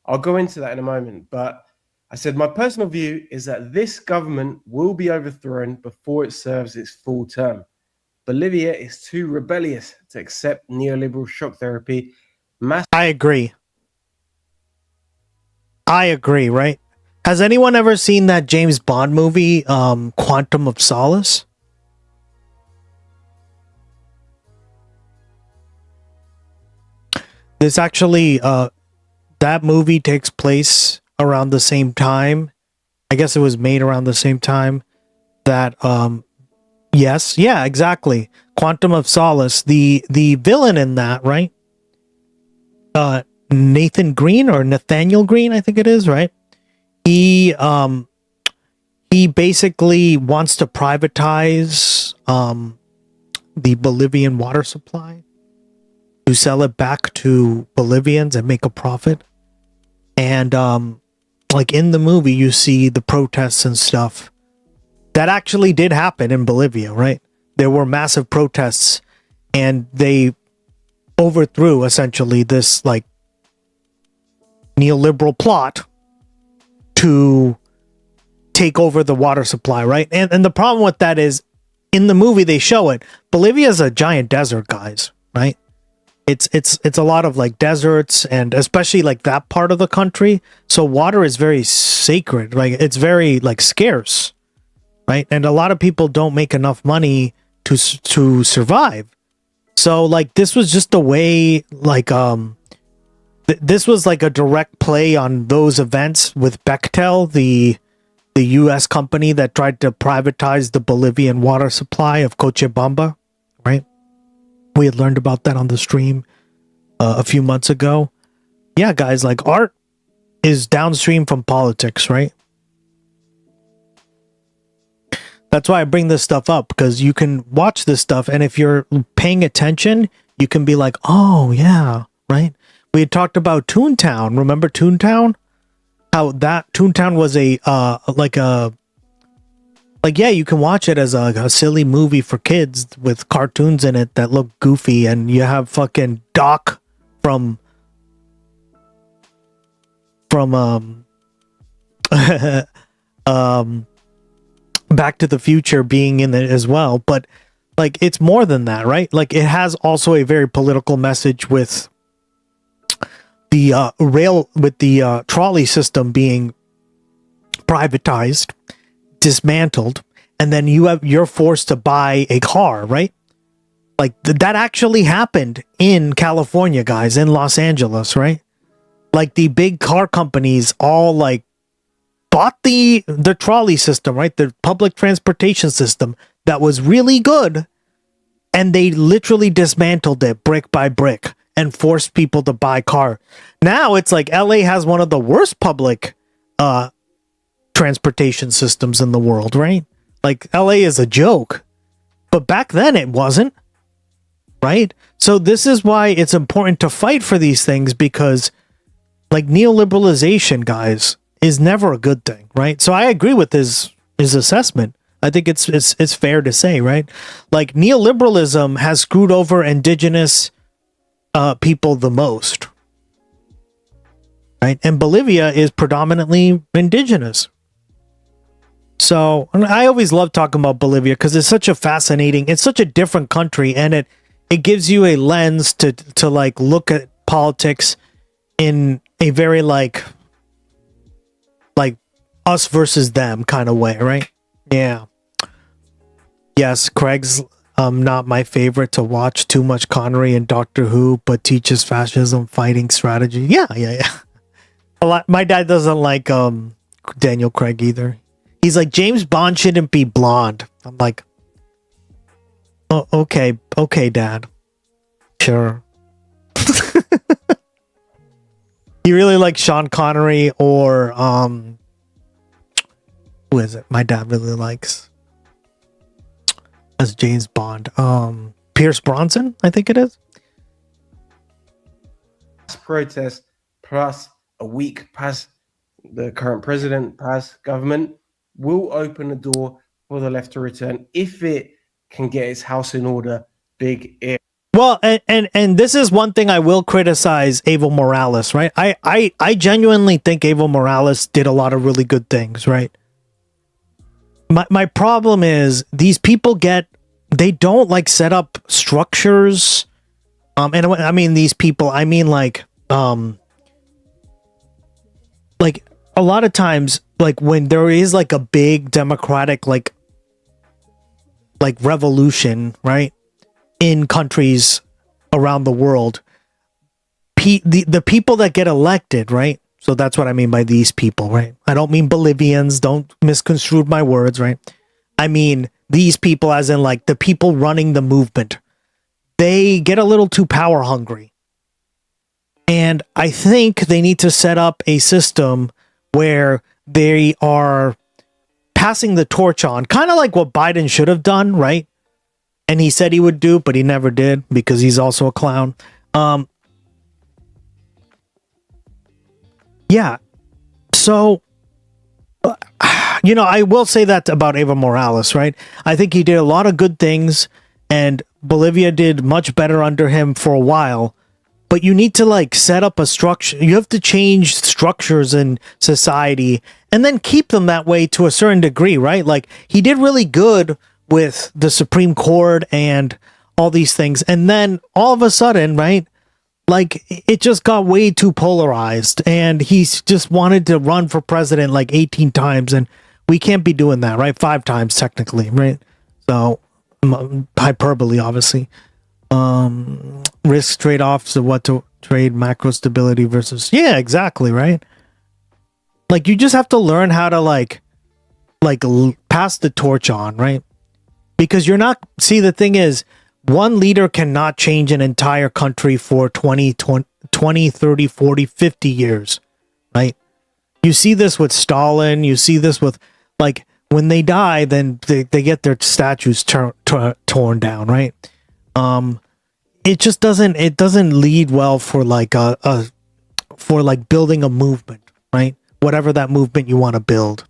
I'll go into that in a moment, but I said my personal view is that this government will be overthrown before it serves its full term. Bolivia is too rebellious to accept neoliberal shock therapy. I agree, right? Has anyone ever seen that James Bond movie, Quantum of Solace? This actually, that movie takes place around the same time. I guess it was made around the same time that, yes, yeah, exactly. Quantum of Solace. The villain in that, right? Nathan Green or Nathaniel Green, I think it is, right? He basically wants to privatize the Bolivian water supply to sell it back to Bolivians and make a profit. And like in the movie, you see the protests and stuff. That actually did happen in Bolivia, right? There were massive protests and they overthrew essentially this like neoliberal plot to take over the water supply, right? And the problem with that is in the movie they show it. Bolivia is a giant desert, guys, right? It's a lot of like deserts and especially like that part of the country. So water is very sacred, like it's very like scarce, right? And a lot of people don't make enough money to survive. So like this was just a way like this was like a direct play on those events with Bechtel, the US company that tried to privatize the Bolivian water supply of Cochabamba, right? We had learned about that on the stream a few months ago. Yeah, guys, like art is downstream from politics, right? That's why I bring this stuff up, because you can watch this stuff and if you're paying attention, you can be like, oh yeah, right? We had talked about Toontown. Remember Toontown? How that Toontown was yeah, you can watch it as a silly movie for kids with cartoons in it that look goofy, and you have fucking Doc from Back to the Future being in it as well. But like it's more than that, right? Like it has also a very political message with the trolley system being privatized, dismantled, and then you're forced to buy a car, right? Like that actually happened in California, guys, in Los Angeles, right? Like the big car companies all like bought the trolley system, right? The public transportation system that was really good, and they literally dismantled it brick by brick and forced people to buy car. Now it's like LA has one of the worst public transportation systems in the world, right? Like LA is a joke. But back then it wasn't, right? So this is why it's important to fight for these things, because like neoliberalization, guys, is never a good thing, right? So I agree with his assessment. I think it's fair to say, right? Like neoliberalism has screwed over indigenous people the most, right? And Bolivia is predominantly indigenous. So I always love talking about Bolivia because it's such a different country, and it gives you a lens to like look at politics in a very like us versus them kind of way, right? Yeah. Yes, Craig's not my favorite to watch. Too much Connery and Doctor Who, but teaches fascism fighting strategy. Yeah. A lot. My dad doesn't like Daniel Craig either. He's like, James Bond shouldn't be blonde. I'm like, oh, okay, Dad. Sure. You really like Sean Connery or who is it? My dad really likes as James Bond. Pierce Bronson, I think it is. Protest plus a week past the current president, past government, will open the door for the left to return if it can get its house in order. Big if. Well, and this is one thing I will criticize Evo Morales, right? I genuinely think Evo Morales did a lot of really good things, right? My problem is these people they don't like set up structures. And I mean these people, I mean like a lot of times, like when there is like a big democratic like revolution, right, in countries around the world, the people that get elected, right? So that's what I mean by these people, right? I don't mean Bolivians. Don't misconstrue my words, right? I mean these people as in like the people running the movement. They get a little too power hungry. And I think they need to set up a system where they are passing the torch on, kind of like what Biden should have done, right? and he said he would do, but he never did because he's also a clown. Yeah. So, I will say that about Evo Morales, right? I think he did a lot of good things, and Bolivia did much better under him for a while. But you need to set up a structure. You have to change structures in society and then keep them that way to a certain degree, right? Like, he did really good with the Supreme Court and all these things. And then all of a sudden, right? Like, it just got way too polarized, and he's just wanted to run for president 18 times, and we can't be doing that, right? 5 times technically, right? So hyperbole, obviously. Risk trade-offs of what to trade, macro stability versus, yeah, exactly, right? Like, you just have to learn how to pass the torch on, right? Because you're not, see, the thing is, one leader cannot change an entire country for 20, 30, 40, 50 years, right? You see this with Stalin, you see this with, when they die, then they get their statues torn down, right? It just doesn't lead well for building a movement, right? Whatever that movement you want to build.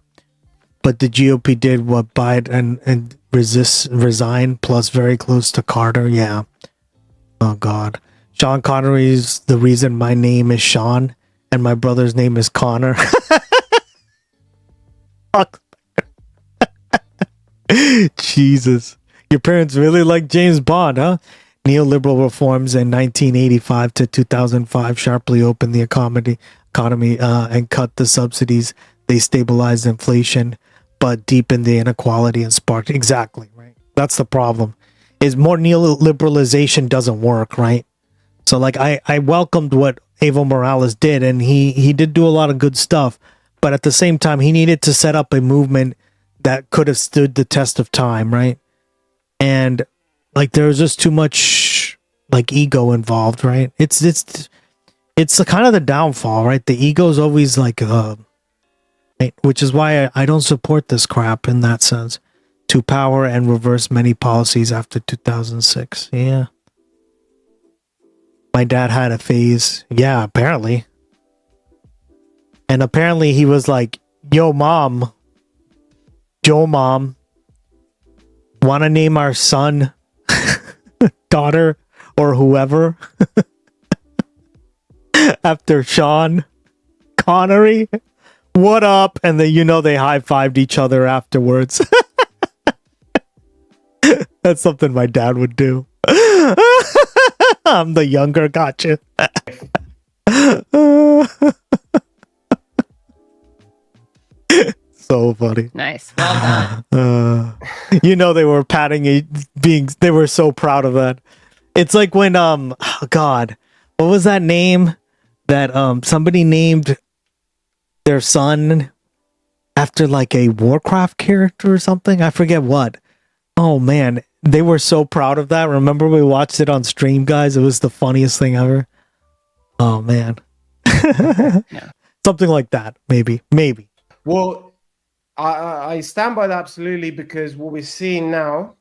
But the GOP did what Biden and resign, plus very close to Carter. Yeah. Oh God. Sean Connery's the reason my name is Sean and my brother's name is Connor. Jesus. Your parents really like James Bond, huh? Neoliberal reforms in 1985 to 2005 sharply opened the economy and cut the subsidies. They stabilized inflation, but deepened the inequality and sparked. Exactly, right? That's the problem. Is more neoliberalization doesn't work, right? So I welcomed what Evo Morales did, and he did do a lot of good stuff, but at the same time he needed to set up a movement that could have stood the test of time, right? And there was just too much ego involved, right? It's the kind of the downfall, right? The ego is always right? Which is why I don't support this crap in that sense. To power and reverse many policies after 2006. Yeah. My dad had a phase. Yeah, apparently. And apparently he was like, Joe mom, want to name our son, daughter, or whoever after Sean Connery? What up? And then they high-fived each other afterwards. That's something my dad would do. I'm the younger, gotcha. So funny. Nice. Well done. They were patting it, they were so proud of that. It's like when, oh God, what was that name that somebody named their son after a Warcraft character or something? I forget what. Oh man, they were so proud of that. Remember we watched it on stream, guys? It was the funniest thing ever. Oh man. Yeah. Something like that, maybe. Well, I stand by that absolutely, because what we're seeing now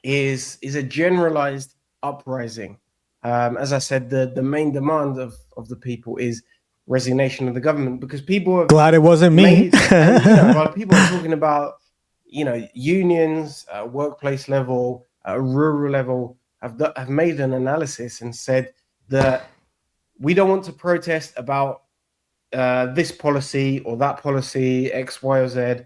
is a generalized uprising. As I said, the main demand of the people is resignation of the government, because people are glad it wasn't me. While people are talking about unions, workplace level, rural level, have made an analysis and said that we don't want to protest about this policy or that policy, X, Y, or Z,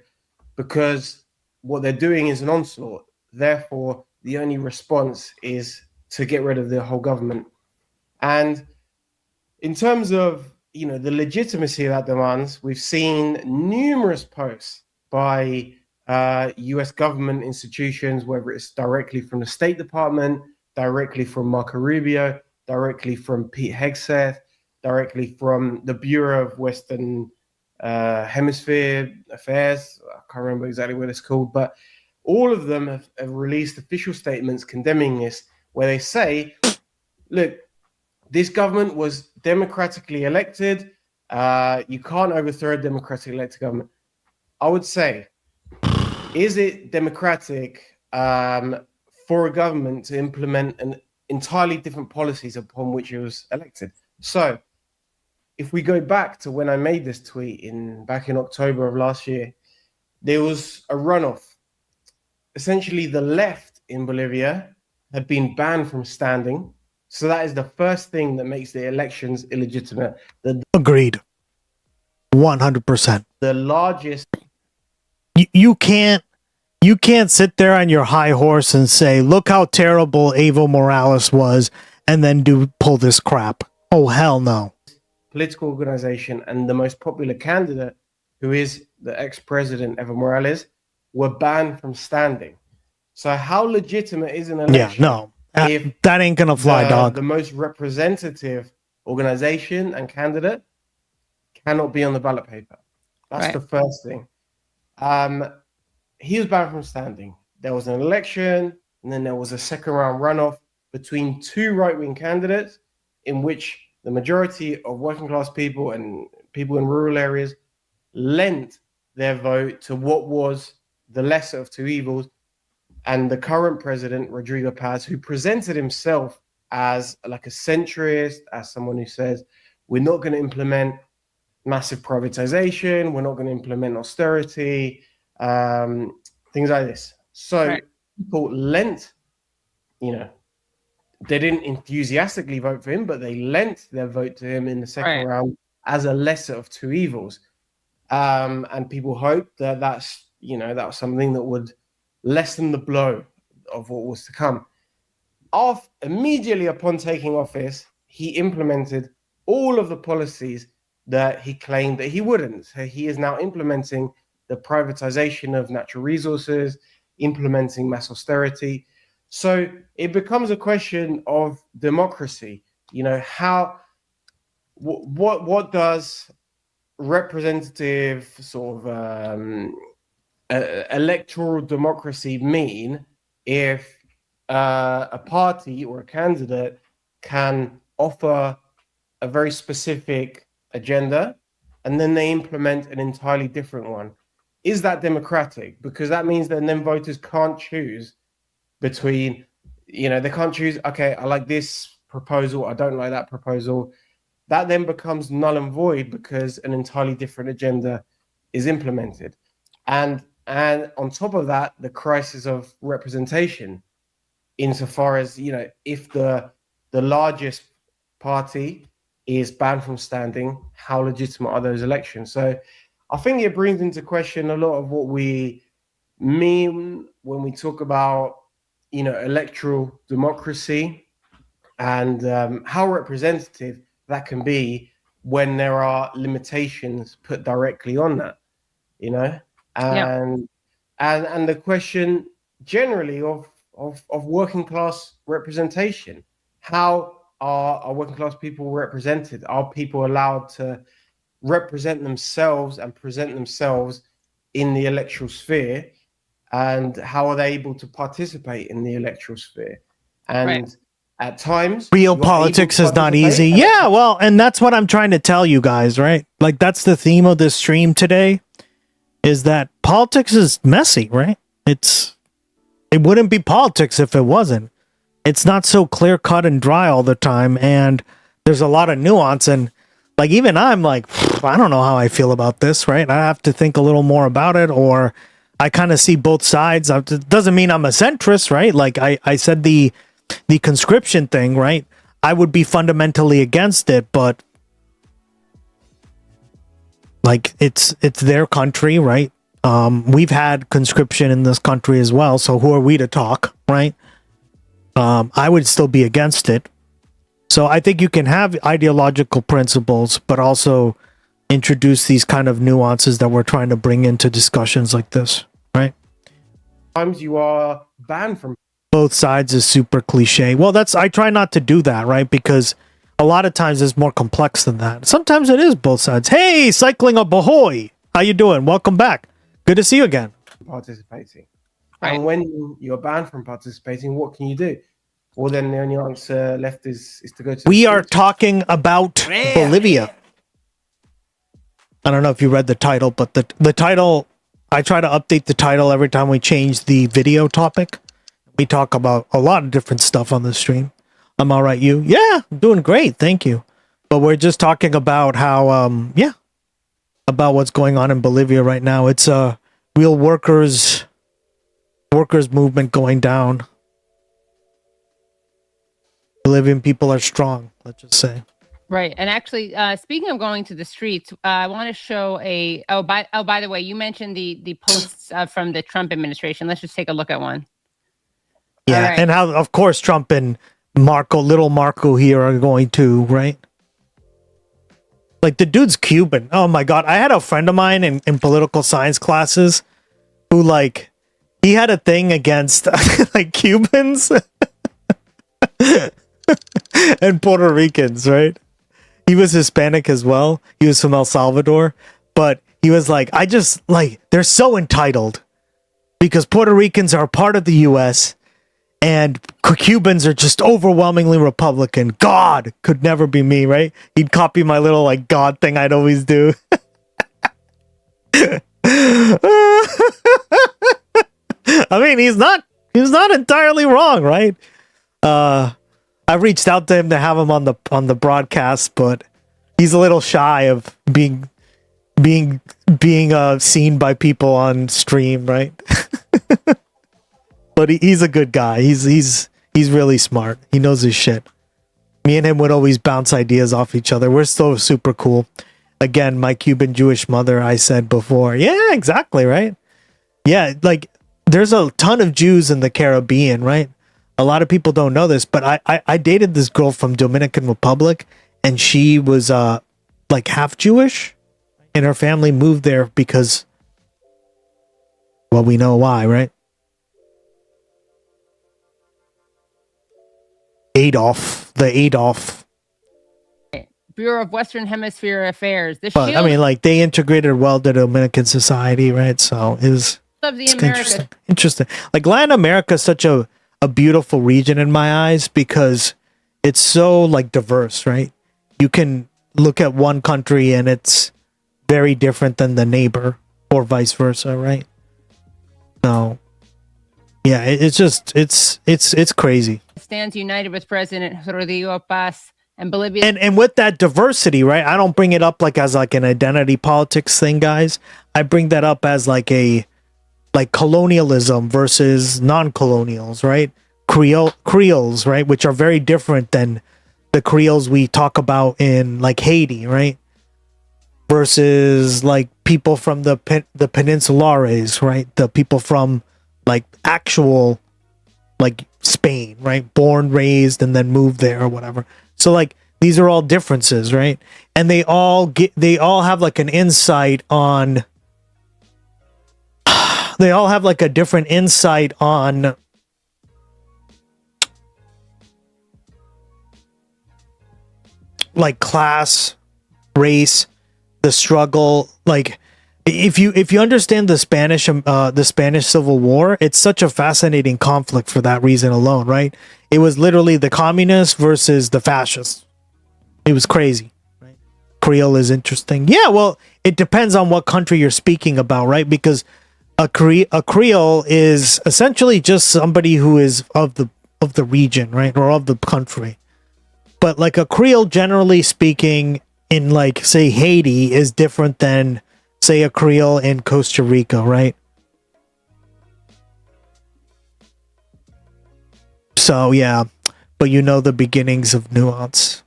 because what they're doing is an onslaught. Therefore, the only response is to get rid of the whole government. And in terms of the legitimacy of that demands, we've seen numerous posts by US government institutions, whether it's directly from the State Department, directly from Marco Rubio, directly from Pete Hegseth, directly from the Bureau of Western Hemisphere Affairs. I can't remember exactly what it's called, but all of them have released official statements condemning this, where they say, look, this government was democratically elected. You can't overthrow a democratically elected government. I would say, is it democratic for a government to implement an entirely different policies upon which it was elected. So if we go back to when I made this tweet back in October of last year, there was a runoff. Essentially, the left in Bolivia had been banned from standing. So that is the first thing that makes the elections illegitimate. Agreed. 100%. The largest. You can't sit there on your high horse and say, look how terrible Evo Morales was, and then pull this crap. Oh, hell no. Political organization and the most popular candidate, who is the ex-president Evo Morales, were banned from standing. So how legitimate is an election? Yeah, no. That ain't gonna fly, dog. The most representative organization and candidate cannot be on the ballot paper. That's the first thing. He was banned from standing. There was an election, and then there was a second round runoff between two right-wing candidates in which the majority of working class people and people in rural areas lent their vote to what was the lesser of two evils. And the current president, Rodrigo Paz, who presented himself as like a centrist, as someone who says, we're not going to implement massive privatization, we're not going to implement austerity, things like this. So people lent, they didn't enthusiastically vote for him, but they lent their vote to him in the second round as a lesser of two evils. And people hoped that that was something that would lessen the blow of what was to come. Immediately upon taking office, he implemented all of the policies that he claimed that he wouldn't. So he is now implementing the privatization of natural resources, implementing mass austerity. So it becomes a question of democracy. What does representative sort of electoral democracy mean if a party or a candidate can offer a very specific agenda and then they implement an entirely different one? Is that democratic? Because that means that then voters can't choose between, they can't choose, okay, I like this proposal, I don't like that proposal. That then becomes null and void because an entirely different agenda is implemented. And on top of that, the crisis of representation, insofar as, if the largest party is banned from standing, how legitimate are those elections? So I think it brings into question a lot of what we mean when we talk about, electoral democracy and how representative that can be when there are limitations put directly on that, and the question generally of working class representation. How are working class people represented? Are people allowed to represent themselves and present themselves in the electoral sphere? And how are they able to participate in the electoral sphere? And at times, real politics is not easy. Yeah, well, and that's what I'm trying to tell you guys, right? Like, that's the theme of this stream today, is that politics is messy, right? It wouldn't be politics if it wasn't. It's not so clear cut and dry all the time, and there's a lot of nuance. And like, even I'm like, I don't know how I feel about this, right? I have to think a little more about it, or I kind of see both sides. It doesn't mean I'm a centrist, right? Like I said, the conscription thing, right? I would be fundamentally against it, but like it's their country, right? We've had conscription in this country as well, so who are we to talk, right? I would still be against it. So I think you can have ideological principles, but also introduce these kind of nuances that we're trying to bring into discussions like this, right? Sometimes you are banned from both sides is super cliche. Well, I try not to do that, right? Because a lot of times it's more complex than that. Sometimes it is both sides. Hey, Cycling Up Ahoy! How you doing? Welcome back. Good to see you again. Participating. And when you're banned from participating, what can you do? Well, then the only answer left is to go to... We are talking about Bolivia. I don't know if you read the title, but the title, I try to update the title every time we change the video topic. We talk about a lot of different stuff on the stream. I'm all right, you? Yeah, I'm doing great, thank you. But we're just talking about how, about what's going on in Bolivia right now. It's a real workers movement going down. Bolivian people are strong, let's just say. Right. And actually, speaking of going to the streets, I want to show by the way, you mentioned the posts from the Trump administration. Let's just take a look at one. Yeah, right. and how, of course, Trump and little Marco here are going to, right? Like, the dude's Cuban. Oh my God. I had a friend of mine in political science classes who, like, he had a thing against, like, Cubans and Puerto Ricans, right? He was Hispanic as well. He was from El Salvador. But he was like, they're so entitled because Puerto Ricans are part of the U.S., and Cubans are just overwhelmingly Republican. God could never be me, right? He'd copy my little, like, God thing I'd always do. I mean, he's not entirely wrong, right? I reached out to him to have him on the broadcast, but he's a little shy of being seen by people on stream, right? But he's a good guy. He's really smart. He knows his shit. Me and him would always bounce ideas off each other. We're so super cool. Again, my Cuban Jewish mother, I said before. Yeah, exactly, right? Yeah, like, there's a ton of Jews in the Caribbean, right? A lot of people don't know this, but I dated this girl from Dominican Republic, and she was like half Jewish, and her family moved there because, well, we know why, right? Adolf. Bureau of Western Hemisphere Affairs. But I mean, like, they integrated well to Dominican society, right? So it's interesting. Like, Latin America is such a beautiful region in my eyes because it's so, like, diverse, right? You can look at one country and it's very different than the neighbor, or vice versa, right? So yeah, it's crazy. Stands united with President Rodrigo Paz and Bolivia. And with that diversity, right? I don't bring it up like as like an identity politics thing, guys. I bring that up as like colonialism versus non-colonials, right? Creoles, right? Which are very different than the Creoles we talk about in, like, Haiti, right? Versus, like, people from the Peninsulares, right? The people from, like, actual, like, Spain, right? Born, raised, and then moved there or whatever. So, like, these are all differences, right? And they all have, like, an insight on, they all have, like, a different insight on like class, race, the struggle. Like, if you understand the Spanish Civil War, it's such a fascinating conflict for that reason alone, right? It was literally the communists versus the fascists. It was crazy, right? Creole is interesting. Yeah, well, it depends on what country you're speaking about, right? Because a Creole is essentially just somebody who is of the region, right? Or of the country. But, like, a Creole, generally speaking, in, like, say, Haiti is different than, say, a Creole in Costa Rica, right? So, yeah. But you know the beginnings of nuance.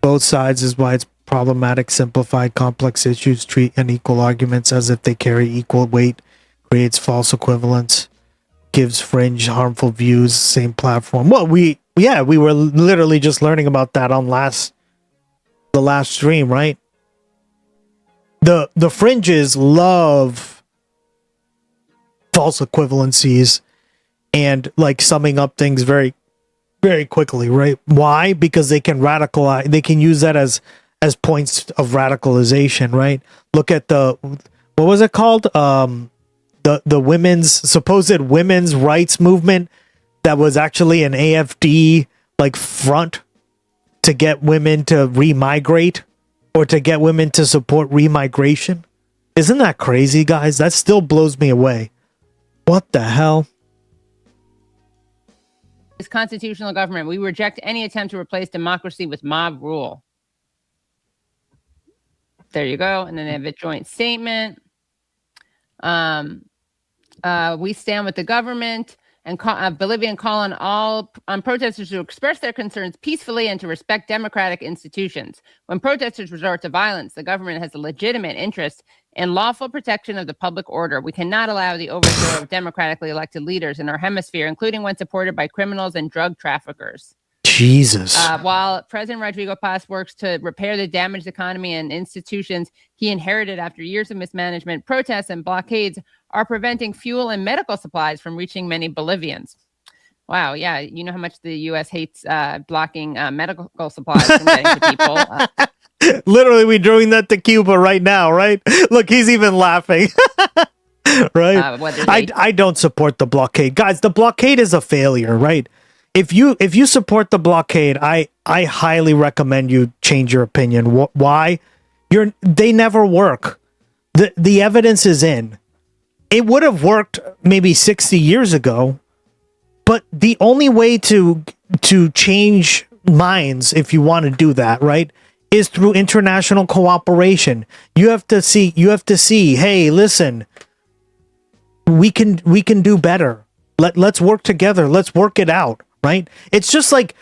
Both sides is why it's problematic. Simplified, complex issues treat unequal arguments as if they carry equal weight, creates false equivalence, gives fringe, harmful views, same platform. Well, we were literally just learning about that on the last stream, right? The fringes love false equivalencies and, like, summing up things very, very quickly, right? Why? Because they can radicalize. They can use that as points of radicalization, right? Look at what was it called? The supposed women's rights movement that was actually an AFD, like, front to get women to remigrate or to get women to support remigration. Isn't that crazy, guys? That still blows me away. What the hell? This constitutional government. We reject any attempt to replace democracy with mob rule. There you go. And then they have a joint statement. We stand with the government and Bolivia and call on protesters to express their concerns peacefully and to respect democratic institutions. When protesters resort to violence, the government has a legitimate interest in lawful protection of the public order. We cannot allow the overthrow of democratically elected leaders in our hemisphere, including when supported by criminals and drug traffickers. Jesus. While President Rodrigo Paz works to repair the damaged economy and institutions he inherited after years of mismanagement, protests and blockades are preventing fuel and medical supplies from reaching many Bolivians. Wow, yeah, you know how much the U.S. hates blocking medical supplies from getting to people. Literally, we're doing that to Cuba right now, right? Look, he's even laughing. Right? I don't support the blockade. Guys, the blockade is a failure, right? If you support the blockade, I highly recommend you change your opinion. Why? They never work. The evidence is in. It would have worked maybe 60 years ago, but the only way to change minds, if you want to do that, right, is through international cooperation. You have to see, hey, listen, we can do better. Let's work together. Let's work it out, right? It's just like,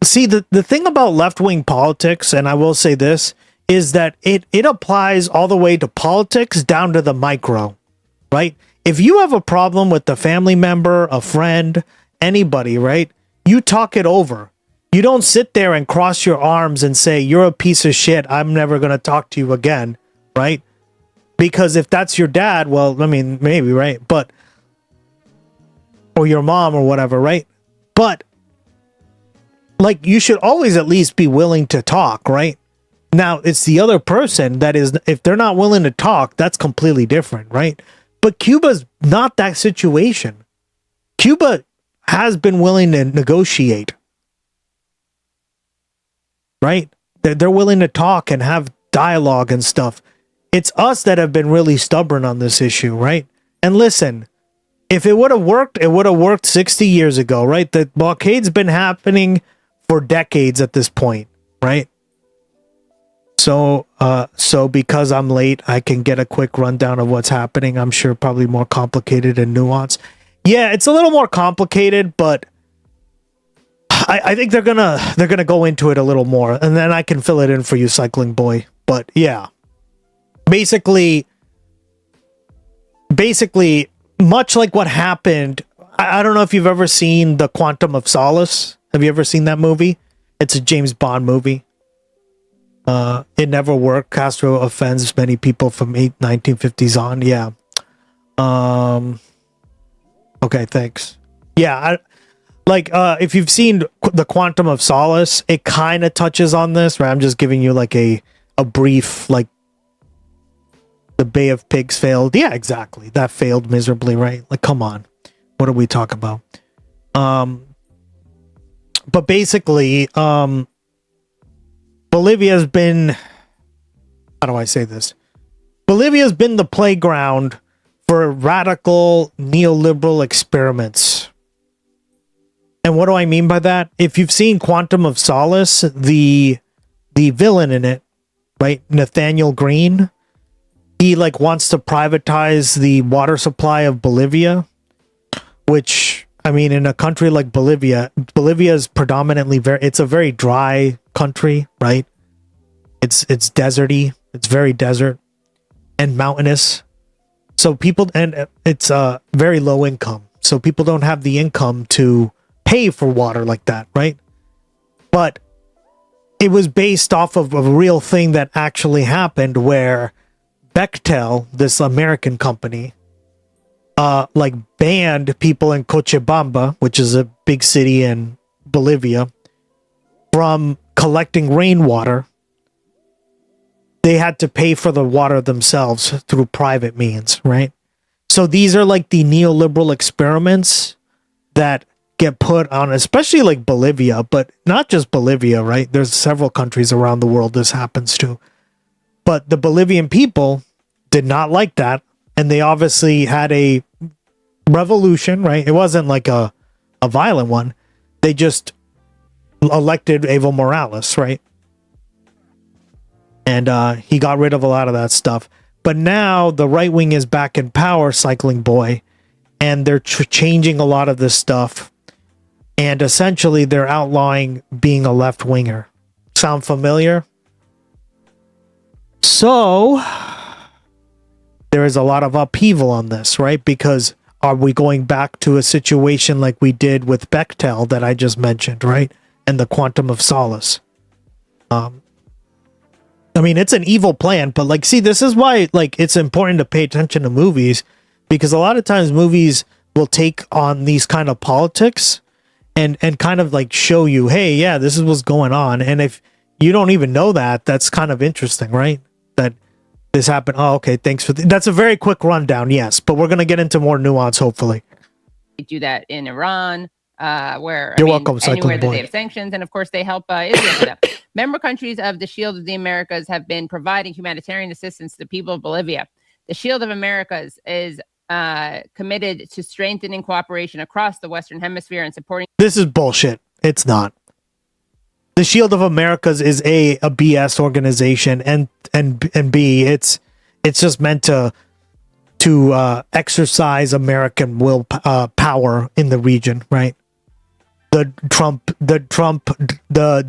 see, the thing about left-wing politics, and I will say this, is that it applies all the way to politics down to the micro, right? If you have a problem with a family member, a friend, anybody, right, you talk it over. You don't sit there and cross your arms and say, you're a piece of shit, I'm never going to talk to you again, right? Because if that's your dad, well, I mean, maybe, right? But, or your mom or whatever, right? But, like, you should always at least be willing to talk, right? Now, it's the other person that is, if they're not willing to talk, that's completely different, right? But Cuba's not that situation. Cuba has been willing to negotiate, right? They're willing to talk and have dialogue and stuff. It's us that have been really stubborn on this issue, right? And listen, if it would have worked, it would have worked 60 years ago, right? The blockade's been happening for decades at this point, right? So because I'm late, I can get a quick rundown of what's happening. I'm sure probably more complicated and nuanced. Yeah, it's a little more complicated, but I think they're gonna go into it a little more, and then I can fill it in for you, Cycling Boy. But yeah, basically, much like what happened. I don't know if you've ever seen The Quantum of Solace. Have you ever seen that movie? It's a James Bond movie. It never worked. Castro offends many people from 1950s on. Yeah. Okay, thanks. Yeah, if you've seen The Quantum of Solace, it kind of touches on this, right? I'm just giving you like a brief, like, the Bay of Pigs failed. Yeah, exactly. That failed miserably, right? Like, come on. What are we talking about? But basically, Bolivia's been, how do I say this? Bolivia's been the playground for radical neoliberal experiments. And what do I mean by that? If you've seen Quantum of Solace, the villain in it, right, Nathaniel Green, he like wants to privatize the water supply of Bolivia, which, I mean, in a country like Bolivia is predominantly it's a very dry country, right? It's deserty. It's very desert and mountainous. So people, and it's very low income. So people don't have the income to pay for water like that, right? But it was based off of a real thing that actually happened, where Bechtel, this American company, banned people in Cochabamba, which is a big city in Bolivia, from collecting rainwater. They had to pay for the water themselves through private means, right? So these are like the neoliberal experiments that get put on, especially like Bolivia, but not just Bolivia, right? There's several countries around the world this happens to. But the Bolivian people did not like that, and they obviously had a revolution, right? It wasn't like a violent one. They just elected Evo Morales, right? And he got rid of a lot of that stuff. But now the right wing is back in power, Cycling Boy, and they're changing a lot of this stuff. And essentially, they're outlawing being a left winger. Sound familiar? So, there is a lot of upheaval on this, right? Because are we going back to a situation like we did with Bechtel that I just mentioned, right? And the quantum of solace. I mean, it's an evil plan, but like, see, this is why like it's important to pay attention to movies, because a lot of times movies will take on these kind of politics and kind of like show you, hey, yeah, this is what's going on. And if you don't even know that, that's kind of interesting, right? That this happened. Oh, okay, thanks for that's a very quick rundown, yes, but we're gonna get into more nuance, hopefully. They do that in Iran, where You're welcome, anywhere Cycling that Boy. they have sanctions, and of course they help Israel for that. Member countries of the Shield of the Americas have been providing humanitarian assistance to the people of Bolivia. The Shield of Americas is committed to strengthening cooperation across the Western Hemisphere and supporting. This is bullshit. It's not. The Shield of Americas is a BS organization, and B, it's just meant to exercise American power in the region, right? The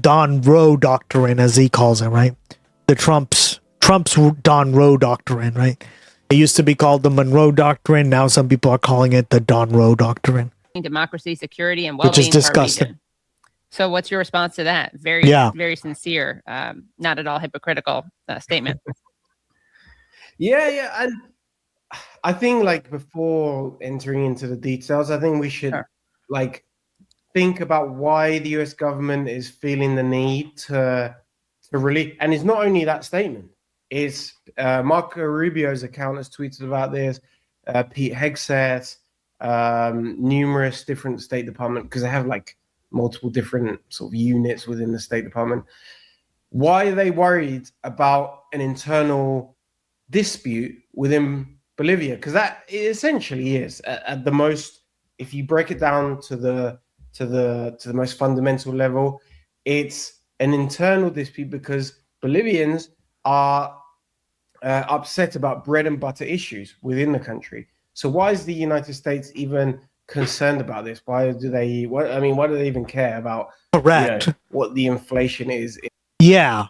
Don Roe doctrine, as he calls it, right? The Trump's Don Roe doctrine, right? It used to be called the Monroe Doctrine. Now some people are calling it the Don Roe Doctrine. Democracy, security, and well-being, which is disgusting. For our region. So what's your response to that? Very sincere, not at all hypocritical statement. Yeah, and I think like before entering into the details, I think we should like think about why the US government is feeling the need to release, and it's not only that statement. It's Marco Rubio's account has tweeted about this, Pete Hegseth, numerous different State Department, because they have like multiple different sort of units within the State Department. Why are they worried about an internal dispute within Bolivia? Because that it essentially is at the most, if you break it down to the most fundamental level, it's an internal dispute because Bolivians are upset about bread and butter issues within the country. So why is the United States even concerned about this? Why do they even care about what the inflation is? Yeah.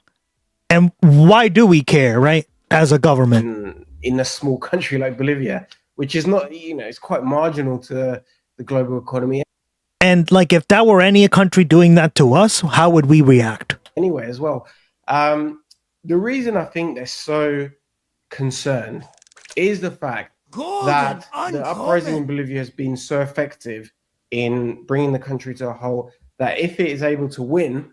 And why do we care, right? As a government. In a small country like Bolivia, which is not, it's quite marginal to the global economy. And like, if that were any country doing that to us, how would we react? Anyway, as well. The reason I think they're so concerned is the fact that the uprising in Bolivia has been so effective in bringing the country to a whole that if it is able to win,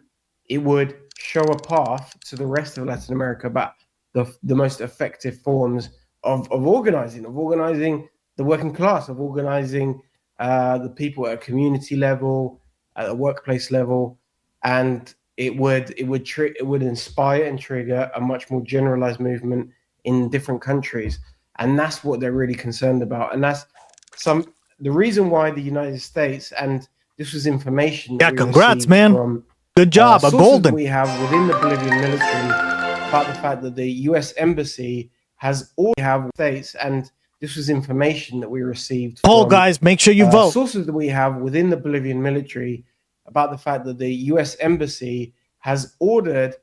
it would show a path to the rest of Latin America about the most effective forms of organizing the working class, of organizing the people at a community level, at a workplace level, and it would inspire and trigger a much more generalized movement in different countries. And that's what they're really concerned about. And that's the reason why the United States, and this was information. Yeah, congrats, man. From, good job, a golden. We have within the Bolivian military about the fact that the U.S. Embassy has all have states, and this was information that we received. Poll, guys, make sure you vote. Sources that we have within the Bolivian military about the fact that the U.S. Embassy has ordered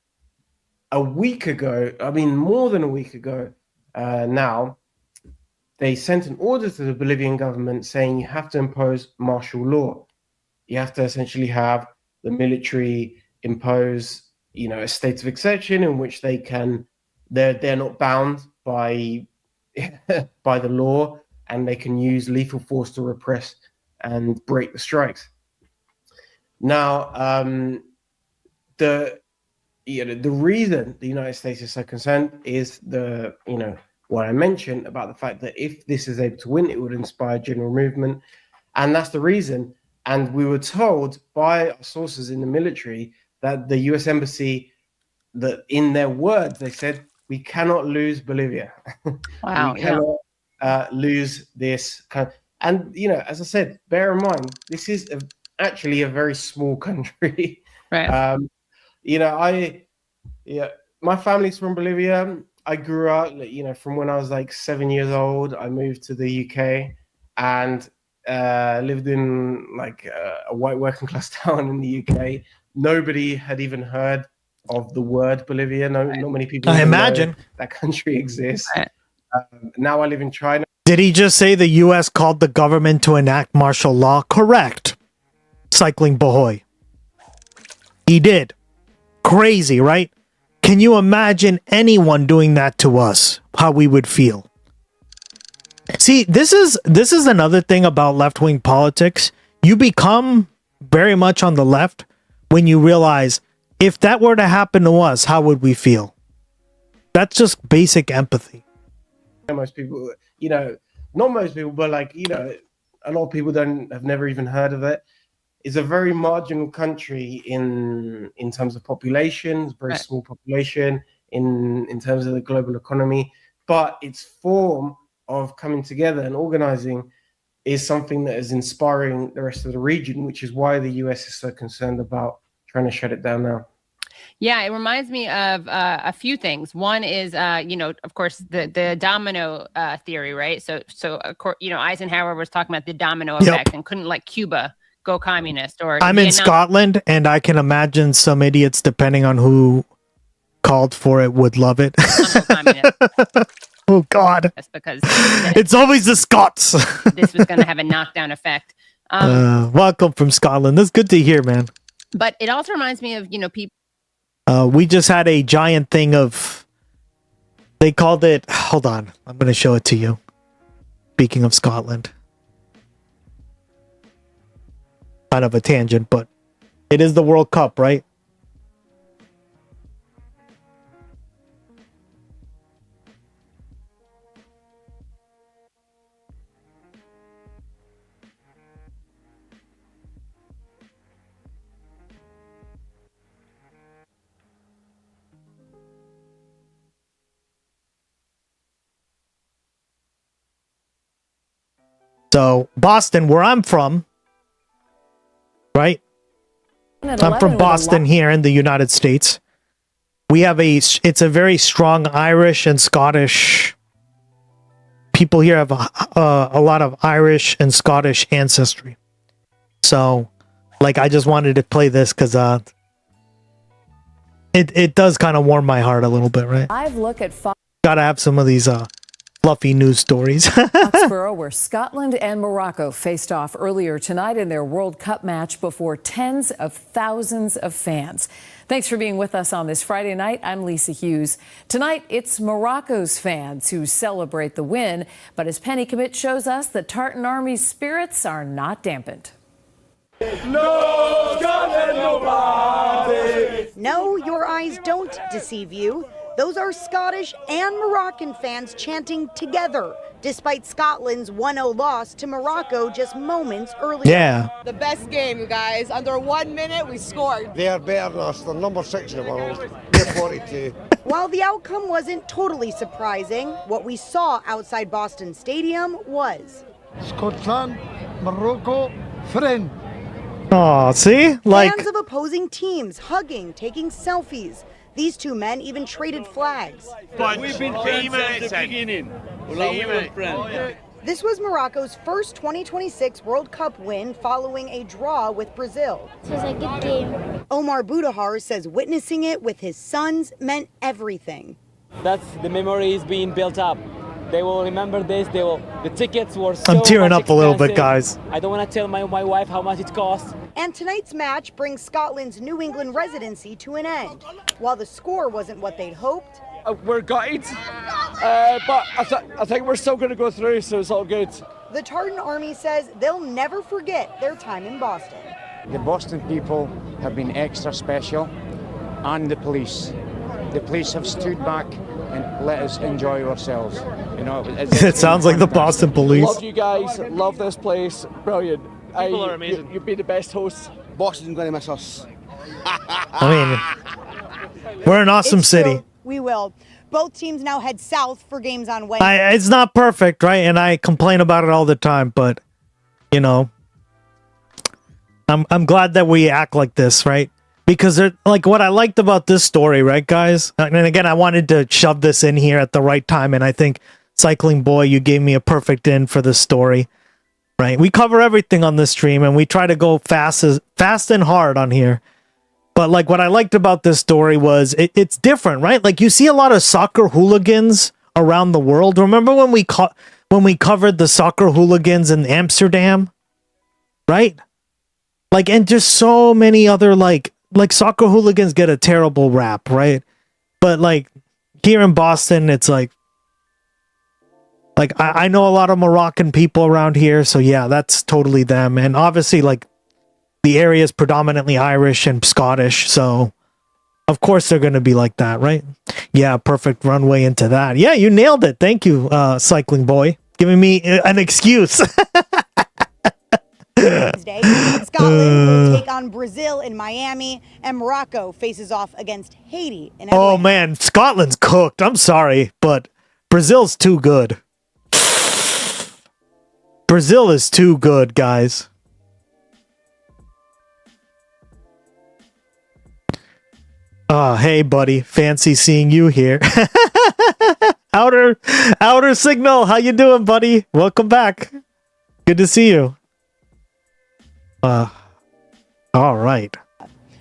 a week ago, more than a week ago now, they sent an order to the Bolivian government saying you have to impose martial law. You have to essentially have the military impose, a state of exception in which they're not bound by the law, and they can use lethal force to repress and break the strikes. Now, the reason the United States is so concerned is what I mentioned about the fact that if this is able to win, it would inspire general movement, and that's the reason. And we were told by our sources in the military that the U.S. Embassy, that in their words, they said we cannot lose Bolivia. Wow. We cannot lose this and as I said, bear in mind this is actually a very small country. Right. My family's from Bolivia. I grew up, from when I was like 7 years old. I moved to the UK and lived in like a white working class town in the UK. Nobody had even heard of the word Bolivia. Not many people. I imagine know that country exists. Now I live in China. Did he just say the U.S. called the government to enact martial law? Correct. Cycling Bahoy. He did. Crazy, right? Can you imagine anyone doing that to us? How we would feel? See, this is another thing about left-wing politics. You become very much on the left when you realize if that were to happen to us, how would we feel? That's just basic empathy. Most people, not most people, but a lot of people have never even heard of it. It's a very marginal country in terms of population. It's a very small population in terms of the global economy, but its form of coming together and organizing is something that is inspiring the rest of the region, which is why the US is so concerned about trying to shut it down now. Yeah, it reminds me of a few things. One is, of course, the domino theory, right? So, Eisenhower was talking about the domino effect and couldn't let Cuba go communist. Or I'm in Scotland, and I can imagine some idiots, depending on who called for it, would love it. Oh God! That's because it's always the Scots. This was going to have a knockdown effect. Welcome from Scotland. That's good to hear, man. But it also reminds me of people. We just had a giant thing of. They called it. Hold on, I'm going to show it to you. Speaking of Scotland, kind of a tangent, but it is the World Cup, right? So, Boston, where I'm from, right? I'm from Boston here in the United States. We have it's a very strong Irish and Scottish. People here have a lot of Irish and Scottish ancestry. So, I just wanted to play this because it does kind of warm my heart a little bit, right? Live look at Gotta have some of these fluffy news stories. Foxborough, where Scotland and Morocco faced off earlier tonight in their World Cup match before tens of thousands of fans. Thanks for being with us on this Friday night. I'm Lisa Hughes. Tonight, it's Morocco's fans who celebrate the win, but as Penny Commit shows us, the Tartan Army's spirits are not dampened. No Scotland, nobody! No, your eyes don't deceive you. Those are Scottish and Moroccan fans chanting together, despite Scotland's 1-0 loss to Morocco just moments earlier. Yeah. The best game, you guys. Under 1 minute, we scored. They are better than us. They're number 6 in the world. They're 42. While the outcome wasn't totally surprising, what we saw outside Boston Stadium was Scotland, Morocco, friend. Oh, see? Fans of opposing teams hugging, taking selfies. These two men even traded flags. We've been friends since the beginning. This was Morocco's first 2026 World Cup win following a draw with Brazil. This was a good game. Omar Budahar says witnessing it with his sons meant everything. That's the memories being built up. They will remember this. The tickets were so I'm tearing much up a little bit, expensive. guys. I don't want to tell my wife how much it costs. And tonight's match brings Scotland's New England residency to an end. While the score wasn't what they'd hoped, We're gutted, but I think we're still going to go through, so it's all good. the Tartan Army says they'll never forget their time in Boston. The Boston people have been extra special, and the police. The police have stood back and let us enjoy ourselves. It sounds like the Boston police. Love you guys, love this place, brilliant. People are amazing. You've been the best hosts. Boston's going to miss us. I mean, we're an awesome city. We will. Both teams now head south for games on Wednesday. It's not perfect, right? And I complain about it all the time, but you know, I'm glad that we act like this, right? Because like what I liked about this story, right, guys? And again, I wanted to shove this in here at the right time, and I think Cycling Boy, you gave me a perfect end for this story, right? We cover everything on this stream, and we try to go fast and hard on here. But like what I liked about this story was it's different, right? Like you see a lot of soccer hooligans around the world. Remember when we covered the soccer hooligans in Amsterdam, right? Like, and just so many other like soccer hooligans get a terrible rap, right? But like here in Boston, it's like I know a lot of Moroccan people around here, so yeah, that's totally them. And obviously, like the area is predominantly Irish and Scottish, so of course they're going to be like that, right? Yeah, perfect runway into that. Yeah, you nailed it. Thank you, Cycling Boy, giving me an excuse. Wednesday, Scotland will take on Brazil in Miami, and Morocco faces off against Haiti in Atlanta. Oh man, Scotland's cooked. I'm sorry, but Brazil's too good. Brazil is too good, guys. Hey buddy, fancy seeing you here. Outer Signal, how you doing, buddy? Welcome back. Good to see you. All right.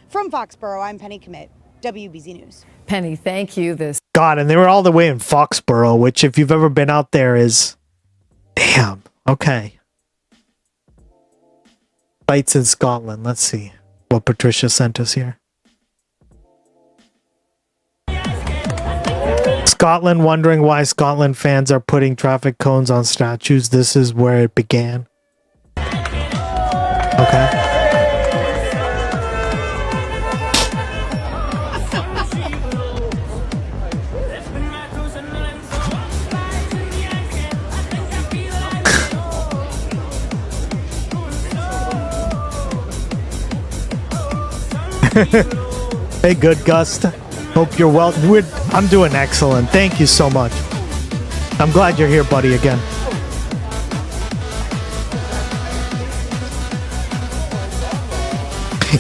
From Foxborough, I'm Penny Commit, WBZ News. Penny, thank you. God, and they were all the way in Foxborough, which if you've ever been out there is... Damn, okay. Fights in Scotland. Let's see what Patricia sent us here. Scotland wondering why Scotland fans are putting traffic cones on statues. This is where it began. Okay. Hey, good Gust. Hope you're well. I'm doing excellent. Thank you so much. I'm glad you're here, buddy, again.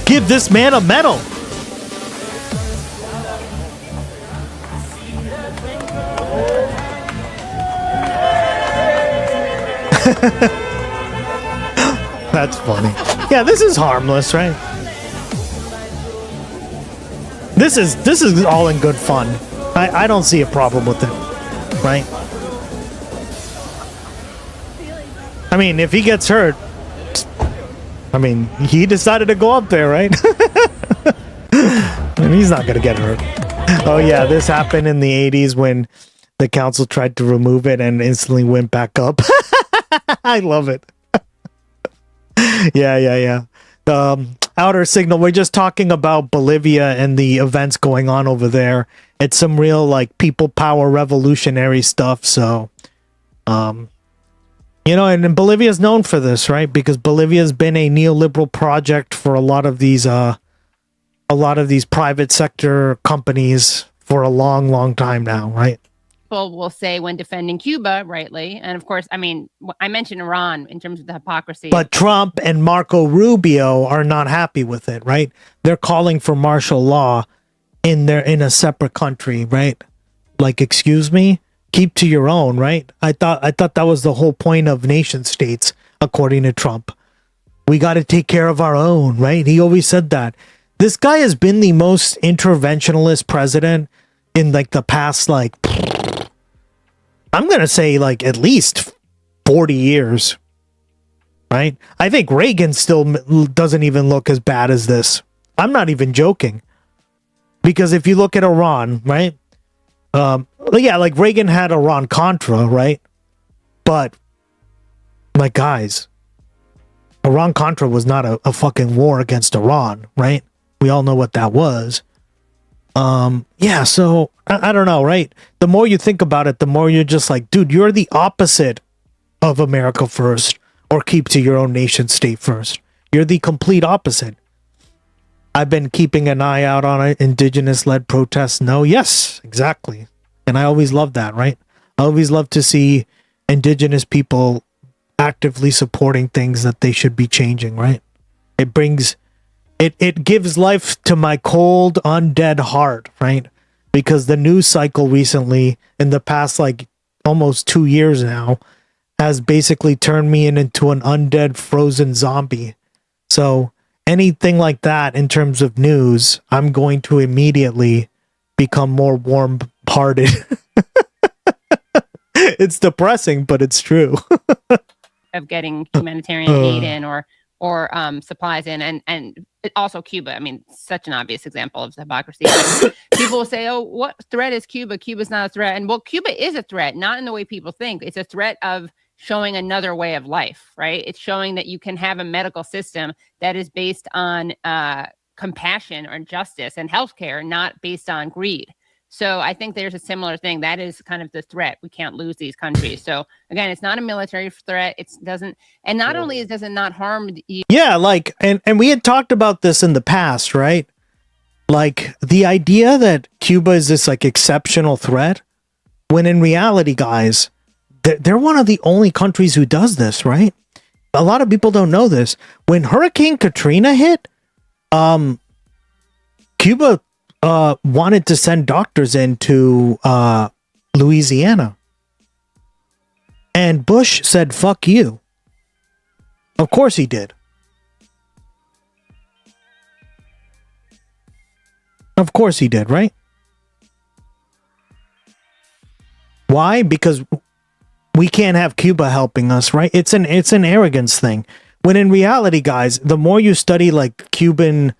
Give this man a medal. That's funny. Yeah, this is harmless, right? This is all in good fun. I don't see a problem with it, right? I mean, if he gets hurt, I mean, he decided to go up there, right? And he's not gonna get hurt. Oh yeah, this happened in the 80s when the council tried to remove it and instantly went back up. I love it. Yeah. Outer Signal, we're just talking about Bolivia and the events going on over there. It's some real like people power revolutionary stuff. So, you know, and Bolivia is known for this, right? Because Bolivia has been a neoliberal project for a lot of these private sector companies for a long time now, right? People will say when defending Cuba, rightly, and of course, I mean, I mentioned Iran in terms of the hypocrisy. But Trump and Marco Rubio are not happy with it, right? They're calling for martial law in a separate country, right? Like, excuse me, keep to your own, right? I thought that was the whole point of nation states, according to Trump. We got to take care of our own, right? He always said that. This guy has been the most interventionist president in like the past, like, I'm going to say like at least 40 years, right? I think Reagan still doesn't even look as bad as this. I'm not even joking. Because if you look at Iran, right? Yeah, like Reagan had Iran-Contra, right? But, like, guys, Iran-Contra was not a fucking war against Iran, right? We all know what that was. Yeah, so I don't know, right? The more you think about it, the more you're just like, dude, you're the opposite of America first or keep to your own nation state first. You're the complete opposite. I've been keeping an eye out on indigenous-led protests. No, yes, exactly. And I always love that, right? I always love to see indigenous people actively supporting things that they should be changing, right? It brings it gives life to my cold, undead heart, right? Because the news cycle recently, in the past like almost 2 years now, has basically turned me into an undead frozen zombie. So anything like that in terms of news, I'm going to immediately become more warm-hearted. It's depressing, but it's true. Of getting humanitarian aid in or supplies in, and also Cuba. I mean, such an obvious example of hypocrisy. People will say, "Oh, what threat is Cuba? Cuba's not a threat." And well, Cuba is a threat, not in the way people think. It's a threat of showing another way of life, right? It's showing that you can have a medical system that is based on compassion or justice and healthcare, not based on greed. So I think there's a similar thing. That is kind of the threat. We can't lose these countries. So again, it's not a military threat. It doesn't, and not only does it not harm you. Yeah, like, and we had talked about this in the past, right? Like the idea that Cuba is this like exceptional threat, when in reality, guys, they're one of the only countries who does this, right? A lot of people don't know this. When Hurricane Katrina hit, Cuba wanted to send doctors into Louisiana. And Bush said, fuck you. Of course he did. Of course he did, right? Why? Because we can't have Cuba helping us, right? It's an arrogance thing. When in reality, guys, the more you study like Cuban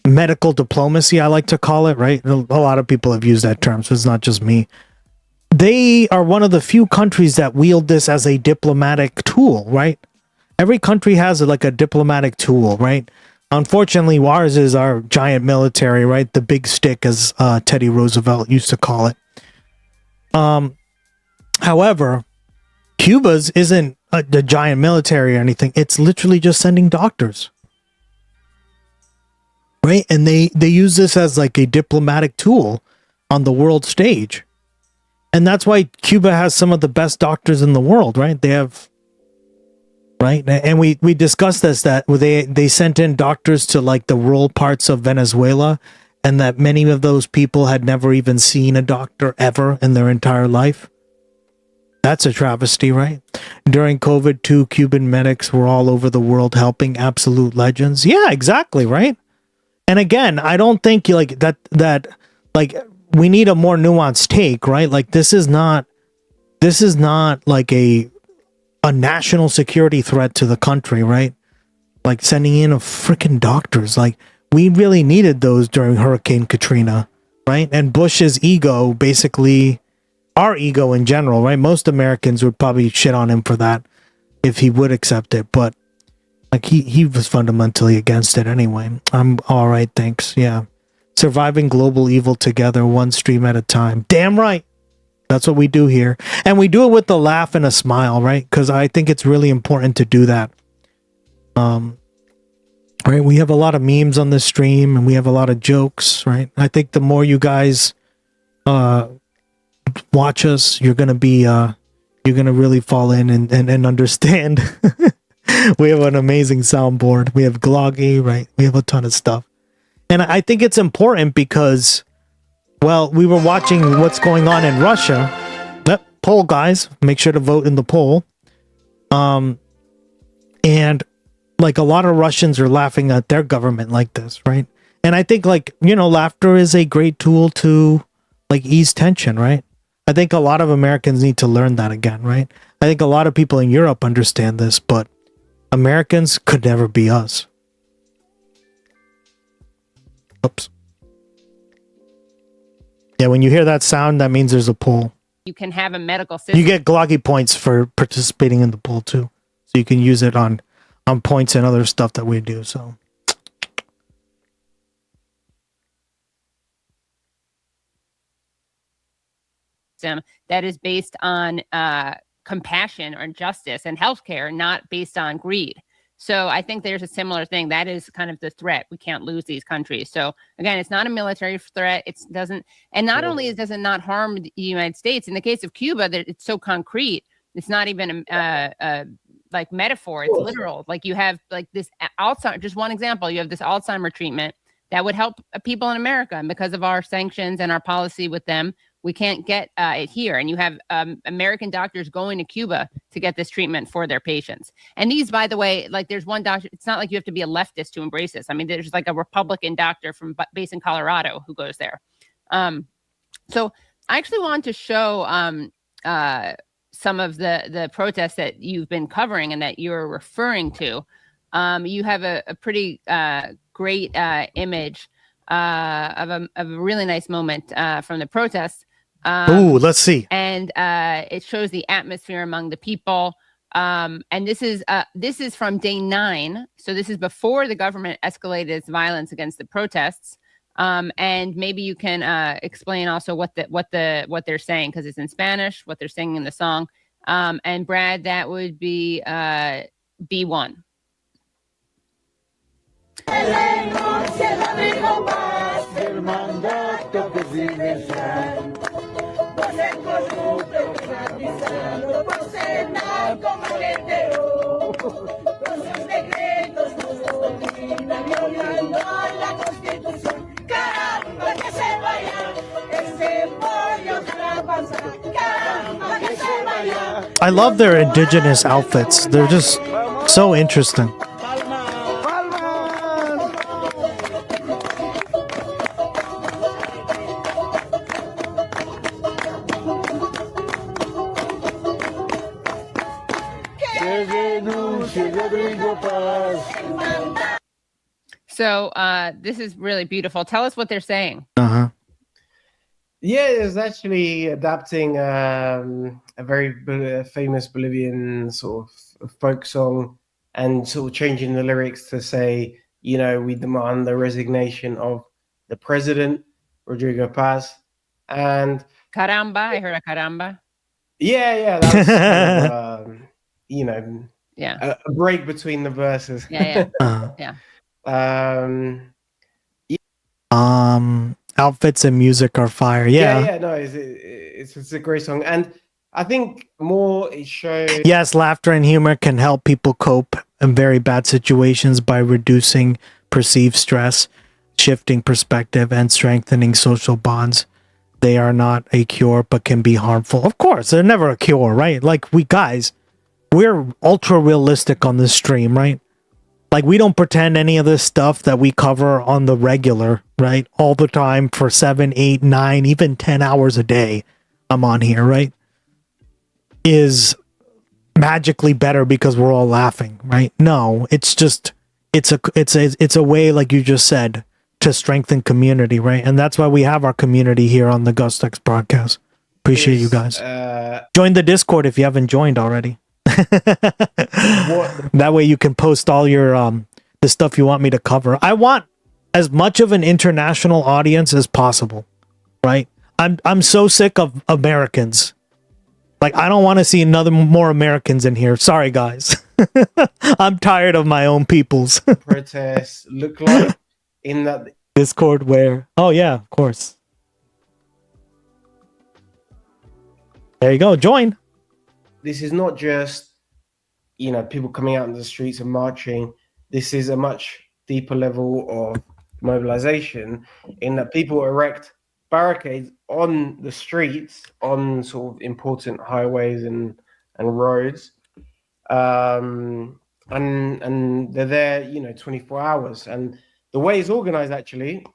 medical diplomacy, I like to call it, right? A lot of people have used that term, so it's not just me. They are one of the few countries that wield this as a diplomatic tool, right? Every country has like a diplomatic tool, right? Unfortunately, ours is our giant military, right? The big stick, as Teddy Roosevelt used to call it. However, Cuba's isn't the giant military or anything. It's literally just sending doctors. Right? And they use this as like a diplomatic tool on the world stage. And that's why Cuba has some of the best doctors in the world, right? They have, right? And we discussed this, that they sent in doctors to like the rural parts of Venezuela, and that many of those people had never even seen a doctor ever in their entire life. That's a travesty, right? During COVID, 2 Cuban medics were all over the world helping absolute legends. Yeah, exactly, right? And again, I don't think like that like we need a more nuanced take, right? Like this is not like a national security threat to the country, right? Like sending in a freaking doctors. Like we really needed those during Hurricane Katrina, right? And Bush's ego, basically our ego in general, right? Most Americans would probably shit on him for that if he would accept it, but like he was fundamentally against it anyway. I'm all right, thanks. Yeah. Surviving global evil together, one stream at a time. Damn right. That's what we do here. And we do it with a laugh and a smile, right? Because I think it's really important to do that. Right? We have a lot of memes on this stream and we have a lot of jokes, right? I think the more you guys watch us, you're gonna really fall in and understand. We have an amazing soundboard. We have Gloggy, right? We have a ton of stuff. And I think it's important because, well, we were watching what's going on in Russia. Poll, guys. Make sure to vote in the poll. And like a lot of Russians are laughing at their government like this, right? And I think like, laughter is a great tool to like ease tension, right? I think a lot of Americans need to learn that again, right? I think a lot of people in Europe understand this, but Americans could never be us. Oops. Yeah, when you hear that sound, that means there's a poll. You can have a medical system. You get Gloggy points for participating in the poll too. So you can use it on points and other stuff that we do, so. That is based on compassion or justice and healthcare, not based on greed. So I think there's a similar thing. That is kind of the threat. We can't lose these countries. So again, it's not a military threat. It doesn't, and not only does it not harm the United States. In the case of Cuba, that it's so concrete. It's not even a like metaphor. It's literal. Like you have like this Alzheimer. Just one example. You have this Alzheimer treatment that would help people in America, and because of our sanctions and our policy with them, we can't get it here. And you have American doctors going to Cuba to get this treatment for their patients. And these, by the way, like there's one doctor, it's not like you have to be a leftist to embrace this. I mean, there's like a Republican doctor based in Colorado who goes there. So I actually want to show some of the protests that you've been covering and that you're referring to. You have a pretty great image of a really nice moment from the protests. Ooh, let's see. And it shows the atmosphere among the people. And this is from day 9. So this is before the government escalated its violence against the protests. And maybe you can explain also what they're saying, because it's in Spanish, what they're singing in the song. And Brad, that would be B1. Queremos el abrigo más, el mandato que universal. Por ser corrupto, privatizando, por ser narcomaletero. Con sus decretos nos domina, violando la Constitución. Caramba, que se vaya ese pollo calabaza. Caramba, que se vaya. I love their indigenous outfits. They're just so interesting. So this is really beautiful. Tell us what they're saying. Yeah, it was actually adapting a very famous Bolivian sort of folk song and sort of changing the lyrics to say, you know, we demand the resignation of the president, Rodrigo Paz. And caramba, I heard a caramba. Yeah, that was kind of, you know, yeah, a break between the verses. Yeah. Outfits and music are fire. Yeah. No, it's a great song, and I think more it shows. Yes, laughter and humor can help people cope in very bad situations by reducing perceived stress, shifting perspective, and strengthening social bonds. They are not a cure, but can be harmful. Of course, they're never a cure, right? Like we're ultra realistic on this stream, right? Like we don't pretend any of this stuff that we cover on the regular, right? All the time for 7, 8, 9, even 10 hours a day. I'm on here, right? Is magically better because we're all laughing, right? No, it's just it's a way, like you just said, to strengthen community, right? And that's why we have our community here on the Gustx broadcast. Appreciate you guys. Join the Discord if you haven't joined already. That way you can post all your the stuff you want me to cover. I want as much of an international audience as possible, right? I'm so sick of Americans. Like I don't want to see more Americans in here. Sorry guys. I'm tired of my own peoples. Protests look like in that Discord where oh yeah, of course. There you go, join. This is not just, you know, people coming out in the streets and marching. This is a much deeper level of mobilization in that people erect barricades on the streets, on sort of important highways and roads. And they're there, you know, 24 hours. And the way it's organized actually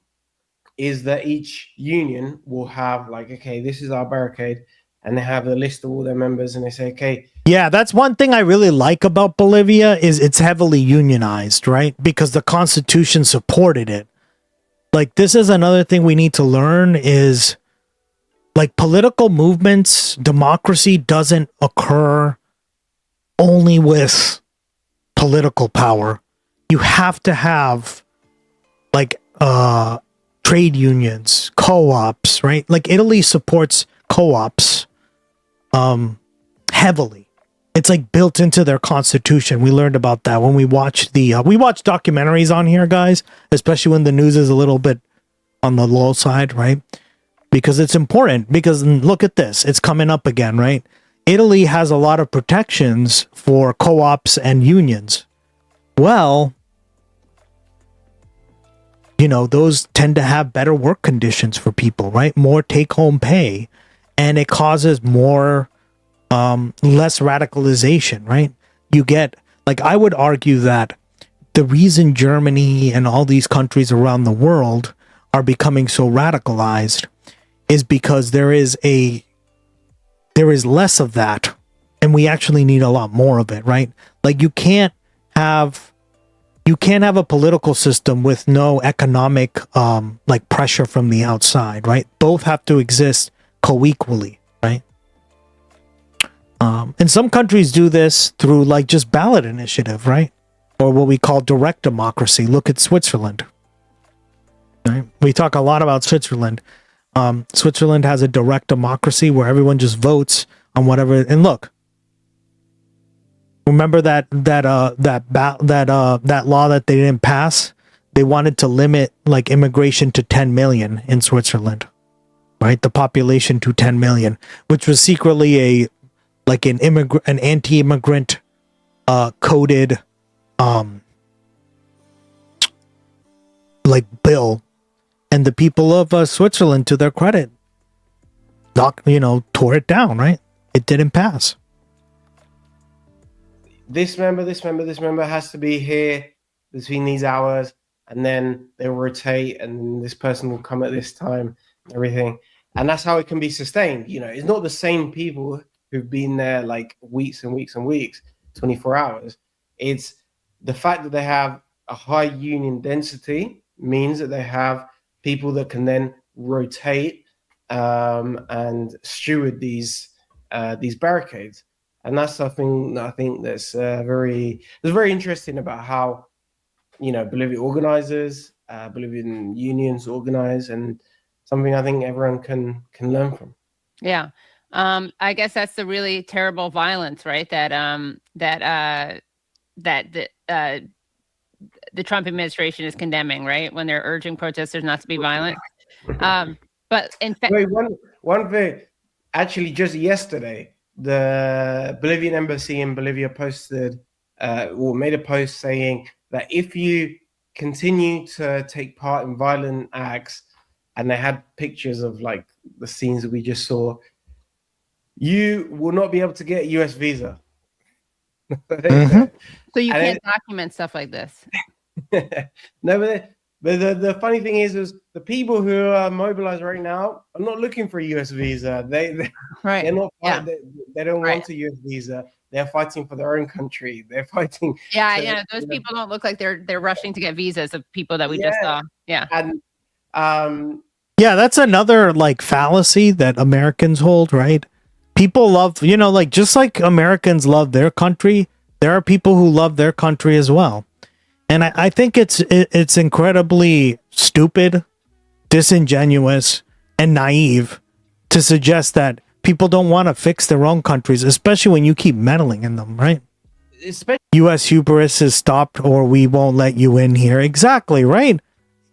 is that each union will have like, okay, this is our barricade. And they have a list of all their members and they say, okay. Yeah, that's one thing I really like about Bolivia is it's heavily unionized, right? Because the Constitution supported it. Like, this is another thing we need to learn is, like, political movements, democracy doesn't occur only with political power. You have to have, like, trade unions, co-ops, right? Like, Italy supports co-ops heavily. It's like built into their constitution. We learned about that when we watched we watch documentaries on here, guys, especially when the news is a little bit on the low side, right? Because it's important. Because look at this, it's coming up again, right? Italy has a lot of protections for co-ops and unions. Well, you know, those tend to have better work conditions for people, right? More take-home pay, and it causes more less radicalization, right? You get, like, I would argue that the reason Germany and all these countries around the world are becoming so radicalized is because there is less of that, and we actually need a lot more of it, right? Like, you can't have a political system with no economic like pressure from the outside, right? Both have to exist co-equally, right? And some countries do this through like just ballot initiative, right? Or what we call direct democracy. Look at Switzerland. Right? We talk a lot about Switzerland. Switzerland has a direct democracy where everyone just votes on whatever. And look, remember that law that they didn't pass? They wanted to limit like immigration to 10 million in Switzerland, right? The population to 10 million, which was secretly an anti-immigrant coded like bill. And the people of Switzerland, to their credit, tore it down, right? It didn't pass. This member has to be here between these hours, and then they'll rotate, and this person will come at this time, everything. And that's how it can be sustained. You know, it's not the same people who've been there like weeks and weeks and weeks, 24 hours. It's the fact that they have a high union density means that they have people that can then rotate and steward these barricades. And that's something that I think that's very interesting about how, Bolivia organizes, Bolivian unions organize, and something I think everyone can learn from. Yeah. I guess that's the really terrible violence, right? That the Trump administration is condemning, right? When they're urging protesters not to be violent. But in fact, one thing, actually, just yesterday, the Bolivian embassy in Bolivia posted or made a post saying that if you continue to take part in violent acts, and they had pictures of like the scenes that we just saw, you will not be able to get a US visa. So you can't document stuff like this. No, but the funny thing is the people who are mobilized right now are not looking for a US visa. They're not. Yeah. They don't want a US visa. They're fighting for their own country. They're fighting. Yeah, yeah. Those people don't look like they're rushing to get visas of people that we just saw. Yeah. And yeah, that's another like fallacy that Americans hold, right? People love, just like Americans love their country, there are people who love their country as well. And I think it's incredibly stupid, disingenuous, and naive to suggest that people don't want to fix their own countries, especially when you keep meddling in them, right? U.S. hubris is stopped, or we won't let you in here. Exactly, right?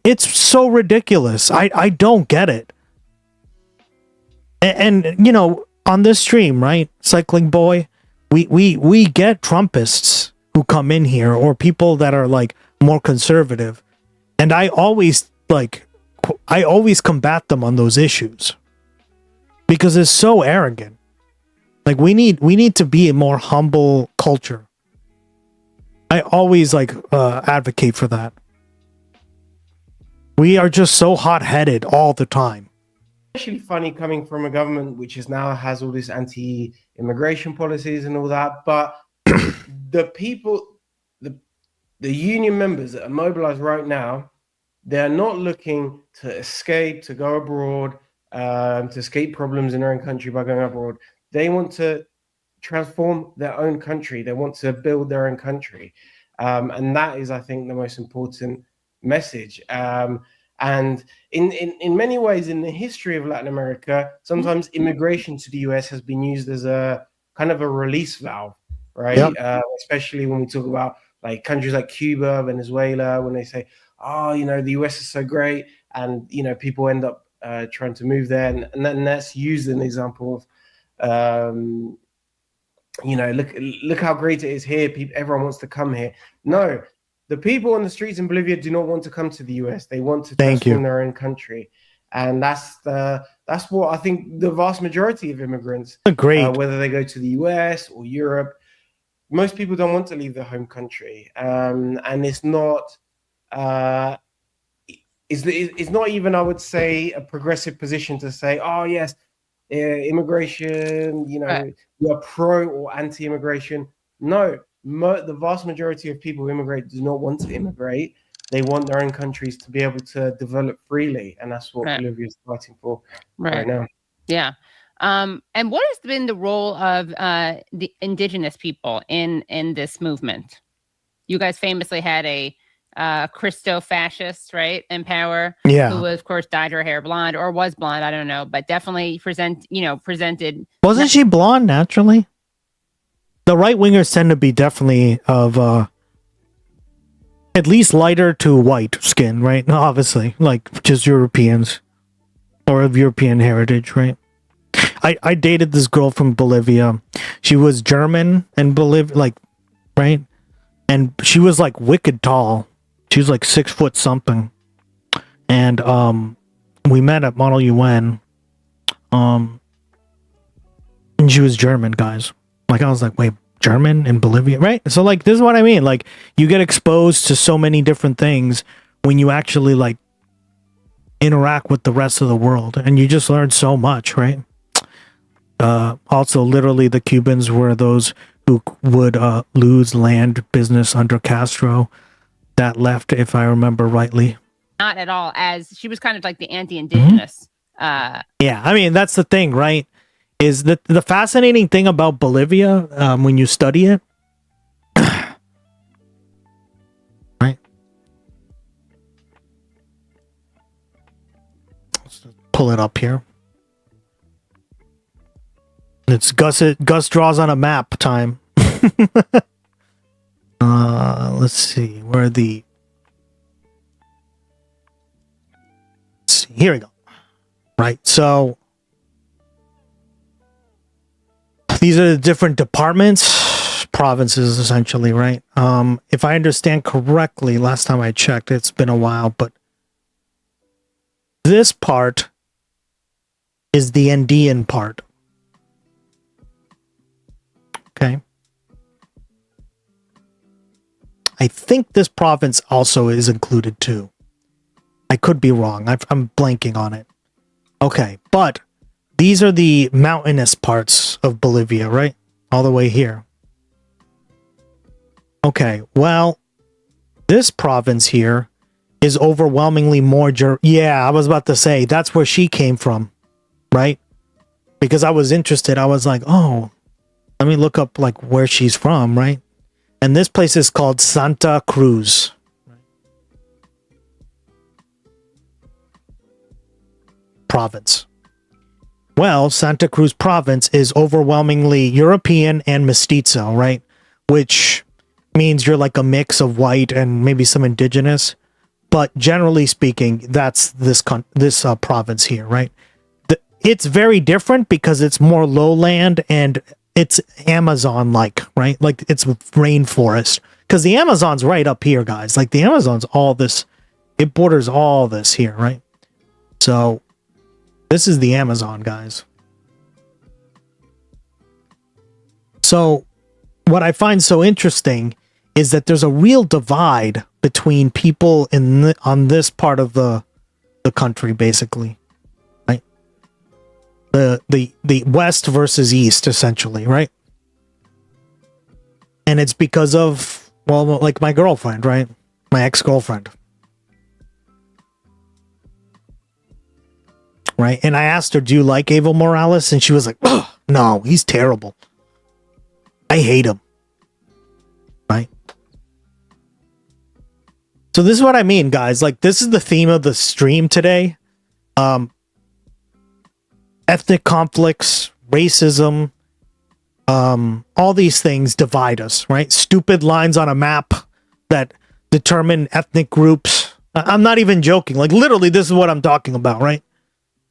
It's so ridiculous. I don't get it. And on this stream, right, Cycling Boy, we get Trumpists who come in here, or people that are like more conservative, and I always combat them on those issues because it's so arrogant. Like we need to be a more humble culture. I always advocate for that. We are just so hot-headed all the time. Especially funny coming from a government which has all these anti-immigration policies and all that, but the people, the union members that are mobilized right now, they're not looking to escape, to go abroad, to escape problems in their own country by going abroad. They want to transform their own country. They want to build their own country. And that is, I think, the most important message. And in many ways, in the history of Latin America, sometimes immigration to the US has been used as a kind of a release valve. right? Yep. Especially when we talk about like countries like Cuba, Venezuela, when they say, "Oh, the US is so great," and people end up trying to move there, and then that's used an example of, look how great it is here. Everyone wants to come here. No, the people on the streets in Bolivia do not want to come to the US. They want to transform their own country, and that's what I think the vast majority of immigrants, whether they go to the US or Europe, most people don't want to leave their home country, and it's not. It's not even, I would say, a progressive position to say, oh yes, immigration, we are pro or anti-immigration. No, the vast majority of people who immigrate do not want to immigrate. They want their own countries to be able to develop freely, and that's what Bolivia is fighting for right now. Yeah. And what has been the role of the indigenous people in this movement? You guys famously had a Christo-fascist, right, in power, who of course dyed her hair blonde or was blonde, I don't know, but definitely presented. Wasn't she blonde naturally? The right wingers tend to be definitely of at least lighter to white skin, right? Obviously, like just Europeans or of European heritage, right? I dated this girl from Bolivia. She was German and Bolivia, right? And she was like wicked tall. She was like 6 foot something. And we met at Model UN. And she was German, guys. Like, I was like, wait, German in Bolivia, right? So like, this is what I mean. Like, you get exposed to so many different things when you actually like interact with the rest of the world, and you just learn so much, right? Also, literally, the Cubans were those who would lose land business under Castro that left, if I remember rightly. Not at all, as she was kind of like the anti-indigenous. Yeah, I mean, that's the thing, right? Is that the fascinating thing about Bolivia when you study it? Right? Let's pull it up here. It's Gus draws on a map time. Let's see where let's see, here we go. Right, so these are the different departments, provinces, essentially, right? If I understand correctly, last time I checked, it's been a while, but this part is the Andean part. Okay. I think this province also is included too. I could be wrong. I'm blanking on it. Okay, but these are the mountainous parts of Bolivia, right? All the way here. Okay, well, this province here is overwhelmingly more... Yeah, I was about to say, that's where she came from, right? Because I was interested. I was like, oh, let me look up like where she's from, right? And this place is called Santa Cruz. Province. Well, Santa Cruz province is overwhelmingly European and mestizo, right? Which means you're like a mix of white and maybe some indigenous. But generally speaking, that's this province here, right? It's very different because it's more lowland and it's Amazon-like, right? Like it's rainforest. Because the Amazon's right up here, guys. Like the Amazon's all this. It borders all this here, right? So this is the Amazon, guys. So what I find so interesting is that there's a real divide between people on this part of the country, basically. Right? The west versus east, essentially, right? And it's because of, well, like my girlfriend, right? My ex-girlfriend. Right? And I asked her, do you like Evo Morales? And she was like, oh, no, he's terrible. I hate him. Right? So this is what I mean, guys. Like, this is the theme of the stream today. Ethnic conflicts, racism, All these things divide us, right? Stupid lines on a map that determine ethnic groups. I'm not even joking. Like literally, this is what I'm talking about, right?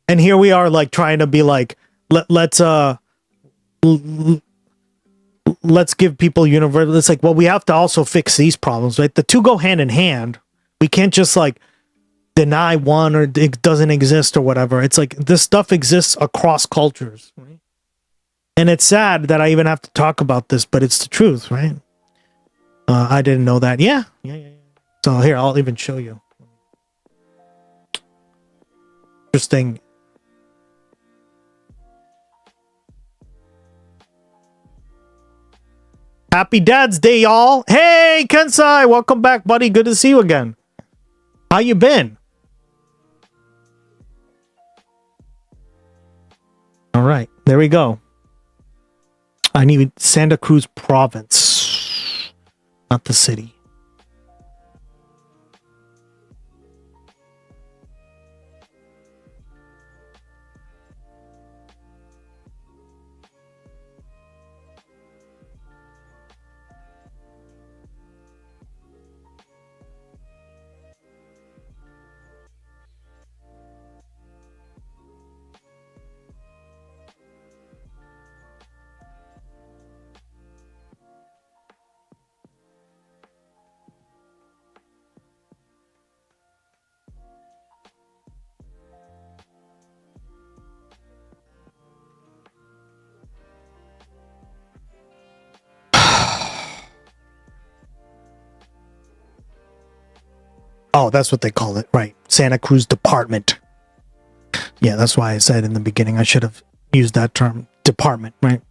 And here we are, like trying to be like, let's give people universal. It's like, well, we have to also fix these problems, right? The two go hand in hand. We can't just like deny one or it doesn't exist or whatever. It's like this stuff exists across cultures, right? And it's sad that I even have to talk about this, but it's the truth, right? I didn't know that. Yeah. So here, I'll even show you. Interesting. Happy Dad's Day, y'all. Hey, Kensai, welcome back, buddy. Good to see you again. How you been? All right, there we go. I need Santa Cruz province, not the city. Oh, that's what they call it, right? Santa Cruz Department. Yeah, that's why I said in the beginning I should have used that term, department, right?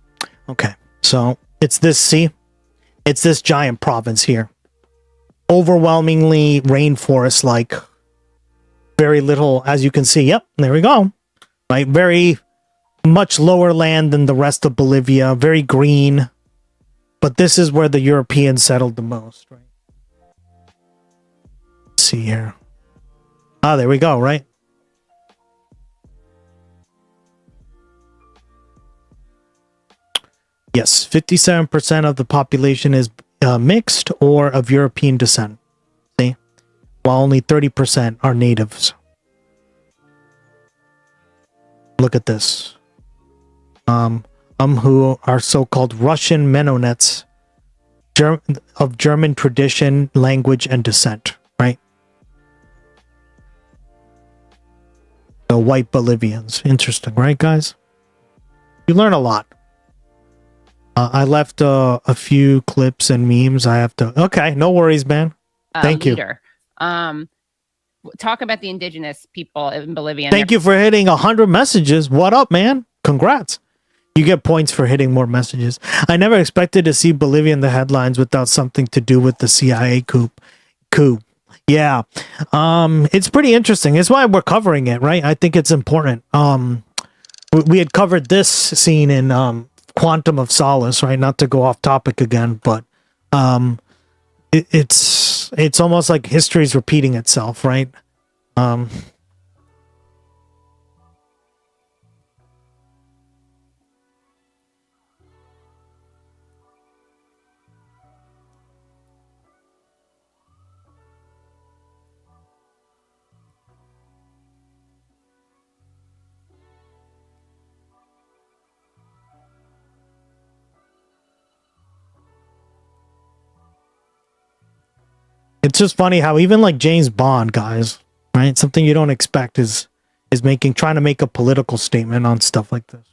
Okay, so it's this, see? It's this giant province here. Overwhelmingly rainforest-like. Very little, as you can see. Yep, there we go. Right, very much lower land than the rest of Bolivia. Very green. But this is where the Europeans settled the most, right? Let's see here. Ah, there we go, right? Yes, 57% of the population is mixed or of European descent. See? While only 30% are natives. Look at this. Who are so-called Russian Mennonites of German tradition, language, and descent, right? The white Bolivians. Interesting, right, guys? You learn a lot. I left a few clips and memes. I have to. Okay, no worries, man. Thank you. Talk about the indigenous people in Bolivia. Thank you for hitting 100 messages. What up, man? Congrats. You get points for hitting more messages. I never expected to see Bolivia in the headlines without something to do with the CIA coup. Yeah. It's pretty interesting. It's why we're covering it, right? I think it's important. We had covered this scene in Quantum of Solace, right? Not to go off topic again, but it's almost like history's repeating itself, right? It's just funny how even like James Bond, guys, right? Something you don't expect is trying to make a political statement on stuff like this.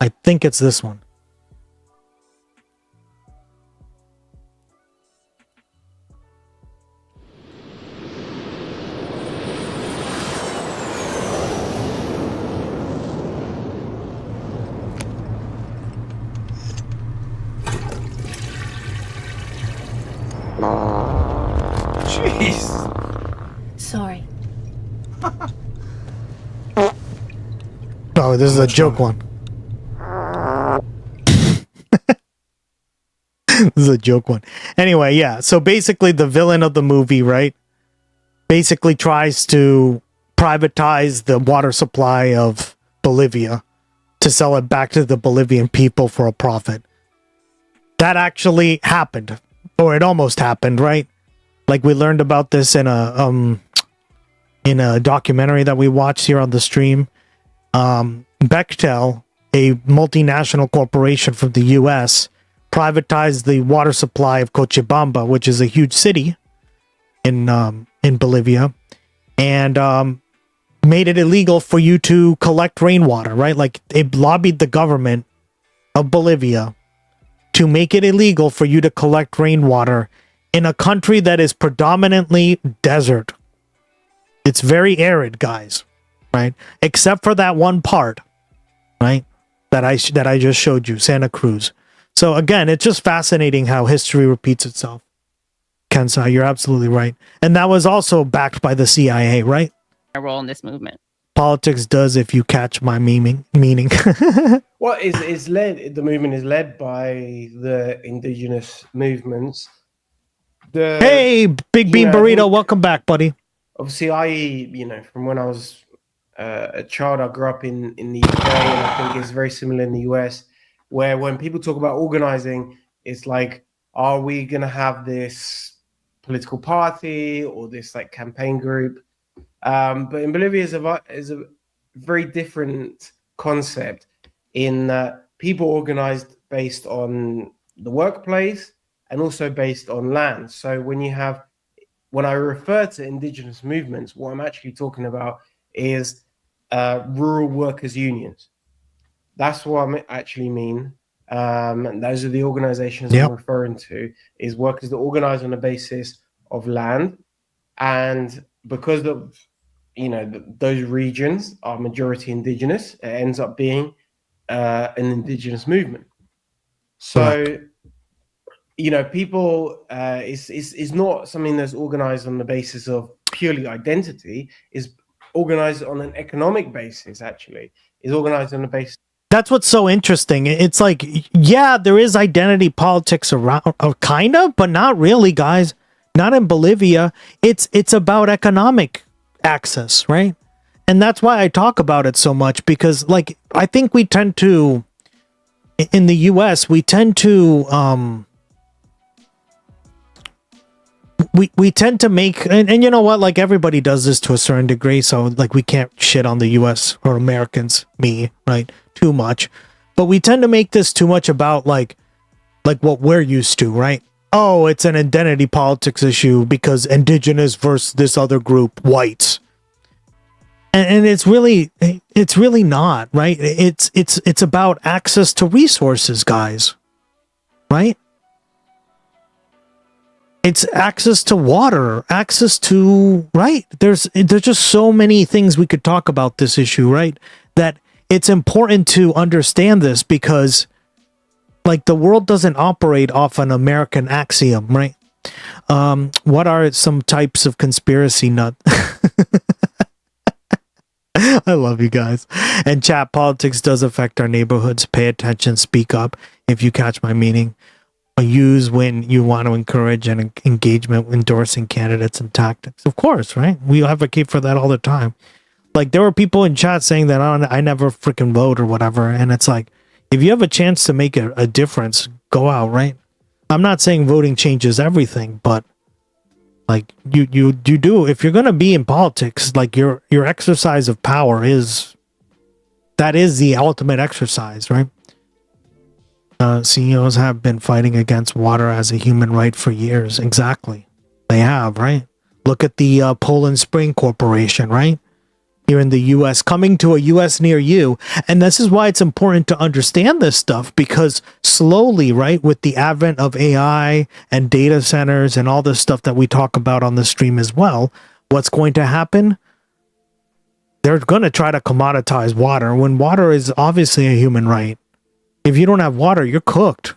I think it's this one. Sorry. Oh, this is a joke one. This is a joke one. Anyway, yeah. So basically, the villain of the movie, right, basically tries to privatize the water supply of Bolivia to sell it back to the Bolivian people for a profit. That actually happened, or it almost happened, right? Like we learned about this in a documentary that we watched here on the stream. Bechtel, a multinational corporation from the U.S., privatized the water supply of Cochabamba, which is a huge city in Bolivia, and made it illegal for you to collect rainwater, right? Like they lobbied the government of Bolivia to make it illegal for you to collect rainwater in a country that is predominantly desert. It's very arid, guys, right? Except for that one part, right? That I just showed you, Santa Cruz. So again, it's just fascinating how history repeats itself. Kensai, you're absolutely right. And that was also backed by the CIA, right? A role in this movement. Politics does, if you catch my meaning. Well, the movement is led by the indigenous movements. Hey, Big Bean Burrito, welcome back, buddy. Obviously, from when I was a child, I grew up in the UK, and I think it's very similar in the US, where when people talk about organizing, it's like, are we going to have this political party or this like campaign group? But in Bolivia is a very different concept in that people organized based on the workplace and also based on land. So when I refer to indigenous movements, what I'm actually talking about is rural workers' unions. That's what I actually mean. And those are the organizations I'm referring to, is workers that organize on the basis of land. And because those regions are majority indigenous, it ends up being an indigenous movement. So, people, it's not something that's organized on the basis of purely identity, is organized on an economic basis, actually, is organized on the basis. That's what's so interesting. It's like, yeah, there is identity politics around, kind of, but not really, guys. Not in Bolivia. It's about economic access, right? And that's why I talk about it so much, because like I think we tend to, in the US, we tend to we tend to make, and you know what, like everybody does this to a certain degree, so like we can't shit on the US or Americans, me, right, too much, but we tend to make this too much about like what we're used to, right? Oh, it's an identity politics issue because indigenous versus this other group, whites. And it's really not, right? It's about access to resources, guys. Right? It's access to water, access to, right? There's just so many things we could talk about this issue, right? That it's important to understand this because like the world doesn't operate off an American axiom, right? What are some types of conspiracy nut? I love you guys. And chat, politics does affect our neighborhoods. Pay attention, speak up if you catch my meaning. Use when you want to encourage an engagement, endorsing candidates and tactics. Of course, right? We advocate for that all the time. Like there were people in chat saying that I never freaking vote or whatever. And it's like, if you have a chance to make a difference, go out, right? I'm not saying voting changes everything, but like you do, if you're going to be in politics, like your exercise of power is the ultimate exercise, right? CEOs have been fighting against water as a human right for years. Exactly. They have, right? Look at the Poland Spring Corporation, right? Here in the U.S., coming to a U.S. near you. And this is why it's important to understand this stuff, because slowly, right, with the advent of AI and data centers and all this stuff that we talk about on the stream as well, what's going to happen? They're going to try to commoditize water when water is obviously a human right. If you don't have water, you're cooked.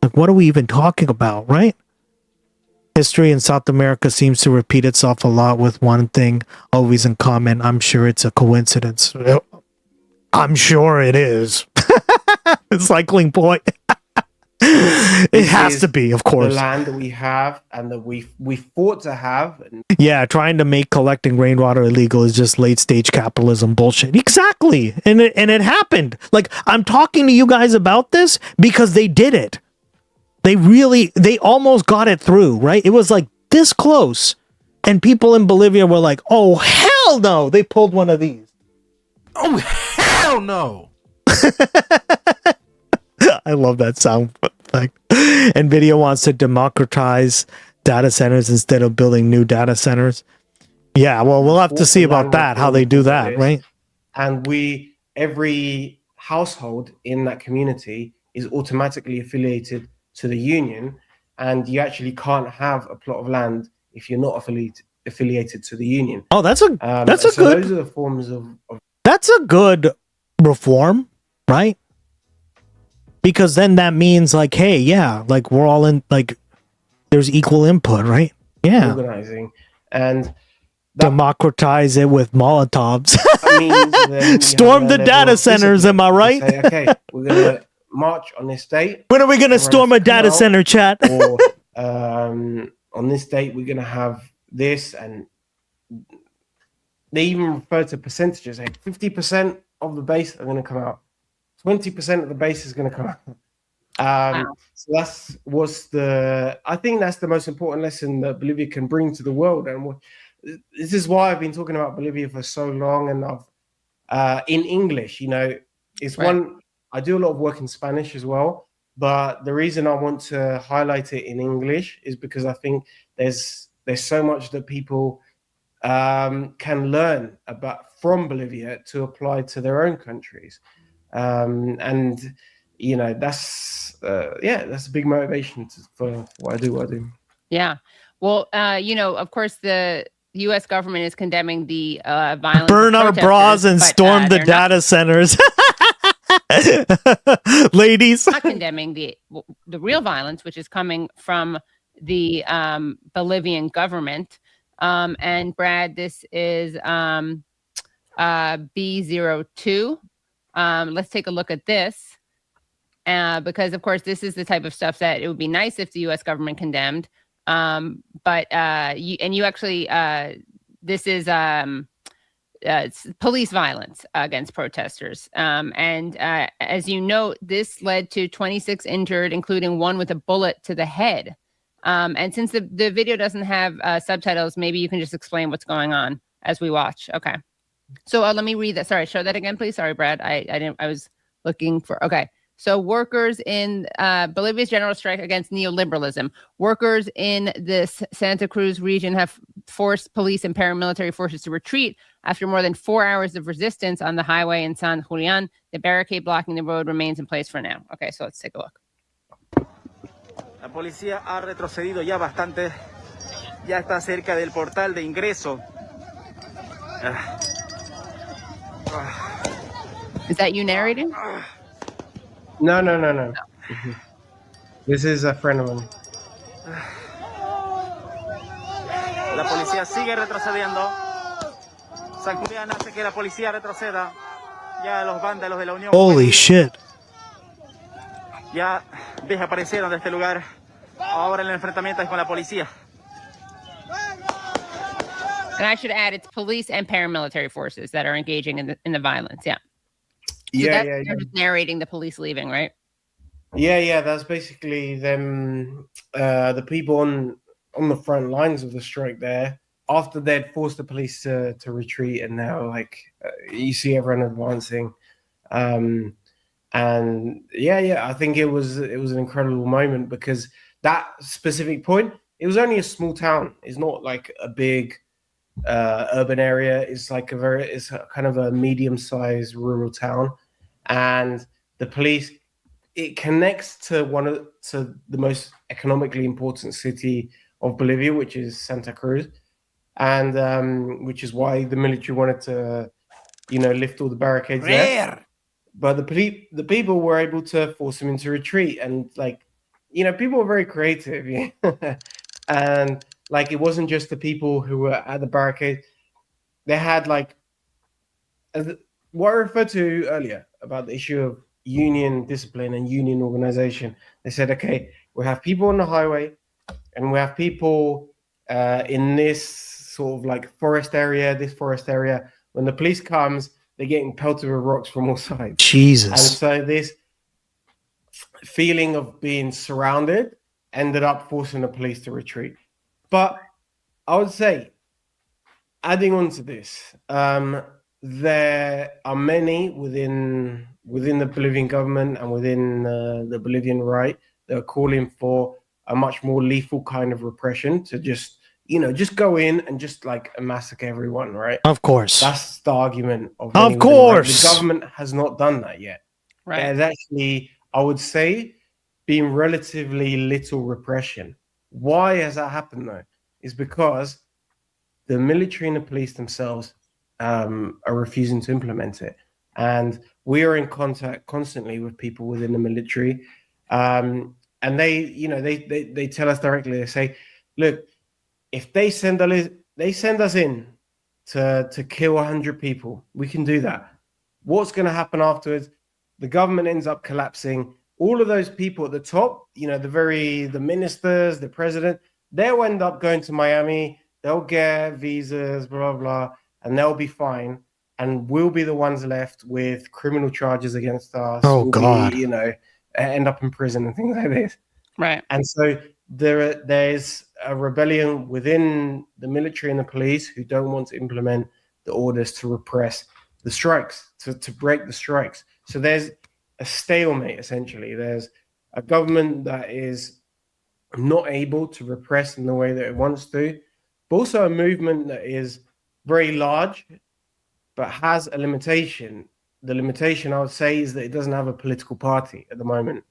Like, what are we even talking about, right? History in South America seems to repeat itself a lot with one thing always in common. I'm sure it's a coincidence. I'm sure it is. Cycling point. It has to be, of course. The land that we have and that we fought to have. Yeah, trying to make collecting rainwater illegal is just late stage capitalism bullshit. Exactly. And it happened. Like, I'm talking to you guys about this because they did it. They almost got it through, right? It was like this close. And people in Bolivia were like, oh, hell no. They pulled one of these. Oh, hell no. I love that sound effect. NVIDIA wants to democratize data centers instead of building new data centers. Yeah, well, we'll have to see about that, how they do that, right? And every household in that community is automatically affiliated to the union, and you actually can't have a plot of land if you're not affiliated to the union. Oh, that's a good. Those are the forms of. That's a good reform, right? Because then that means like, hey, yeah, like we're all in, like there's equal input, right? Yeah. Organizing and democratize it with Molotovs. Means storm the data centers, am I right? Say, okay, we're gonna march on this date. When are we gonna storm a data center, chat? Or on this date we're gonna have this, and they even refer to percentages. Like 50% of the base are gonna come out. 20% of the base is going to come out. Wow. So I think that's the most important lesson that Bolivia can bring to the world. And this is why I've been talking about Bolivia for so long. And I've, in English, it's one, I do a lot of work in Spanish as well. But the reason I want to highlight it in English is because I think there's so much that people can learn from Bolivia to apply to their own countries. And that's a big motivation for what I do. Yeah. Well, of course, the U.S. government is condemning the violence. Burn our bras and storm the data centers. Ladies. Not condemning the real violence, which is coming from the Bolivian government. And Brad, this is B02. Let's take a look at this, because of course this is the type of stuff that it would be nice if the U.S. government condemned. But this is it's police violence against protesters. And as you note, this led to 26 injured, including one with a bullet to the head. And since the video doesn't have subtitles, maybe you can just explain what's going on as we watch. Okay. So let me read that. Sorry, show that again, please. Sorry, Brad. I was looking for. Okay. So workers in Bolivia's general strike against neoliberalism. Workers in this Santa Cruz region have forced police and paramilitary forces to retreat after more than 4 hours of resistance on the highway in San Julian. The barricade blocking the road remains in place for now. Okay, so let's take a look. La policía ha retrocedido ya bastante. Ya está cerca del portal de ingreso. Is that you narrating? No. This is a friend of mine. La policía sigue retrocediendo. San Julián hace que la policía retroceda. Ya los vándalos de la Unión. Holy shit. Ya desaparecieron de este lugar. Ahora el enfrentamiento es con la policía. And I should add, it's police and paramilitary forces that are engaging in the violence. Yeah. You're just narrating the police leaving, right? Yeah. That's basically them, the people on the front lines of the strike there. After they'd forced the police to retreat, and now you see everyone advancing. And I think it was an incredible moment, because that specific point, it was only a small town. It's not like a big urban area. It's like it's kind of a medium-sized rural town, and the police, it connects to to the most economically important city of Bolivia, which is Santa Cruz, and which is why the military wanted to, lift all the barricades there. But the people were able to force them into retreat, and people were very creative, and it wasn't just the people who were at the barricade. They had what I referred to earlier about the issue of union discipline and union organization. They said, okay, we have people on the highway and we have people in this sort of like forest area, this forest area. When the police comes, they're getting pelted with rocks from all sides. Jesus. And so this feeling of being surrounded ended up forcing the police to retreat. But I would say, adding on to this, there are many within the Bolivian government and within the Bolivian right that are calling for a much more lethal kind of repression to just go in and just like massacre everyone, right? Of course. That's the argument of Of course. The government has not done that yet. Right. There's actually, I would say, been relatively little repression. Why has that happened though? Is because the military and the police themselves are refusing to implement it. And we are in contact constantly with people within the military. And they tell us directly, they say, look, if they send us in to kill 100 people, we can do that. What's going to happen afterwards? The government ends up collapsing. All of those people at the top, the ministers, the president, they'll end up going to Miami. They'll get visas, blah, blah, blah, and they'll be fine. And we'll be the ones left with criminal charges against us. Oh, we'll God. be, end up in prison and things like this. Right. And so there's a rebellion within the military and the police who don't want to implement the orders to repress the strikes, to break the strikes. So there's a stalemate, essentially. There's a government that is not able to repress in the way that it wants to, but also a movement that is very large, but has a limitation. The limitation, I would say, is that it doesn't have a political party at the moment.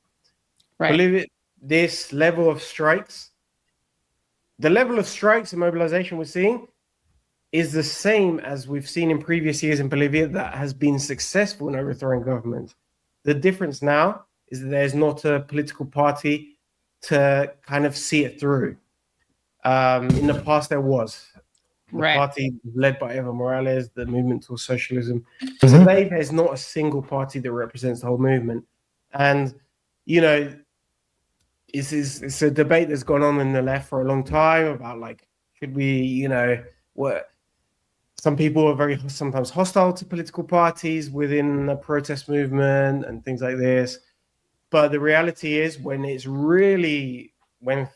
Right. Believe it, this level of strikes, the level of strikes and mobilization we're seeing is the same as we've seen in previous years in Bolivia that has been successful in overthrowing government. The difference now is that there's not a political party to kind of see it through. In the past, there was. The party led by Evo Morales, the movement towards socialism. Today, there's not a single party that represents the whole movement. And, it's a debate that's gone on in the left for a long time about, like, should we, what... Some people are sometimes hostile to political parties within the protest movement and things like this. But the reality is when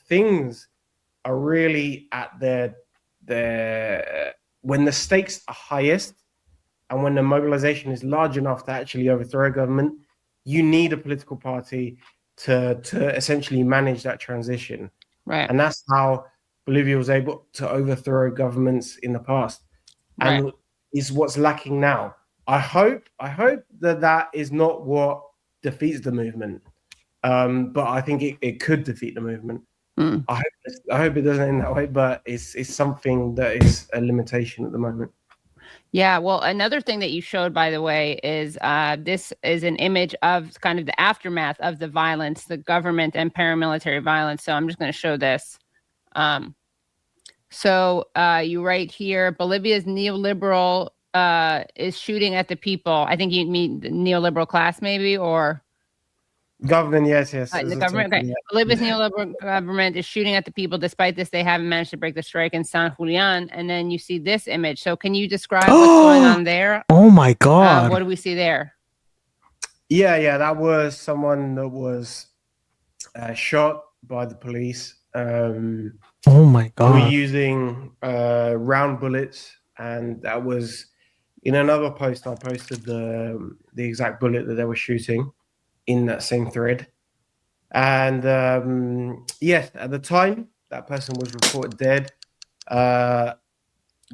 things are really at when the stakes are highest and when the mobilization is large enough to actually overthrow a government, you need a political party to essentially manage that transition. Right. And that's how Bolivia was able to overthrow governments in the past. And is what's lacking now. I hope that is not what defeats the movement. But I think it could defeat the movement. I hope it doesn't end that way, but it's something that is a limitation at the moment. Yeah, well, another thing that you showed, by the way, is this is an image of kind of the aftermath of the violence, the government and paramilitary violence. So I'm just going to show this. So you write here, Bolivia's neoliberal is shooting at the people. I think you mean the neoliberal class, maybe, or government. Yes. The government. Okay. Yeah. Bolivia's neoliberal government is shooting at the people. Despite this, they haven't managed to break the strike in San Julian. And then you see this image. So can you describe what's going on there? Oh my God! What do we see there? Yeah. That was someone that was shot by the police. Oh my God! We're using round bullets, and that was in another post. I posted the exact bullet that they were shooting in that same thread. And yes, at the time, that person was reported dead. The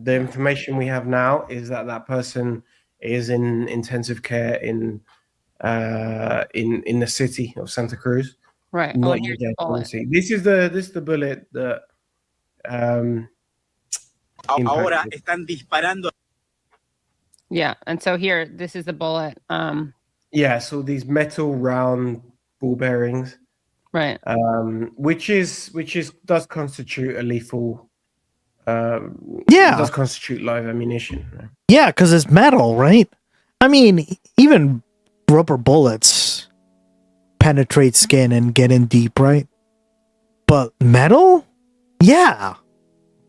information we have now is that person is in intensive care in the city of Santa Cruz. Right. Not yet. This is the bullet that. Ahora están disparando. Yeah, and so here, this is the bullet. Yeah, so these metal round ball bearings, right? Which does constitute a lethal. Does constitute live ammunition. Right? Yeah, because it's metal, right? I mean, even rubber bullets penetrate skin and get in deep, right? But metal? Yeah.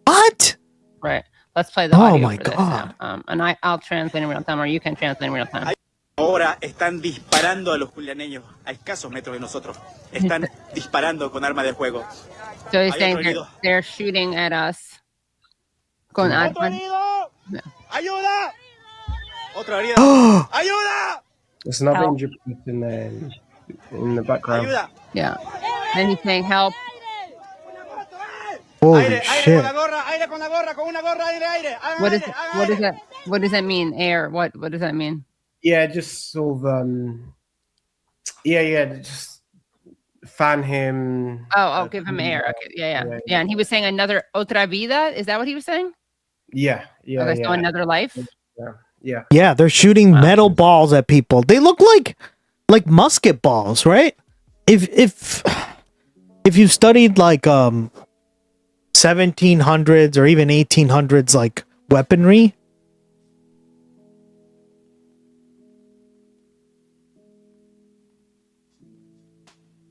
What? Right. Let's play the Oh audio my for this God. now. And I'll translate in real time, or you can translate in real time. Ahora están disparando a los julianeños a escasos metros de nosotros. Están disparando con arma de fuego. So he's Hay saying otro herido. they're shooting at us. Con ¡Otro armas. herido! Yeah. ¡Ayuda! ¡Otro herido! ¡Ayuda! There's another Help. injured person there in the background. ¡Ayuda! Yeah. And he's saying help. Holy Aire shit. con la gorra, aire con la gorra, con una gorra, aire, aire. Hagan What is aire, hagan what aire. is that? What does that mean? Air. What does that mean? Yeah, just sort of just fan him. Oh, give him air. Okay. Yeah. And he was saying another otra vida. Is that what he was saying? Yeah. Okay, so another life. Yeah. Yeah, they're shooting metal balls at people. They look like musket balls, right? If you studied like 1700s or even 1800s like weaponry,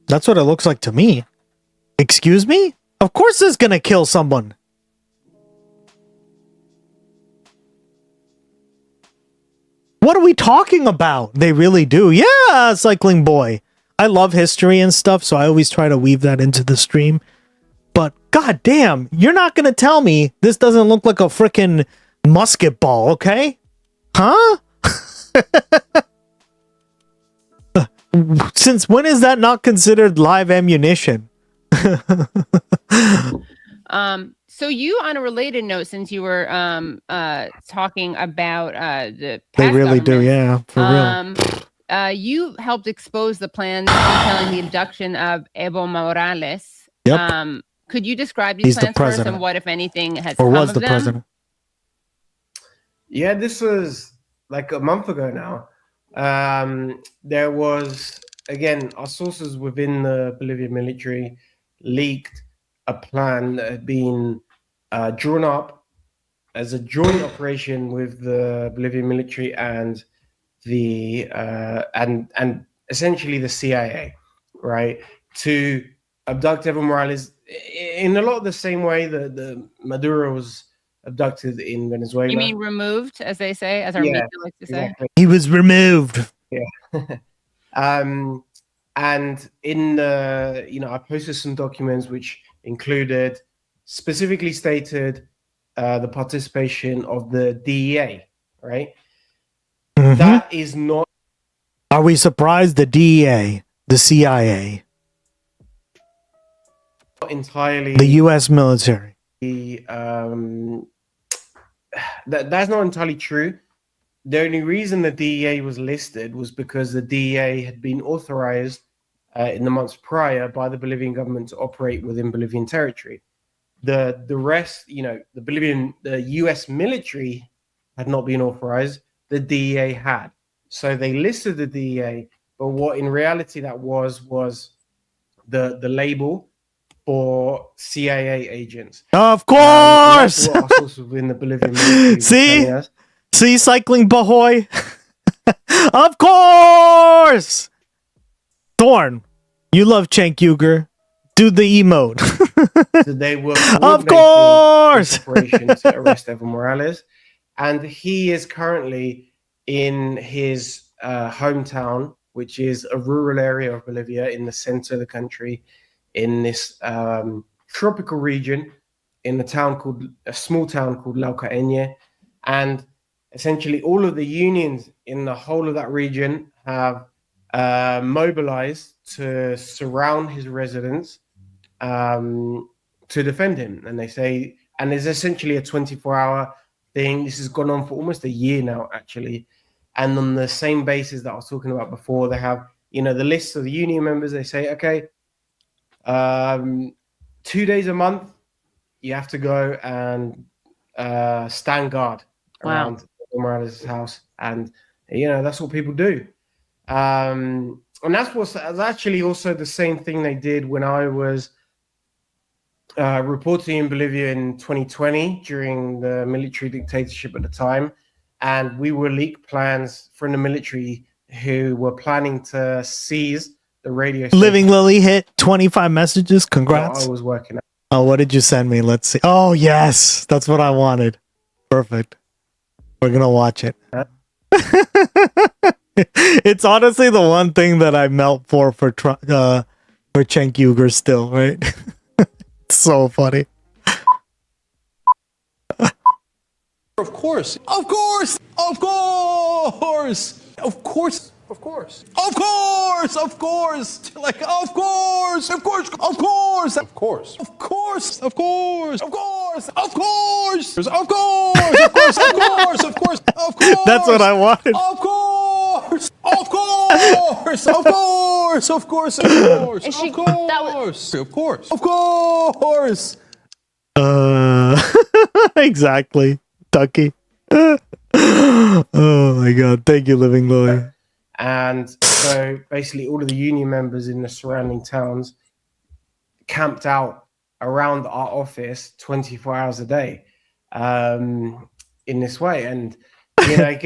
that's what it looks like to me. Excuse me? Of course it's gonna kill someone. What are we talking about? They really do. Yeah, Cycling Boy. I love history and stuff, so I always try to weave that into the stream. But god damn, you're not gonna tell me this doesn't look like a freaking musket ball, okay? Huh? Since when is that not considered live ammunition? So you, on a related note, since you were talking about the They past really do, government, yeah, for real. You helped expose the plans detailing the abduction of Evo Morales. Yep. Could you describe these He's the plans first president. and what, if anything, has Or come was of the them? president. Yeah, this was like a month ago now. There was, again, our sources within the Bolivian military leaked a plan that had been drawn up as a joint operation with the Bolivian military and the and essentially the CIA, right, to abduct Evo Morales in a lot of the same way that the Maduro was abducted in Venezuela. You mean removed, as they say, as our Yeah, media likes to say? exactly. He was removed. Yeah. And in the, I posted some documents which included, specifically stated, the participation of the DEA, right? Mhm. That is not Are we surprised the DEA, the CIA, entirely the US military? That's not entirely true. The only reason the DEA was listed was because the DEA had been authorized in the months prior by the Bolivian government to operate within Bolivian territory. The rest, the US military had not been authorized. The DEA had. So they listed the DEA, but what in reality that was the label for CIA agents. Of That's course. what our sources within the Bolivian military were See? telling us. See, Cycling Bahoy? Of course! Thorn, you love Cenk Uygur. Do the emote. So they were Of coordinating course! this operation to arrest Evo Morales, and he is currently in his hometown, which is a rural area of Bolivia in the center of the country, in this tropical region, in a small town called Laucaeñe, and essentially all of the unions in the whole of that region have mobilized to surround his residence to defend him. And they say, and there's essentially a 24-hour thing. This has gone on for almost a year now, actually. And on the same basis that I was talking about before, they have, the list of the union members. They say, okay, 2 days a month, you have to go and stand guard around Morales' house. And, that's what people do. And that's actually also the same thing they did when I was reporting in Bolivia in 2020 during the military dictatorship at the time. And we were leaked plans from the military who were planning to seize the radio station. Living Lily hit 25 messages. Congrats. I was working at. Oh, what did you send me? Let's see. Oh, yes. That's what I wanted. Perfect. We're going to watch it. It's honestly the one thing that I melt for Cenk Uygur still, right? It's so funny. Of course. Of course. Of course. Of course. Of course. Of course. Of course. Like, of course. Of course. Of course. Of course. Of course. Of course. Of course. Of course. Of course. Of course. Of course. Of course. Of course. That's what I wanted. Of course. Of course. Of course. Of course. Of course. Is she- Of course. Of course. Of course. Exactly. Ducky. Oh my god. Thank you, Living Lily. And so basically all of the union members in the surrounding towns camped out around our office 24 hours a day in this way. And, you know,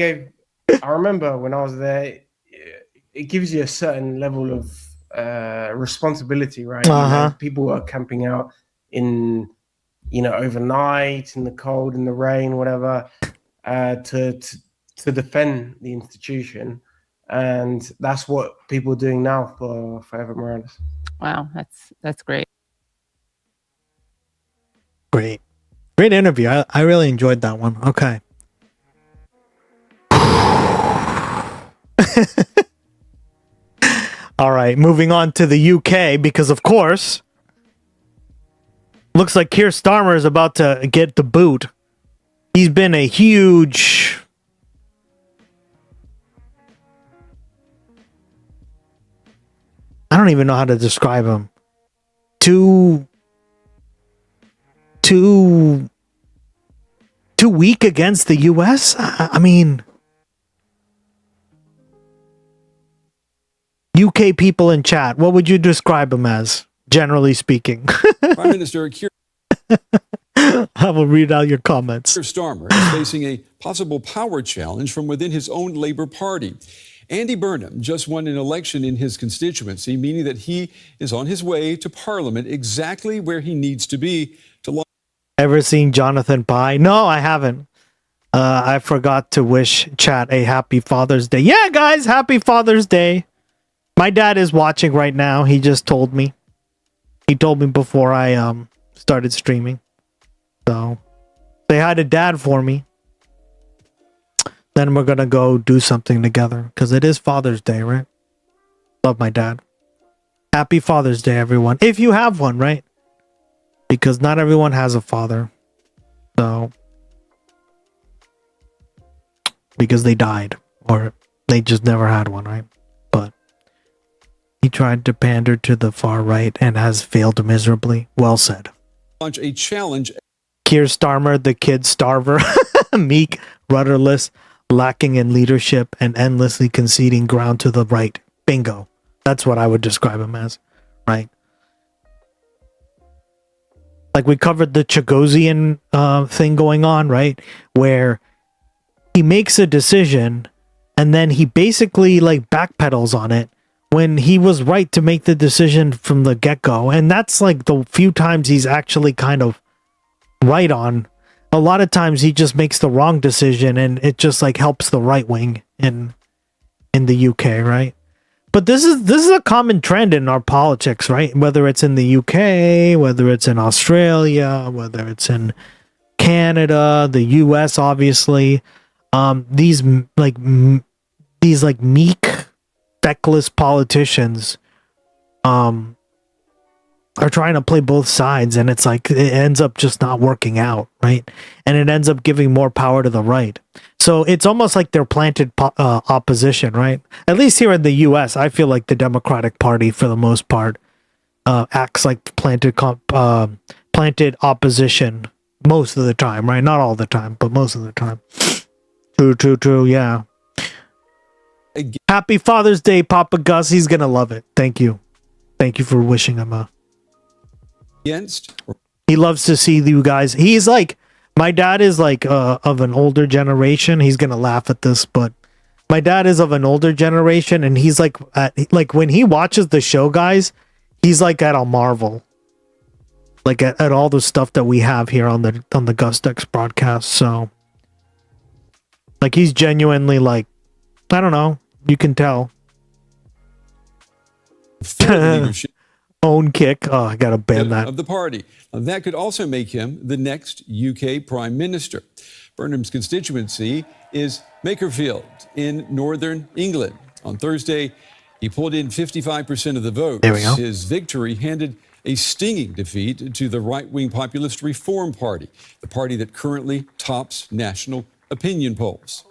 I remember when I was there, it gives you a certain level of responsibility, right? Uh-huh. You know, people were camping out in, you know, overnight, in the cold, in the rain, whatever, to defend the institution. And that's what people are doing now for Evo Morales. Wow, that's great. Great interview. I really enjoyed that one. Okay. All right, moving on to the UK, because of course, looks like Keir Starmer is about to get the boot. He's been a huge... I don't even know how to describe him. Too weak against the US? I mean, UK people in chat, what would you describe him as, generally speaking? Prime Minister Keir I will read out your comments. Starmer is facing a possible power challenge from within his own Labour Party. Andy Burnham just won an election in his constituency, meaning that he is on his way to Parliament, exactly where he needs to be to launch. Ever seen Jonathan Pye? No, I haven't. I forgot to wish chat a happy Father's Day. Yeah, guys, happy Father's Day. My dad is watching right now. He just told me. He told me before I started streaming. So, say hi to Dad for me. Then we're gonna go do something together, because it is Father's Day, right? Love my dad. Happy Father's Day, everyone. If you have one, right? Because not everyone has a father. So, because they died, or they just never had one, right? But he tried to pander to the far right and has failed miserably. Well said. Launch a challenge. Keir Starmer, the kid starver, meek, rudderless, lacking in leadership, and endlessly conceding ground to the right. Bingo. That's what I would describe him as, right? Like we covered the Chagosian thing going on, right? Where he makes a decision and then he basically like backpedals on it when he was right to make the decision from the get-go. And that's like the few times he's actually kind of right on. A lot of times he just makes the wrong decision and it just like helps the right wing in the UK, right? But this is a common trend in our politics, right? Whether it's in the UK, whether it's in Australia, whether it's in Canada, the US, obviously, these meek, feckless politicians, are trying to play both sides, and it's like it ends up just not working out, right? And it ends up giving more power to the right. So it's almost like they're planted opposition, right? At least here in the U.S., I feel like the Democratic Party, for the most part, acts like planted opposition most of the time, right? Not all the time, but most of the time. True, yeah. Happy Father's Day, Papa Gus. He's gonna love it. Thank you for wishing him a... He loves to see you guys. He's like, my dad is like of an older generation. He's gonna laugh at this, but My dad is of an older generation, and he's like when he watches the show, guys, he's like at a marvel, like at all the stuff that we have here on the Gustx broadcast. So, like, he's genuinely like, I don't know, you can tell. Own kick. Oh, I gotta ban that. Of the party. Now, that could also make him the next UK Prime Minister. Burnham's constituency is Makerfield in northern England. On Thursday, he pulled in 55% of the votes. There we go. His victory handed a stinging defeat to the right-wing populist Reform Party, the party that currently tops national opinion polls.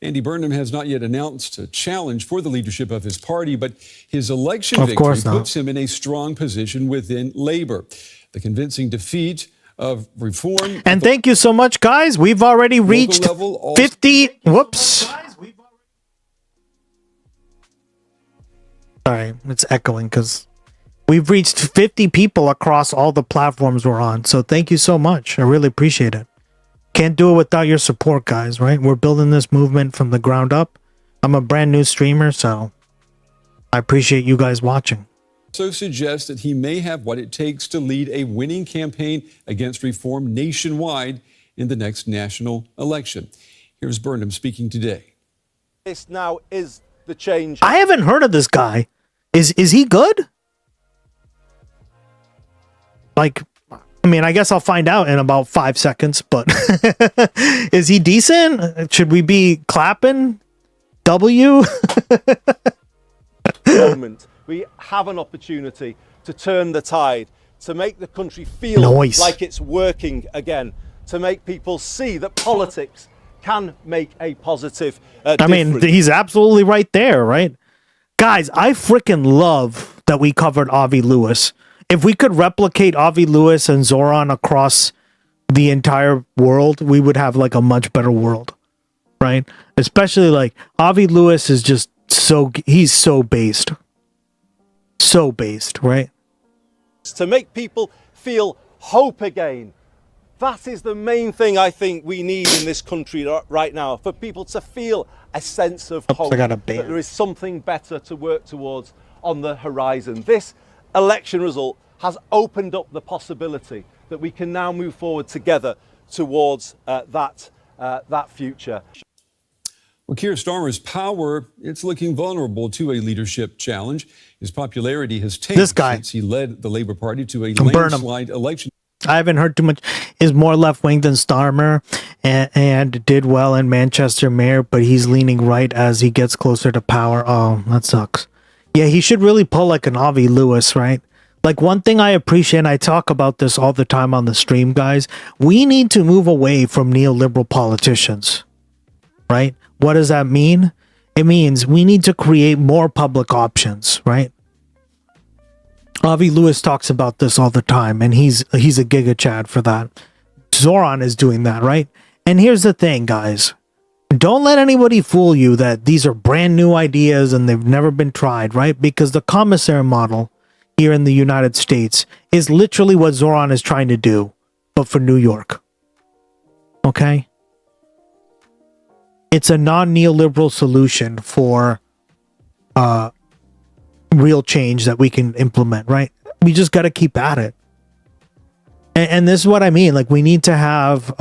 Andy Burnham has not yet announced a challenge for the leadership of his party, but his election victory puts him in a strong position within Labour. The convincing defeat of Reform. And thank you so much, guys. We've already reached 50. Whoops. Sorry, it's echoing because we've reached 50 people across all the platforms we're on. So thank you so much. I really appreciate it. Can't do it without your support, guys, right? We're building this movement from the ground up. I'm a brand new streamer, so I appreciate you guys watching. Also suggests that he may have what it takes to lead a winning campaign against reform nationwide in the next national election. Here's Burnham speaking today. This now is the change. I haven't heard of this guy. Is he good? Like, I mean, I guess I'll find out in about 5 seconds, but is he decent? Should we be clapping? W? Moment. We have an opportunity to turn the tide, to make the country feel like it's working again, to make people see that politics can make a positive difference. I mean, he's absolutely right there, right? Guys, I freaking love that we covered Avi Lewis. If we could replicate Avi Lewis and Zoran across the entire world, we would have like a much better world, right? Especially like Avi Lewis is just he's so based. So based, right? To make people feel hope again. That is the main thing I think we need in this country right now, for people to feel a sense of hope, that there is something better to work towards on the horizon. This election result has opened up the possibility that we can now move forward together towards that future. Well, Keir Starmer's power, it's looking vulnerable to a leadership challenge. His popularity has tanked since he led the Labour Party to a landslide election. I haven't heard too much. Is more left-wing than Starmer and did well in Manchester Mayor, but he's leaning right as he gets closer to power. Oh, that sucks. Yeah, he should really pull like an Avi Lewis, right? Like, one thing I appreciate, and I talk about this all the time on the stream, guys, we need to move away from neoliberal politicians, right? What does that mean? It means we need to create more public options, right? Avi Lewis talks about this all the time, and he's a giga chad for that. Zoran is doing that, right? And here's the thing, guys. Don't let anybody fool you that these are brand new ideas and they've never been tried, right? Because the commissary model here in the United States is literally what Zoran is trying to do, but for New York. Okay? It's a non-neoliberal solution for real change that we can implement, right? We just got to keep at it. And this is what I mean. Like, we need to have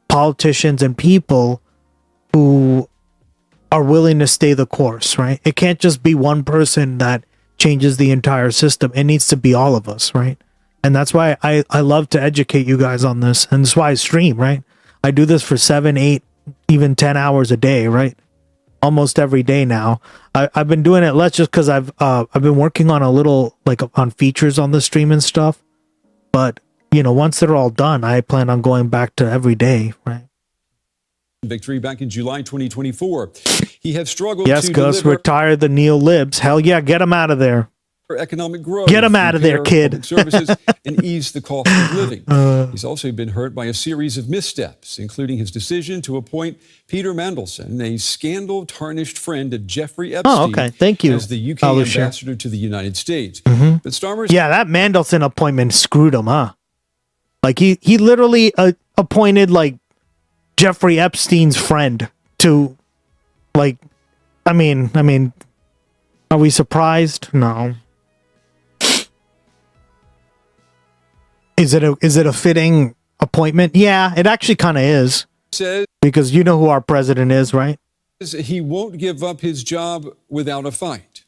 politicians and people who are willing to stay the course, right? It can't just be one person that changes the entire system. It needs to be all of us, right? And that's why I love to educate you guys on this. And that's why I stream, right? I do this for 7, 8, even 10 hours a day, right? Almost every day now. I've been doing it less just because I've been working on a little, like, on features on the stream and stuff. But, you know, once they're all done, I plan on going back to every day, right? Victory back in July 2024. He has struggled yes, to Gus, deliver retire the neo-libs. Hell yeah, get him out of there. Economic growth. Get him out of there, kid. Public services and ease the cost of living. He's also been hurt by a series of missteps, including his decision to appoint Peter Mandelson, a scandal-tarnished friend of Jeffrey Epstein, okay. Thank you, as the UK ambassador to the United States. Mm-hmm. But Starmer's... Yeah, that Mandelson appointment screwed him, huh? Like, he literally appointed, like, Jeffrey Epstein's friend to Like, I mean, are we surprised? No. Is it a fitting appointment? Yeah, it actually kind of is. Says because you know who our president is, right? he won't give up his job without a fight.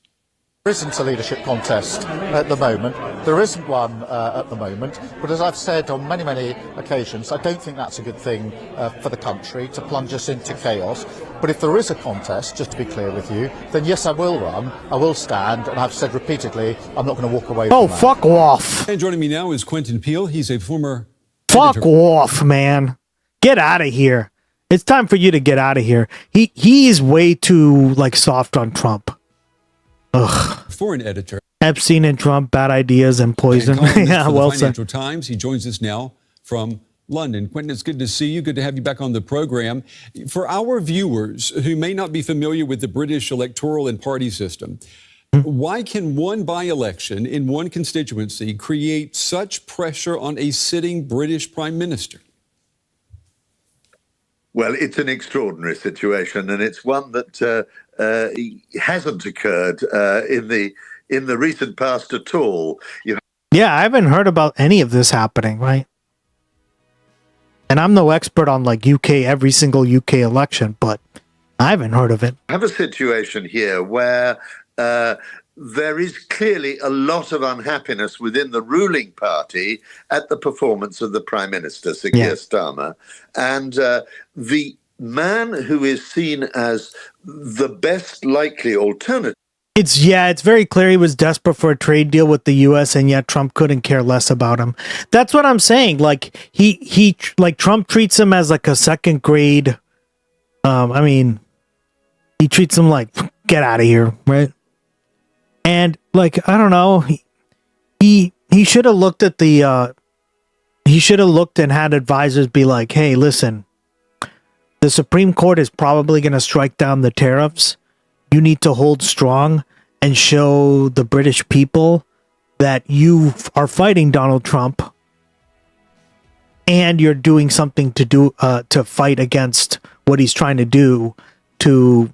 There isn't a leadership contest at the moment. There isn't one at the moment. But as I've said on many, many occasions, I don't think that's a good thing for the country to plunge us into chaos. But if there is a contest, just to be clear with you, then yes, I will run. I will stand. And I've said repeatedly, I'm not going to walk away from that. Fuck off. And joining me now is Quentin Peele. He's a former... Fuck off, man. Get out of here. It's time for you to get out of here. He's way too, like, soft on Trump. Ugh. Foreign editor. Epstein and Trump, bad ideas and poison. Yeah, well said. Financial Times. He joins us now from London. Quentin, it's good to see you. Good to have you back on the program. For our viewers who may not be familiar with the British electoral and party system, why can one by-election in one constituency create such pressure on a sitting British Prime Minister? Well, it's an extraordinary situation, and it's one that hasn't occurred in the recent past at all. Yeah, I haven't heard about any of this happening, right? And I'm no expert on like every single UK election, but I haven't heard of it. I have a situation here where there is clearly a lot of unhappiness within the ruling party at the performance of the Prime Minister, Sir Keir Starmer. And the man who is seen as the best likely alternative. It's very clear he was desperate for a trade deal with the U.S. and yet Trump couldn't care less about him. That's what I'm saying. Like he Trump treats him as like a second grade. I mean, he treats him like get out of here, right? And like I don't know, he should have looked at the he should have looked and had advisors be like, hey, listen, the Supreme Court is probably going to strike down the tariffs. You need to hold strong and show the British people that you are fighting Donald Trump and you're doing something to fight against what he's trying to do to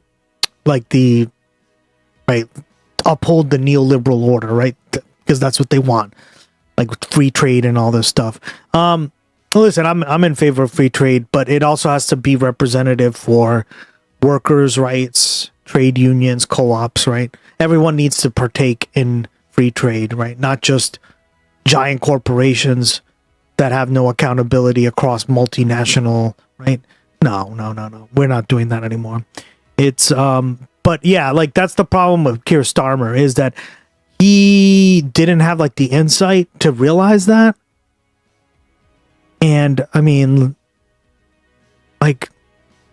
uphold the neoliberal order, right? Because that's what they want, like free trade and all this stuff. Listen, I'm in favor of free trade, but it also has to be representative for workers' rights, trade unions, co-ops, right? Everyone needs to partake in free trade, right? Not just giant corporations that have no accountability across multinational, right? No. We're not doing that anymore. It's but yeah, like that's the problem with Keir Starmer is that he didn't have like the insight to realize that. And I mean, like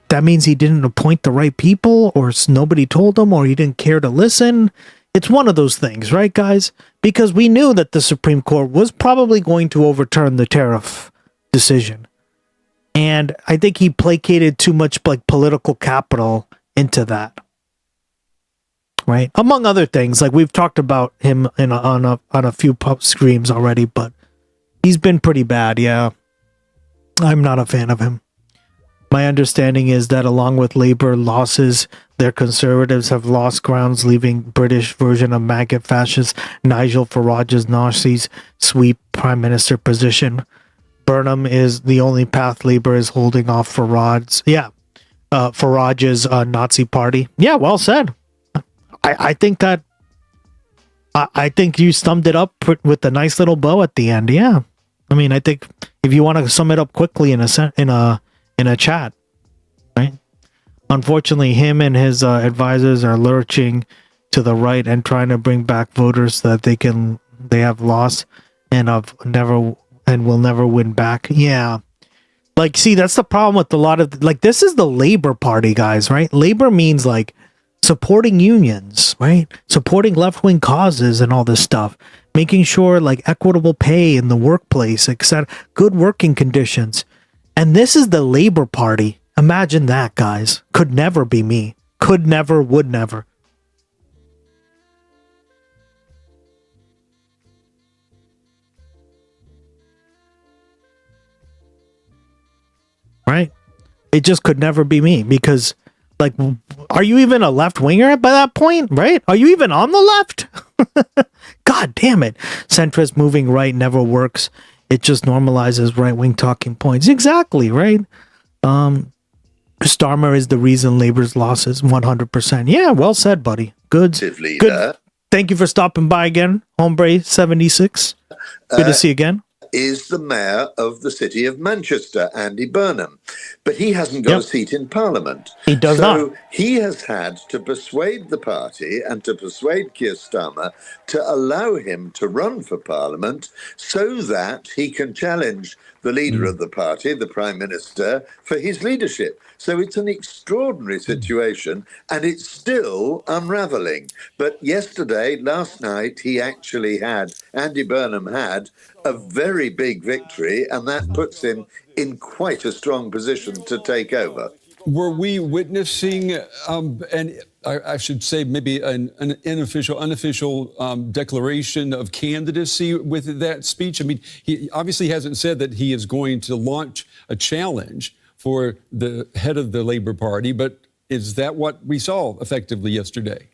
that means he didn't appoint the right people, or nobody told him, or he didn't care to listen. It's one of those things, right, guys? Because we knew that the Supreme Court was probably going to overturn the tariff decision. And I think he placated too much like political capital into that. Right? Among other things, like we've talked about him on a few streams already, but he's been pretty bad, yeah. I'm not a fan of him. My understanding is that along with Labour losses, their Conservatives have lost grounds, leaving British version of MAGA fascist Nigel Farage's Nazi sweep Prime Minister position. Burnham is the only path Labour is holding off Farage's Nazi party. Yeah, well said. I think that I think you summed it up with a nice little bow at the end. Yeah, I mean, I think if you want to sum it up quickly in a chat, right? Unfortunately, him and his advisors are lurching to the right and trying to bring back voters that they have lost and will never win back. Yeah. Like, see, that's the problem with a lot of like this is the Labour Party, guys, right? Labour means like supporting unions, right? Supporting left-wing causes and all this stuff. Making sure like equitable pay in the workplace, etc. Good working conditions. And this is the Labour Party. Imagine that, guys. Could never be me. Could never, would never. Right? It just could never be me because like are you even a left winger by that point, right? Are you even on the left? God damn it. Centrist moving right never works. It just normalizes right-wing talking points. Exactly, right? Starmer is the reason Labor's losses, 100%. Yeah, well said, buddy. Good. Good. Thank you for stopping by again, Hombre76. Good to see you again. Is the mayor of the city of Manchester, Andy Burnham. But he hasn't got a seat in Parliament. He does so not. He has had to persuade the party and to persuade Keir Starmer to allow him to run for Parliament so that he can challenge the leader of the party, the Prime Minister, for his leadership. So it's an extraordinary situation, and it's still unravelling. But last night, Andy Burnham had a very big victory, and that puts him in quite a strong position to take over. Were we witnessing, I should say, maybe an unofficial declaration of candidacy with that speech? I mean, he obviously hasn't said that he is going to launch a challenge for the head of the Labour Party, but is that what we saw effectively yesterday?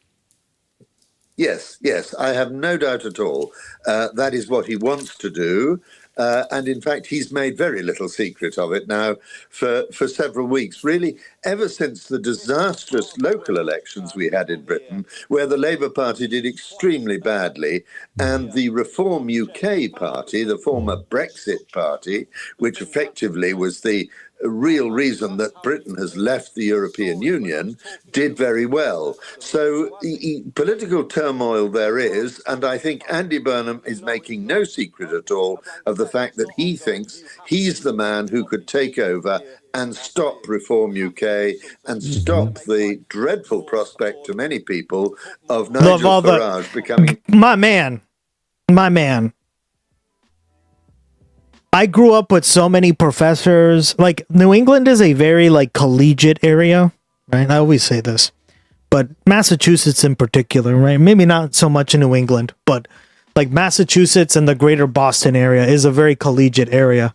Yes, I have no doubt at all. That is what he wants to do. And in fact, he's made very little secret of it now for several weeks, really, ever since the disastrous local elections we had in Britain, where the Labour Party did extremely badly, and the Reform UK Party, the former Brexit Party, which effectively was the real reason that Britain has left the European Union, did very well. So political turmoil there is, and I think Andy Burnham is making no secret at all of the fact that he thinks he's the man who could take over and stop Reform UK and stop the dreadful prospect to many people of Nigel Farage becoming... My man. I grew up with so many professors. Like, New England is a very, collegiate area, right? I always say this. But Massachusetts in particular, right? Maybe not so much in New England, but, Massachusetts and the greater Boston area is a very collegiate area.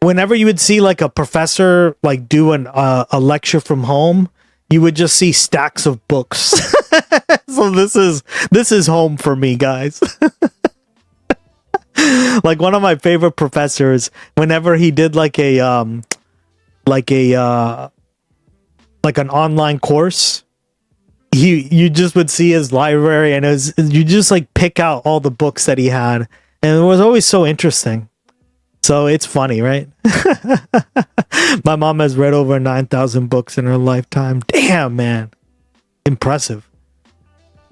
Whenever you would see, a professor, do a lecture from home, you would just see stacks of books. So this is home for me, guys. One of my favorite professors, whenever he did an online course, you just would see his library, and you just pick out all the books that he had, and it was always so interesting. So it's funny, right? My mom has read over 9,000 books in her lifetime. Damn, man. Impressive.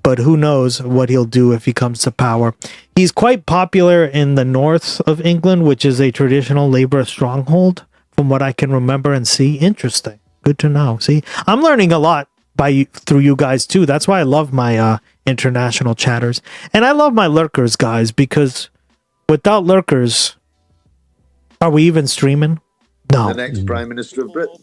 But who knows what he'll do if he comes to power. He's quite popular in the north of England, which is a traditional Labour stronghold, from what I can remember and see. Interesting. Good to know. See, I'm learning a lot through you guys too. That's why I love my international chatters. And I love my lurkers, guys, because without lurkers, are we even streaming? No. The next Prime Minister of Britain.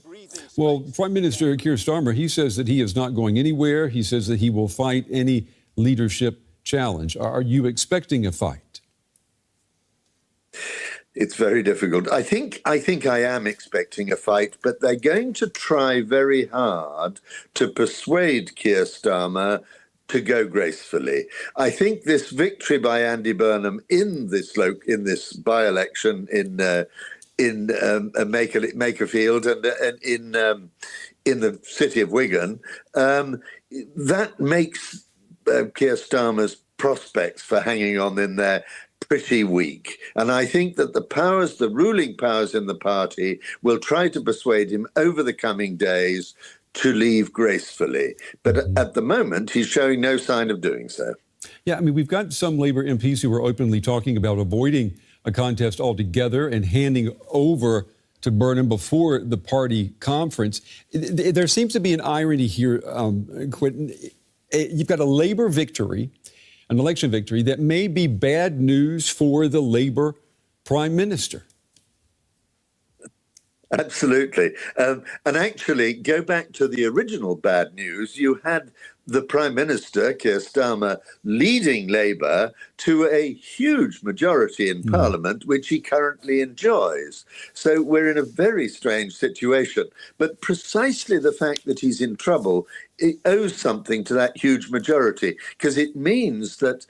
Well, Prime Minister Keir Starmer, he says that he is not going anywhere. He says that he will fight any leadership challenge. Are you expecting a fight? It's very difficult. I think I am expecting a fight, but they're going to try very hard to persuade Keir Starmer to go gracefully. I think this victory by Andy Burnham in this by-election in Makerfield and in the city of Wigan, that makes Keir Starmer's prospects for hanging on in there pretty weak. And I think that the ruling powers in the party will try to persuade him over the coming days to leave gracefully. But at the moment, he's showing no sign of doing so. Yeah, I mean, we've got some Labour MPs who are openly talking about avoiding a contest altogether and handing over to Burnham before the party conference. There seems to be an irony here, Quentin. You've got a Labour victory, an election victory, that may be bad news for the Labour Prime Minister. Absolutely. And actually, go back to the original bad news. You had the Prime Minister, Keir Starmer, leading Labour to a huge majority in Parliament, which he currently enjoys. So we're in a very strange situation. But precisely the fact that he's in trouble, it owes something to that huge majority, because it means that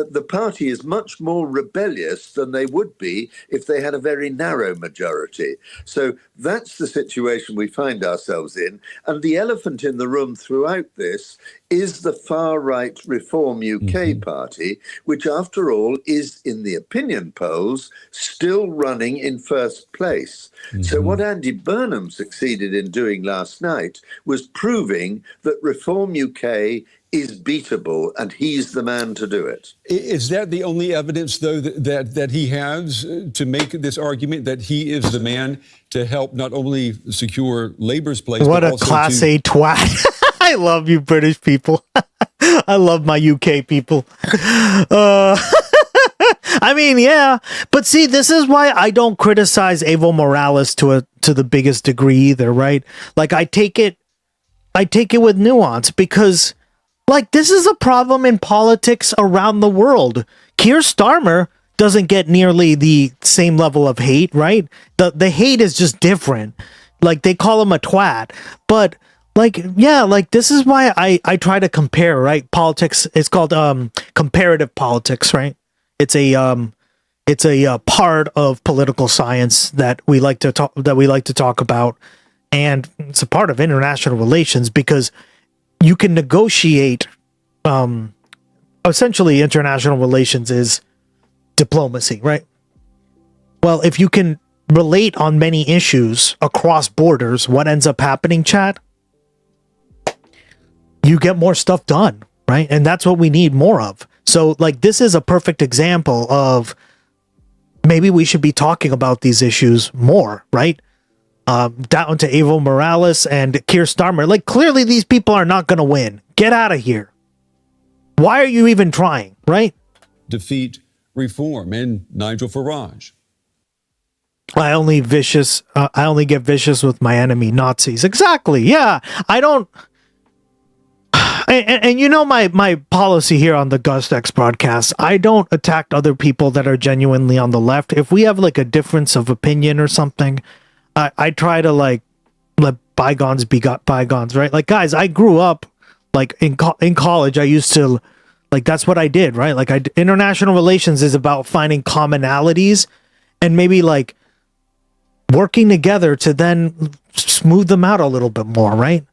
the party is much more rebellious than they would be if they had a very narrow majority. So that's the situation we find ourselves in. And the elephant in the room throughout this is the far-right Reform UK party, which, after all, is, in the opinion polls, still running in first place. So what Andy Burnham succeeded in doing last night was proving that Reform UK is beatable, and he's the man to do it. Is that the only evidence, though, that he has to make this argument that he is the man to help not only secure Labour's place, what but a also class A twat. I love you British people. I love my UK people. I mean, yeah, but see, this is why I don't criticize Evo Morales to the biggest degree either, right? Like, I take it with nuance, because like, this is a problem in politics around the world. Keir Starmer doesn't get nearly the same level of hate, right? The hate is just different. Like, they call him a twat, but like, yeah, like, this is why I try to compare, right? Politics, it's called comparative politics, right? It's a part of political science that we like to talk about, and it's a part of international relations, because you can negotiate. Essentially, international relations is diplomacy, right? Well, if you can relate on many issues across borders, what ends up happening, chat? You get more stuff done, right? And that's what we need more of. So, like, this is a perfect example of maybe we should be talking about these issues more, right? Down to Evo Morales and Keir Starmer. Like, clearly these people are not going to win. Get out of here. Why are you even trying, right? defeat Reform and Nigel Farage. I only get vicious with my enemy, Nazis. Exactly. Yeah. I don't. And you know my policy here on the Gustx broadcast, I don't attack other people that are genuinely on the left. If we have like a difference of opinion or something, I try to like let bygones be bygones, right? Like, guys, I grew up like in college. I used to like, that's what I did, right? Like, international relations is about finding commonalities and maybe like working together to then smooth them out a little bit more, right?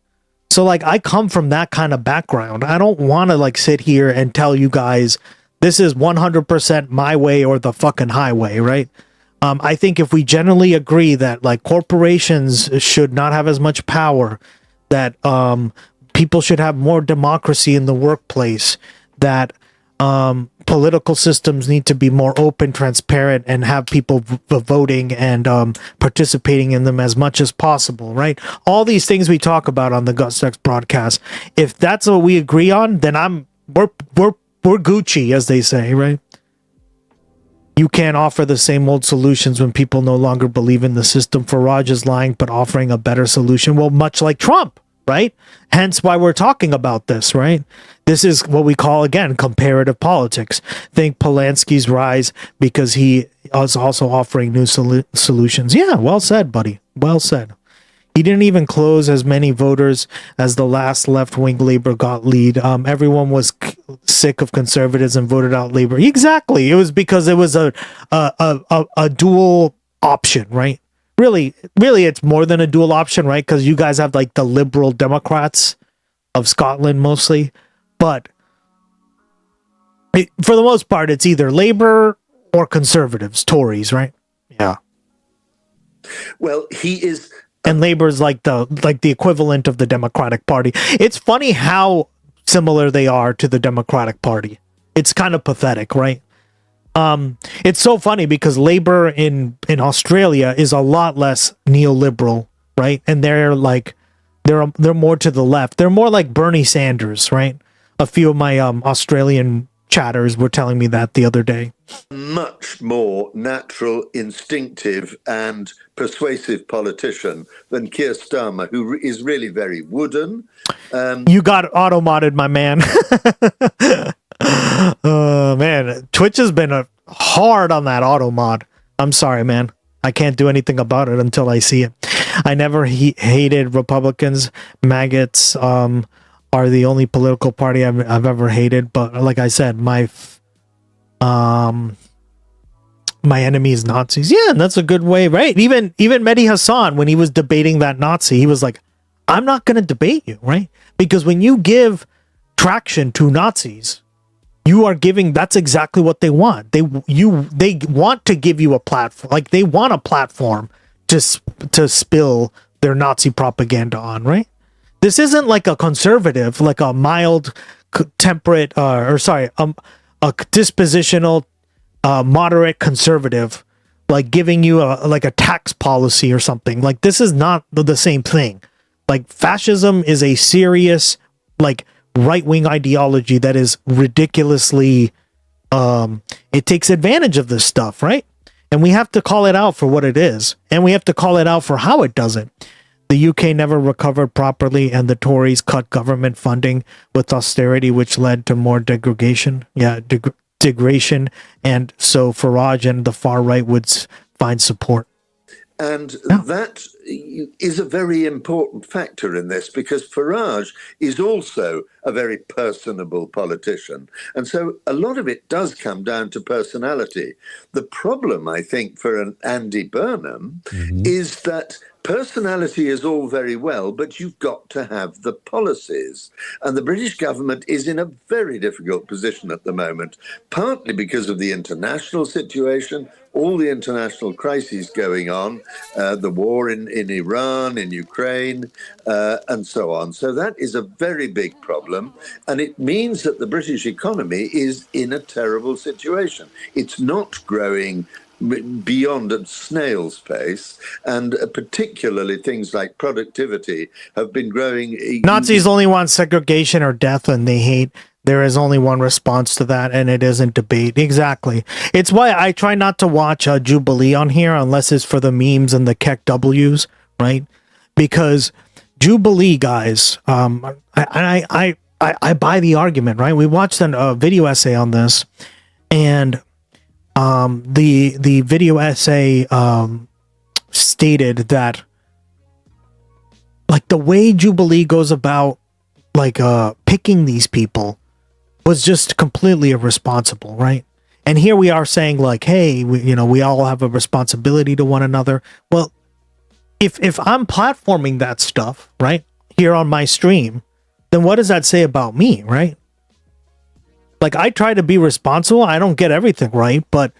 So like, I come from that kind of background. I don't want to like sit here and tell you guys this is 100% my way or the fucking highway, right? I think if we generally agree that like corporations should not have as much power, that people should have more democracy in the workplace, that political systems need to be more open, transparent, and have people voting and participating in them as much as possible, right? All these things we talk about on the Gustx broadcast. If that's what we agree on, then we're Gucci, as they say, right? You can't offer the same old solutions when people no longer believe in the system. Farage is lying, but offering a better solution. Well, much like Trump, right? Hence why we're talking about this, right? This is what we call, again, comparative politics. Think Polanski's rise because he is also offering new solutions. Yeah, well said, buddy. Well said. He didn't even close as many voters as the last left-wing Labor got lead. Everyone was sick of conservatives and voted out Labor. Exactly. It was because it was a dual option, right? Really, it's more than a dual option, right? Because you guys have like the Liberal Democrats of Scotland mostly. But for the most part, it's either Labour or Conservatives, Tories, right? Yeah. Well, he is... And Labour is like the equivalent of the Democratic Party. It's funny how similar they are to the Democratic Party. It's kind of pathetic, right? It's so funny because Labour in Australia is a lot less neoliberal, right? And they're more to the left. They're more like Bernie Sanders, right? A few of my Australian chatters were telling me that the other day. Much more natural, instinctive, and persuasive politician than Keir Starmer, who is really very wooden. You got auto-modded, my man. Man, Twitch has been hard on that auto-mod. I'm sorry, man. I can't do anything about it until I see it. I never hated Republicans. Maggots are the only political party I've ever hated. But like I said, my enemy is Nazis. Yeah, and that's a good way, right? Even Mehdi Hassan, when he was debating that Nazi, he was like, I'm not going to debate you, right? Because when you give traction to Nazis, you are giving, that's exactly what they want. They want to give you a platform. Like, they want a platform to spill their Nazi propaganda on, right? This isn't like a conservative, like a mild, temperate, a dispositional, moderate conservative, like giving you a tax policy or something. Like, this is not the same thing. Like, fascism is a serious, like, right-wing ideology that is ridiculously, it takes advantage of this stuff, right? And we have to call it out for what it is. And we have to call it out for how it does it. The UK never recovered properly, and the Tories cut government funding with austerity, which led to more degradation. Yeah, degradation. And so Farage and the far right would find support. And that is a very important factor in this, because Farage is also a very personable politician. And so a lot of it does come down to personality. The problem, I think, for an Andy Burnham is that personality is all very well, but you've got to have the policies. And the British government is in a very difficult position at the moment, partly because of the international situation, all the international crises going on, the war in Iran, in Ukraine, and so on. So that is a very big problem. And it means that the British economy is in a terrible situation. It's not growing beyond a snail's pace, and particularly things like productivity have been growing. Nazis only want segregation or death, and they hate. There is only one response to that, and it isn't debate. Exactly. It's why I try not to watch Jubilee on here unless it's for the memes and the Keck W's, right? Because Jubilee, guys, I buy the argument, right? We watched a video essay on this, and the video essay stated that, like, the way Jubilee goes about, like, picking these people was just completely irresponsible, right? And here we are saying, like, hey, we all have a responsibility to one another. Well, if I'm platforming that stuff, right, here on my stream, then what does that say about me, right? Like, I try to be responsible. I don't get everything right, but,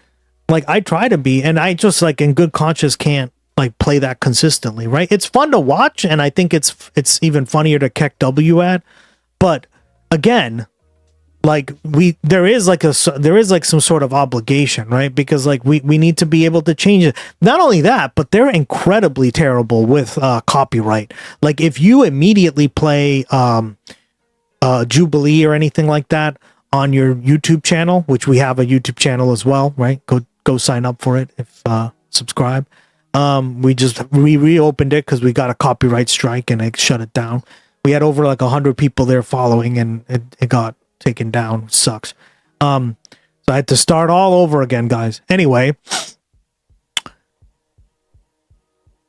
like, I try to be, and I just, like, in good conscience can't, like, play that consistently, right? It's fun to watch, and I think it's even funnier to Keck W at, but again, like, there is some sort of obligation, right? Because, like, we need to be able to change it. Not only that, but they're incredibly terrible with copyright. Like, if you immediately play Jubilee or anything like that on your YouTube channel, which we have a YouTube channel as well, right? Go sign up for it, if subscribe. We reopened it because we got a copyright strike and it shut it down. We had over like 100 people there following, and it got taken down. It sucks. So I had to start all over again, guys. Anyway,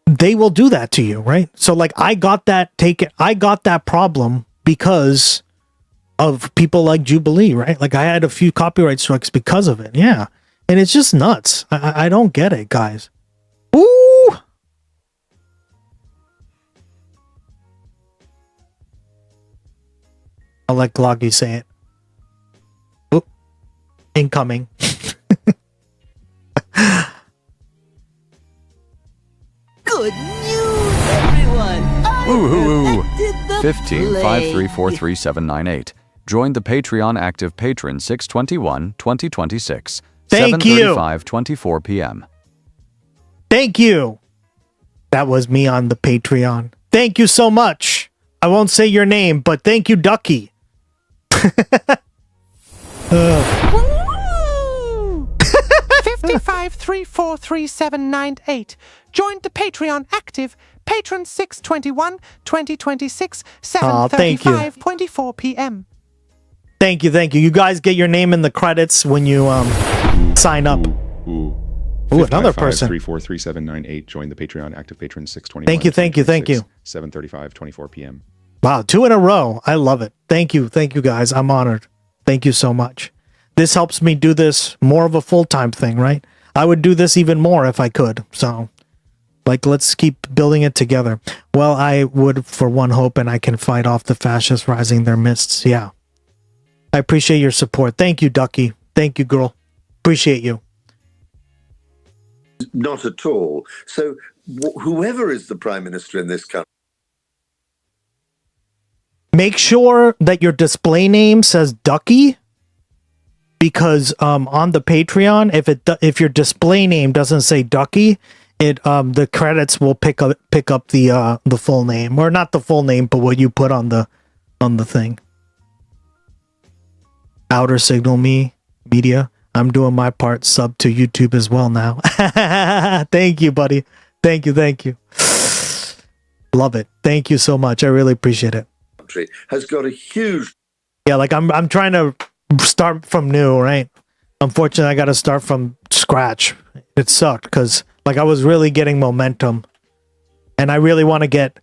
they will do that to you, right? So, like, I got that problem because of people like Jubilee, right? Like, I had a few copyright strikes because of it. Yeah. And it's just nuts. I don't get it, guys. Ooh. I'll let Gloggy say it. Oop. Incoming. Good news, everyone! Woohoo! 1553433798. Join the Patreon active patron 6/21/2026. Thank you. 7:35:24 p.m. Thank you. That was me on the Patreon. Thank you so much. I won't say your name, but thank you, Ducky. $55343798. Joined the Patreon active patron 6/21/2026 thank you. 7:35:24 p.m. Thank you. You guys get your name in the credits when you sign up. Ooh, another person. 343798 joined the Patreon active patron 6/21. Thank you. 7:35:24 p.m. Wow, 2 in a row. I love it. Thank you guys. I'm honored. Thank you so much. This helps me do this more of a full-time thing, right? I would do this even more if I could. So, let's keep building it together. Well, I would for one hope, and I can fight off the fascists rising their mists. Yeah. I appreciate your support. Thank you, Ducky. Thank you, girl. Appreciate you. Not at all. So whoever is the prime minister in this country, make sure that your display name says Ducky, because on the Patreon, if your display name doesn't say Ducky, the credits will pick up the full name, or not the full name, but what you put on the thing. Outer Signal Media. I'm doing my part. Sub to YouTube as well now. Thank you, buddy. Thank you. Love it. Thank you so much. I really appreciate it. has got a huge. Yeah, I'm trying to start from new, right? Unfortunately, I got to start from scratch. It sucked because I was really getting momentum, and I really want to get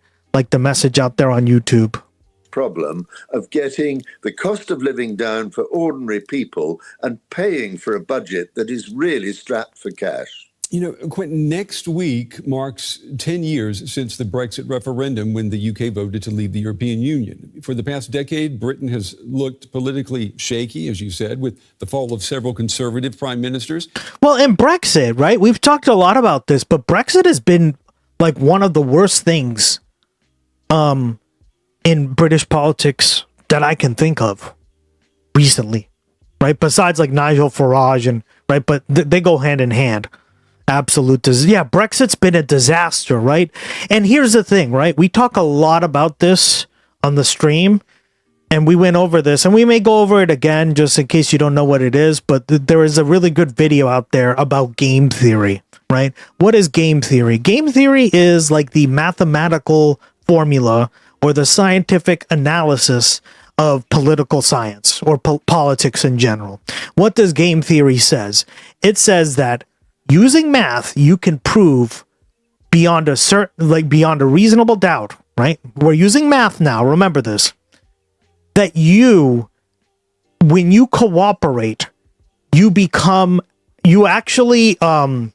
the message out there on YouTube. Problem of getting the cost of living down for ordinary people and paying for a budget that is really strapped for cash. You know, Quentin, next week marks 10 years since the Brexit referendum when the UK voted to leave the European Union. For the past decade, Britain has looked politically shaky, as you said, with the fall of several conservative prime ministers. Well, in Brexit, right? We've talked a lot about this, but Brexit has been one of the worst things in British politics that I can think of recently, right? Besides Nigel Farage and right, but they go hand in hand. Absolute Brexit's been a disaster, right? And here's the thing, right? We talk a lot about this on the stream, and we went over this, and we may go over it again just in case you don't know what it is, but there is a really good video out there about game theory, right? What is game theory? Game theory is the mathematical formula or the scientific analysis of political science or politics in general. What does game theory says? It says that using math, you can prove beyond a beyond a reasonable doubt, right? We're using math now. Remember this, that when you cooperate, you actually have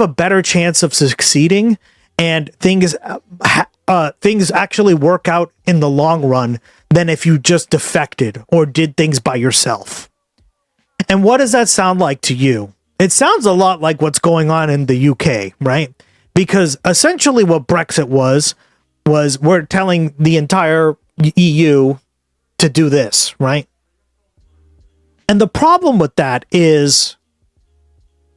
a better chance of succeeding, and things actually work out in the long run than if you just defected or did things by yourself. And what does that sound like to you? It sounds a lot like what's going on in the UK, right? Because essentially what Brexit was we're telling the entire EU to do this, right? And the problem with that is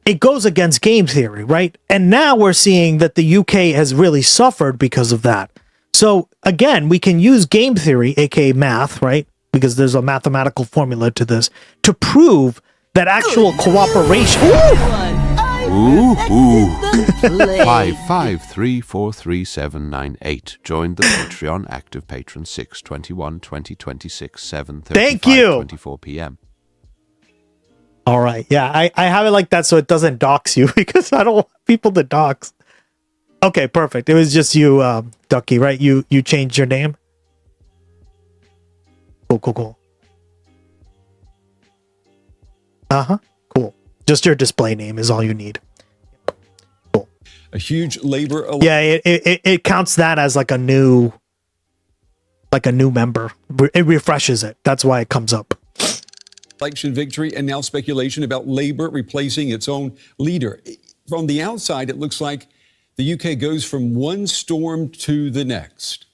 it goes against game theory, right? And now we're seeing that the UK has really suffered because of that. So again, we can use game theory, aka math, right? Because there's a mathematical formula to this, to prove that actual cooperation. Ooh. 553433798 joined the Patreon active patron 6/21/2026 7:35:24 p.m. All right. Yeah, I have it like that so it doesn't dox you because I don't want people to dox. Okay, perfect. It was just you, Ducky, right? You changed your name? Cool. Uh-huh. Cool. Just your display name is all you need. Cool. A huge labor... Yeah, it counts that as a new member. It refreshes it. That's why it comes up. Election victory, and now speculation about Labour replacing its own leader. From the outside, it looks like the UK goes from one storm to the next.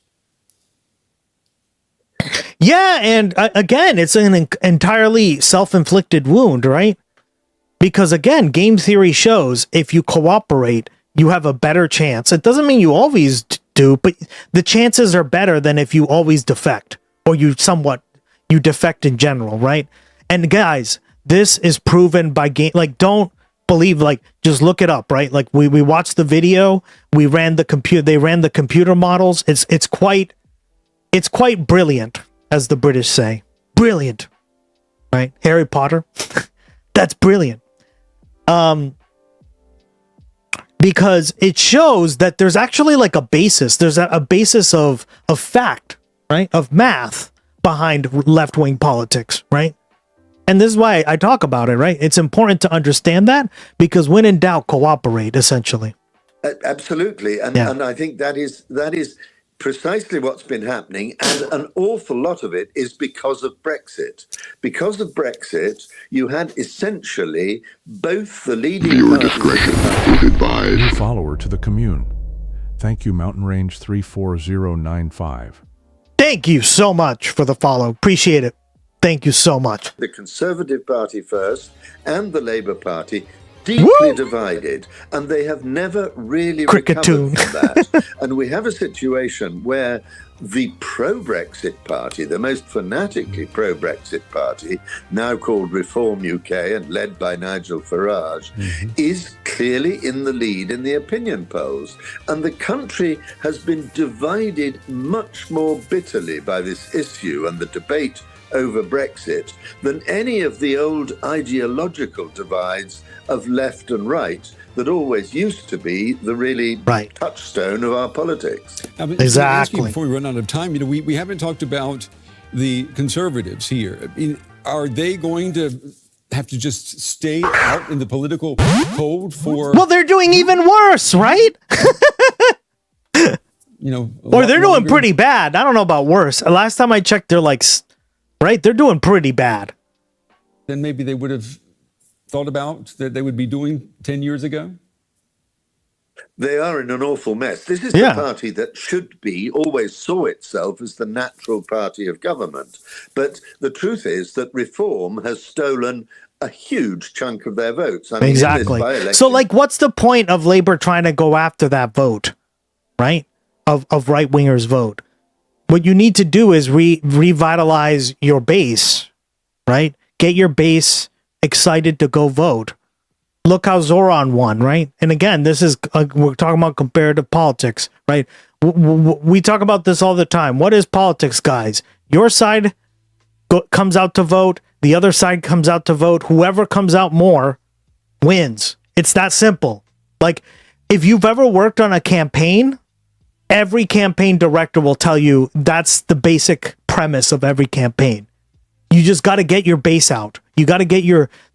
Yeah, and again, it's an entirely self-inflicted wound, right? Because again, game theory shows if you cooperate, you have a better chance. It doesn't mean you always do, but the chances are better than if you always defect or you defect in general, right? And guys, this is proven by game. Like, don't believe, like, just look it up, right? Like, we watched the video, we ran the computer, they ran the computer models. It's quite brilliant, as the British say. Brilliant. Right? Harry Potter. That's brilliant. Because it shows that there's actually like a basis. There's a basis of fact, right? Of math behind left-wing politics, right? And this is why I talk about it, right? It's important to understand that, because when in doubt, cooperate, essentially. Absolutely. And I think that is precisely what's been happening. And an awful lot of it is because of Brexit. Because of Brexit, you had essentially both the leading parties. New follower to the commune. Thank you, Mountain Range 34095. Thank you so much for the follow. Appreciate it. Thank you so much. The Conservative Party first and the Labour Party deeply divided, and they have never really recovered from that. And we have a situation where the pro-Brexit party, the most fanatically pro-Brexit party, now called Reform UK and led by Nigel Farage, is clearly in the lead in the opinion polls. And the country has been divided much more bitterly by this issue and the debate over Brexit than any of the old ideological divides of left and right that always used to be the really touchstone of our politics. Exactly. Before we run out of time, we haven't talked about the Conservatives here. I mean, are they going to have to just stay out in the political cold for... Well, they're doing even worse, right? Or they're doing pretty bad. I don't know about worse. Last time I checked, they're like... Right? They're doing pretty bad. Then maybe they would have thought about that they would be doing 10 years ago? They are in an awful mess. This is the party that should be, always saw itself as the natural party of government. But the truth is that Reform has stolen a huge chunk of their votes. I mean, exactly. So, like, what's the point of Labour trying to go after that vote, right? Of right-wingers' vote? What you need to do is revitalize your base, right? Get your base excited to go vote. Look how Zoran won, right? And again, this is we're talking about comparative politics, right? We talk about this all the time. What is politics, guys? Your side comes out to vote. The other side comes out to vote. Whoever comes out more wins. It's that simple. Like, if you've ever worked on a campaign, every campaign director will tell you that's the basic premise of every campaign. You just got to get your base out. You got to get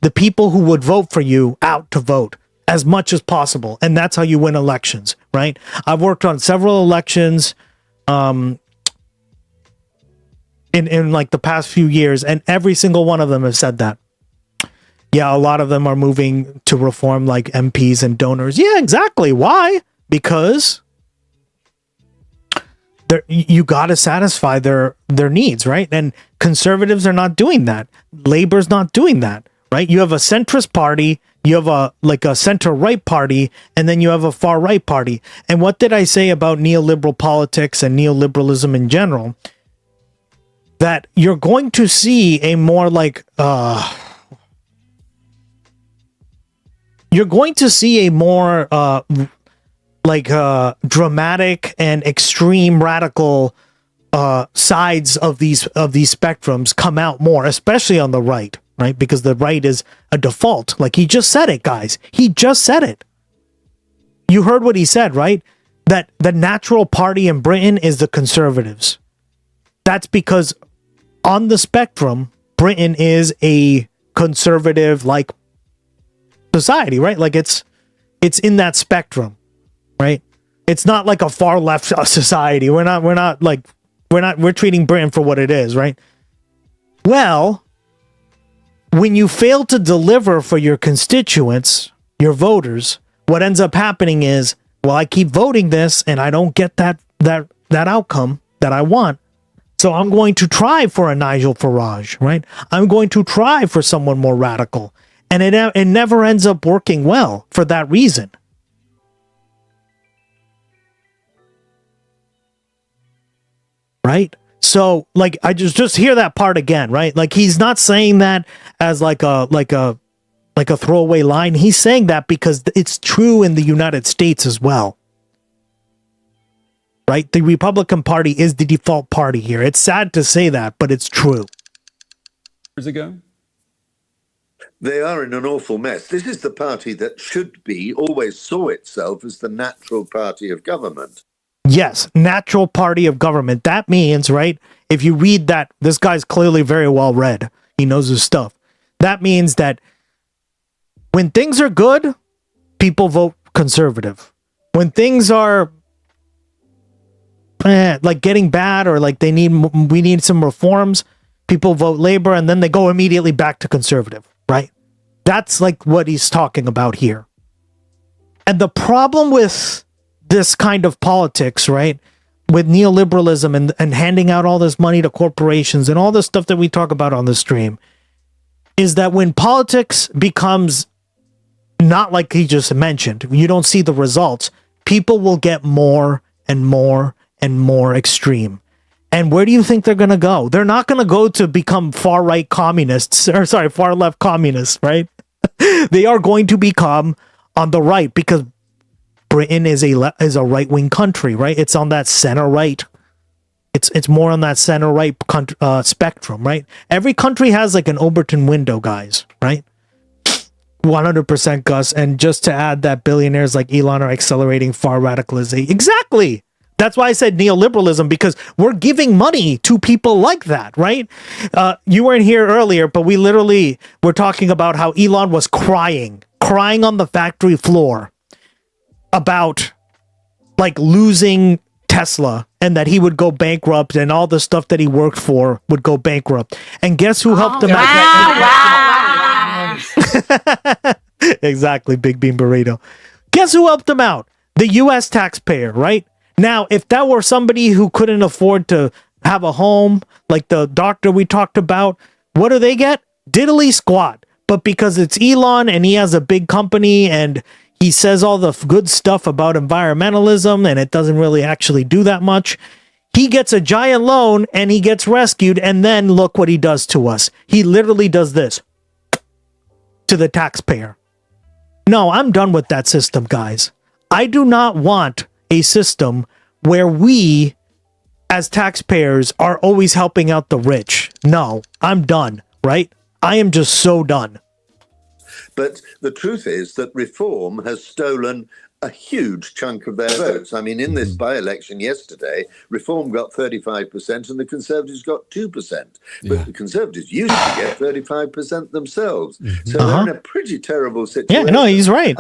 the people who would vote for you out to vote as much as possible. And that's how you win elections, right? I've worked on several elections in like the past few years, and every single one of them has said that. Yeah, a lot of them are moving to reform, like MPs and donors. Yeah, exactly. Why? Because you got to satisfy their needs, right? And conservatives are not doing that. Labor's not doing that, right? You have a centrist party, you have a center-right party, and then you have a far-right party. And what did I say about neoliberal politics and neoliberalism in general? That you're going to see a more like you're going to see a more dramatic and extreme radical sides of these spectrums come out more, especially on the right, right? Because the right is a default. Like, he just said it, guys. He just said it. You heard what he said, right? That the natural party in Britain is the Conservatives. That's because on the spectrum, Britain is a conservative-like society, right? Like, it's in that spectrum. Right? It's not like a far left society. We're treating Britain for what it is, right? Well, when you fail to deliver for your constituents, your voters, what ends up happening is, well, I keep voting this and I don't get that outcome that I want. So I'm going to try for a Nigel Farage, right? I'm going to try for someone more radical. And it never ends up working well for that reason. Right? So like I just hear that part again, right? Like he's not saying that as like a throwaway line. He's saying that because it's true in the United States as well. Right? The Republican Party is the default party here. It's sad to say that, but it's true. Years ago? They are in an awful mess. This is the party that should be, always saw itself as the natural party of government. Yes, natural party of government. That means, right, if you read that, this guy's clearly very well read. He knows his stuff. That means that when things are good, people vote conservative. When things are like getting bad or like we need some reforms, people vote Labor and then they go immediately back to conservative, right? That's like what he's talking about here. And the problem with this kind of politics, right, with neoliberalism and handing out all this money to corporations and all the stuff that we talk about on the stream, is that when politics becomes not like he just mentioned, you don't see the results, people will get more and more and more extreme. And where do you think they're going to go? They're not going to go to become far-right communists, or sorry, far-left communists, right? They are going to become on the right because Britain is a right-wing country, right? It's on that center-right. It's more on that center-right spectrum, right? Every country has like an Overton window, guys, right? 100% Gus. And just to add that billionaires like Elon are accelerating far radicalization. Exactly. That's why I said neoliberalism, because we're giving money to people like that, right? You weren't here earlier, but we literally were talking about how Elon was crying on the factory floor about like losing Tesla and that he would go bankrupt and all the stuff that he worked for would go bankrupt. And guess who helped him out? Exactly, Big Bean Burrito. Guess who helped him out? The U.S. taxpayer, right? Now, if that were somebody who couldn't afford to have a home, like the doctor we talked about, what do they get? Diddly squat. But because it's Elon and he has a big company and he says all the good stuff about environmentalism and it doesn't really actually do that much, he gets a giant loan and he gets rescued. And then look what he does to us. He literally does this to the taxpayer. No, I'm done with that system, guys. I do not want a system where we as taxpayers are always helping out the rich. No, I'm done, right? I am just so done. But the truth is that Reform has stolen a huge chunk of their votes. I mean, in this by-election yesterday, Reform got 35% and the Conservatives got 2%. But the Conservatives used to get 35% themselves. So they're in a pretty terrible situation. Yeah, no, he's right.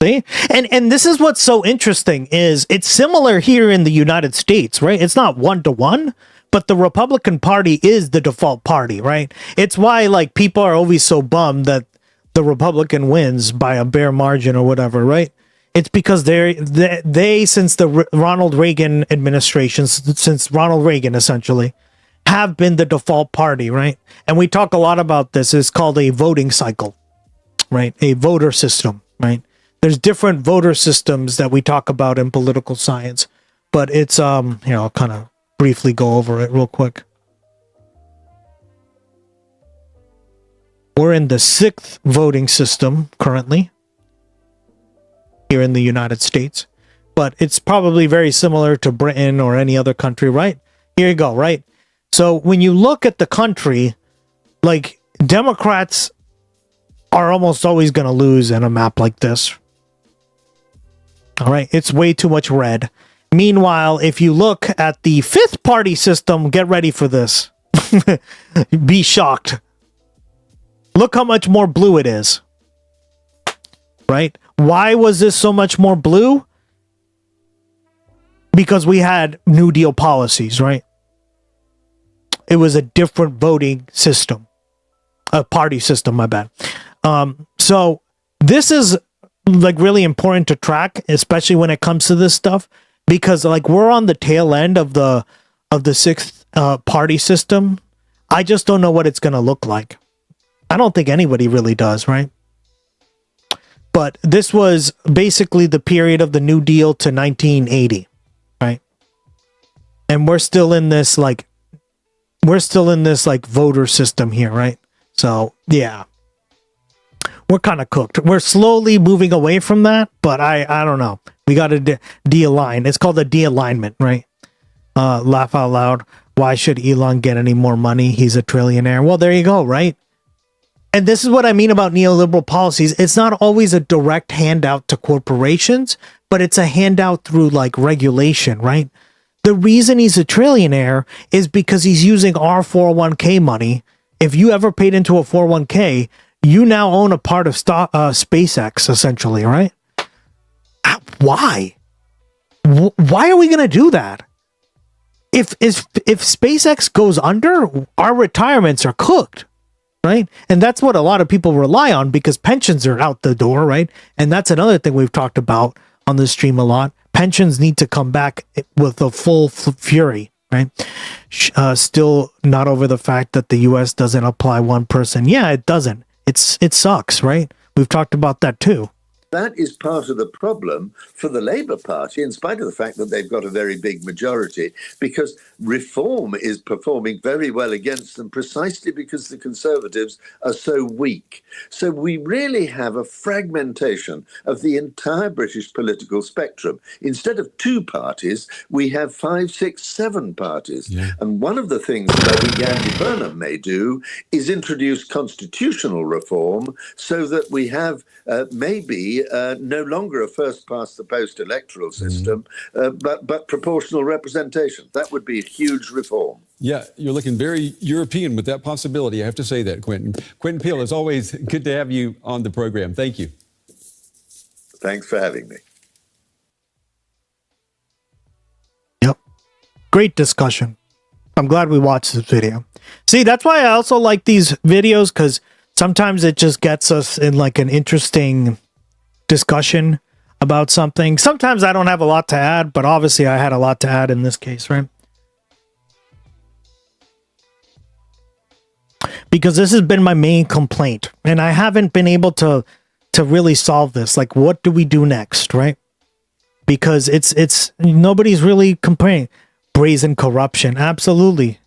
See? And this is what's so interesting is it's similar here in the United States, right? It's not 1-to-1, but the Republican Party is the default party, right? It's why like people are always so bummed that the Republican wins by a bare margin or whatever, right? It's because they since the Ronald Reagan administration, since Ronald Reagan essentially, have been the default party, right? And we talk a lot about this. It's called a voting cycle, right? A voter system, right? There's different voter systems that we talk about in political science, but it's here, I'll kind of briefly go over it real quick. We're in the 6th voting system currently here in the United States, but it's probably very similar to Britain or any other country, right? Here you go, right? So when you look at the country, like Democrats are almost always going to lose in a map like this. All right, it's way too much red. Meanwhile, if you look at the 5th party system, get ready for this. Be shocked. Look how much more blue it is. Right? Why was this so much more blue? Because we had New Deal policies, right? It was a different voting system. A party system, my bad. So this is like really important to track, especially when it comes to this stuff, because like we're on the tail end of the 6th party system. I just don't know what it's going to look like. I don't think anybody really does, right? But this was basically the period of the New Deal to 1980, right? And we're still in this like we're still in this like voter system here, right? So yeah, we're kind of cooked. We're slowly moving away from that, but I don't know. We got to de-align. It's called a de-alignment, right? Laugh out loud. Why should Elon get any more money? He's a trillionaire. Well, there you go, right? And this is what I mean about neoliberal policies. It's not always a direct handout to corporations, but it's a handout through like regulation, right? The reason he's a trillionaire is because he's using our 401k money. If you ever paid into a 401k, you now own a part of SpaceX, essentially, right? Why? Why are we going to do that? If SpaceX goes under, our retirements are cooked, right? And that's what a lot of people rely on because pensions are out the door, right? And that's another thing we've talked about on the stream a lot. Pensions need to come back with a full fury, right? Still not over the fact that the U.S. doesn't apply one person. Yeah, it doesn't. It sucks, right? We've talked about that too. That is part of the problem for the Labour Party, in spite of the fact that they've got a very big majority, because reform is performing very well against them precisely because the Conservatives are so weak. So we really have a fragmentation of the entire British political spectrum. Instead of two parties, we have 5, 6, 7 parties. Yeah. And one of the things that I think Andy Burnham may do is introduce constitutional reform so that we have maybe no longer a first-past-the-post electoral system, but proportional representation. That would be a huge reform. Yeah, you're looking very European with that possibility. I have to say that, Quentin. Quentin Peel, as always, good to have you on the program. Thank you. Thanks for having me. Yep. Great discussion. I'm glad we watched this video. See, that's why I also like these videos, because sometimes it just gets us in like an interesting discussion about something. Sometimes I don't have a lot to add, but obviously I had a lot to add in this case, right? Because this has been my main complaint, and I haven't been able to really solve this. Like, what do we do next, right? Because it's nobody's really complaining. Brazen corruption, absolutely.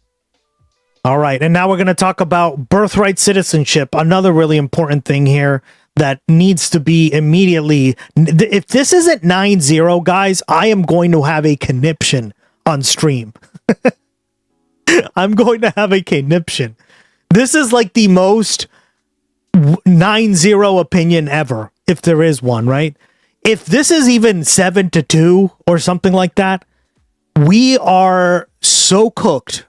All right, and now we're going to talk about birthright citizenship, another really important thing here that needs to be immediately. If this isn't 9-0, guys, I am going to have a conniption on stream. I'm going to have a conniption. This is like the most 9-0 opinion ever, if there is one, right? If this is even 7-2 or something like that, we are so cooked.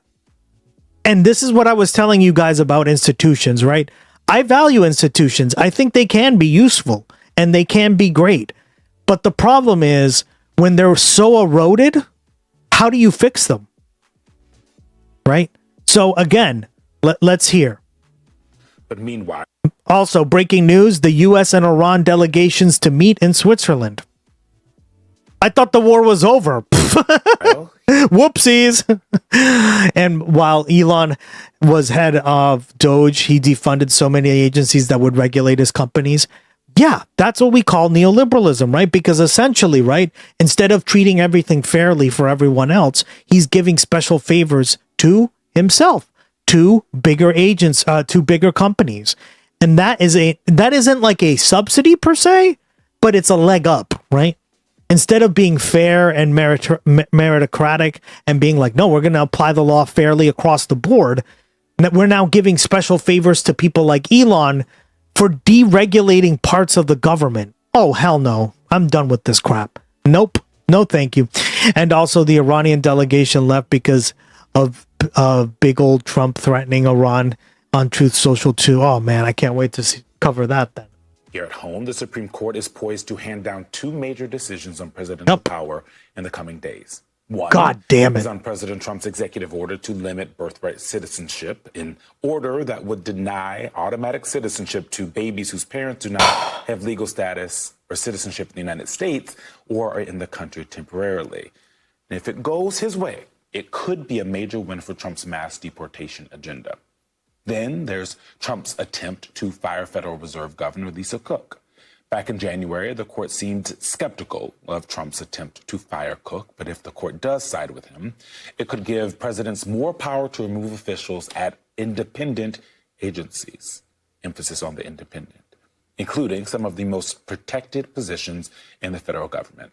And this is what I was telling you guys about institutions, right? I value institutions. I think they can be useful and they can be great. But the problem is when they're so eroded, how do you fix them? Right? So again, let's hear. But meanwhile, also breaking news, the US and Iran delegations to meet in Switzerland. I thought the war was over. Whoopsies. And while Elon was head of Doge, he defunded so many agencies that would regulate his companies. Yeah, that's what we call neoliberalism, right? Because essentially, right, instead of treating everything fairly for everyone else, he's giving special favors to himself, to bigger agents, to bigger companies. And that isn't like a subsidy per se, but it's a leg up, right? Instead of being fair and meritocratic and being like, no, we're going to apply the law fairly across the board, that we're now giving special favors to people like Elon for deregulating parts of the government. Oh, hell no. I'm done with this crap. Nope. No, thank you. And also the Iranian delegation left because of big old Trump threatening Iran on Truth Social too. Oh, man, I can't wait to cover that then. here at home, the Supreme Court is poised to hand down two major decisions on presidential power in the coming days. One God damn it. is on President Trump's executive order to limit birthright citizenship, an order that would deny automatic citizenship to babies whose parents do not have legal status or citizenship in the United States or are in the country temporarily. And if it goes his way, it could be a major win for Trump's mass deportation agenda. Then there's Trump's attempt to fire Federal Reserve Governor Lisa Cook. Back in January, the court seemed skeptical of Trump's attempt to fire Cook, but if the court does side with him, it could give presidents more power to remove officials at independent agencies, emphasis on the independent, including some of the most protected positions in the federal government.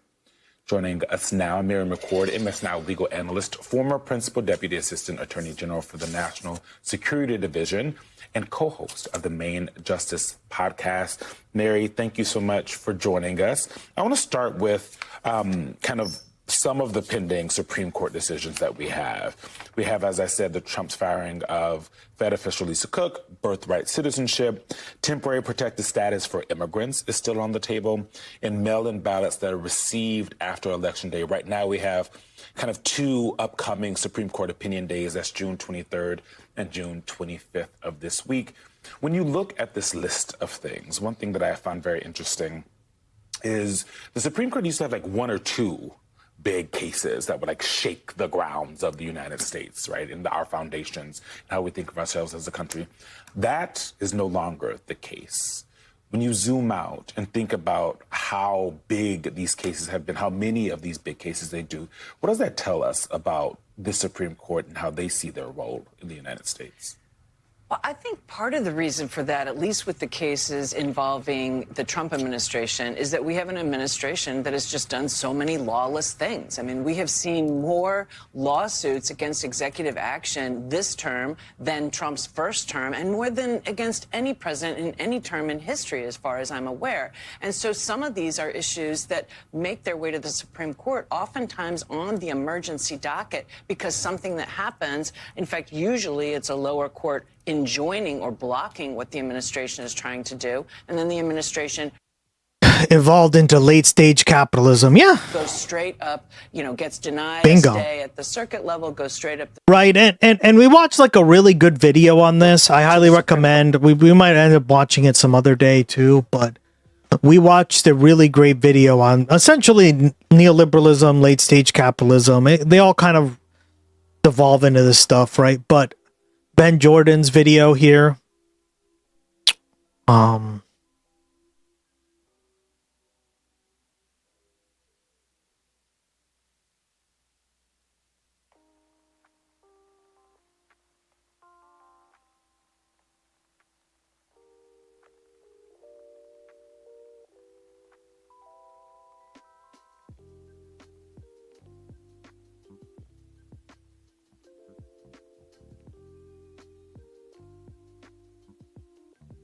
Joining us now, Mary McCord, MS Now legal analyst, former principal deputy assistant attorney general for the National Security Division, and co-host of the Main Justice podcast. Mary, thank you so much for joining us. I want to start with kind of some of the pending Supreme Court decisions that we have. We have, as I said, the Trump's firing of Fed official Lisa Cook, birthright citizenship, temporary protected status for immigrants is still on the table, and mail-in ballots that are received after Election Day. Right now we have kind of two upcoming Supreme Court opinion days. That's June 23rd and June 25th of this week. When you look at this list of things, one thing that I found very interesting is the Supreme Court used to have like one or two big cases that would like shake the grounds of the United States, right? And our foundations, how we think of ourselves as a country. That is no longer the case. When you zoom out and think about how big these cases have been, how many of these big cases they do, what does that tell us about the Supreme Court and how they see their role in the United States? Well, I think part of the reason for that, at least with the cases involving the Trump administration, is that we have an administration that has just done so many lawless things. I mean, we have seen more lawsuits against executive action this term than Trump's first term, and more than against any president in any term in history, as far as I'm aware. And so some of these are issues that make their way to the Supreme Court, oftentimes on the emergency docket, because something that happens, in fact, usually it's a lower court enjoining or blocking what the administration is trying to do, and then the administration evolved into late stage capitalism. Yeah, goes straight up, gets denied Bingo. a stay at the circuit level, goes straight up right. And we watched like a really good video on this. I highly recommend. We might end up watching it some other day too, but we watched a really great video on essentially neoliberalism, late stage capitalism. They all kind of devolve into this stuff, right? But Ben Jordan's video here.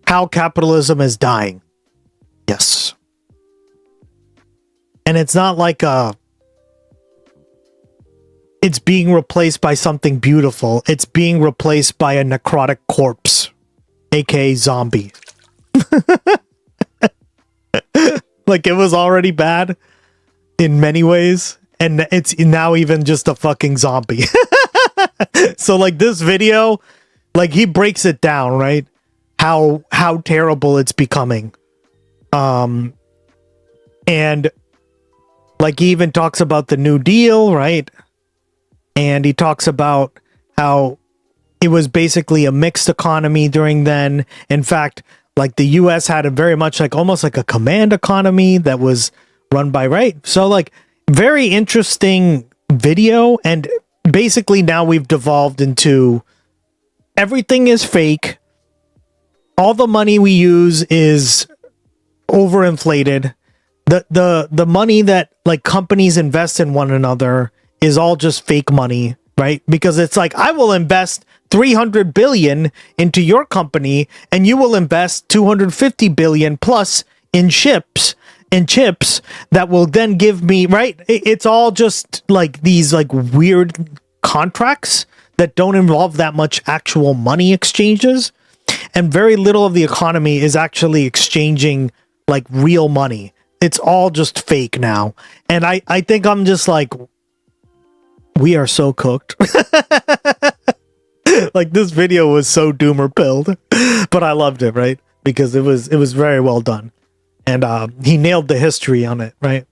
How capitalism is dying. Yes. And it's not like it's being replaced by something beautiful. It's being replaced by a necrotic corpse, aka zombie. Like it was already bad in many ways, and it's now even just a fucking zombie. So like this video, like he breaks it down, right? How terrible it's becoming. And like he even talks about the New Deal, right? And he talks about how it was basically a mixed economy during then. In fact, like the US had a very much like almost like a command economy that was run by right. So like very interesting video, and basically now we've devolved into everything is fake. All the money we use is overinflated. The money that like companies invest in one another is all just fake money, right? Because it's like, I will invest 300 billion into your company and you will invest 250 billion plus in chips that will then give me, right? It's all just like these like weird contracts that don't involve that much actual money exchanges. And very little of the economy is actually exchanging like real money. It's all just fake now. And I think I'm just like, we are so cooked. Like this video was so doomer pilled, but I loved it, right? Because it was very well done. And he nailed the history on it, right?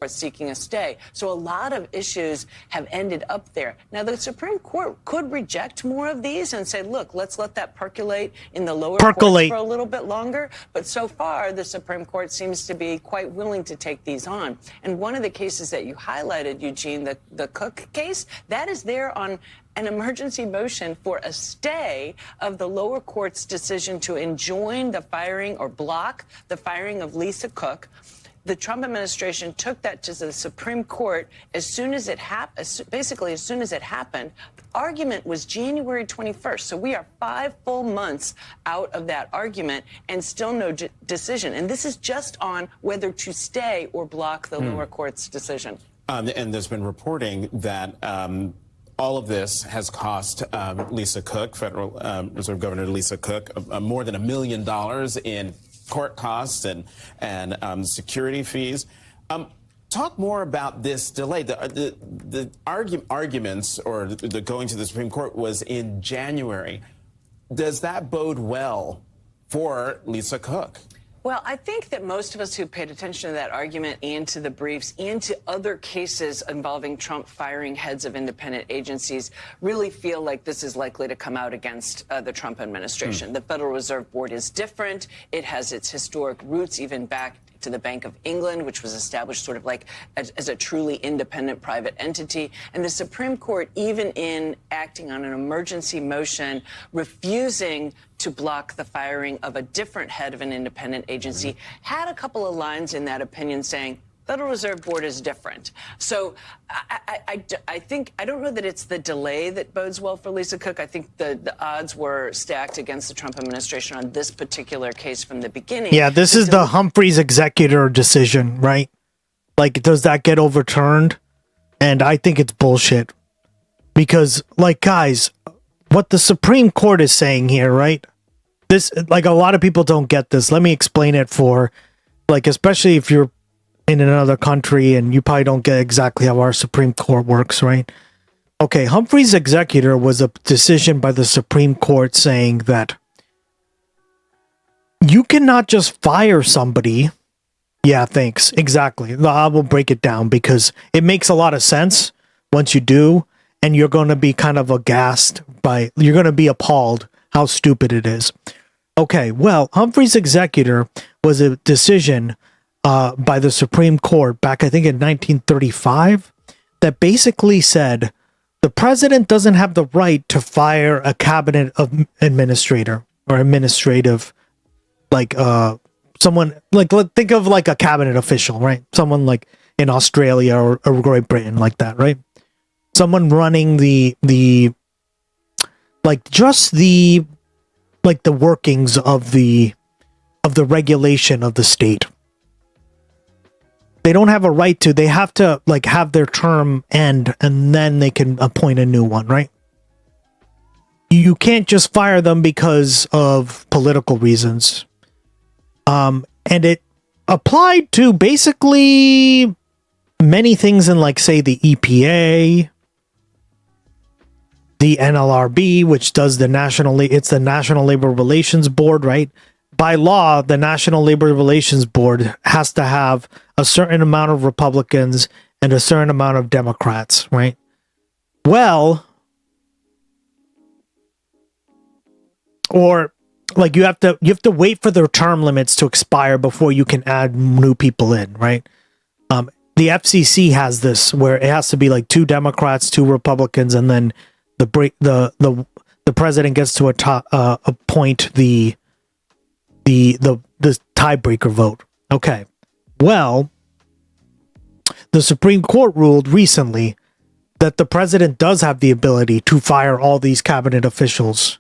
seeking a stay. So a lot of issues have ended up there. Now, the Supreme Court could reject more of these and say, look, let's let that percolate in the lower courts for a little bit longer. But so far, the Supreme Court seems to be quite willing to take these on. And one of the cases that you highlighted, Eugene, the Cook case, that is there on an emergency motion for a stay of the lower court's decision to enjoin the firing or block the firing of Lisa Cook. The Trump administration took that to the Supreme Court as soon as it happened, basically as soon as it happened. The argument was January 21st. So we are 5 full months out of that argument and still no decision. And this is just on whether to stay or block the lower court's decision. And there's been reporting that all of this has cost Lisa Cook, Federal Reserve Governor Lisa Cook, more than $1 million in court costs and security fees. Talk more about this delay. The arguments or the going to the Supreme Court was in January. Does that bode well for Lisa Cook? Well, I think that most of us who paid attention to that argument and to the briefs and to other cases involving Trump firing heads of independent agencies really feel like this is likely to come out against the Trump administration. The Federal Reserve Board is different. It has its historic roots even back to the Bank of England, which was established sort of like as a truly independent private entity. And the Supreme Court, even in acting on an emergency motion, refusing to block the firing of a different head of an independent agency, had a couple of lines in that opinion saying, Federal Reserve Board is different. So I think, I don't know that it's the delay that bodes well for Lisa Cook. I think the odds were stacked against the Trump administration on this particular case from the beginning. Yeah, this is the Humphreys executor decision, right? Like, does that get overturned? And I think it's bullshit. Because, like, guys, what the Supreme Court is saying here, right? This, like, a lot of people don't get this. Let me explain it for, like, especially if you're in another country and you probably don't get exactly how our Supreme Court works, right? Okay, Humphrey's executor was a decision by the Supreme Court saying that you cannot just fire somebody. Yeah, thanks. Exactly. I will break it down because it makes a lot of sense once you do, and you're going to be kind of aghast you're going to be appalled how stupid it is. Okay, well, Humphrey's executor was a decision by the Supreme Court back, I think, in 1935, that basically said the president doesn't have the right to fire a cabinet administrator or administrative, like someone, like, think of like a cabinet official, right? Someone like in Australia or Great Britain, like that, right? Someone running the like just the like the workings of the regulation of the state. They don't have a right to. They have to like have their term end and then they can appoint a new one, right? You can't just fire them because of political reasons. And it applied to basically many things in, like, say, the EPA, the NLRB, which does it's the National Labor Relations Board, right? By law, the National Labor Relations Board has to have a certain amount of Republicans and a certain amount of Democrats, right? Well, or like you have to wait for their term limits to expire before you can add new people in, right? The FCC has this where it has to be like 2 Democrats, 2 Republicans, and then the president gets to appoint the tiebreaker vote. Okay. Well, the Supreme Court ruled recently that the president does have the ability to fire all these cabinet officials,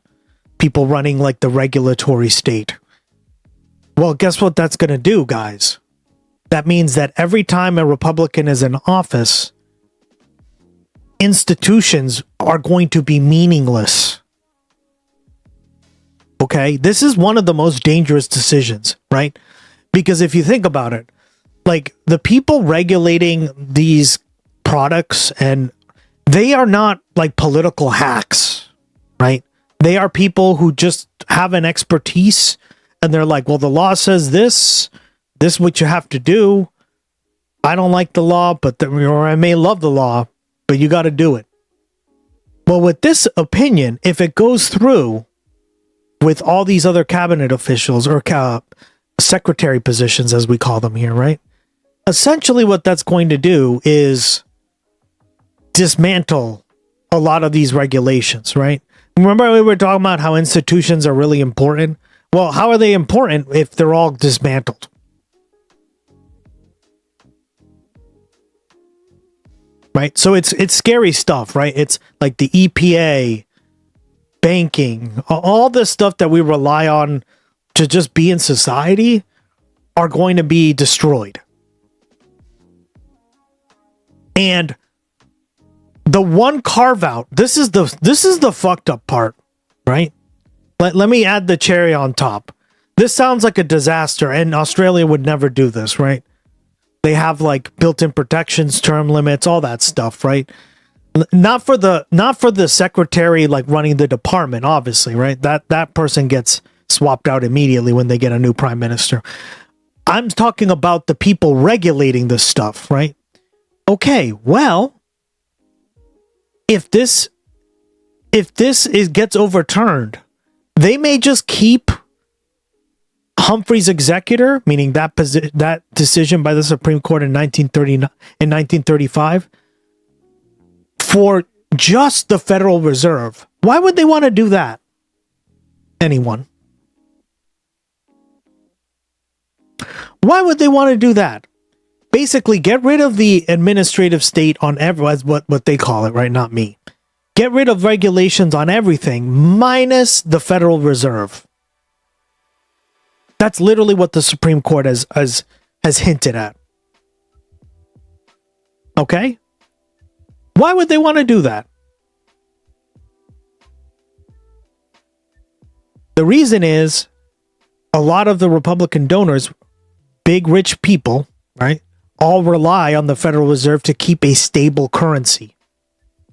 people running like the regulatory state. Well, guess what that's going to do, guys? That means that every time a Republican is in office, institutions are going to be meaningless. Okay, this is one of the most dangerous decisions, right? Because if you think about it, like the people regulating these products, and they are not like political hacks, right? They are people who just have an expertise and they're like, well, the law says this is what you have to do. I don't like the law, or I may love the law, but you got to do it. Well, with this opinion, if it goes through with all these other cabinet officials or secretary positions, as we call them here, right? Essentially what that's going to do is dismantle a lot of these regulations, right? Remember we were talking about how institutions are really important? Well, how are they important if they're all dismantled? Right? So it's scary stuff, right? It's like the EPA, banking, all this stuff that we rely on to just be in society are going to be destroyed. And the one carve out, this is the fucked up part, right? Let me add the cherry on top. This sounds like a disaster, and Australia would never do this, right? They have like built-in protections, term limits, all that stuff, right? Not for the secretary like running the department, obviously, right? That person gets swapped out immediately when they get a new prime minister. I'm talking about the people regulating this stuff, right? Okay, well, if this gets overturned, they may just keep Humphrey's executor, meaning that decision by the Supreme Court in 1935, for just the Federal Reserve. Why would they want to do that? Anyone? Why would they want to do that? Basically, get rid of the administrative state on what they call it, right? Not me. Get rid of regulations on everything, minus the Federal Reserve. That's literally what the Supreme Court has hinted at. Okay? Why would they want to do that? The reason is a lot of the Republican donors, big rich people, right, all rely on the Federal Reserve to keep a stable currency,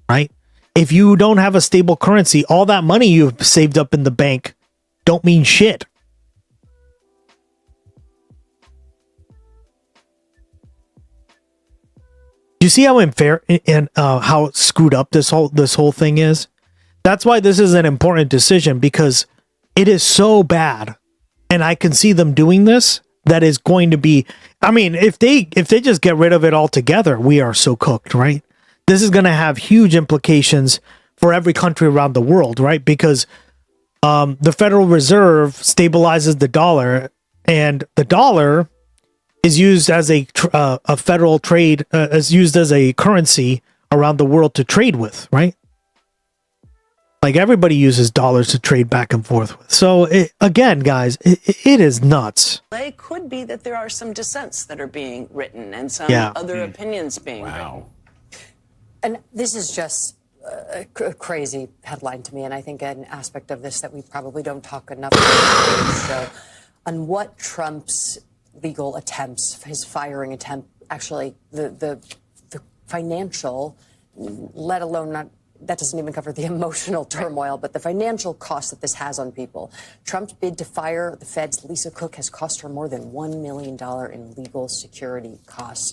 right? If you don't have a stable currency, all that money you've saved up in the bank don't mean shit. You see how unfair and how screwed up this whole thing is? That's why this is an important decision, because it is so bad, and I can see them doing this. That is going to be, I mean, if they just get rid of it altogether, we are so cooked, right? This is going to have huge implications for every country around the world, right? Because the Federal Reserve stabilizes the dollar, and the dollar is used as a federal trade, is used as a currency around the world to trade with, right? Like everybody uses dollars to trade back and forth with. So again, guys, it is nuts. It could be that there are some dissents that are being written and some other opinions being written. And this is just a crazy headline to me, and I think an aspect of this that we probably don't talk enough about is on what Trump's legal attempts, his firing attempt, actually the financial, let alone not. That doesn't even cover the emotional turmoil, but the financial cost that this has on people. Trump's bid to fire the Fed's Lisa Cook has cost her more than $1 million in legal security costs.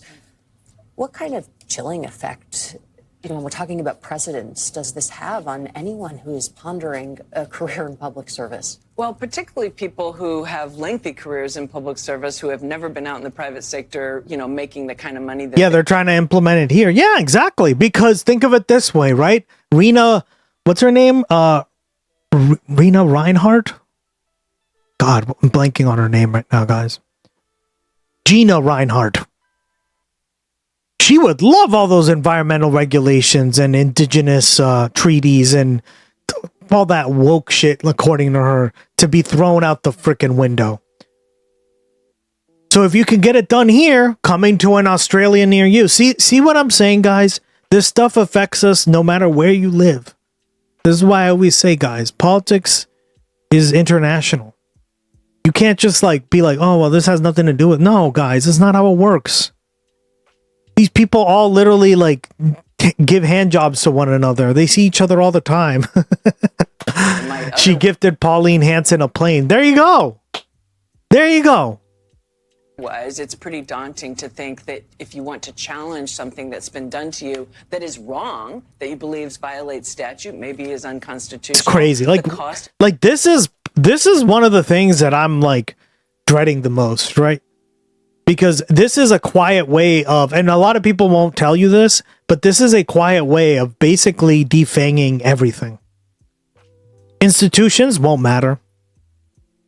What kind of chilling effect, when we're talking about precedents, does this have on anyone who is pondering a career in public service? Well, particularly people who have lengthy careers in public service, who have never been out in the private sector, making the kind of money that... Yeah, they're trying to implement it here. Yeah, exactly. Because think of it this way, right? Rena, what's her name? Rena Reinhardt? God, I'm blanking on her name right now, guys. Gina Reinhardt. She would love all those environmental regulations and indigenous treaties and all that woke shit, according to her, to be thrown out the freaking window. So if you can get it done here, coming to an Australia near you. See what I'm saying, guys? This stuff affects us no matter where you live. This is why I always say, guys, politics is international. You can't just be like, oh, well, this has nothing to do with... No, guys, it's not how it works. These people all literally give hand jobs to one another. They see each other all the time. She gifted Pauline Hanson a plane. There you go. There you go. Wise, it's pretty daunting to think that if you want to challenge something that's been done to you that is wrong, that you believe violates statute, maybe is unconstitutional. It's crazy. The cost Like this is one of the things that I'm like dreading the most, right? Because this is a quiet way of, and a lot of people won't tell you this, but this is a quiet way of basically defanging everything. Institutions won't matter.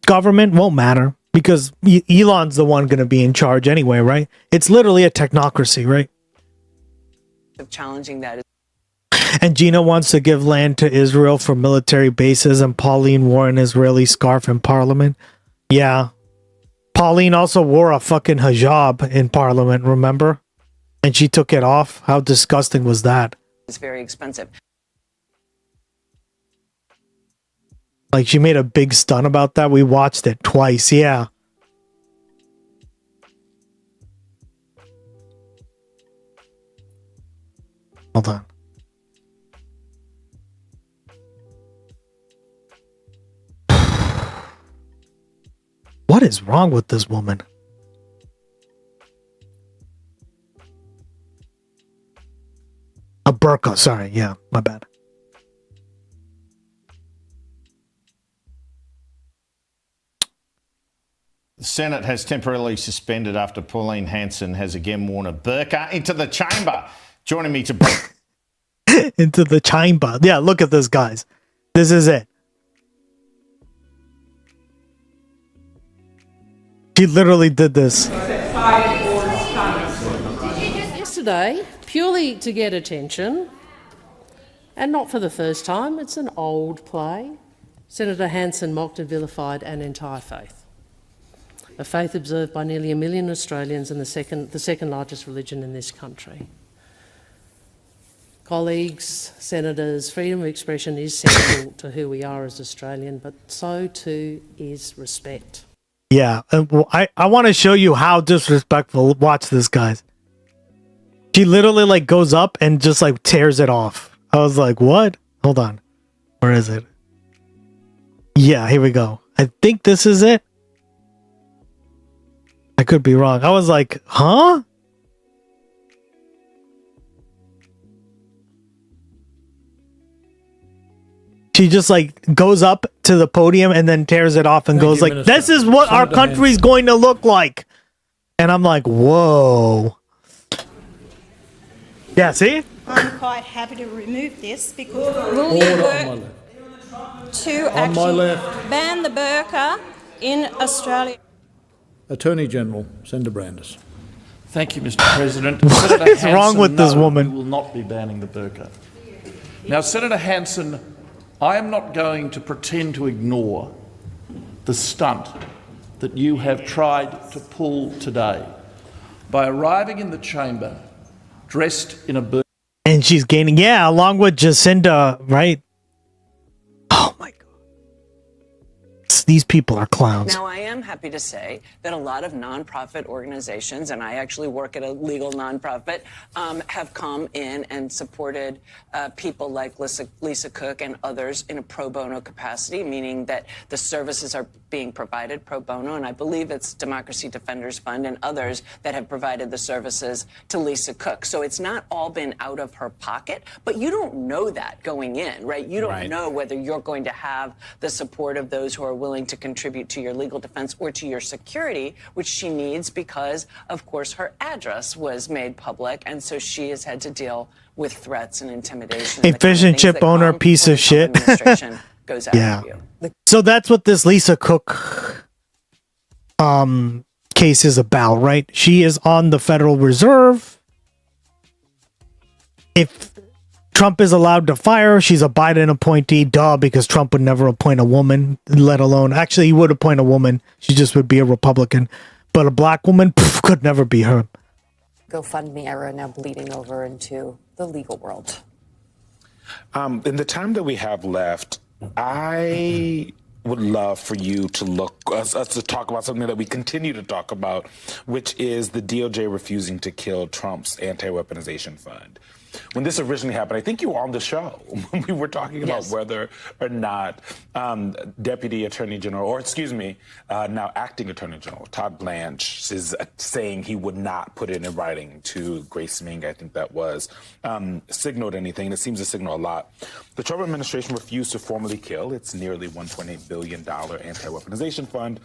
Government won't matter. Because Elon's the one going to be in charge anyway, right? It's literally a technocracy, right? of challenging that. And Gina wants to give land to Israel for military bases, and Pauline wore an Israeli scarf in Parliament. Yeah. Pauline also wore a fucking hijab in Parliament, remember? And she took it off. How disgusting was that? It's very expensive. Like, she made a big stunt about that. We watched it twice, yeah. Hold on. What is wrong with this woman? A burqa, sorry, yeah, my bad. The Senate has temporarily suspended after Pauline Hanson has again worn a burqa into the chamber. Joining me to into the chamber. Yeah, look at this, guys. This is it. She literally did this. Yesterday, purely to get attention, and not for the first time, it's an old play, Senator Hanson mocked and vilified an entire faith. A faith observed by nearly 1 million Australians and the second largest religion in this country. Colleagues, senators, freedom of expression is central to who we are as Australian, but so too is respect. Yeah, I want to show you how disrespectful. Watch this, guys. She literally like goes up and just like tears it off. I was like, what? Hold on. Where is it? Yeah, here we go. I think this is it. I could be wrong. I was like, huh? She just like goes up to the podium and then tears it off and goes like, Minister. This is what our country's going to look like. And I'm like, whoa. Yeah, see? I'm quite happy to remove this because will you work to actually ban the burqa in Australia? Attorney General, Senator Brandis. Thank you, Mr. President. What is wrong with this woman? We will not be banning the burqa. Now, Senator Hanson, I am not going to pretend to ignore the stunt that you have tried to pull today by arriving in the chamber dressed in a burqa. And she's gaining, yeah, along with Jacinda, right? Oh my God. These people are clowns. Now, I am happy to say that a lot of nonprofit organizations, and I actually work at a legal nonprofit, have come in and supported people like Lisa Cook and others in a pro bono capacity, meaning that the services are being provided pro bono. And I believe it's Democracy Defenders Fund and others that have provided the services to Lisa Cook. So it's not all been out of her pocket, but you don't know that going in, right? You don't know whether you're going to have the support of those who are willing to contribute to your legal defense or to your security, which she needs because, of course, her address was made public, and so she has had to deal with threats and intimidation. A fish and chip owner, piece of shit. Goes after yeah. you. So that's what this Lisa Cook case is about, right? She is on the Federal Reserve. If Trump is allowed to fire her, she's a Biden appointee, duh, because Trump would never appoint a woman, let alone, actually he would appoint a woman, she just would be a Republican, but a black woman could never be her. GoFundMe era now bleeding over into the legal world. In the time that we have left, I would love for you to us to talk about something that we continue to talk about, which is the DOJ refusing to kill Trump's anti-weaponization fund. When this originally happened, I think you were on the show when we were talking about whether or not Deputy Attorney General, or excuse me, now Acting Attorney General Todd Blanche is saying he would not put it in writing to Grace Ming, I think that was, signaled anything, and it seems to signal a lot. The Trump administration refused to formally kill its nearly $1.8 billion anti-weaponization fund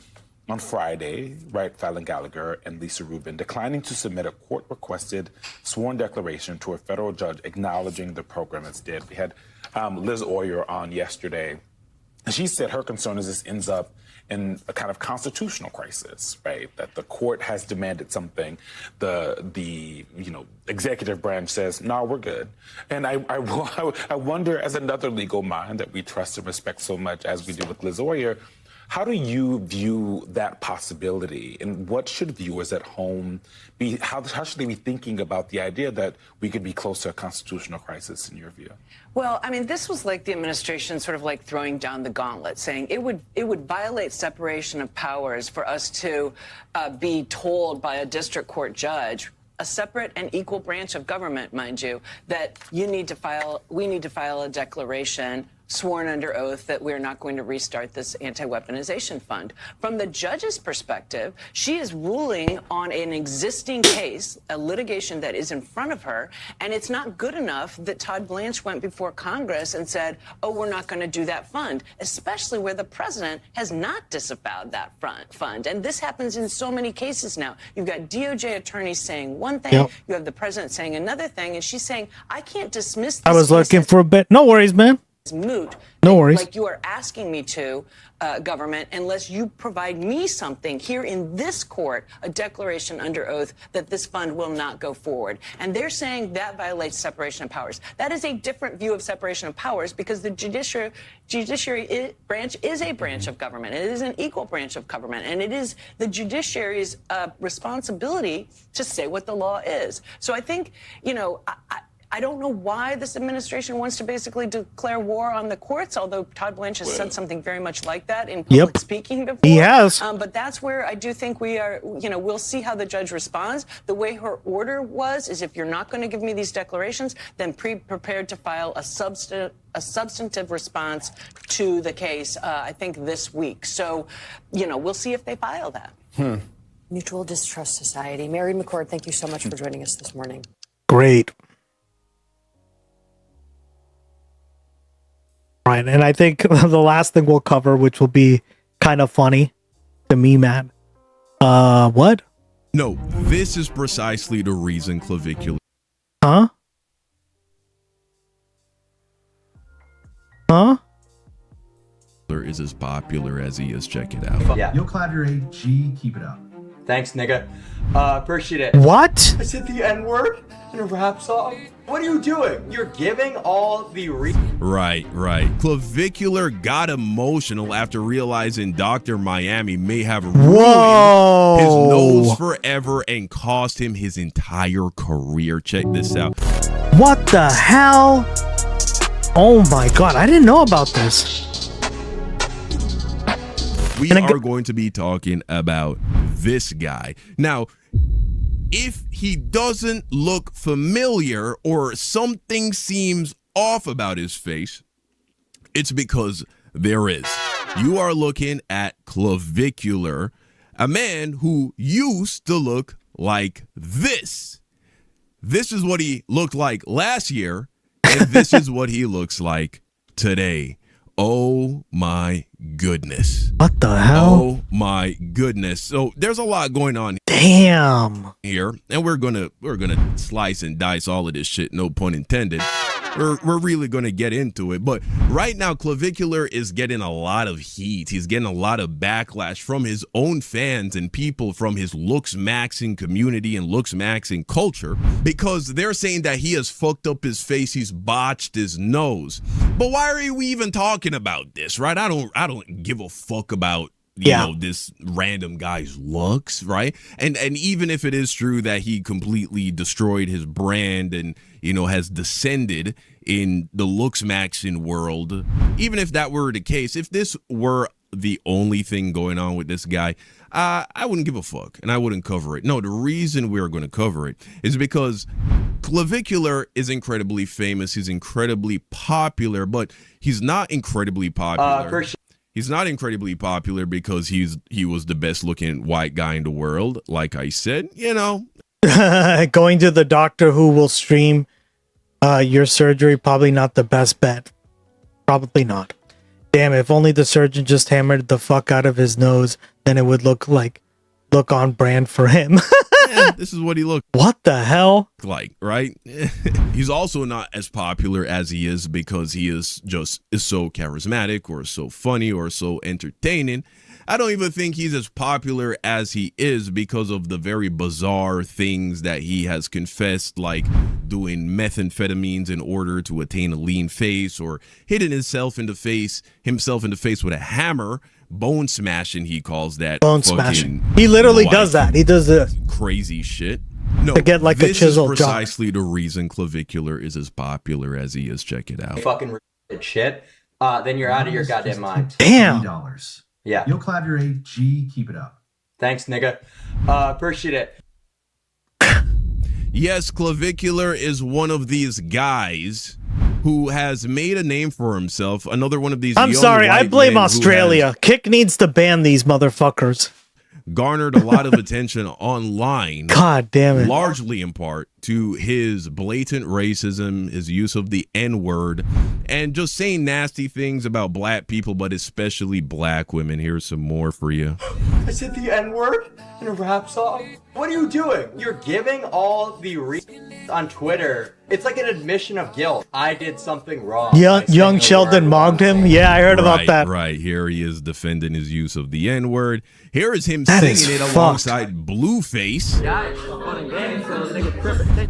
on Friday, right, Fallon Gallagher and Lisa Rubin, declining to submit a court-requested sworn declaration to a federal judge acknowledging the program is dead. We had Liz Oyer on yesterday, and she said her concern is this ends up in a kind of constitutional crisis, right? That the court has demanded something, the executive branch says, no, we're good. And I wonder, as another legal mind that we trust and respect so much as we do with Liz Oyer, how do you view that possibility, and what should viewers at home be? How should they be thinking about the idea that we could be close to a constitutional crisis, in your view? Well, I mean, this was like the administration sort of like throwing down the gauntlet, saying it would violate separation of powers for us to be told by a district court judge, a separate and equal branch of government, mind you, that we need to file a declaration sworn under oath that we're not going to restart this anti-weaponization fund. From the judge's perspective, she is ruling on an existing case, a litigation that is in front of her, and it's not good enough that Todd Blanche went before Congress and said, oh, we're not going to do that fund, especially where the president has not disavowed that fund. And this happens in so many cases now. You've got DOJ attorneys saying one thing, you have the president saying another thing, and she's saying, I can't dismiss this I was looking for a bit. No worries, man. Moot. No worries. Like you are asking me to, government, unless you provide me something here in this court, a declaration under oath that this fund will not go forward. And they're saying that violates separation of powers. That is a different view of separation of powers because the judiciary branch is a branch of government. It is an equal branch of government. And it is the judiciary's responsibility to say what the law is. So I think, I don't know why this administration wants to basically declare war on the courts, although Todd Blanche has said something very much like that in public speaking before. He has. But that's where I do think we are, we'll see how the judge responds. The way her order is if you're not going to give me these declarations, then prepared to file a substantive response to the case, I think this week. So, we'll see if they file that. Mutual Distrust Society. Mary McCord, thank you so much for joining us this morning. Great. Right, and I think the last thing we'll cover, which will be kind of funny to me, Matt. What? No, this is precisely the reason clavicular. Huh? Is as popular as he is. Check it out. Yeah. You'll clap your AG, keep it up. Thanks, nigga. Appreciate it. What? I said the N-word in a rap song? What are you doing? You're giving all the Right. Clavicular got emotional after realizing Dr. Miami may have ruined his nose forever and cost him his entire career. Check this out. What the hell? Oh my God, I didn't know about this. We are going to be talking about this guy. Now, if he doesn't look familiar or something seems off about his face, it's because there is. You are looking at Clavicular, a man who used to look like this. This is what he looked like last year, and this is what he looks like today. Oh my goodness. What the hell? Oh my goodness. So there's a lot going on. Damn. Here, and we're gonna slice and dice all of this shit, no pun intended. We're really gonna get into it. But right now, Clavicular is getting a lot of heat. He's getting a lot of backlash from his own fans and people from his looks maxing community and looks maxing culture because they're saying that he has fucked up his face, he's botched his nose. But why are we even talking about this, right? I don't give a fuck about you know, this random guy's looks, right? And even if it is true that he completely destroyed his brand and, you know, has descended in the looks maxing world, even if that were the case, if this were the only thing going on with this guy, I wouldn't give a fuck and I wouldn't cover it. No, the reason we're going to cover it is because Clavicular is incredibly famous. He's incredibly popular, but he's not incredibly popular. He's not incredibly popular because he was the best looking white guy in the world. Like I said, you know, going to the doctor who will stream your surgery, probably not the best bet. Probably not. Damn, if only the surgeon just hammered the fuck out of his nose, then it would look on brand for him. Yeah, this is what he looked What the hell? like, right? He's also not as popular as he is because he is so charismatic or so funny or so entertaining. I don't even think he's as popular as he is because of the very bizarre things that he has confessed, like doing methamphetamines in order to attain a lean face, or hitting himself in the face with a hammer. Bone smashing, he calls that. Bone smashing. He literally does that. He does this crazy shit. No, to get like a chisel is precisely the reason Clavicular is as popular as he is. Check it out. Fucking shit. Then you're out of your goddamn mind. Damn. $3. Yeah. You'll clap your AG. Keep it up. Thanks, nigga. Appreciate it. Yes, Clavicular is one of these guys who has made a name for himself. Another one of these. I'm sorry, I blame Australia. Kick needs to ban these motherfuckers. Garnered a lot of attention online. God damn it. Largely in part to his blatant racism, his use of the N-word, and just saying nasty things about black people, but especially black women. Here's some more for you. I said the N-word in a rap song? What are you doing? You're giving all the reasons on Twitter. It's like an admission of guilt. I did something wrong. Young Sheldon mocked him. Yeah, I heard about that. Right, here he is defending his use of the N-word. Here is him That singing is it fucked. alongside Blueface.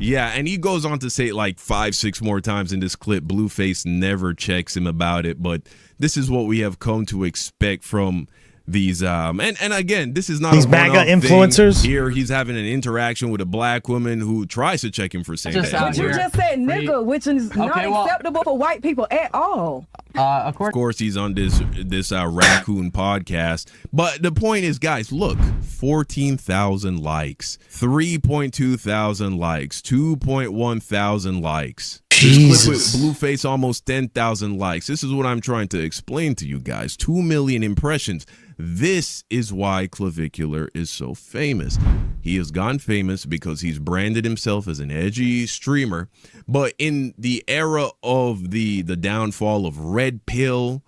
Yeah, and he goes on to say it like 5-6 more times in this clip. Blueface never checks him about it, but this is what we have come to expect from these and again, this is not these a MAGA influencers. Thing. Here he's having an interaction with a black woman who tries to check him for saying that. But you just said nigga, which is not acceptable for white people at all. Of course he's on this raccoon podcast, but the point is, guys, look, 14,000 likes, 3.2 thousand likes, 2.1 thousand likes. This clip with Blueface, almost 10,000 likes. This is what I'm trying to explain to you guys. 2 million impressions. This is why Clavicular is so famous. He has gone famous because he's branded himself as an edgy streamer. But in the era of the downfall of Red Pill,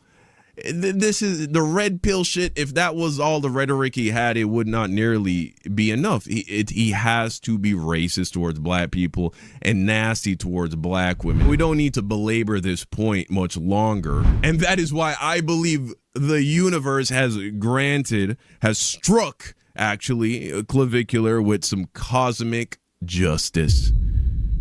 this is the Red Pill shit. If that was all the rhetoric he had, it would not nearly be enough. He has to be racist towards black people and nasty towards black women. We don't need to belabor this point much longer. And that is why I believe the universe has struck actually Clavicular with some cosmic justice,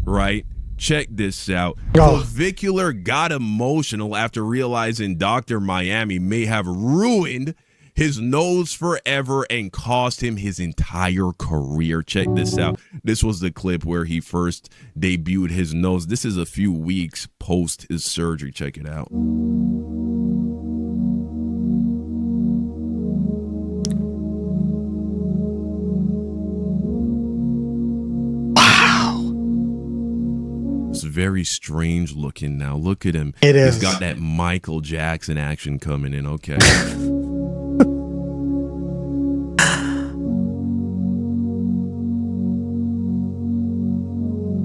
right? Check this out. Clavicular got emotional after realizing Dr. Miami may have ruined his nose forever and cost him his entire career. Check this out. This was the clip where he first debuted his nose. This is a few weeks post his surgery. Check it out. It's very strange looking now. Look at him. It is. He's got that Michael Jackson action coming in. Okay.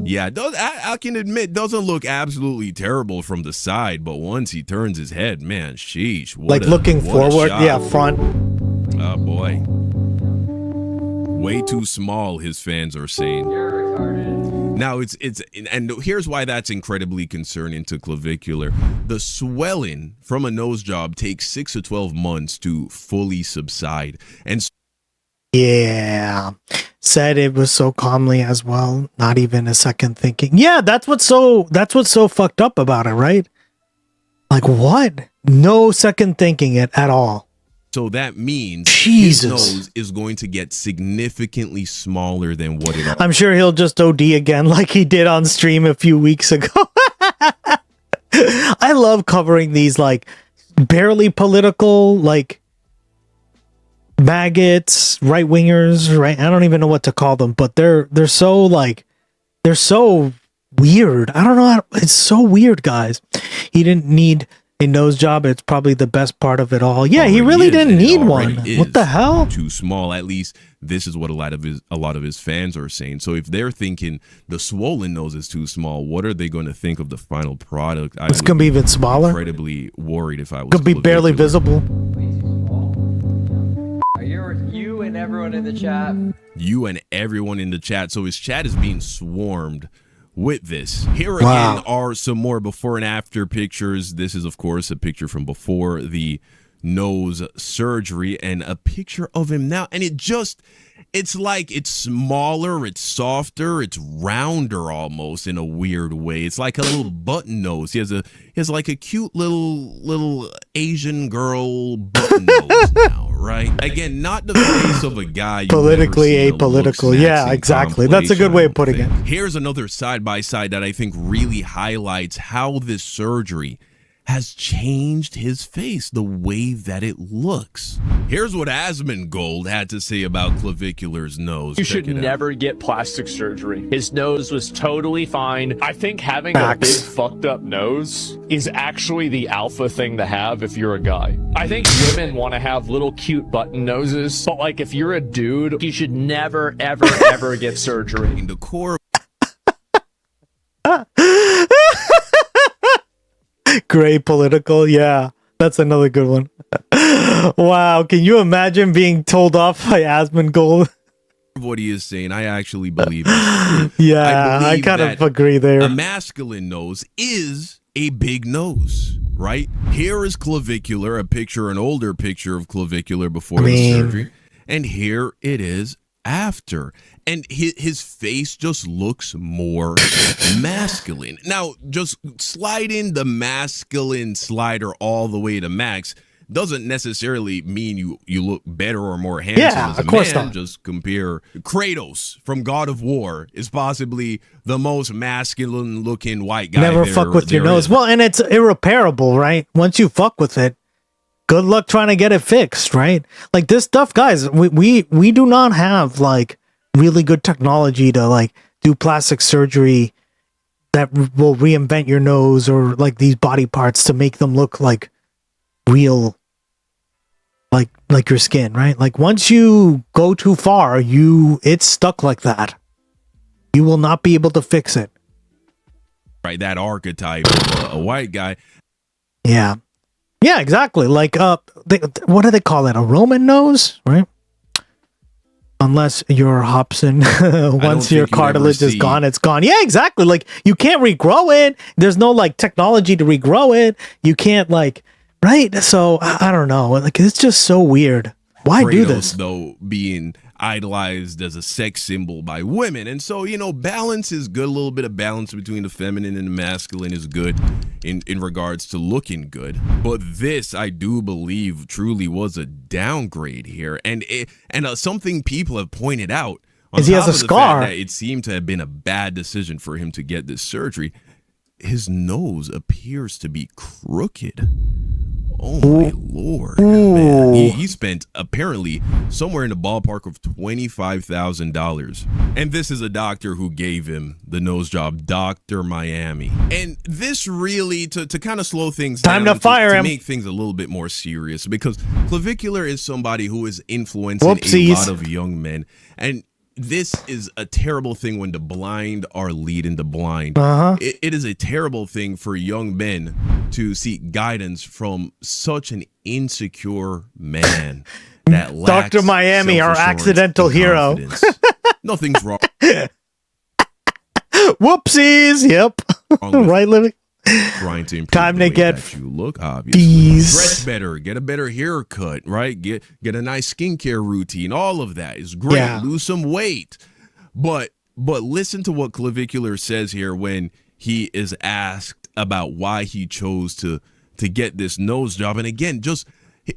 Yeah, I can admit, doesn't look absolutely terrible from the side, but once he turns his head, man, sheesh. Like looking forward, yeah, front. Oh boy. Way too small, his fans are saying. You're retarded. Now and here's why that's incredibly concerning to Clavicular. The swelling from a nose job takes 6 to 12 months to fully subside. And yeah, said it was so calmly as well, not even a second thinking. Yeah, that's what's so fucked up about it, right? Like what? No second thinking it at all. So that means Jesus. His nose is going to get significantly smaller than what it is. I'm sure he'll just OD again like he did on stream a few weeks ago. I love covering these like barely political, like maggots, right wingers, right? I don't even know what to call them, but they're so like they're so weird. I don't know. It's so weird, guys. He didn't need a nose job. It's probably the best part of it all. Yeah, he really didn't need one. What the hell? Too small. At least this is what a lot of his fans are saying. So if they're thinking the swollen nose is too small, what are they going to think of the final product? It's gonna be even smaller. Incredibly worried if I was. Could be barely visible. You and everyone in the chat. You and everyone in the chat. So his chat is being swarmed with this. Here again are some more before and after pictures. This is, of course, a picture from before the nose surgery and a picture of him now. And it's like it's smaller, it's softer, it's rounder almost in a weird way. It's like a little button nose. He has like a cute little Asian girl button nose now, right? Again, not the face of a guy politically apolitical. Yeah, exactly. That's a good way of putting it. Here's another side by side that I think really highlights how this surgery has changed his face, the way that it looks. Here's what Asmongold had to say about Clavicular's nose. You should never get plastic surgery. His nose was totally fine. I think having a big fucked up nose is actually the alpha thing to have if you're a guy. I think women want to have little cute button noses, but like if you're a dude, you should never, ever, ever get surgery. In the core Gray political, yeah, that's another good one. Wow, can you imagine being told off by Asmongold? What he is saying, I actually believe it. Yeah, I kind of agree there. A masculine nose is a big nose, right? Here is Clavicular, an older picture of Clavicular before the surgery, and here it is after. And his face just looks more masculine. Now, just sliding the masculine slider all the way to max doesn't necessarily mean you look better or more handsome as a man. Not. Just compare Kratos from God of War is possibly the most masculine looking white guy. Never fuck with your nose. Well, and it's irreparable, right? Once you fuck with it, good luck trying to get it fixed, right? Like this stuff, guys, we do not have like really good technology to like do plastic surgery that will reinvent your nose or like these body parts to make them look like real, like your skin, right? Like once you go too far, it's stuck like that. You will not be able to fix it. Right, that archetype of a white guy. Yeah. Yeah, exactly. Like what do they call it? A Roman nose, right? Unless you're Hobson, once your cartilage is gone, it's gone. Yeah, exactly. Like you can't regrow it. There's no like technology to regrow it. You can't like, right? So I don't know. Like it's just so weird. Why Kratos, do this? Though being idolized as a sex symbol by women, and so balance is good. A little bit of balance between the feminine and the masculine is good in regards to looking good. But this, I do believe, truly was a downgrade here, and something people have pointed out is he has a scar. That it seemed to have been a bad decision for him to get this surgery. His nose appears to be crooked. Oh my lord, man. He spent apparently somewhere in the ballpark of $25,000. And this is a doctor who gave him the nose job, Dr. Miami. And this really, to kind of slow things down, to fire him, make things a little bit more serious, because Clavicular is somebody who is influencing a lot of young men. And this is a terrible thing when the blind are leading the blind. It is a terrible thing for young men to seek guidance from such an insecure man that lacks Dr. Miami, our accidental hero. Nothing's wrong. Whoopsies. Yep. Right, Living. Trying to improve time to get that you look, obviously. Dress better, get a better haircut, right? Get a nice skincare routine. All of that is great. Yeah. Lose some weight. But listen to what Clavicular says here when he is asked about why he chose to get this nose job. And again, just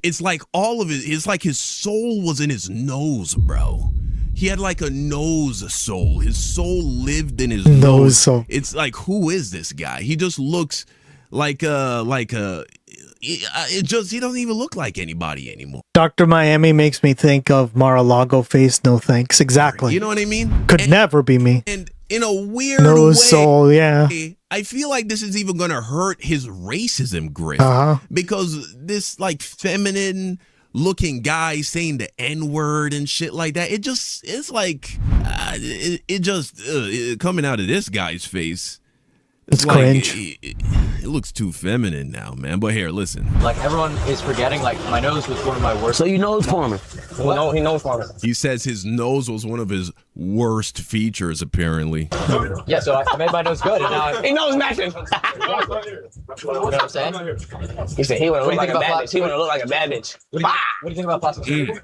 it's like all of it, it's like his soul was in his nose, bro. He had like a nose soul. His soul lived in his nose. Soul. It's like, who is this guy? He just looks like it just, he doesn't even look like anybody anymore. Dr. Miami makes me think of Mar-a-Lago face, no thanks. Exactly. You know what I mean? Could never be me. And in a weird No way, soul, yeah. I feel like this is even going to hurt his racism grip. Because this, like, feminine looking guy saying the N-word and shit like that, it's like, coming out of this guy's face. It's like, cringe. It looks too feminine now, man. But here, listen. Like, everyone is forgetting, like, my nose was one of my worst. So you nose farmer? No, he nose farmer. He says his nose was one of his worst features, apparently. Yeah, so I made my nose good, and now he nose matching. You know what I'm saying? He said he want to look like a bad bitch. He want to look like a bad bitch. What do you think about plastic surgery?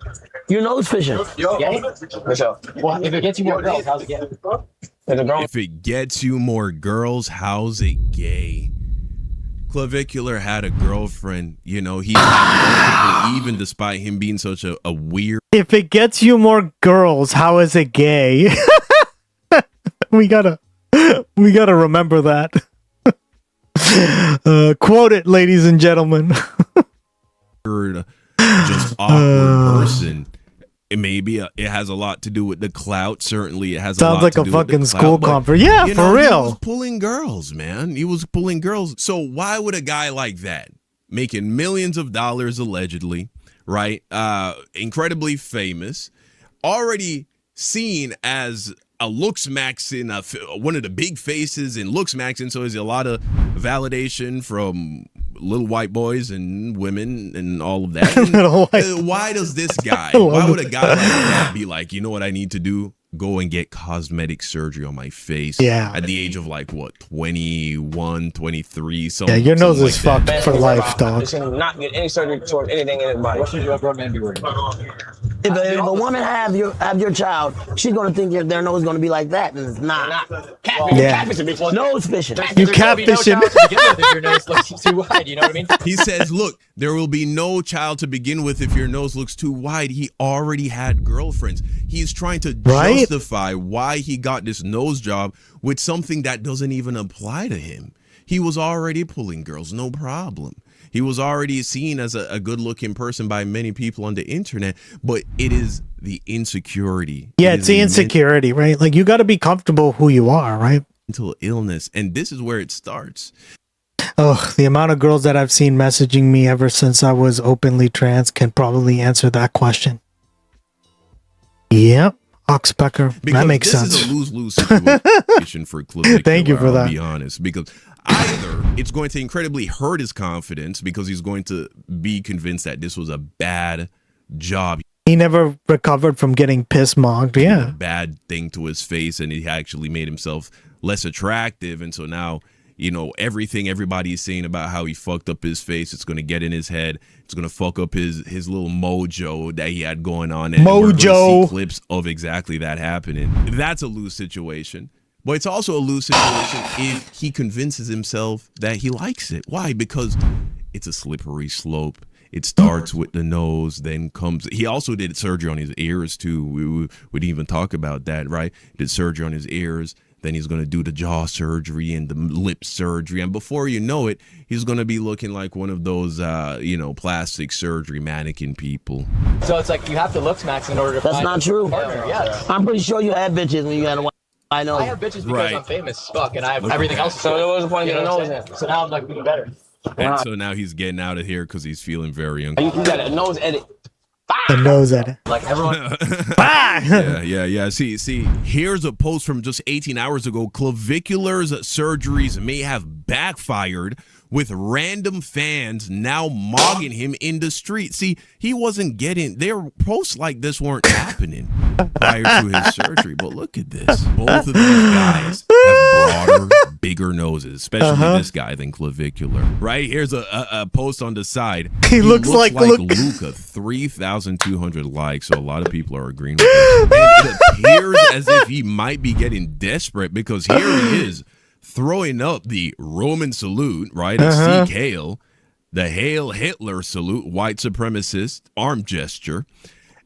You're nose fishing. Yeah? For sure. Well, if it gets you more girls, how's it get? If it gets you more girls, how's it gay? Clavicular had a girlfriend, you know, he's had multiple, even despite him being such a weird. If it gets you more girls, how is it gay? we gotta remember that. Quote it, ladies and gentlemen. Just awkward person. Maybe it has a lot to do with the clout. Certainly, it has. Sounds a lot like to a do with the fucking clout, school but, conference. Yeah, you for know, real. He was pulling girls, man. He was pulling girls. So why would a guy like that, making millions of dollars allegedly, right? Incredibly famous, already seen as a looks maxin, one of the big faces in looks maxin, so there's a lot of validation from little white boys and women and all of that. And, why does this guy, why would a guy like that be like, you know what I need to do? Go and get cosmetic surgery on my face. Yeah. At the age of like, what, 21, 23, something. Yeah, your nose is like fucked for life, dog. It's gonna not get any surgery towards anything in his body. What should a grown man be worried about? If a woman have your child, she's gonna think their nose is gonna be like that, and it's not. Catfishing, nose fishing. You catfishing. If your nose looks too wide, you know what I mean? He says, look, there will be no child to begin with if your nose looks too wide. He already had girlfriends. He's trying to justify why he got this nose job with something that doesn't even apply to him. He was already pulling girls, no problem. He was already seen as a good-looking person by many people on the internet, but it is the insecurity. Yeah, it's the insecurity, right? Like, you got to be comfortable who you are, right? Mental illness, and this is where it starts. Oh, the amount of girls that I've seen messaging me ever since I was openly trans can probably answer that question. Yep, Oxpecker. That makes sense. This is a lose-lose situation for Clavicular. Thank you for that. I'll be honest, because either it's going to incredibly hurt his confidence because he's going to be convinced that this was a bad job. He never recovered from getting piss mogged. Yeah, a bad thing to his face, and he actually made himself less attractive, and so now, you know, everything everybody is saying about how he fucked up his face, it's going to get in his head. It's going to fuck up his little mojo that he had going on. And we're gonna see clips of exactly that happening. That's a lose situation. But it's also a lose situation if he convinces himself that he likes it. Why? Because it's a slippery slope. It starts with the nose, then comes... He also did surgery on his ears, too. We didn't even talk about that, right? Did surgery on his ears. Then he's going to do the jaw surgery and the lip surgery. And before you know it, he's going to be looking like one of those, plastic surgery mannequin people. So it's like you have to look max in order to That's find not true. a partner. Yes. I'm pretty sure you had bitches when you had a white nose. I have bitches because I'm famous as fuck and I have everything else. So there was a point in the nose then. So now I'm like even better. And so now he's getting out of here because he's feeling very uncomfortable. You got a nose edit. The nose edit. Like everyone. Yeah. See, here's a post from just 18 hours ago. Clavicular's surgeries may have backfired, with random fans now mogging him in the street. See, he wasn't getting... Their posts like this weren't happening prior to his surgery. But look at this. Both of these guys have broader, bigger noses, especially this guy than Clavicular. Right? Here's a post on the side. He looks like Luca. 3,200 likes, so a lot of people are agreeing with this. And it appears as if he might be getting desperate because here he is, throwing up the Roman salute, right? A Sieg Heil, the Hail Hitler salute, white supremacist arm gesture.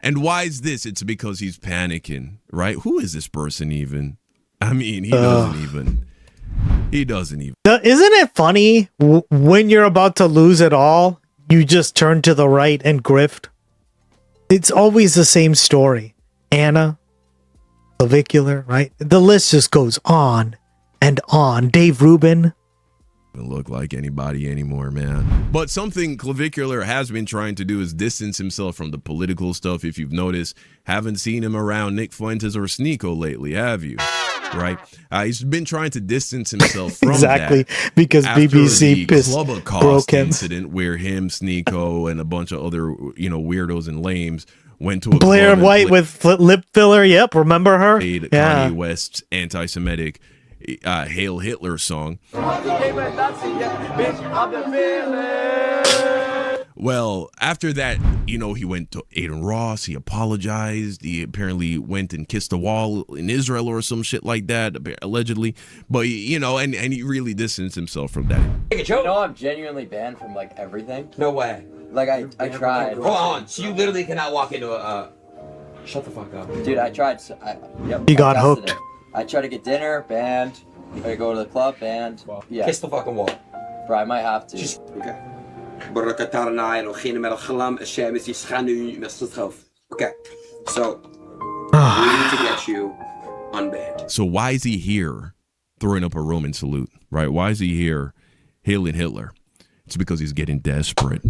And why is this? It's because he's panicking, right? Who is this person even? I mean, he doesn't even... He doesn't even. Isn't it funny when you're about to lose it all, you just turn to the right and grift? It's always the same story. Anna, clavicular, right? The list just goes on and on. Dave Rubin. Doesn't look like anybody anymore, man. But something Clavicular has been trying to do is distance himself from the political stuff. If you've noticed, haven't seen him around Nick Fuentes or Sneeko lately, have you? Right? He's been trying to distance himself from exactly, that because BBC broke him. Incident where him, Sneeko, and a bunch of other weirdos and lames went to a Blair club White with lip filler. Yep, remember her? Played Kanye West's anti-Semitic Hail Hitler song. Well, after that, he went to Aiden Ross. He apologized. He apparently went and kissed a wall in Israel or some shit like that, allegedly. But, and he really distanced himself from that. I'm genuinely banned from, like, everything? No way. Like, I tried. Hold on. So you literally cannot walk into a... Shut the fuck up. Dude, I tried. You got hooked. It. I tried to get dinner, banned. I go to the club, banned. Yeah. Kiss the fucking wall. Bro, I might have to. Okay. Okay. So, we need to get you unbanned. So why is he here throwing up a Roman salute, right? Why is he here hailing Hitler? It's because he's getting desperate.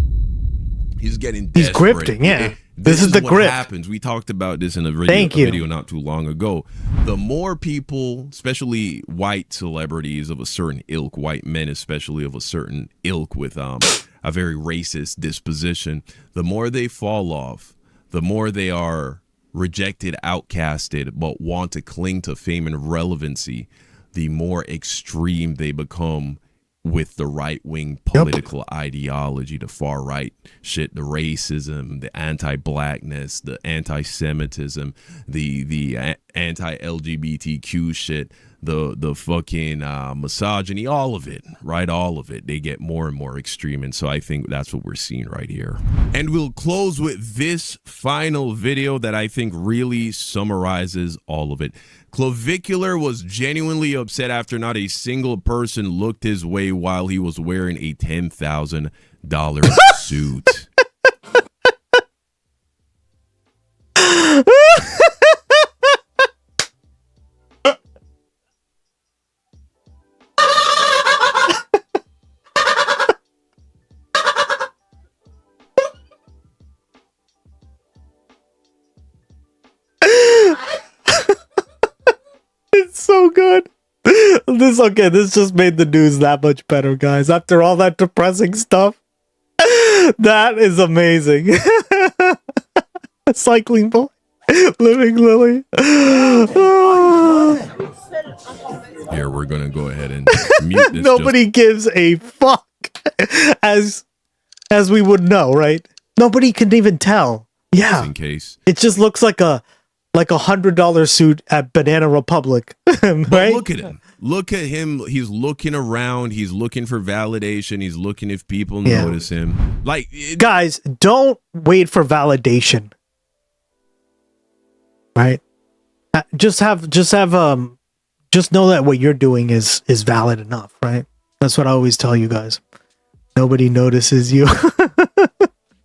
He's getting desperate. He's grifting, yeah. This is the what grift. Happens. We talked about this in a video not too long ago. The more people, especially white celebrities of a certain ilk, white men especially of a certain ilk with a very racist disposition, the more they fall off, the more they are rejected, outcasted, but want to cling to fame and relevancy, the more extreme they become with the right-wing political ideology, the far-right shit, the racism, the anti-blackness, the anti-Semitism, the anti-LGBTQ shit, the fucking misogyny, all of it, right? All of it. They get more and more extreme, and so I think that's what we're seeing right here. And we'll close with this final video that I think really summarizes all of it. Clavicular was genuinely upset after not a single person looked his way while he was wearing a $10,000 suit. So good. This just made the news that much better, guys. After all that depressing stuff, that is amazing. Cycling boy, living Lily. Here, we're gonna go ahead and mute this. Nobody gives a fuck, as we would know, right? Nobody can even tell. Yeah, in case it just looks like a $100 suit at Banana Republic, right? But look at him. Look at him. He's looking around. He's looking for validation. He's looking if people notice him. Like, guys, don't wait for validation. Right? Just know that what you're doing is valid enough, right? That's what I always tell you guys. Nobody notices you.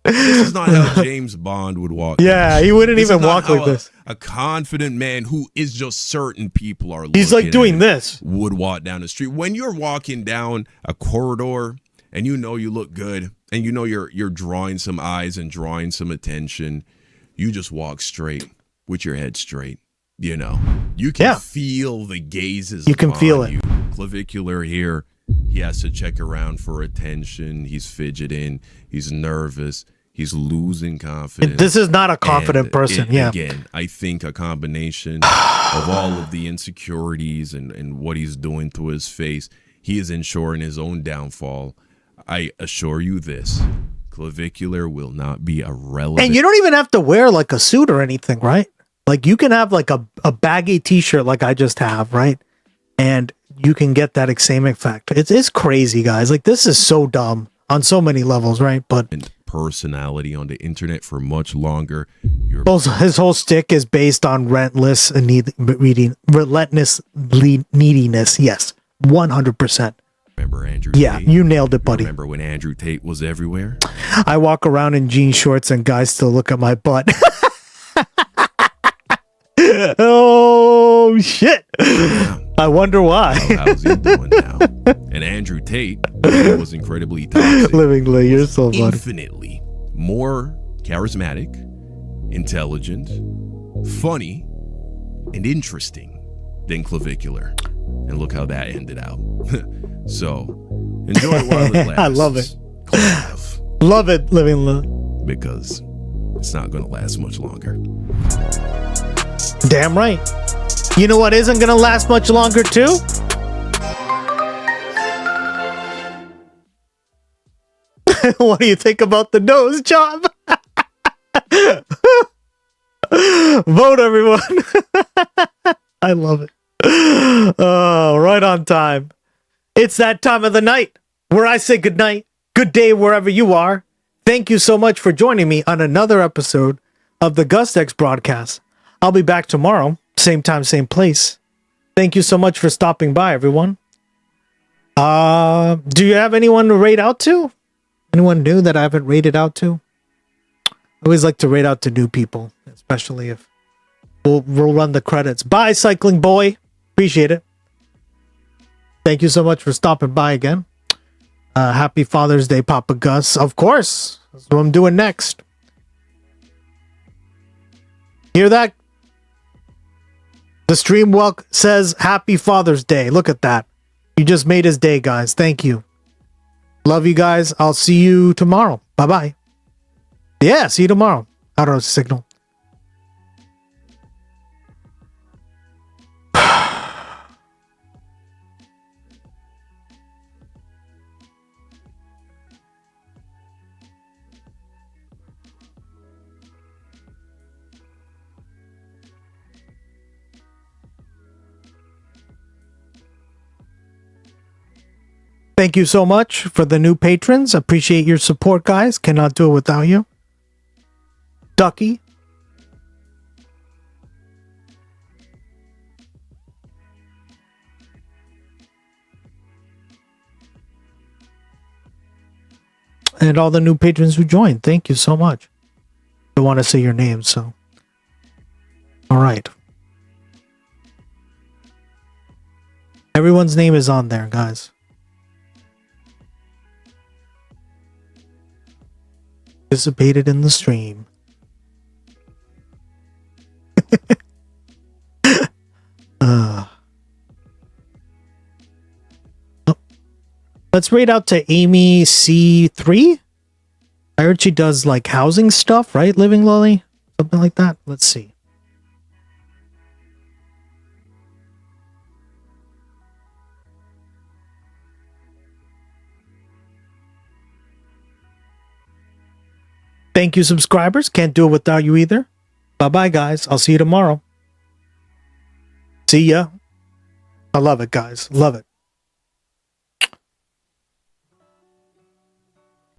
This is not how James Bond would walk. Yeah, he wouldn't even walk like this. A confident man who is just certain people are looking. He's like doing this. Would walk down the street. When you're walking down a corridor and you know you look good and you know you're drawing some eyes and drawing some attention, you just walk straight with your head straight. You can feel the gazes. You can feel it. Clavicular here. He has to check around for attention. He's fidgeting. He's nervous. He's losing confidence. This is not a confident person. Again, I think a combination of all of the insecurities and what he's doing to his face, he is ensuring his own downfall. I assure you this. Clavicular will not be a relevant. And you don't even have to wear like a suit or anything, right? Like you can have like a baggy t-shirt like I just have, right? And you can get that same effect. It's crazy, guys. Like this is so dumb on so many levels, right? But personality on the internet for much longer. His whole stick is based on relentless neediness. Yes. 100%. Remember Andrew Yeah, Tate? you nailed it, buddy. Remember when Andrew Tate was everywhere? I walk around in jean shorts and guys still look at my butt. Oh, shit. I wonder why. How's he doing now? And Andrew Tate was incredibly toxic. Livingly, you're so funny. Infinitely more charismatic, intelligent, funny, and interesting than Clavicular. And look how that ended out. So, enjoy it while it lasts. I love it. Love it, Livingly. Because it's not going to last much longer. Damn right. You know what isn't going to last much longer, too? What do you think about the nose job? Vote, everyone. I love it. Oh, right on time. It's that time of the night where I say good night, good day wherever you are. Thank you so much for joining me on another episode of the Gustx broadcast. I'll be back tomorrow, same time, same place. Thank you so much for stopping by, everyone. Do you have anyone to rate out to? Anyone new that I haven't rated out to? I always like to rate out to new people, especially if we'll run the credits. Bye, Cycling Boy. Appreciate it. Thank you so much for stopping by again. Happy Father's Day, Papa Gus. Of course. That's what I'm doing next. Hear that? The stream welk says Happy Father's Day. Look at that. You just made his day, guys. Thank you. Love you guys. I'll see you tomorrow. Bye-bye. Yeah, see you tomorrow. Out of signal. Thank you so much for the new patrons. Appreciate your support, guys. Cannot do it without you. Ducky. And all the new patrons who joined. Thank you so much. I want to say your names, so. All right. Everyone's name is on there, guys. Participated in the stream. Let's rate out to Amy C3. I heard she does like housing stuff, right? Living Lily? Something like that. Let's see. Thank you, subscribers. Can't do it without you either. Bye-bye, guys. I'll see you tomorrow. See ya. I love it, guys. Love it.